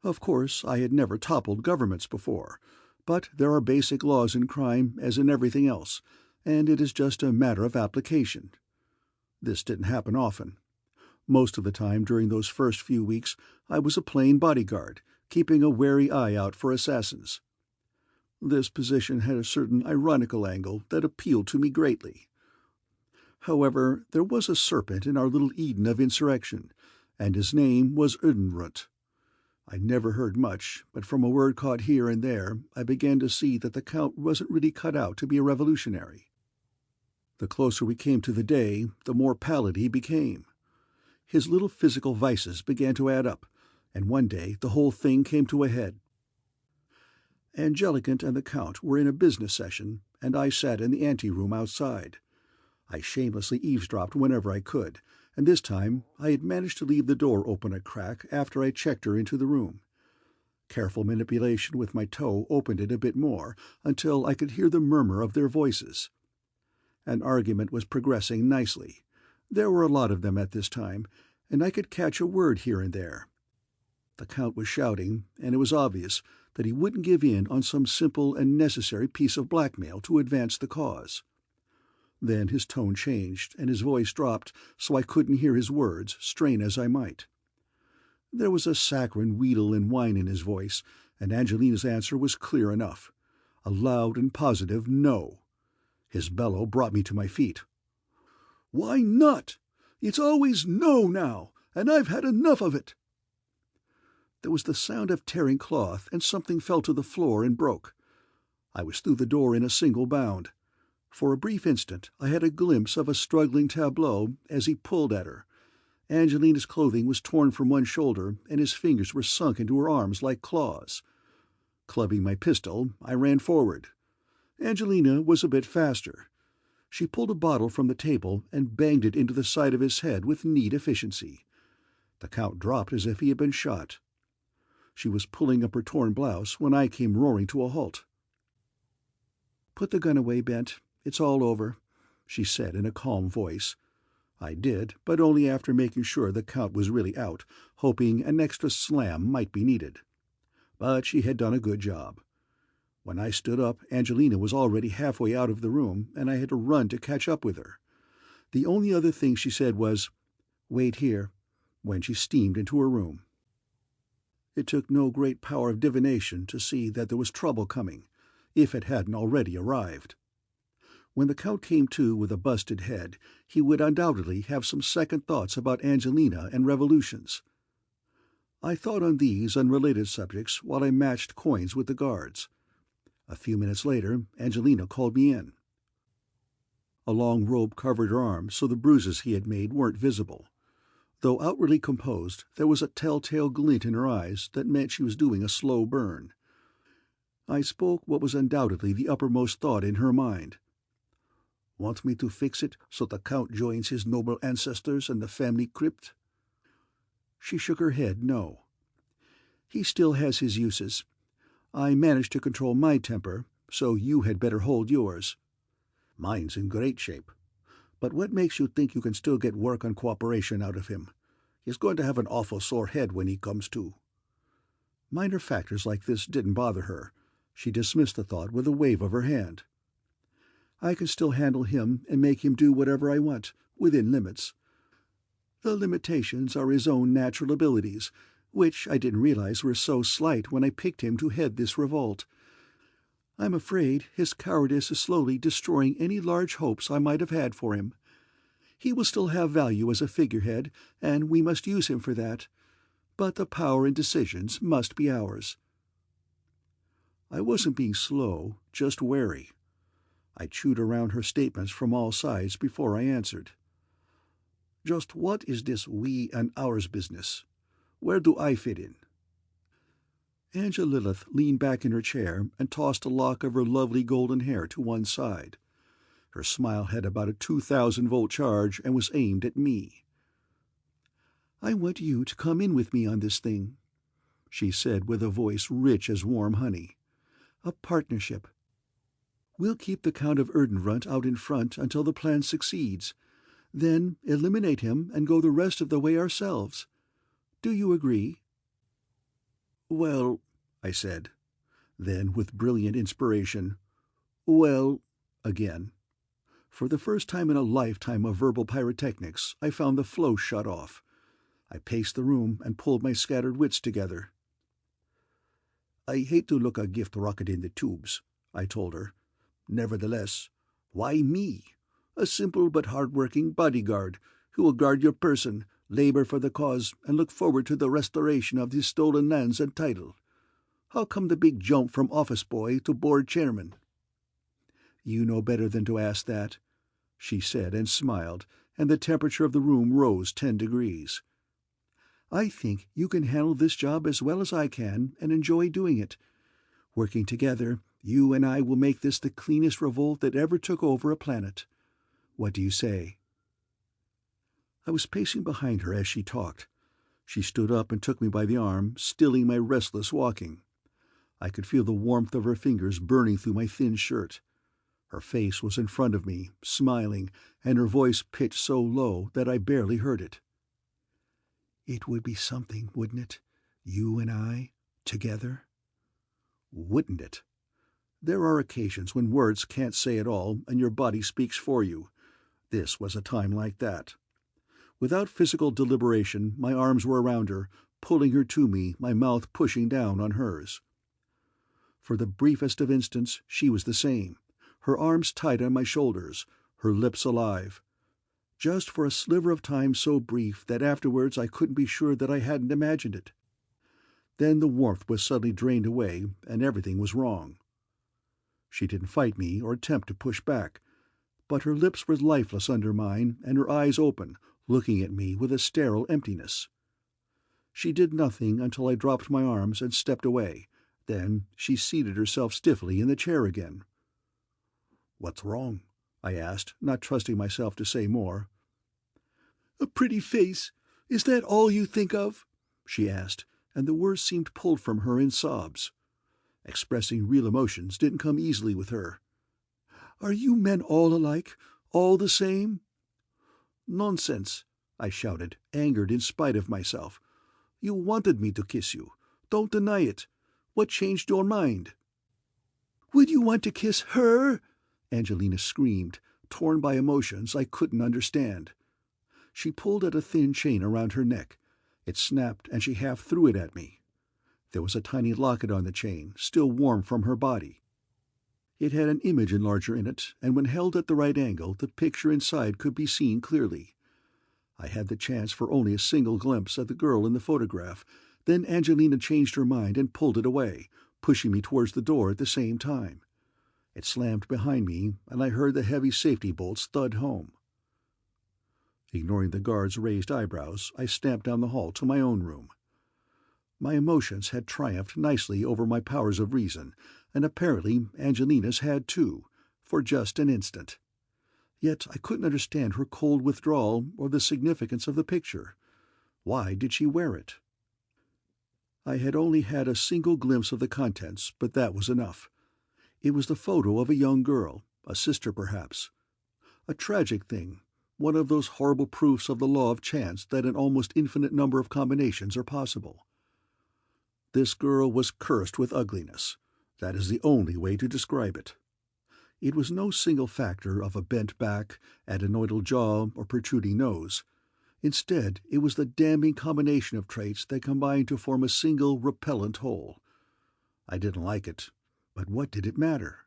Of course, I had never toppled governments before, but there are basic laws in crime as in everything else, and it is just a matter of application. This didn't happen often. Most of the time during those first few weeks, I was a plain bodyguard, keeping a wary eye out for assassins. This position had a certain ironical angle that appealed to me greatly. However, there was a serpent in our little Eden of insurrection, and his name was Udenrut. I never heard much, but from a word caught here and there, I began to see that the Count wasn't really cut out to be a revolutionary. The closer we came to the day, the more pallid he became. His little physical vices began to add up, and one day the whole thing came to a head. Angelicant and the Count were in a business session, and I sat in the ante-room outside. I shamelessly eavesdropped whenever I could, and this time I had managed to leave the door open a crack after I checked her into the room. Careful manipulation with my toe opened it a bit more, until I could hear the murmur of their voices. An argument was progressing nicely. There were a lot of them at this time, and I could catch a word here and there. The Count was shouting, and it was obvious that he wouldn't give in on some simple and necessary piece of blackmail to advance the cause. Then his tone changed, and his voice dropped so I couldn't hear his words, strain as I might. There was a saccharine wheedle and whine in his voice, and Angelina's answer was clear enough. A loud and positive no. His bellow brought me to my feet. "Why not? It's always no now, and I've had enough of it." There was the sound of tearing cloth, and something fell to the floor and broke. I was through the door in a single bound. For a brief instant I had a glimpse of a struggling tableau as he pulled at her. Angelina's clothing was torn from one shoulder, and his fingers were sunk into her arms like claws. Clubbing my pistol, I ran forward. Angelina was a bit faster. She pulled a bottle from the table and banged it into the side of his head with neat efficiency. The Count dropped as if he had been shot. She was pulling up her torn blouse when I came roaring to a halt. "Put the gun away, Bent. It's all over," she said in a calm voice. I did, but only after making sure the Count was really out, hoping an extra slam might be needed. But she had done a good job. When I stood up, Angelina was already halfway out of the room, and I had to run to catch up with her. The only other thing she said was, "Wait here," when she steamed into her room. It took no great power of divination to see that there was trouble coming, if it hadn't already arrived. When the Count came to with a busted head, he would undoubtedly have some second thoughts about Angelina and revolutions. I thought on these unrelated subjects while I matched coins with the guards. A few minutes later, Angelina called me in. A long robe covered her arms so the bruises he had made weren't visible. Though outwardly composed, there was a telltale glint in her eyes that meant she was doing a slow burn. I spoke what was undoubtedly the uppermost thought in her mind. "Want me to fix it so the Count joins his noble ancestors in the family crypt?" She shook her head no. "He still has his uses. I managed to control my temper, so you had better hold yours." "Mine's in great shape. But what makes you think you can still get work on cooperation out of him? He's going to have an awful sore head when he comes to." Minor factors like this didn't bother her. She dismissed the thought with a wave of her hand. "I can still handle him and make him do whatever I want, within limits. The limitations are his own natural abilities, which I didn't realize were so slight when I picked him to head this revolt. I'm afraid his cowardice is slowly destroying any large hopes I might have had for him. He will still have value as a figurehead, and we must use him for that. But the power and decisions must be ours." I wasn't being slow, just wary. I chewed around her statements from all sides before I answered. "Just what is this we and ours business? Where do I fit in?" Angela Lilith leaned back in her chair and tossed a lock of her lovely golden hair to one side. Her smile had about a 2,000-volt charge and was aimed at me. "I want you to come in with me on this thing," she said with a voice rich as warm honey. "A partnership. We'll keep the Count of Erdenrunt out in front until the plan succeeds, then eliminate him and go the rest of the way ourselves. Do you agree?" "Well," I said. Then, with brilliant inspiration, "Well," again. For the first time in a lifetime of verbal pyrotechnics, I found the flow shut off. I paced the room and pulled my scattered wits together. "I hate to look a gift rocket in the tubes," I told her. "Nevertheless, why me? A simple but hard-working bodyguard who will guard your person, labor for the cause, and look forward to the restoration of his stolen lands and title. How come the big jump from office boy to board chairman?" "You know better than to ask that," she said and smiled, and the temperature of the room rose 10 degrees. "I think you can handle this job as well as I can and enjoy doing it. Working together, you and I will make this the cleanest revolt that ever took over a planet. What do you say?" I was pacing behind her as she talked. She stood up and took me by the arm, stilling my restless walking. I could feel the warmth of her fingers burning through my thin shirt. Her face was in front of me, smiling, and her voice pitched so low that I barely heard it. "It would be something, wouldn't it? You and I, together?" Wouldn't it? There are occasions when words can't say it all and your body speaks for you. This was a time like that. Without physical deliberation, my arms were around her, pulling her to me, my mouth pushing down on hers. For the briefest of instants, she was the same, her arms tight on my shoulders, her lips alive. Just for a sliver of time so brief that afterwards I couldn't be sure that I hadn't imagined it. Then the warmth was suddenly drained away, and everything was wrong. She didn't fight me or attempt to push back, but her lips were lifeless under mine, and her eyes open, looking at me with a sterile emptiness. She did nothing until I dropped my arms and stepped away. Then she seated herself stiffly in the chair again. "What's wrong?" I asked, not trusting myself to say more. "A pretty face. Is that all you think of?" she asked, and the words seemed pulled from her in sobs. Expressing real emotions didn't come easily with her. "Are you men all alike? All the same?" "Nonsense!" I shouted, angered in spite of myself. "You wanted me to kiss you. Don't deny it. What changed your mind?" "Would you want to kiss her?" Angelina screamed, torn by emotions I couldn't understand. She pulled at a thin chain around her neck. It snapped and she half threw it at me. There was a tiny locket on the chain, still warm from her body. It had an image enlarger in it, and when held at the right angle, the picture inside could be seen clearly. I had the chance for only a single glimpse at the girl in the photograph. Then Angelina changed her mind and pulled it away, pushing me towards the door at the same time. It slammed behind me, and I heard the heavy safety bolts thud home. Ignoring the guard's raised eyebrows, I stamped down the hall to my own room. My emotions had triumphed nicely over my powers of reason, and apparently Angelina's had too, for just an instant. Yet I couldn't understand her cold withdrawal or the significance of the picture. Why did she wear it? I had only had a single glimpse of the contents, but that was enough. It was the photo of a young girl, a sister perhaps. A tragic thing, one of those horrible proofs of the law of chance that an almost infinite number of combinations are possible. This girl was cursed with ugliness. That is the only way to describe it. It was no single factor of a bent back, adenoidal jaw, or protruding nose. Instead, it was the damning combination of traits that combined to form a single repellent whole. I didn't like it, but what did it matter?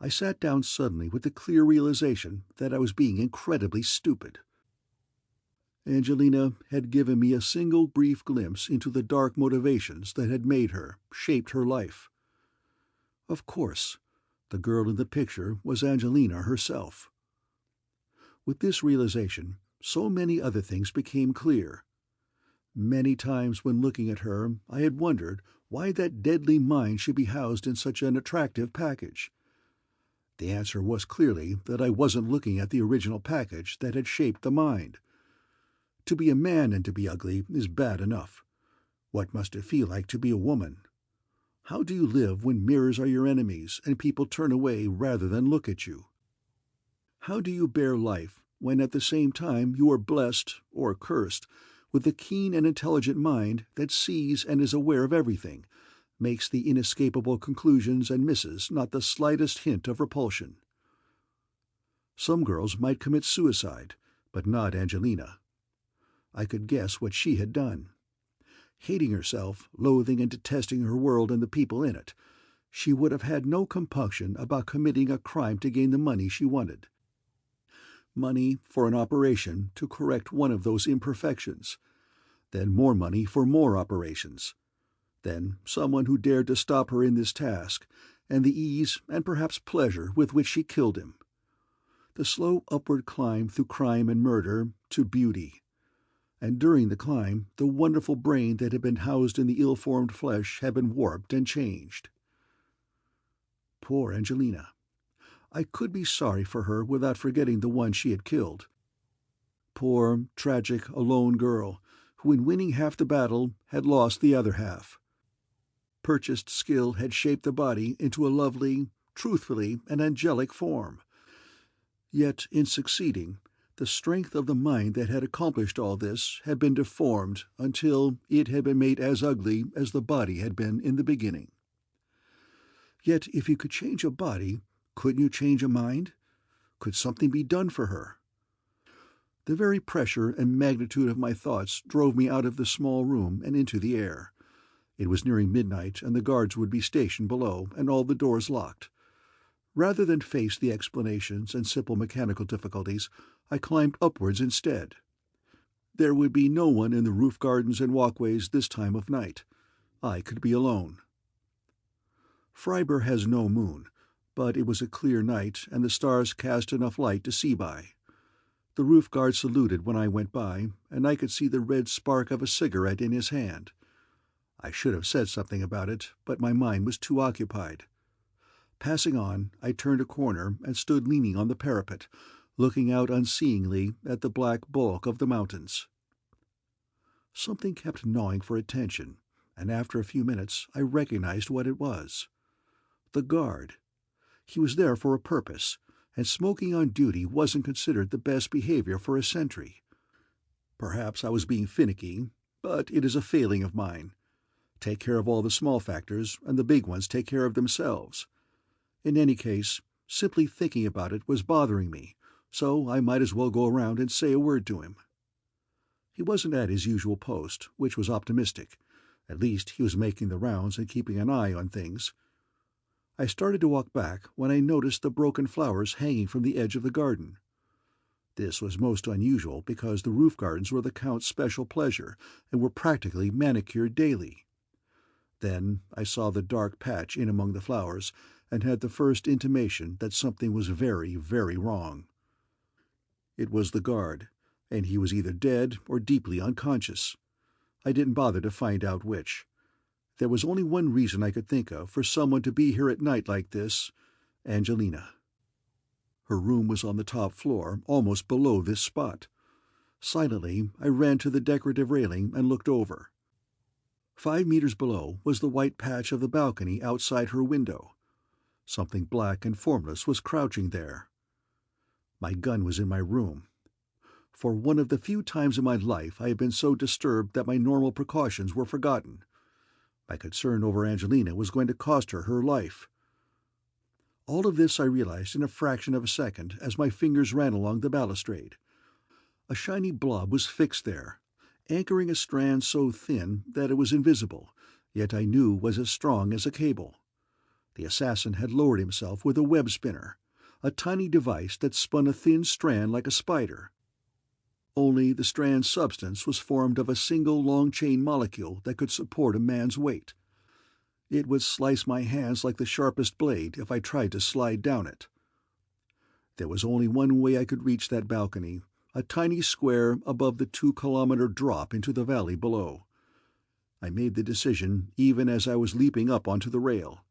I sat down suddenly with the clear realization that I was being incredibly stupid. Angelina had given me a single brief glimpse into the dark motivations that had made her, shaped her life. Of course, the girl in the picture was Angelina herself. With this realization, so many other things became clear. Many times when looking at her, I had wondered why that deadly mind should be housed in such an attractive package. The answer was clearly that I wasn't looking at the original package that had shaped the mind. To be a man and to be ugly is bad enough. What must it feel like to be a woman? How do you live when mirrors are your enemies and people turn away rather than look at you? How do you bear life when at the same time you are blessed, or cursed, with a keen and intelligent mind that sees and is aware of everything, makes the inescapable conclusions and misses not the slightest hint of repulsion? Some girls might commit suicide, but not Angelina. I could guess what she had done. Hating herself, loathing and detesting her world and the people in it, she would have had no compunction about committing a crime to gain the money she wanted. Money for an operation to correct one of those imperfections. Then more money for more operations. Then someone who dared to stop her in this task, and the ease and perhaps pleasure with which she killed him. The slow upward climb through crime and murder to beauty. And during the climb, the wonderful brain that had been housed in the ill-formed flesh had been warped and changed. Poor Angelina. I could be sorry for her without forgetting the one she had killed. Poor, tragic, alone girl, who in winning half the battle had lost the other half. Purchased skill had shaped the body into a lovely, truthfully an angelic form. Yet in succeeding, the strength of the mind that had accomplished all this had been deformed until it had been made as ugly as the body had been in the beginning. Yet if you could change a body, couldn't you change a mind? Could something be done for her? The very pressure and magnitude of my thoughts drove me out of the small room and into the air. It was nearing midnight, and the guards would be stationed below, and all the doors locked. Rather than face the explanations and simple mechanical difficulties, I climbed upwards instead. There would be no one in the roof gardens and walkways this time of night. I could be alone. Freiburg has no moon, but it was a clear night, and the stars cast enough light to see by. The roof guard saluted when I went by, and I could see the red spark of a cigarette in his hand. I should have said something about it, but my mind was too occupied. Passing on, I turned a corner and stood leaning on the parapet, looking out unseeingly at the black bulk of the mountains. Something kept gnawing for attention, and after a few minutes I recognized what it was. The guard. He was there for a purpose, and smoking on duty wasn't considered the best behavior for a sentry. Perhaps I was being finicky, but it is a failing of mine. Take care of all the small factors, and the big ones take care of themselves. In any case, simply thinking about it was bothering me, so I might as well go around and say a word to him. He wasn't at his usual post, which was optimistic. At least he was making the rounds and keeping an eye on things. I started to walk back when I noticed the broken flowers hanging from the edge of the garden. This was most unusual because the roof gardens were the Count's special pleasure and were practically manicured daily. Then I saw the dark patch in among the flowers and had the first intimation that something was very, very wrong. It was the guard, and he was either dead or deeply unconscious. I didn't bother to find out which. There was only one reason I could think of for someone to be here at night like this: Angelina. Her room was on the top floor, almost below this spot. Silently, I ran to the decorative railing and looked over. 5 meters below was the white patch of the balcony outside her window. Something black and formless was crouching there. My gun was in my room. For one of the few times in my life I had been so disturbed that my normal precautions were forgotten. My concern over Angelina was going to cost her her life. All of this I realized in a fraction of a second as my fingers ran along the balustrade. A shiny blob was fixed there, anchoring a strand so thin that it was invisible, yet I knew was as strong as a cable. The assassin had lowered himself with a web spinner, a tiny device that spun a thin strand like a spider. Only the strand's substance was formed of a single long-chain molecule that could support a man's weight. It would slice my hands like the sharpest blade if I tried to slide down it. There was only one way I could reach that balcony, a tiny square above the 2-kilometer drop into the valley below. I made the decision even as I was leaping up onto the rail.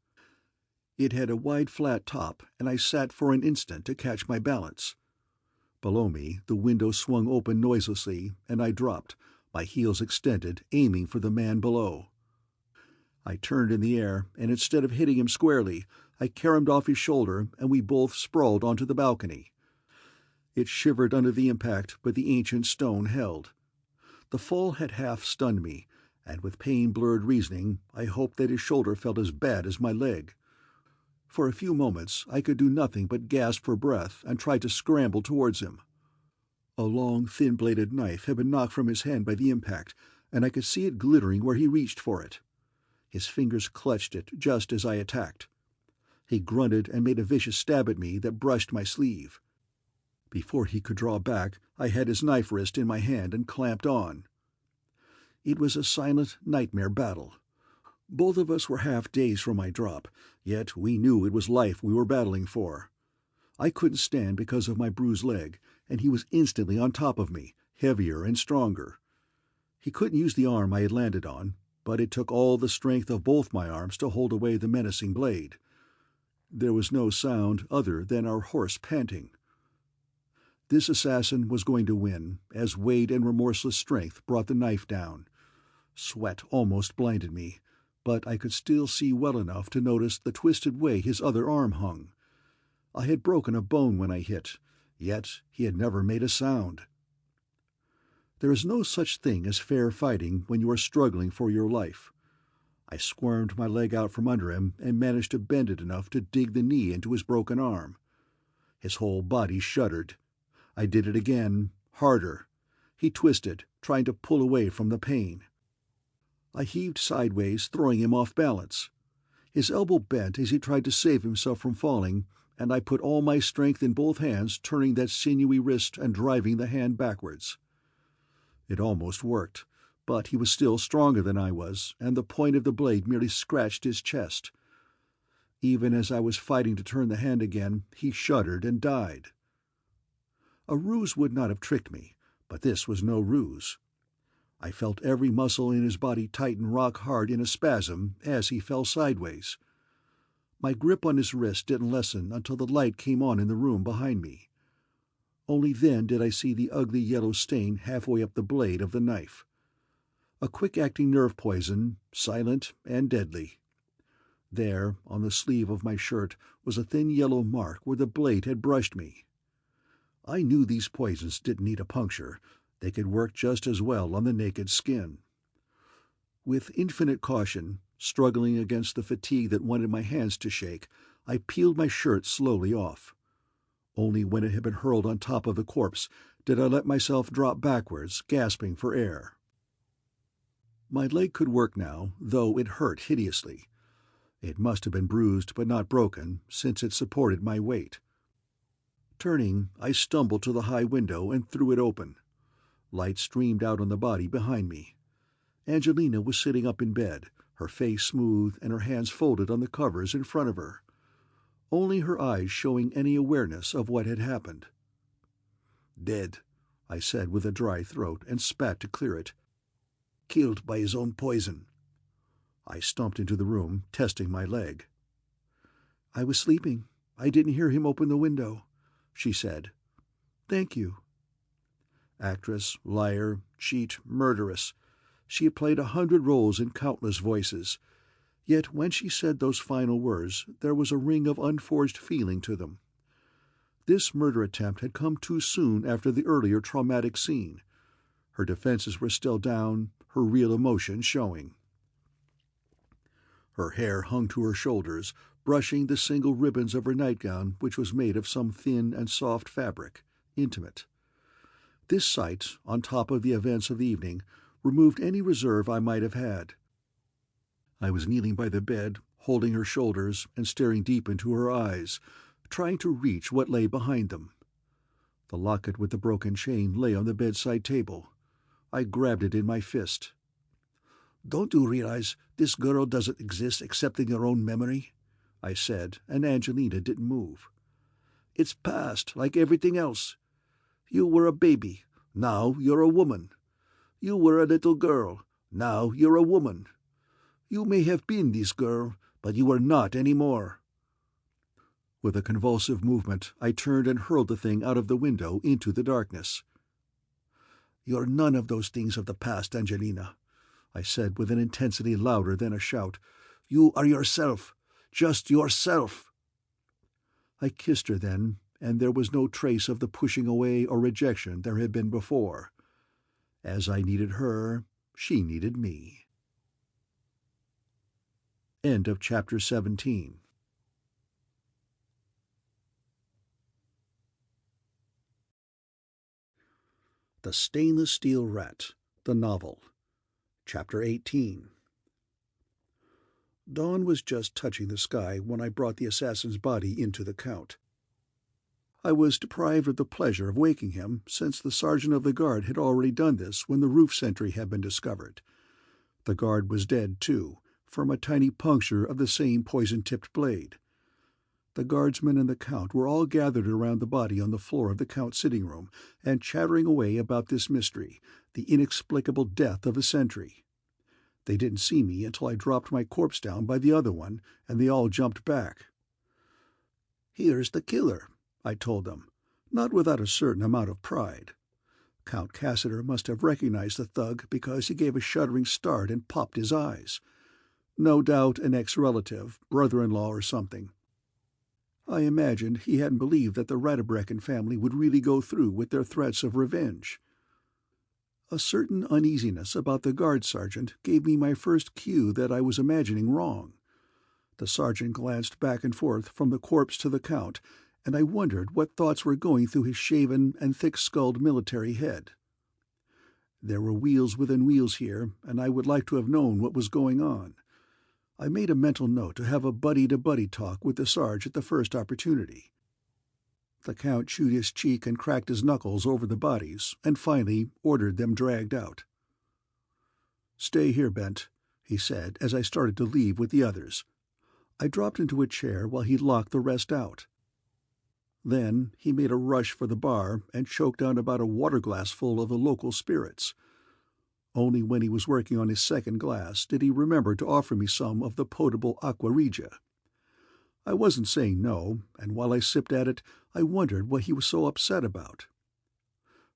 It had a wide flat top, and I sat for an instant to catch my balance. Below me, the window swung open noiselessly, and I dropped, my heels extended, aiming for the man below. I turned in the air, and instead of hitting him squarely, I caromed off his shoulder, and we both sprawled onto the balcony. It shivered under the impact, but the ancient stone held. The fall had half stunned me, and with pain-blurred reasoning, I hoped that his shoulder felt as bad as my leg. For a few moments I could do nothing but gasp for breath and try to scramble towards him. A long, thin-bladed knife had been knocked from his hand by the impact, and I could see it glittering where he reached for it. His fingers clutched it just as I attacked. He grunted and made a vicious stab at me that brushed my sleeve. Before he could draw back, I had his knife wrist in my hand and clamped on. It was a silent nightmare battle. Both of us were half dazed from my drop, yet we knew it was life we were battling for. I couldn't stand because of my bruised leg, and he was instantly on top of me, heavier and stronger. He couldn't use the arm I had landed on, but it took all the strength of both my arms to hold away the menacing blade. There was no sound other than our horse panting. This assassin was going to win, as weight and remorseless strength brought the knife down. Sweat almost blinded me, but I could still see well enough to notice the twisted way his other arm hung. I had broken a bone when I hit, yet he had never made a sound. There is no such thing as fair fighting when you are struggling for your life. I squirmed my leg out from under him and managed to bend it enough to dig the knee into his broken arm. His whole body shuddered. I did it again, harder. He twisted, trying to pull away from the pain. I heaved sideways, throwing him off balance. His elbow bent as he tried to save himself from falling, and I put all my strength in both hands, turning that sinewy wrist and driving the hand backwards. It almost worked, but he was still stronger than I was, and the point of the blade merely scratched his chest. Even as I was fighting to turn the hand again, he shuddered and died. A ruse would not have tricked me, but this was no ruse. I felt every muscle in his body tighten rock hard in a spasm as he fell sideways. My grip on his wrist didn't lessen until the light came on in the room behind me. Only then did I see the ugly yellow stain halfway up the blade of the knife. A quick-acting nerve poison, silent and deadly. There, on the sleeve of my shirt, was a thin yellow mark where the blade had brushed me. I knew these poisons didn't need a puncture. They could work just as well on the naked skin. With infinite caution, struggling against the fatigue that wanted my hands to shake, I peeled my shirt slowly off. Only when it had been hurled on top of the corpse did I let myself drop backwards, gasping for air. My leg could work now, though it hurt hideously. It must have been bruised but not broken, since it supported my weight. Turning, I stumbled to the high window and threw it open. Light streamed out on the body behind me. Angelina was sitting up in bed, her face smooth and her hands folded on the covers in front of her, only her eyes showing any awareness of what had happened. "Dead," I said with a dry throat and spat to clear it. "Killed by his own poison." I stumped into the room, testing my leg. "I was sleeping. I didn't hear him open the window," she said. "Thank you." Actress, liar, cheat, murderess. She had played 100 roles in countless voices. Yet when she said those final words, there was a ring of unforged feeling to them. This murder attempt had come too soon after the earlier traumatic scene. Her defenses were still down, her real emotion showing. Her hair hung to her shoulders, brushing the single ribbons of her nightgown, which was made of some thin and soft fabric, intimate. This sight, on top of the events of the evening, removed any reserve I might have had. I was kneeling by the bed, holding her shoulders and staring deep into her eyes, trying to reach what lay behind them. The locket with the broken chain lay on the bedside table. I grabbed it in my fist. "Don't you realize this girl doesn't exist except in your own memory?" I said, and Angelina didn't move. "It's past, like everything else. You were a baby. Now you're a woman. You were a little girl. Now you're a woman. You may have been this girl, but you are not any more." With a convulsive movement, I turned and hurled the thing out of the window into the darkness. "You're none of those things of the past, Angelina," I said with an intensity louder than a shout. "You are yourself. Just yourself." I kissed her then, and there was no trace of the pushing away or rejection there had been before. As I needed her, she needed me. End of Chapter 17. The Stainless Steel Rat, the Novel, Chapter 18. Dawn was just touching the sky when I brought the assassin's body into the Count. I was deprived of the pleasure of waking him, since the sergeant of the guard had already done this when the roof sentry had been discovered. The guard was dead, too, from a tiny puncture of the same poison-tipped blade. The guardsmen and the Count were all gathered around the body on the floor of the Count's sitting room, and chattering away about this mystery, the inexplicable death of a sentry. They didn't see me until I dropped my corpse down by the other one, and they all jumped back. "Here's the killer," I told them, not without a certain amount of pride. Count Cassiter must have recognized the thug because he gave a shuddering start and popped his eyes. No doubt an ex-relative, brother-in-law or something. I imagined he hadn't believed that the Radebrecken family would really go through with their threats of revenge. A certain uneasiness about the guard sergeant gave me my first cue that I was imagining wrong. The sergeant glanced back and forth from the corpse to the Count, and I wondered what thoughts were going through his shaven and thick-skulled military head. There were wheels within wheels here, and I would like to have known what was going on. I made a mental note to have a buddy-to-buddy talk with the Sarge at the first opportunity. The Count chewed his cheek and cracked his knuckles over the bodies, and finally ordered them dragged out. "Stay here, Bent," he said as I started to leave with the others. I dropped into a chair while he locked the rest out. Then he made a rush for the bar and choked down about a water-glass full of the local spirits. Only when he was working on his second glass did he remember to offer me some of the potable aqua regia. I wasn't saying no, and while I sipped at it, I wondered what he was so upset about.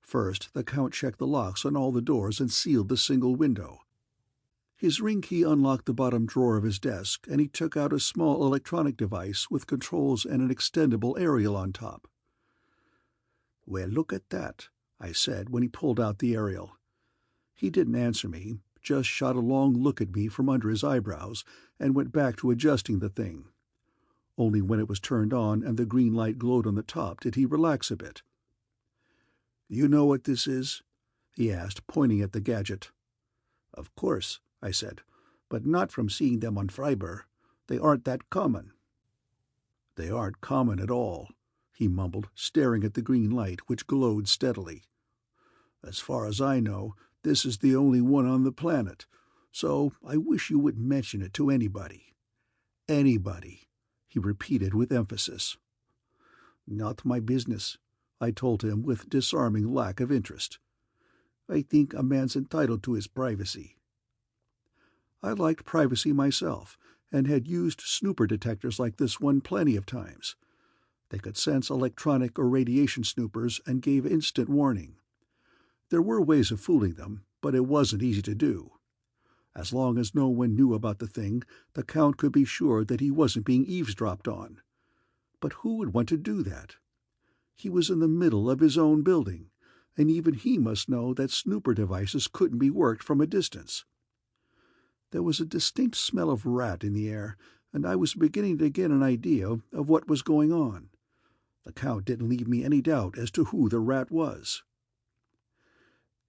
First, the Count checked the locks on all the doors and sealed the single window. His ring key unlocked the bottom drawer of his desk, and he took out a small electronic device with controls and an extendable aerial on top. "Well, look at that," I said when he pulled out the aerial. He didn't answer me, just shot a long look at me from under his eyebrows and went back to adjusting the thing. Only when it was turned on and the green light glowed on the top did he relax a bit. "You know what this is?" he asked, pointing at the gadget. "Of course," I said, "but not from seeing them on Freiburg. They aren't that common." "They aren't common at all," he mumbled, staring at the green light, which glowed steadily. "As far as I know, this is the only one on the planet, so I wish you wouldn't mention it to anybody." "Anybody," he repeated with emphasis. "Not my business," I told him with disarming lack of interest. "I think a man's entitled to his privacy." I liked privacy myself, and had used snooper detectors like this one plenty of times. They could sense electronic or radiation snoopers and gave instant warning. There were ways of fooling them, but it wasn't easy to do. As long as no one knew about the thing, the Count could be sure that he wasn't being eavesdropped on. But who would want to do that? He was in the middle of his own building, and even he must know that snooper devices couldn't be worked from a distance. There was a distinct smell of rat in the air, and I was beginning to get an idea of what was going on. The Count didn't leave me any doubt as to who the rat was.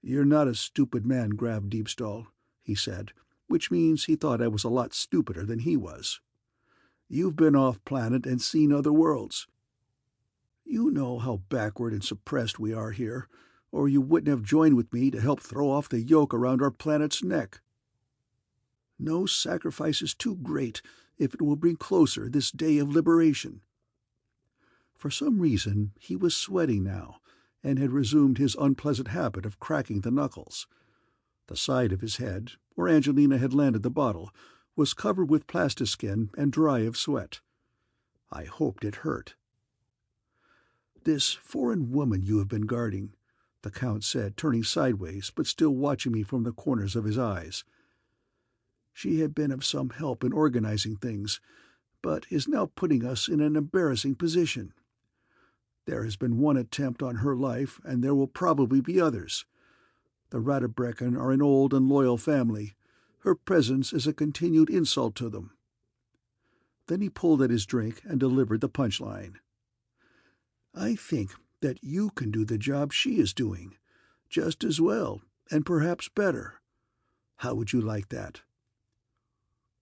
"You're not a stupid man, Graf Diebstahl," he said, which means he thought I was a lot stupider than he was. "You've been off-planet and seen other worlds. You know how backward and suppressed we are here, or you wouldn't have joined with me to help throw off the yoke around our planet's neck. No sacrifice is too great if it will bring closer this day of liberation." For some reason he was sweating now, and had resumed his unpleasant habit of cracking the knuckles. The side of his head, where Angelina had landed the bottle, was covered with plastiskin and dry of sweat. I hoped it hurt. "This foreign woman you have been guarding," the Count said, turning sideways, but still watching me from the corners of his eyes. "She had been of some help in organizing things, but is now putting us in an embarrassing position. There has been one attempt on her life, and there will probably be others. The Radebrecken are an old and loyal family. Her presence is a continued insult to them." Then he pulled at his drink and delivered the punchline. "I think that you can do the job she is doing, just as well, and perhaps better. How would you like that?"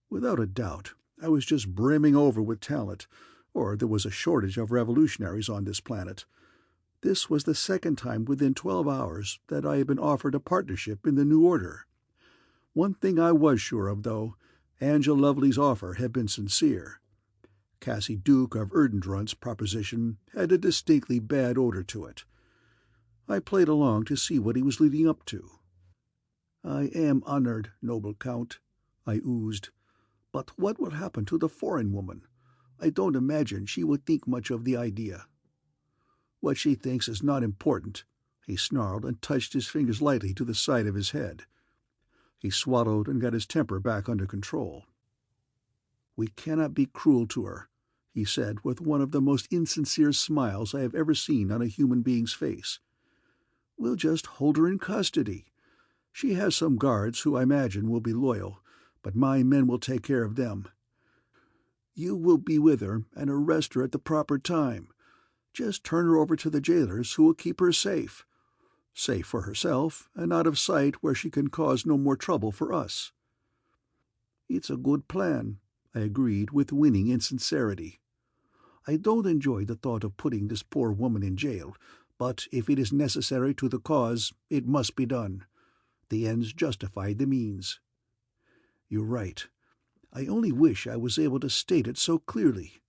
Without a doubt, I was just brimming over with talent, or there was a shortage of revolutionaries on this planet. This was the second time within 12 hours that I had been offered a partnership in the New Order. One thing I was sure of, though, Angel Lovely's offer had been sincere. Cassie Duke of Erdendrun's proposition had a distinctly bad odor to it. I played along to see what he was leading up to. "I am honored, noble Count," I oozed. "But what will happen to the foreign woman? I don't imagine she would think much of the idea." "What she thinks is not important," he snarled and touched his fingers lightly to the side of his head. He swallowed and got his temper back under control. "We cannot be cruel to her," he said with one of the most insincere smiles I have ever seen on a human being's face. "We'll just hold her in custody. She has some guards who I imagine will be loyal, but my men will take care of them. You will be with her and arrest her at the proper time. Just turn her over to the jailers who will keep her safe. Safe for herself, and out of sight where she can cause no more trouble for us." "It's a good plan," I agreed with winning insincerity. "I don't enjoy the thought of putting this poor woman in jail, but if it is necessary to the cause, it must be done. The ends justify the means." "You're right. I only wish I was able to state it so clearly."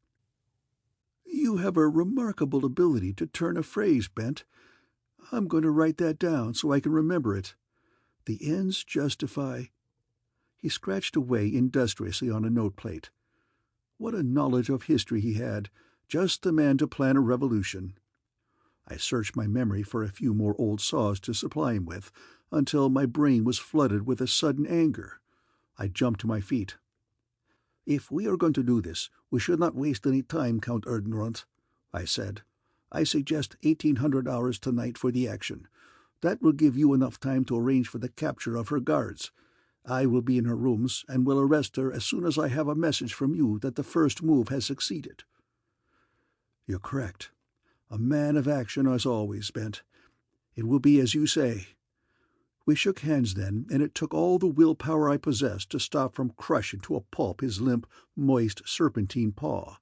"You have a remarkable ability to turn a phrase, Bent. I'm going to write that down so I can remember it. The ends justify—" He scratched away industriously on a note-plate. What a knowledge of history he had, just the man to plan a revolution. I searched my memory for a few more old saws to supply him with, until my brain was flooded with a sudden anger. I jumped to my feet. "If we are going to do this, we should not waste any time, Count Erdnroth," I said. "I suggest 1800 hours tonight for the action. That will give you enough time to arrange for the capture of her guards. I will be in her rooms, and will arrest her as soon as I have a message from you that the first move has succeeded." "You're correct. A man of action as always, Bent. It will be as you say." We shook hands then, and it took all the willpower I possessed to stop from crushing to a pulp his limp, moist, serpentine paw.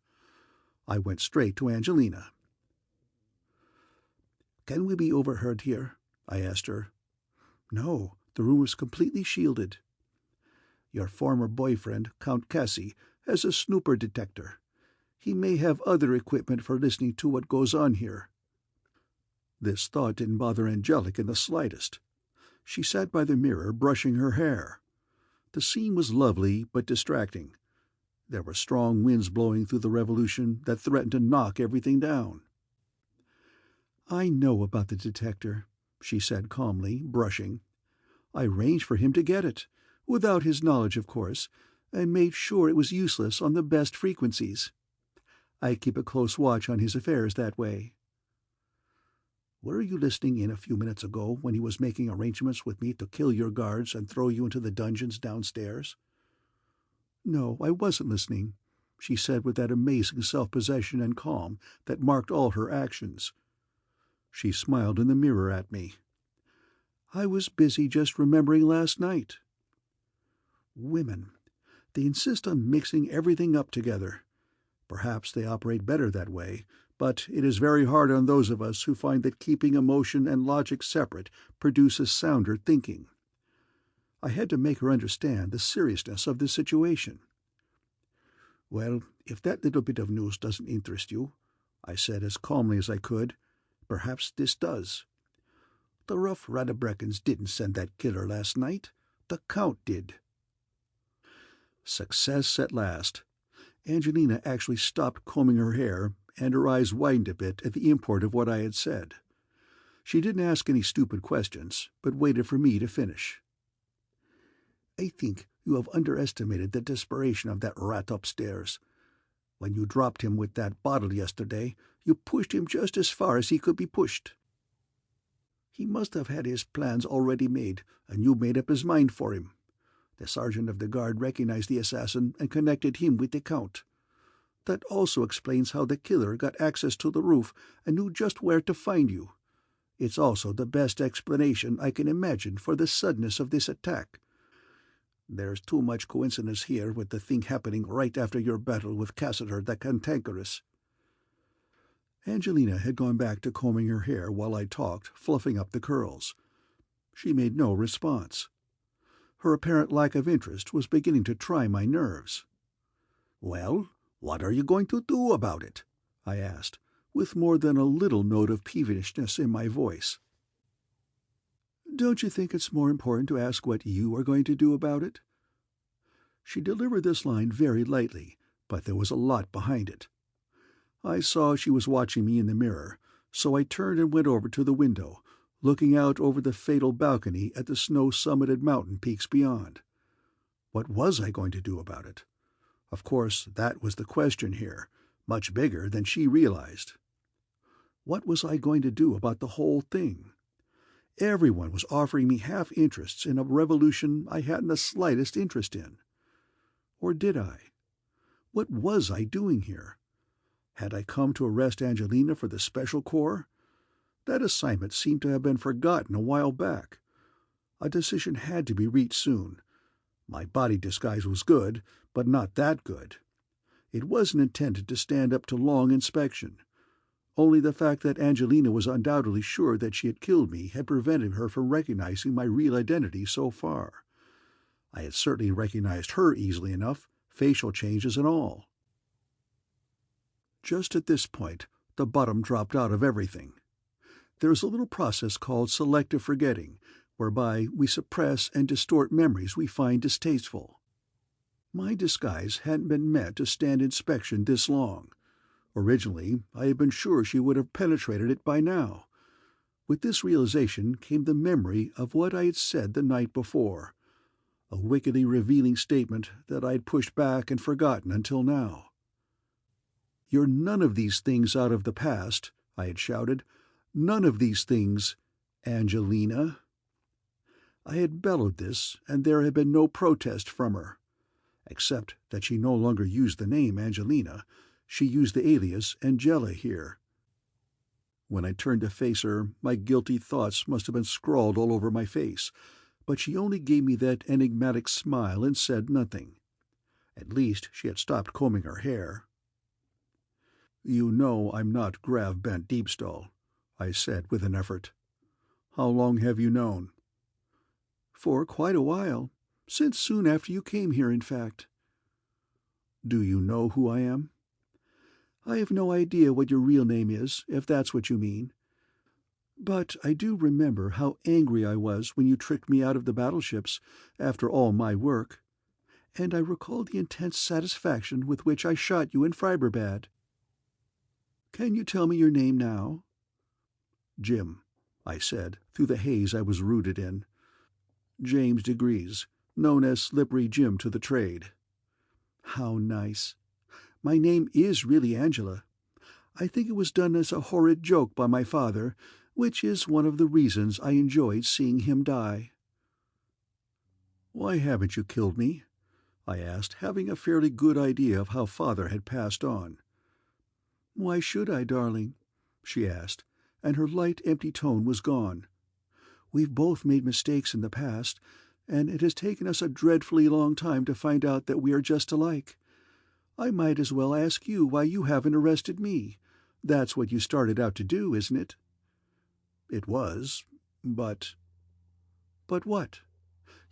I went straight to Angelina. "Can we be overheard here?" I asked her. "No, the room is completely shielded." "Your former boyfriend, Count Cassie, has a snooper detector. He may have other equipment for listening to what goes on here." This thought didn't bother Angelic in the slightest. She sat by the mirror brushing her hair. The scene was lovely but distracting. There were strong winds blowing through the revolution that threatened to knock everything down. "I know about the detector," she said calmly, brushing. "I arranged for him to get it, without his knowledge, of course, and made sure it was useless on the best frequencies. I keep a close watch on his affairs that way." "Were you listening in a few minutes ago when he was making arrangements with me to kill your guards and throw you into the dungeons downstairs?" "No, I wasn't listening," she said with that amazing self-possession and calm that marked all her actions. She smiled in the mirror at me. "I was busy just remembering last night." Women. They insist on mixing everything up together. Perhaps they operate better that way, but it is very hard on those of us who find that keeping emotion and logic separate produces sounder thinking. I had to make her understand the seriousness of the situation. "Well, if that little bit of news doesn't interest you," I said as calmly as I could, "perhaps this does. The rough Radebreckens didn't send that killer last night. The Count did." Success at last. Angelina actually stopped combing her hair, and her eyes widened a bit at the import of what I had said. She didn't ask any stupid questions, but waited for me to finish. "I think you have underestimated the desperation of that rat upstairs. When you dropped him with that bottle yesterday, you pushed him just as far as he could be pushed. He must have had his plans already made, and you made up his mind for him. The sergeant of the guard recognized the assassin and connected him with the Count. That also explains how the killer got access to the roof and knew just where to find you. It's also the best explanation I can imagine for the suddenness of this attack. There's too much coincidence here with the thing happening right after your battle with Cassiter the Cantankerous." Angelina had gone back to combing her hair while I talked, fluffing up the curls. She made no response. Her apparent lack of interest was beginning to try my nerves. "Well, what are you going to do about it?" I asked, with more than a little note of peevishness in my voice. "Don't you think it's more important to ask what you are going to do about it?" She delivered this line very lightly, but there was a lot behind it. I saw she was watching me in the mirror, so I turned and went over to the window, looking out over the fatal balcony at the snow-summited mountain peaks beyond. What was I going to do about it? Of course, that was the question here, much bigger than she realized. What was I going to do about the whole thing? Everyone was offering me half-interests in a revolution I hadn't the slightest interest in. Or did I? What was I doing here? Had I come to arrest Angelina for the Special Corps? That assignment seemed to have been forgotten a while back. A decision had to be reached soon. My body disguise was good, but not that good. It wasn't intended to stand up to long inspection. Only the fact that Angelina was undoubtedly sure that she had killed me had prevented her from recognizing my real identity so far. I had certainly recognized her easily enough, facial changes and all. Just at this point, the bottom dropped out of everything. There is a little process called selective forgetting, whereby we suppress and distort memories we find distasteful. My disguise hadn't been meant to stand inspection this long. Originally, I had been sure she would have penetrated it by now. With this realization came the memory of what I had said the night before. a wickedly revealing statement that I'd pushed back and forgotten until now. "You're none of these things out of the past," I had shouted. "None of these things, Angelina." I had bellowed this, and there had been no protest from her, except that she no longer used the name Angelina. She used the alias Angela here. When I turned to face her, my guilty thoughts must have been scrawled all over my face, but she only gave me that enigmatic smile and said nothing. At least she had stopped combing her hair. "You know I'm not Grav Bent Deepstall," I said with an effort. "How long have you known?" "For quite a while. Since soon after you came here, in fact." "Do you know who I am?" "I have no idea what your real name is, if that's what you mean. But I do remember how angry I was when you tricked me out of the battleships, after all my work. And I recall the intense satisfaction with which I shot you in Friberbad. Can you tell me your name now?" "Jim," I said, through the haze I was rooted in. "James diGriz, known as Slippery Jim to the trade." "How nice. My name is really Angela. I think it was done as a horrid joke by my father, which is one of the reasons I enjoyed seeing him die." "Why haven't you killed me?" I asked, having a fairly good idea of how Father had passed on. "Why should I, darling?" she asked, and her light, empty tone was gone. "We've both made mistakes in the past, and it has taken us a dreadfully long time to find out that we are just alike. I might as well ask you why you haven't arrested me. That's what you started out to do, isn't it?" "It was, but—" "But what?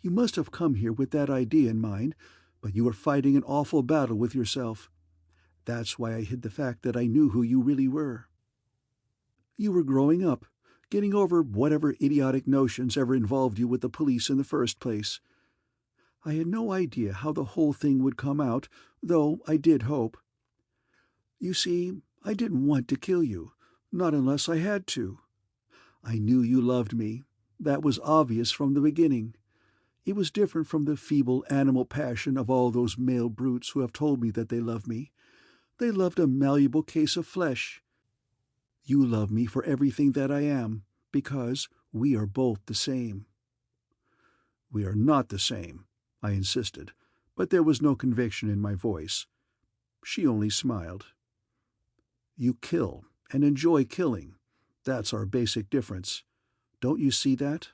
You must have come here with that idea in mind, but you were fighting an awful battle with yourself. That's why I hid the fact that I knew who you really were. You were growing up, getting over whatever idiotic notions ever involved you with the police in the first place. I had no idea how the whole thing would come out, though I did hope. You see, I didn't want to kill you, not unless I had to. I knew you loved me. That was obvious from the beginning. It was different from the feeble animal passion of all those male brutes who have told me that they love me. They loved a malleable case of flesh. You love me for everything that I am, because we are both the same." "We are not the same," I insisted, but there was no conviction in my voice. She only smiled. "You kill, and enjoy killing. That's our basic difference. Don't you see that?"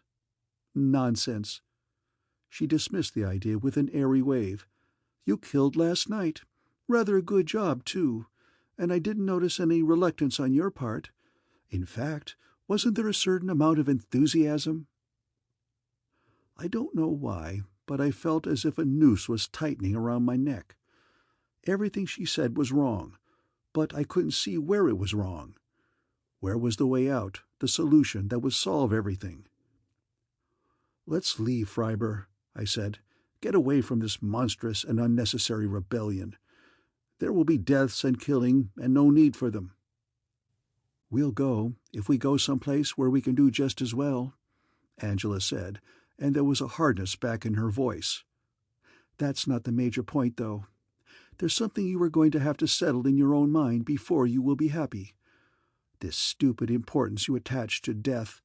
"Nonsense." She dismissed the idea with an airy wave. "You killed last night. Rather a good job, too, and I didn't notice any reluctance on your part. In fact, wasn't there a certain amount of enthusiasm?" I don't know why, but I felt as if a noose was tightening around my neck. Everything she said was wrong, but I couldn't see where it was wrong. Where was the way out, the solution that would solve everything? "Let's leave Freiburg," I said. "Get away from this monstrous and unnecessary rebellion. There will be deaths and killing, and no need for them." "We'll go, if we go someplace where we can do just as well," Angela said, and there was a hardness back in her voice. "That's not the major point, though. There's something you are going to have to settle in your own mind before you will be happy. This stupid importance you attach to death.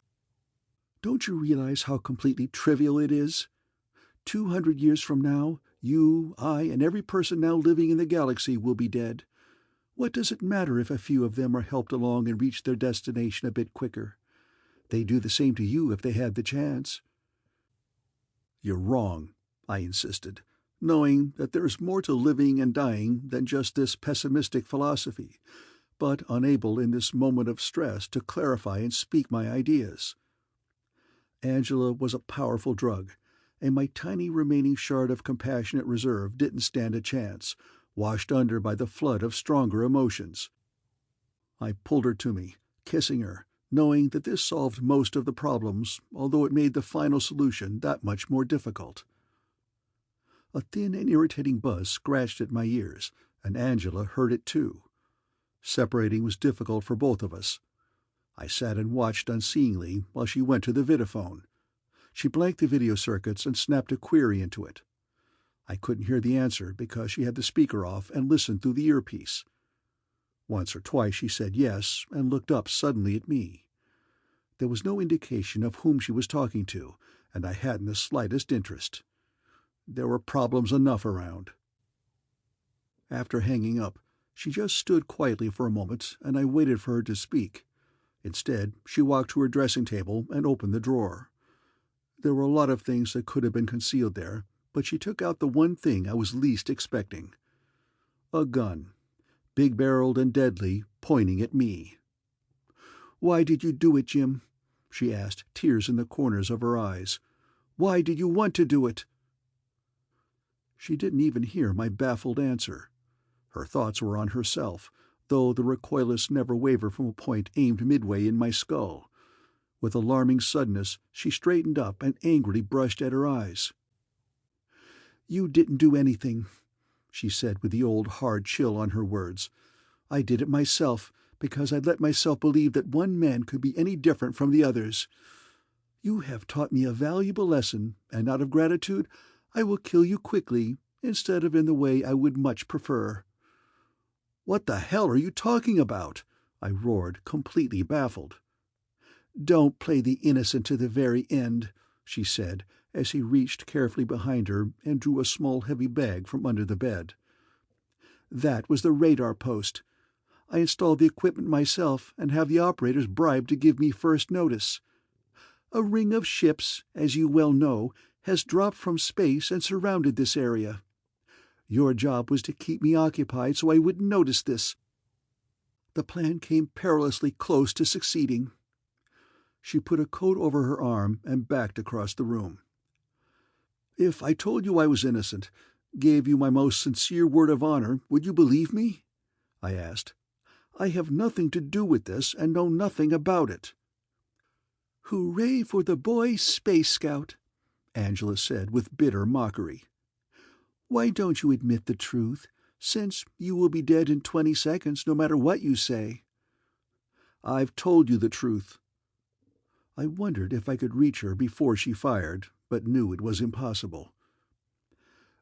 Don't you realize how completely trivial it is? 200 years from now, you, I, and every person now living in the galaxy will be dead. What does it matter if a few of them are helped along and reach their destination a bit quicker? They'd do the same to you if they had the chance." "You're wrong," I insisted, knowing that there's more to living and dying than just this pessimistic philosophy, but unable in this moment of stress to clarify and speak my ideas. Angela was a powerful drug, and my tiny remaining shard of compassionate reserve didn't stand a chance, washed under by the flood of stronger emotions. I pulled her to me, kissing her, knowing that this solved most of the problems, although it made the final solution that much more difficult. A thin and irritating buzz scratched at my ears, and Angela heard it too. Separating was difficult for both of us. I sat and watched unseeingly while she went to the videophone. She blanked the video circuits and snapped a query into it. I couldn't hear the answer because she had the speaker off and listened through the earpiece. Once or twice she said yes and looked up suddenly at me. There was no indication of whom she was talking to, and I hadn't the slightest interest. There were problems enough around. After hanging up, she just stood quietly for a moment, and I waited for her to speak. Instead, she walked to her dressing table and opened the drawer. There were a lot of things that could have been concealed there, but she took out the one thing I was least expecting. A gun, big-barreled and deadly, pointing at me. "Why did you do it, Jim?" she asked, tears in the corners of her eyes. "Why did you want to do it?" She didn't even hear my baffled answer. Her thoughts were on herself, though the recoilless never wavered from a point aimed midway in my skull. With alarming suddenness, she straightened up and angrily brushed at her eyes. "You didn't do anything," she said with the old hard chill on her words. "I did it myself, because I let myself believe that one man could be any different from the others. You have taught me a valuable lesson, and out of gratitude I will kill you quickly, instead of in the way I would much prefer." "What the hell are you talking about?" I roared, completely baffled. "Don't play the innocent to the very end," she said, as he reached carefully behind her and drew a small heavy bag from under the bed. "That was the radar post. I installed the equipment myself and have the operators bribed to give me first notice. A ring of ships, as you well know, has dropped from space and surrounded this area. Your job was to keep me occupied so I wouldn't notice this. The plan came perilously close to succeeding." She put a coat over her arm and backed across the room. "If I told you I was innocent, gave you my most sincere word of honor, would you believe me?" I asked. "I have nothing to do with this and know nothing about it." "Hooray for the boy Space Scout," Angela said with bitter mockery. "Why don't you admit the truth, since you will be dead in 20 seconds no matter what you say?" "I've told you the truth." I wondered if I could reach her before she fired, but knew it was impossible.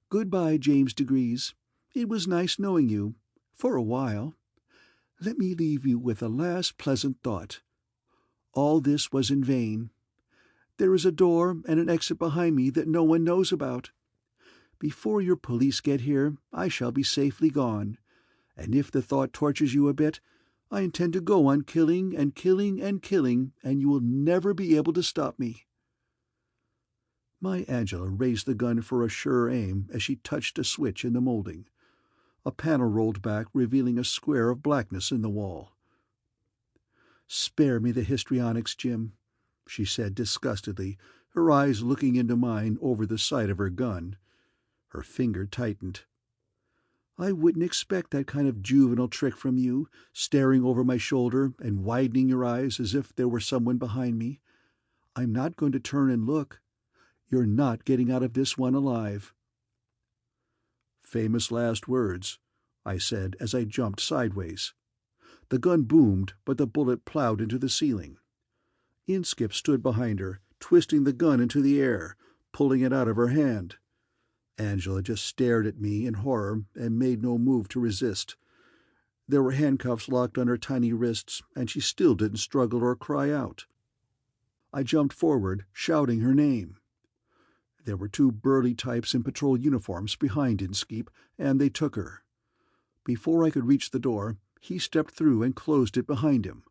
"Goodbye, James diGriz. It was nice knowing you, for a while. Let me leave you with a last pleasant thought. All this was in vain. There is a door and an exit behind me that no one knows about. Before your police get here, I shall be safely gone, and if the thought tortures you a bit, I intend to go on killing and killing and killing, and you will never be able to stop me." My Angela raised the gun for a surer aim as she touched a switch in the molding. A panel rolled back, revealing a square of blackness in the wall. "Spare me the histrionics, Jim," she said disgustedly, her eyes looking into mine over the sight of her gun. Her finger tightened. "I wouldn't expect that kind of juvenile trick from you, staring over my shoulder and widening your eyes as if there were someone behind me. I'm not going to turn and look. You're not getting out of this one alive." "Famous last words," I said as I jumped sideways. The gun boomed, but the bullet plowed into the ceiling. Inskip stood behind her, twisting the gun into the air, pulling it out of her hand. Angela just stared at me in horror and made no move to resist. There were handcuffs locked on her tiny wrists, and she still didn't struggle or cry out. I jumped forward, shouting her name. There were 2 burly types in patrol uniforms behind Inskip, and they took her. Before I could reach the door, he stepped through and closed it behind him.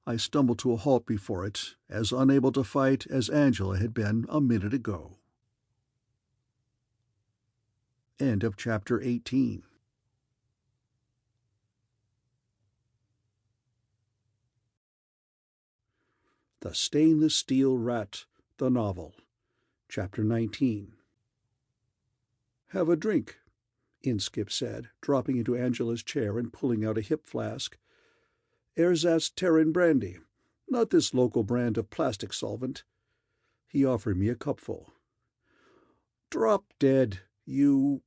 I stumbled to a halt before it, as unable to fight as Angela had been a minute ago. End of Chapter 18. The Stainless Steel Rat, the Novel, Chapter 19. "Have a drink," Inskip said, dropping into Angela's chair and pulling out a hip flask. "Ersatz Terran brandy, not this local brand of plastic solvent." He offered me a cupful. "Drop dead, you—"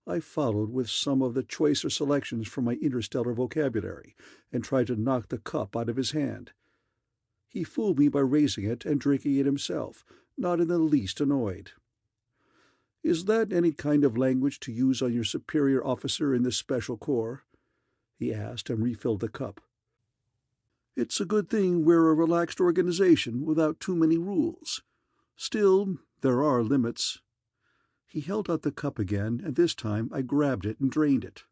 I followed with some of the choicer selections from my interstellar vocabulary and tried to knock the cup out of his hand. He fooled me by raising it and drinking it himself, not in the least annoyed. "Is that any kind of language to use on your superior officer in this special corps?" he asked, and refilled the cup. "It's a good thing we're a relaxed organization without too many rules. Still, there are limits." He held out the cup again, and this time I grabbed it and drained it.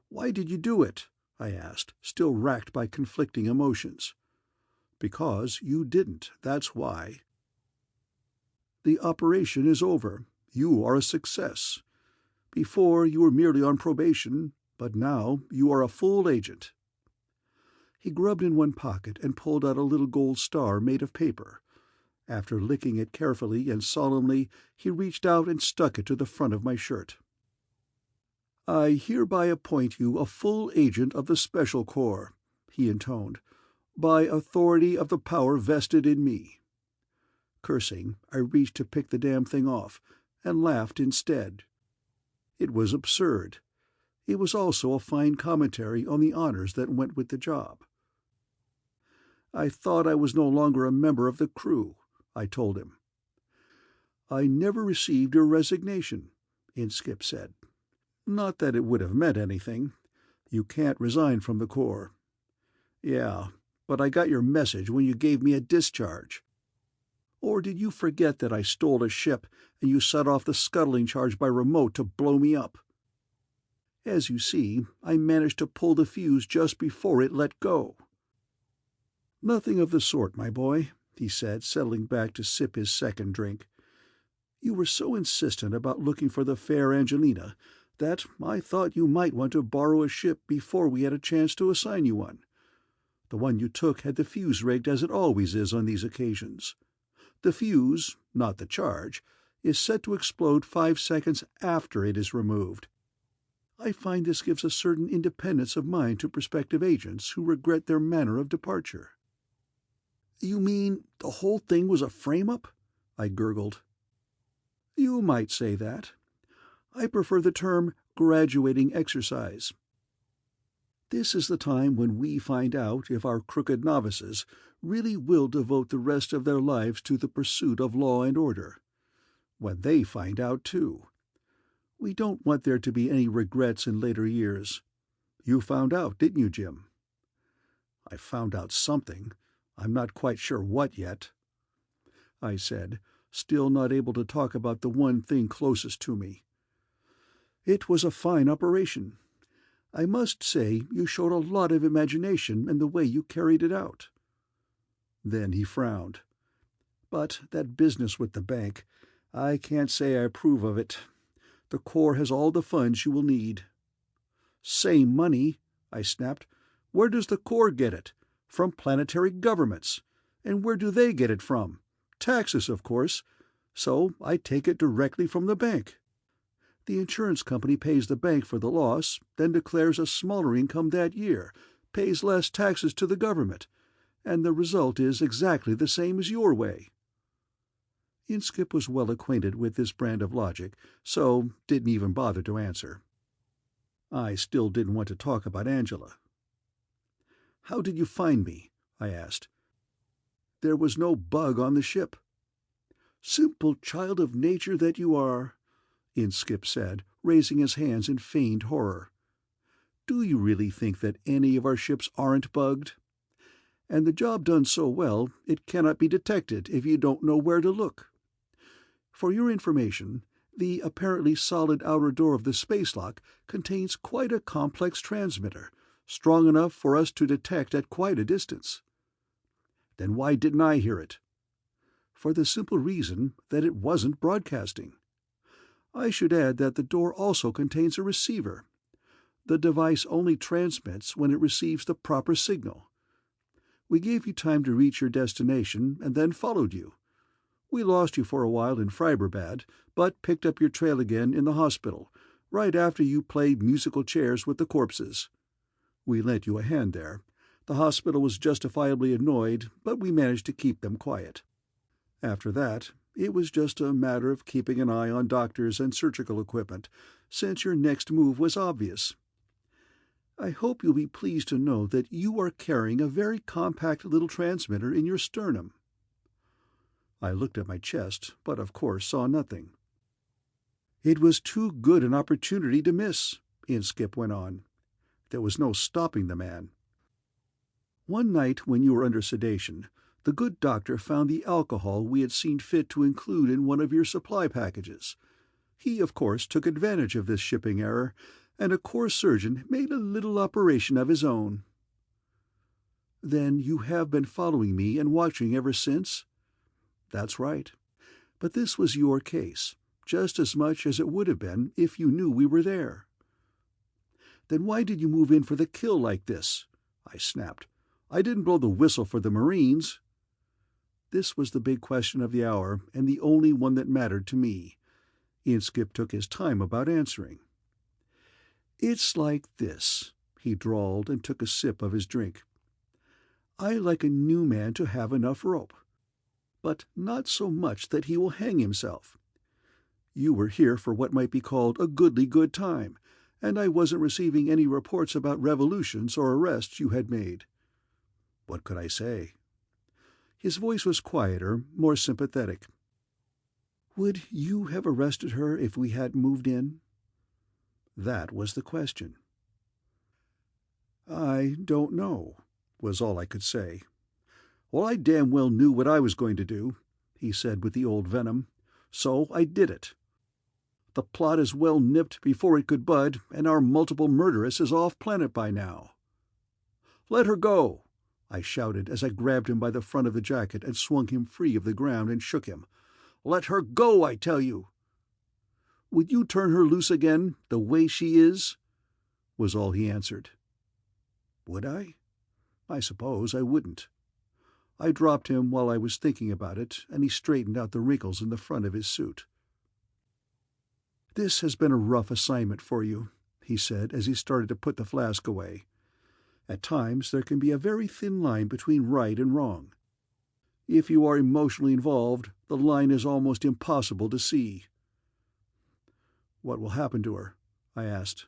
"Why did you do it?" I asked, still racked by conflicting emotions. "Because you didn't, that's why. The operation is over. You are a success. Before you were merely on probation, but now you are a full agent." He grubbed in one pocket and pulled out a little gold star made of paper. After licking it carefully and solemnly, he reached out and stuck it to the front of my shirt. "I hereby appoint you a full agent of the Special Corps," he intoned, "by authority of the power vested in me." Cursing, I reached to pick the damn thing off, and laughed instead. It was absurd. It was also a fine commentary on the honors that went with the job. "I thought I was no longer a member of the crew," I told him. "I never received your resignation," Inskip said. "Not that it would have meant anything. You can't resign from the Corps." "Yeah, but I got your message when you gave me a discharge. Or did you forget that I stole a ship and you set off the scuttling charge by remote to blow me up? As you see, I managed to pull the fuse just before it let go." "Nothing of the sort, my boy," he said, settling back to sip his second drink. "You were so insistent about looking for the fair Angelina that I thought you might want to borrow a ship before we had a chance to assign you one. The one you took had the fuse rigged as it always is on these occasions. The fuse, not the charge, is set to explode 5 seconds after it is removed. I find this gives a certain independence of mind to prospective agents who regret their manner of departure." "You mean the whole thing was a frame-up?" I gurgled. "You might say that. I prefer the term graduating exercise. This is the time when we find out if our crooked novices really will devote the rest of their lives to the pursuit of law and order. When they find out, too. We don't want there to be any regrets in later years. You found out, didn't you, Jim?" "I found out something. I'm not quite sure what yet," I said, still not able to talk about the one thing closest to me. "It was a fine operation. I must say you showed a lot of imagination in the way you carried it out." Then he frowned. "But that business with the bank, I can't say I approve of it. The Corps has all the funds you will need." "Same money," I snapped. "Where does the Corps get it? From planetary governments. And where do they get it from? Taxes, of course. So I take it directly from the bank. The insurance company pays the bank for the loss, then declares a smaller income that year, pays less taxes to the government, and the result is exactly the same as your way." Inskip was well acquainted with this brand of logic, so didn't even bother to answer. I still didn't want to talk about Angela. "How did you find me?" I asked. "There was no bug on the ship." "Simple child of nature that you are," Inskip said, raising his hands in feigned horror. "Do you really think that any of our ships aren't bugged? And the job done so well, it cannot be detected if you don't know where to look. For your information, the apparently solid outer door of the spacelock contains quite a complex transmitter, strong enough for us to detect at quite a distance." "Then why didn't I hear it?" "For the simple reason that it wasn't broadcasting. I should add that the door also contains a receiver. The device only transmits when it receives the proper signal. We gave you time to reach your destination and then followed you. We lost you for a while in Freiberbad, but picked up your trail again in the hospital, right after you played musical chairs with the corpses. We lent you a hand there. The hospital was justifiably annoyed, but we managed to keep them quiet. After that, it was just a matter of keeping an eye on doctors and surgical equipment, since your next move was obvious. I hope you'll be pleased to know that you are carrying a very compact little transmitter in your sternum." I looked at my chest, but of course saw nothing. "It was too good an opportunity to miss," Inskip went on. There was no stopping the man. "One night when you were under sedation, the good doctor found the alcohol we had seen fit to include in one of your supply packages. He, of course, took advantage of this shipping error, and a corps surgeon made a little operation of his own." "Then you have been following me and watching ever since?" "That's right. But this was your case, just as much as it would have been if you knew we were there." "Then why did you move in for the kill like this?" I snapped. "I didn't blow the whistle for the Marines." This was the big question of the hour, and the only one that mattered to me. Inskip took his time about answering. "It's like this," he drawled and took a sip of his drink. "I like a new man to have enough rope, but not so much that he will hang himself. You were here for what might be called a goodly good time, and I wasn't receiving any reports about revolutions or arrests you had made." What could I say? His voice was quieter, more sympathetic. "Would you have arrested her if we hadn't moved in?" That was the question. "I don't know," was all I could say. "Well, I damn well knew what I was going to do," he said with the old venom. "So I did it. The plot is well nipped before it could bud, and our multiple murderess is off planet by now." "Let her go!" I shouted as I grabbed him by the front of the jacket and swung him free of the ground and shook him. "Let her go, I tell you!" "Would you turn her loose again, the way she is?" was all he answered. Would I? I suppose I wouldn't. I dropped him while I was thinking about it, and he straightened out the wrinkles in the front of his suit. "This has been a rough assignment for you," he said as he started to put the flask away. "At times there can be a very thin line between right and wrong. If you are emotionally involved, the line is almost impossible to see." "What will happen to her?" I asked.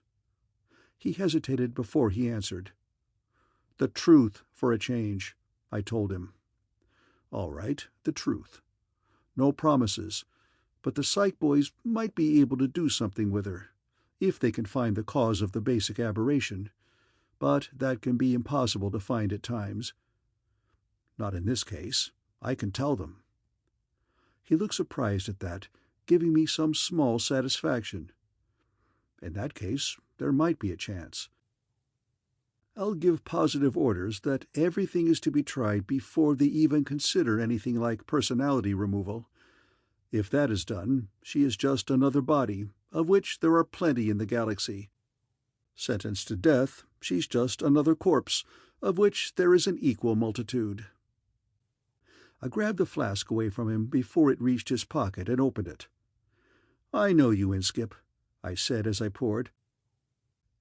He hesitated before he answered. "The truth, for a change," I told him. "All right, the truth. No promises, but the psych boys might be able to do something with her, if they can find the cause of the basic aberration, but that can be impossible to find at times. Not in this case. I can tell them." He looked surprised at that, giving me some small satisfaction. "In that case, there might be a chance. I'll give positive orders that everything is to be tried before they even consider anything like personality removal. If that is done, she is just another body, of which there are plenty in the galaxy. Sentenced to death, she's just another corpse, of which there is an equal multitude." I grabbed the flask away from him before it reached his pocket and opened it. "I know you, Inskip," I said as I poured.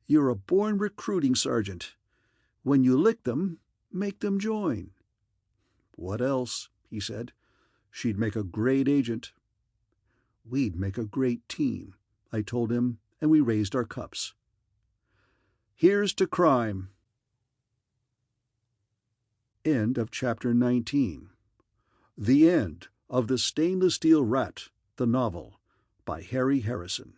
"You're a born recruiting sergeant. When you lick them, make them join." "What else?" he said. "She'd make a great agent." "We'd make a great team," I told him, and we raised our cups. Here's to crime. End of Chapter 19. The End of The Stainless Steel Rat, the Novel, by Harry Harrison.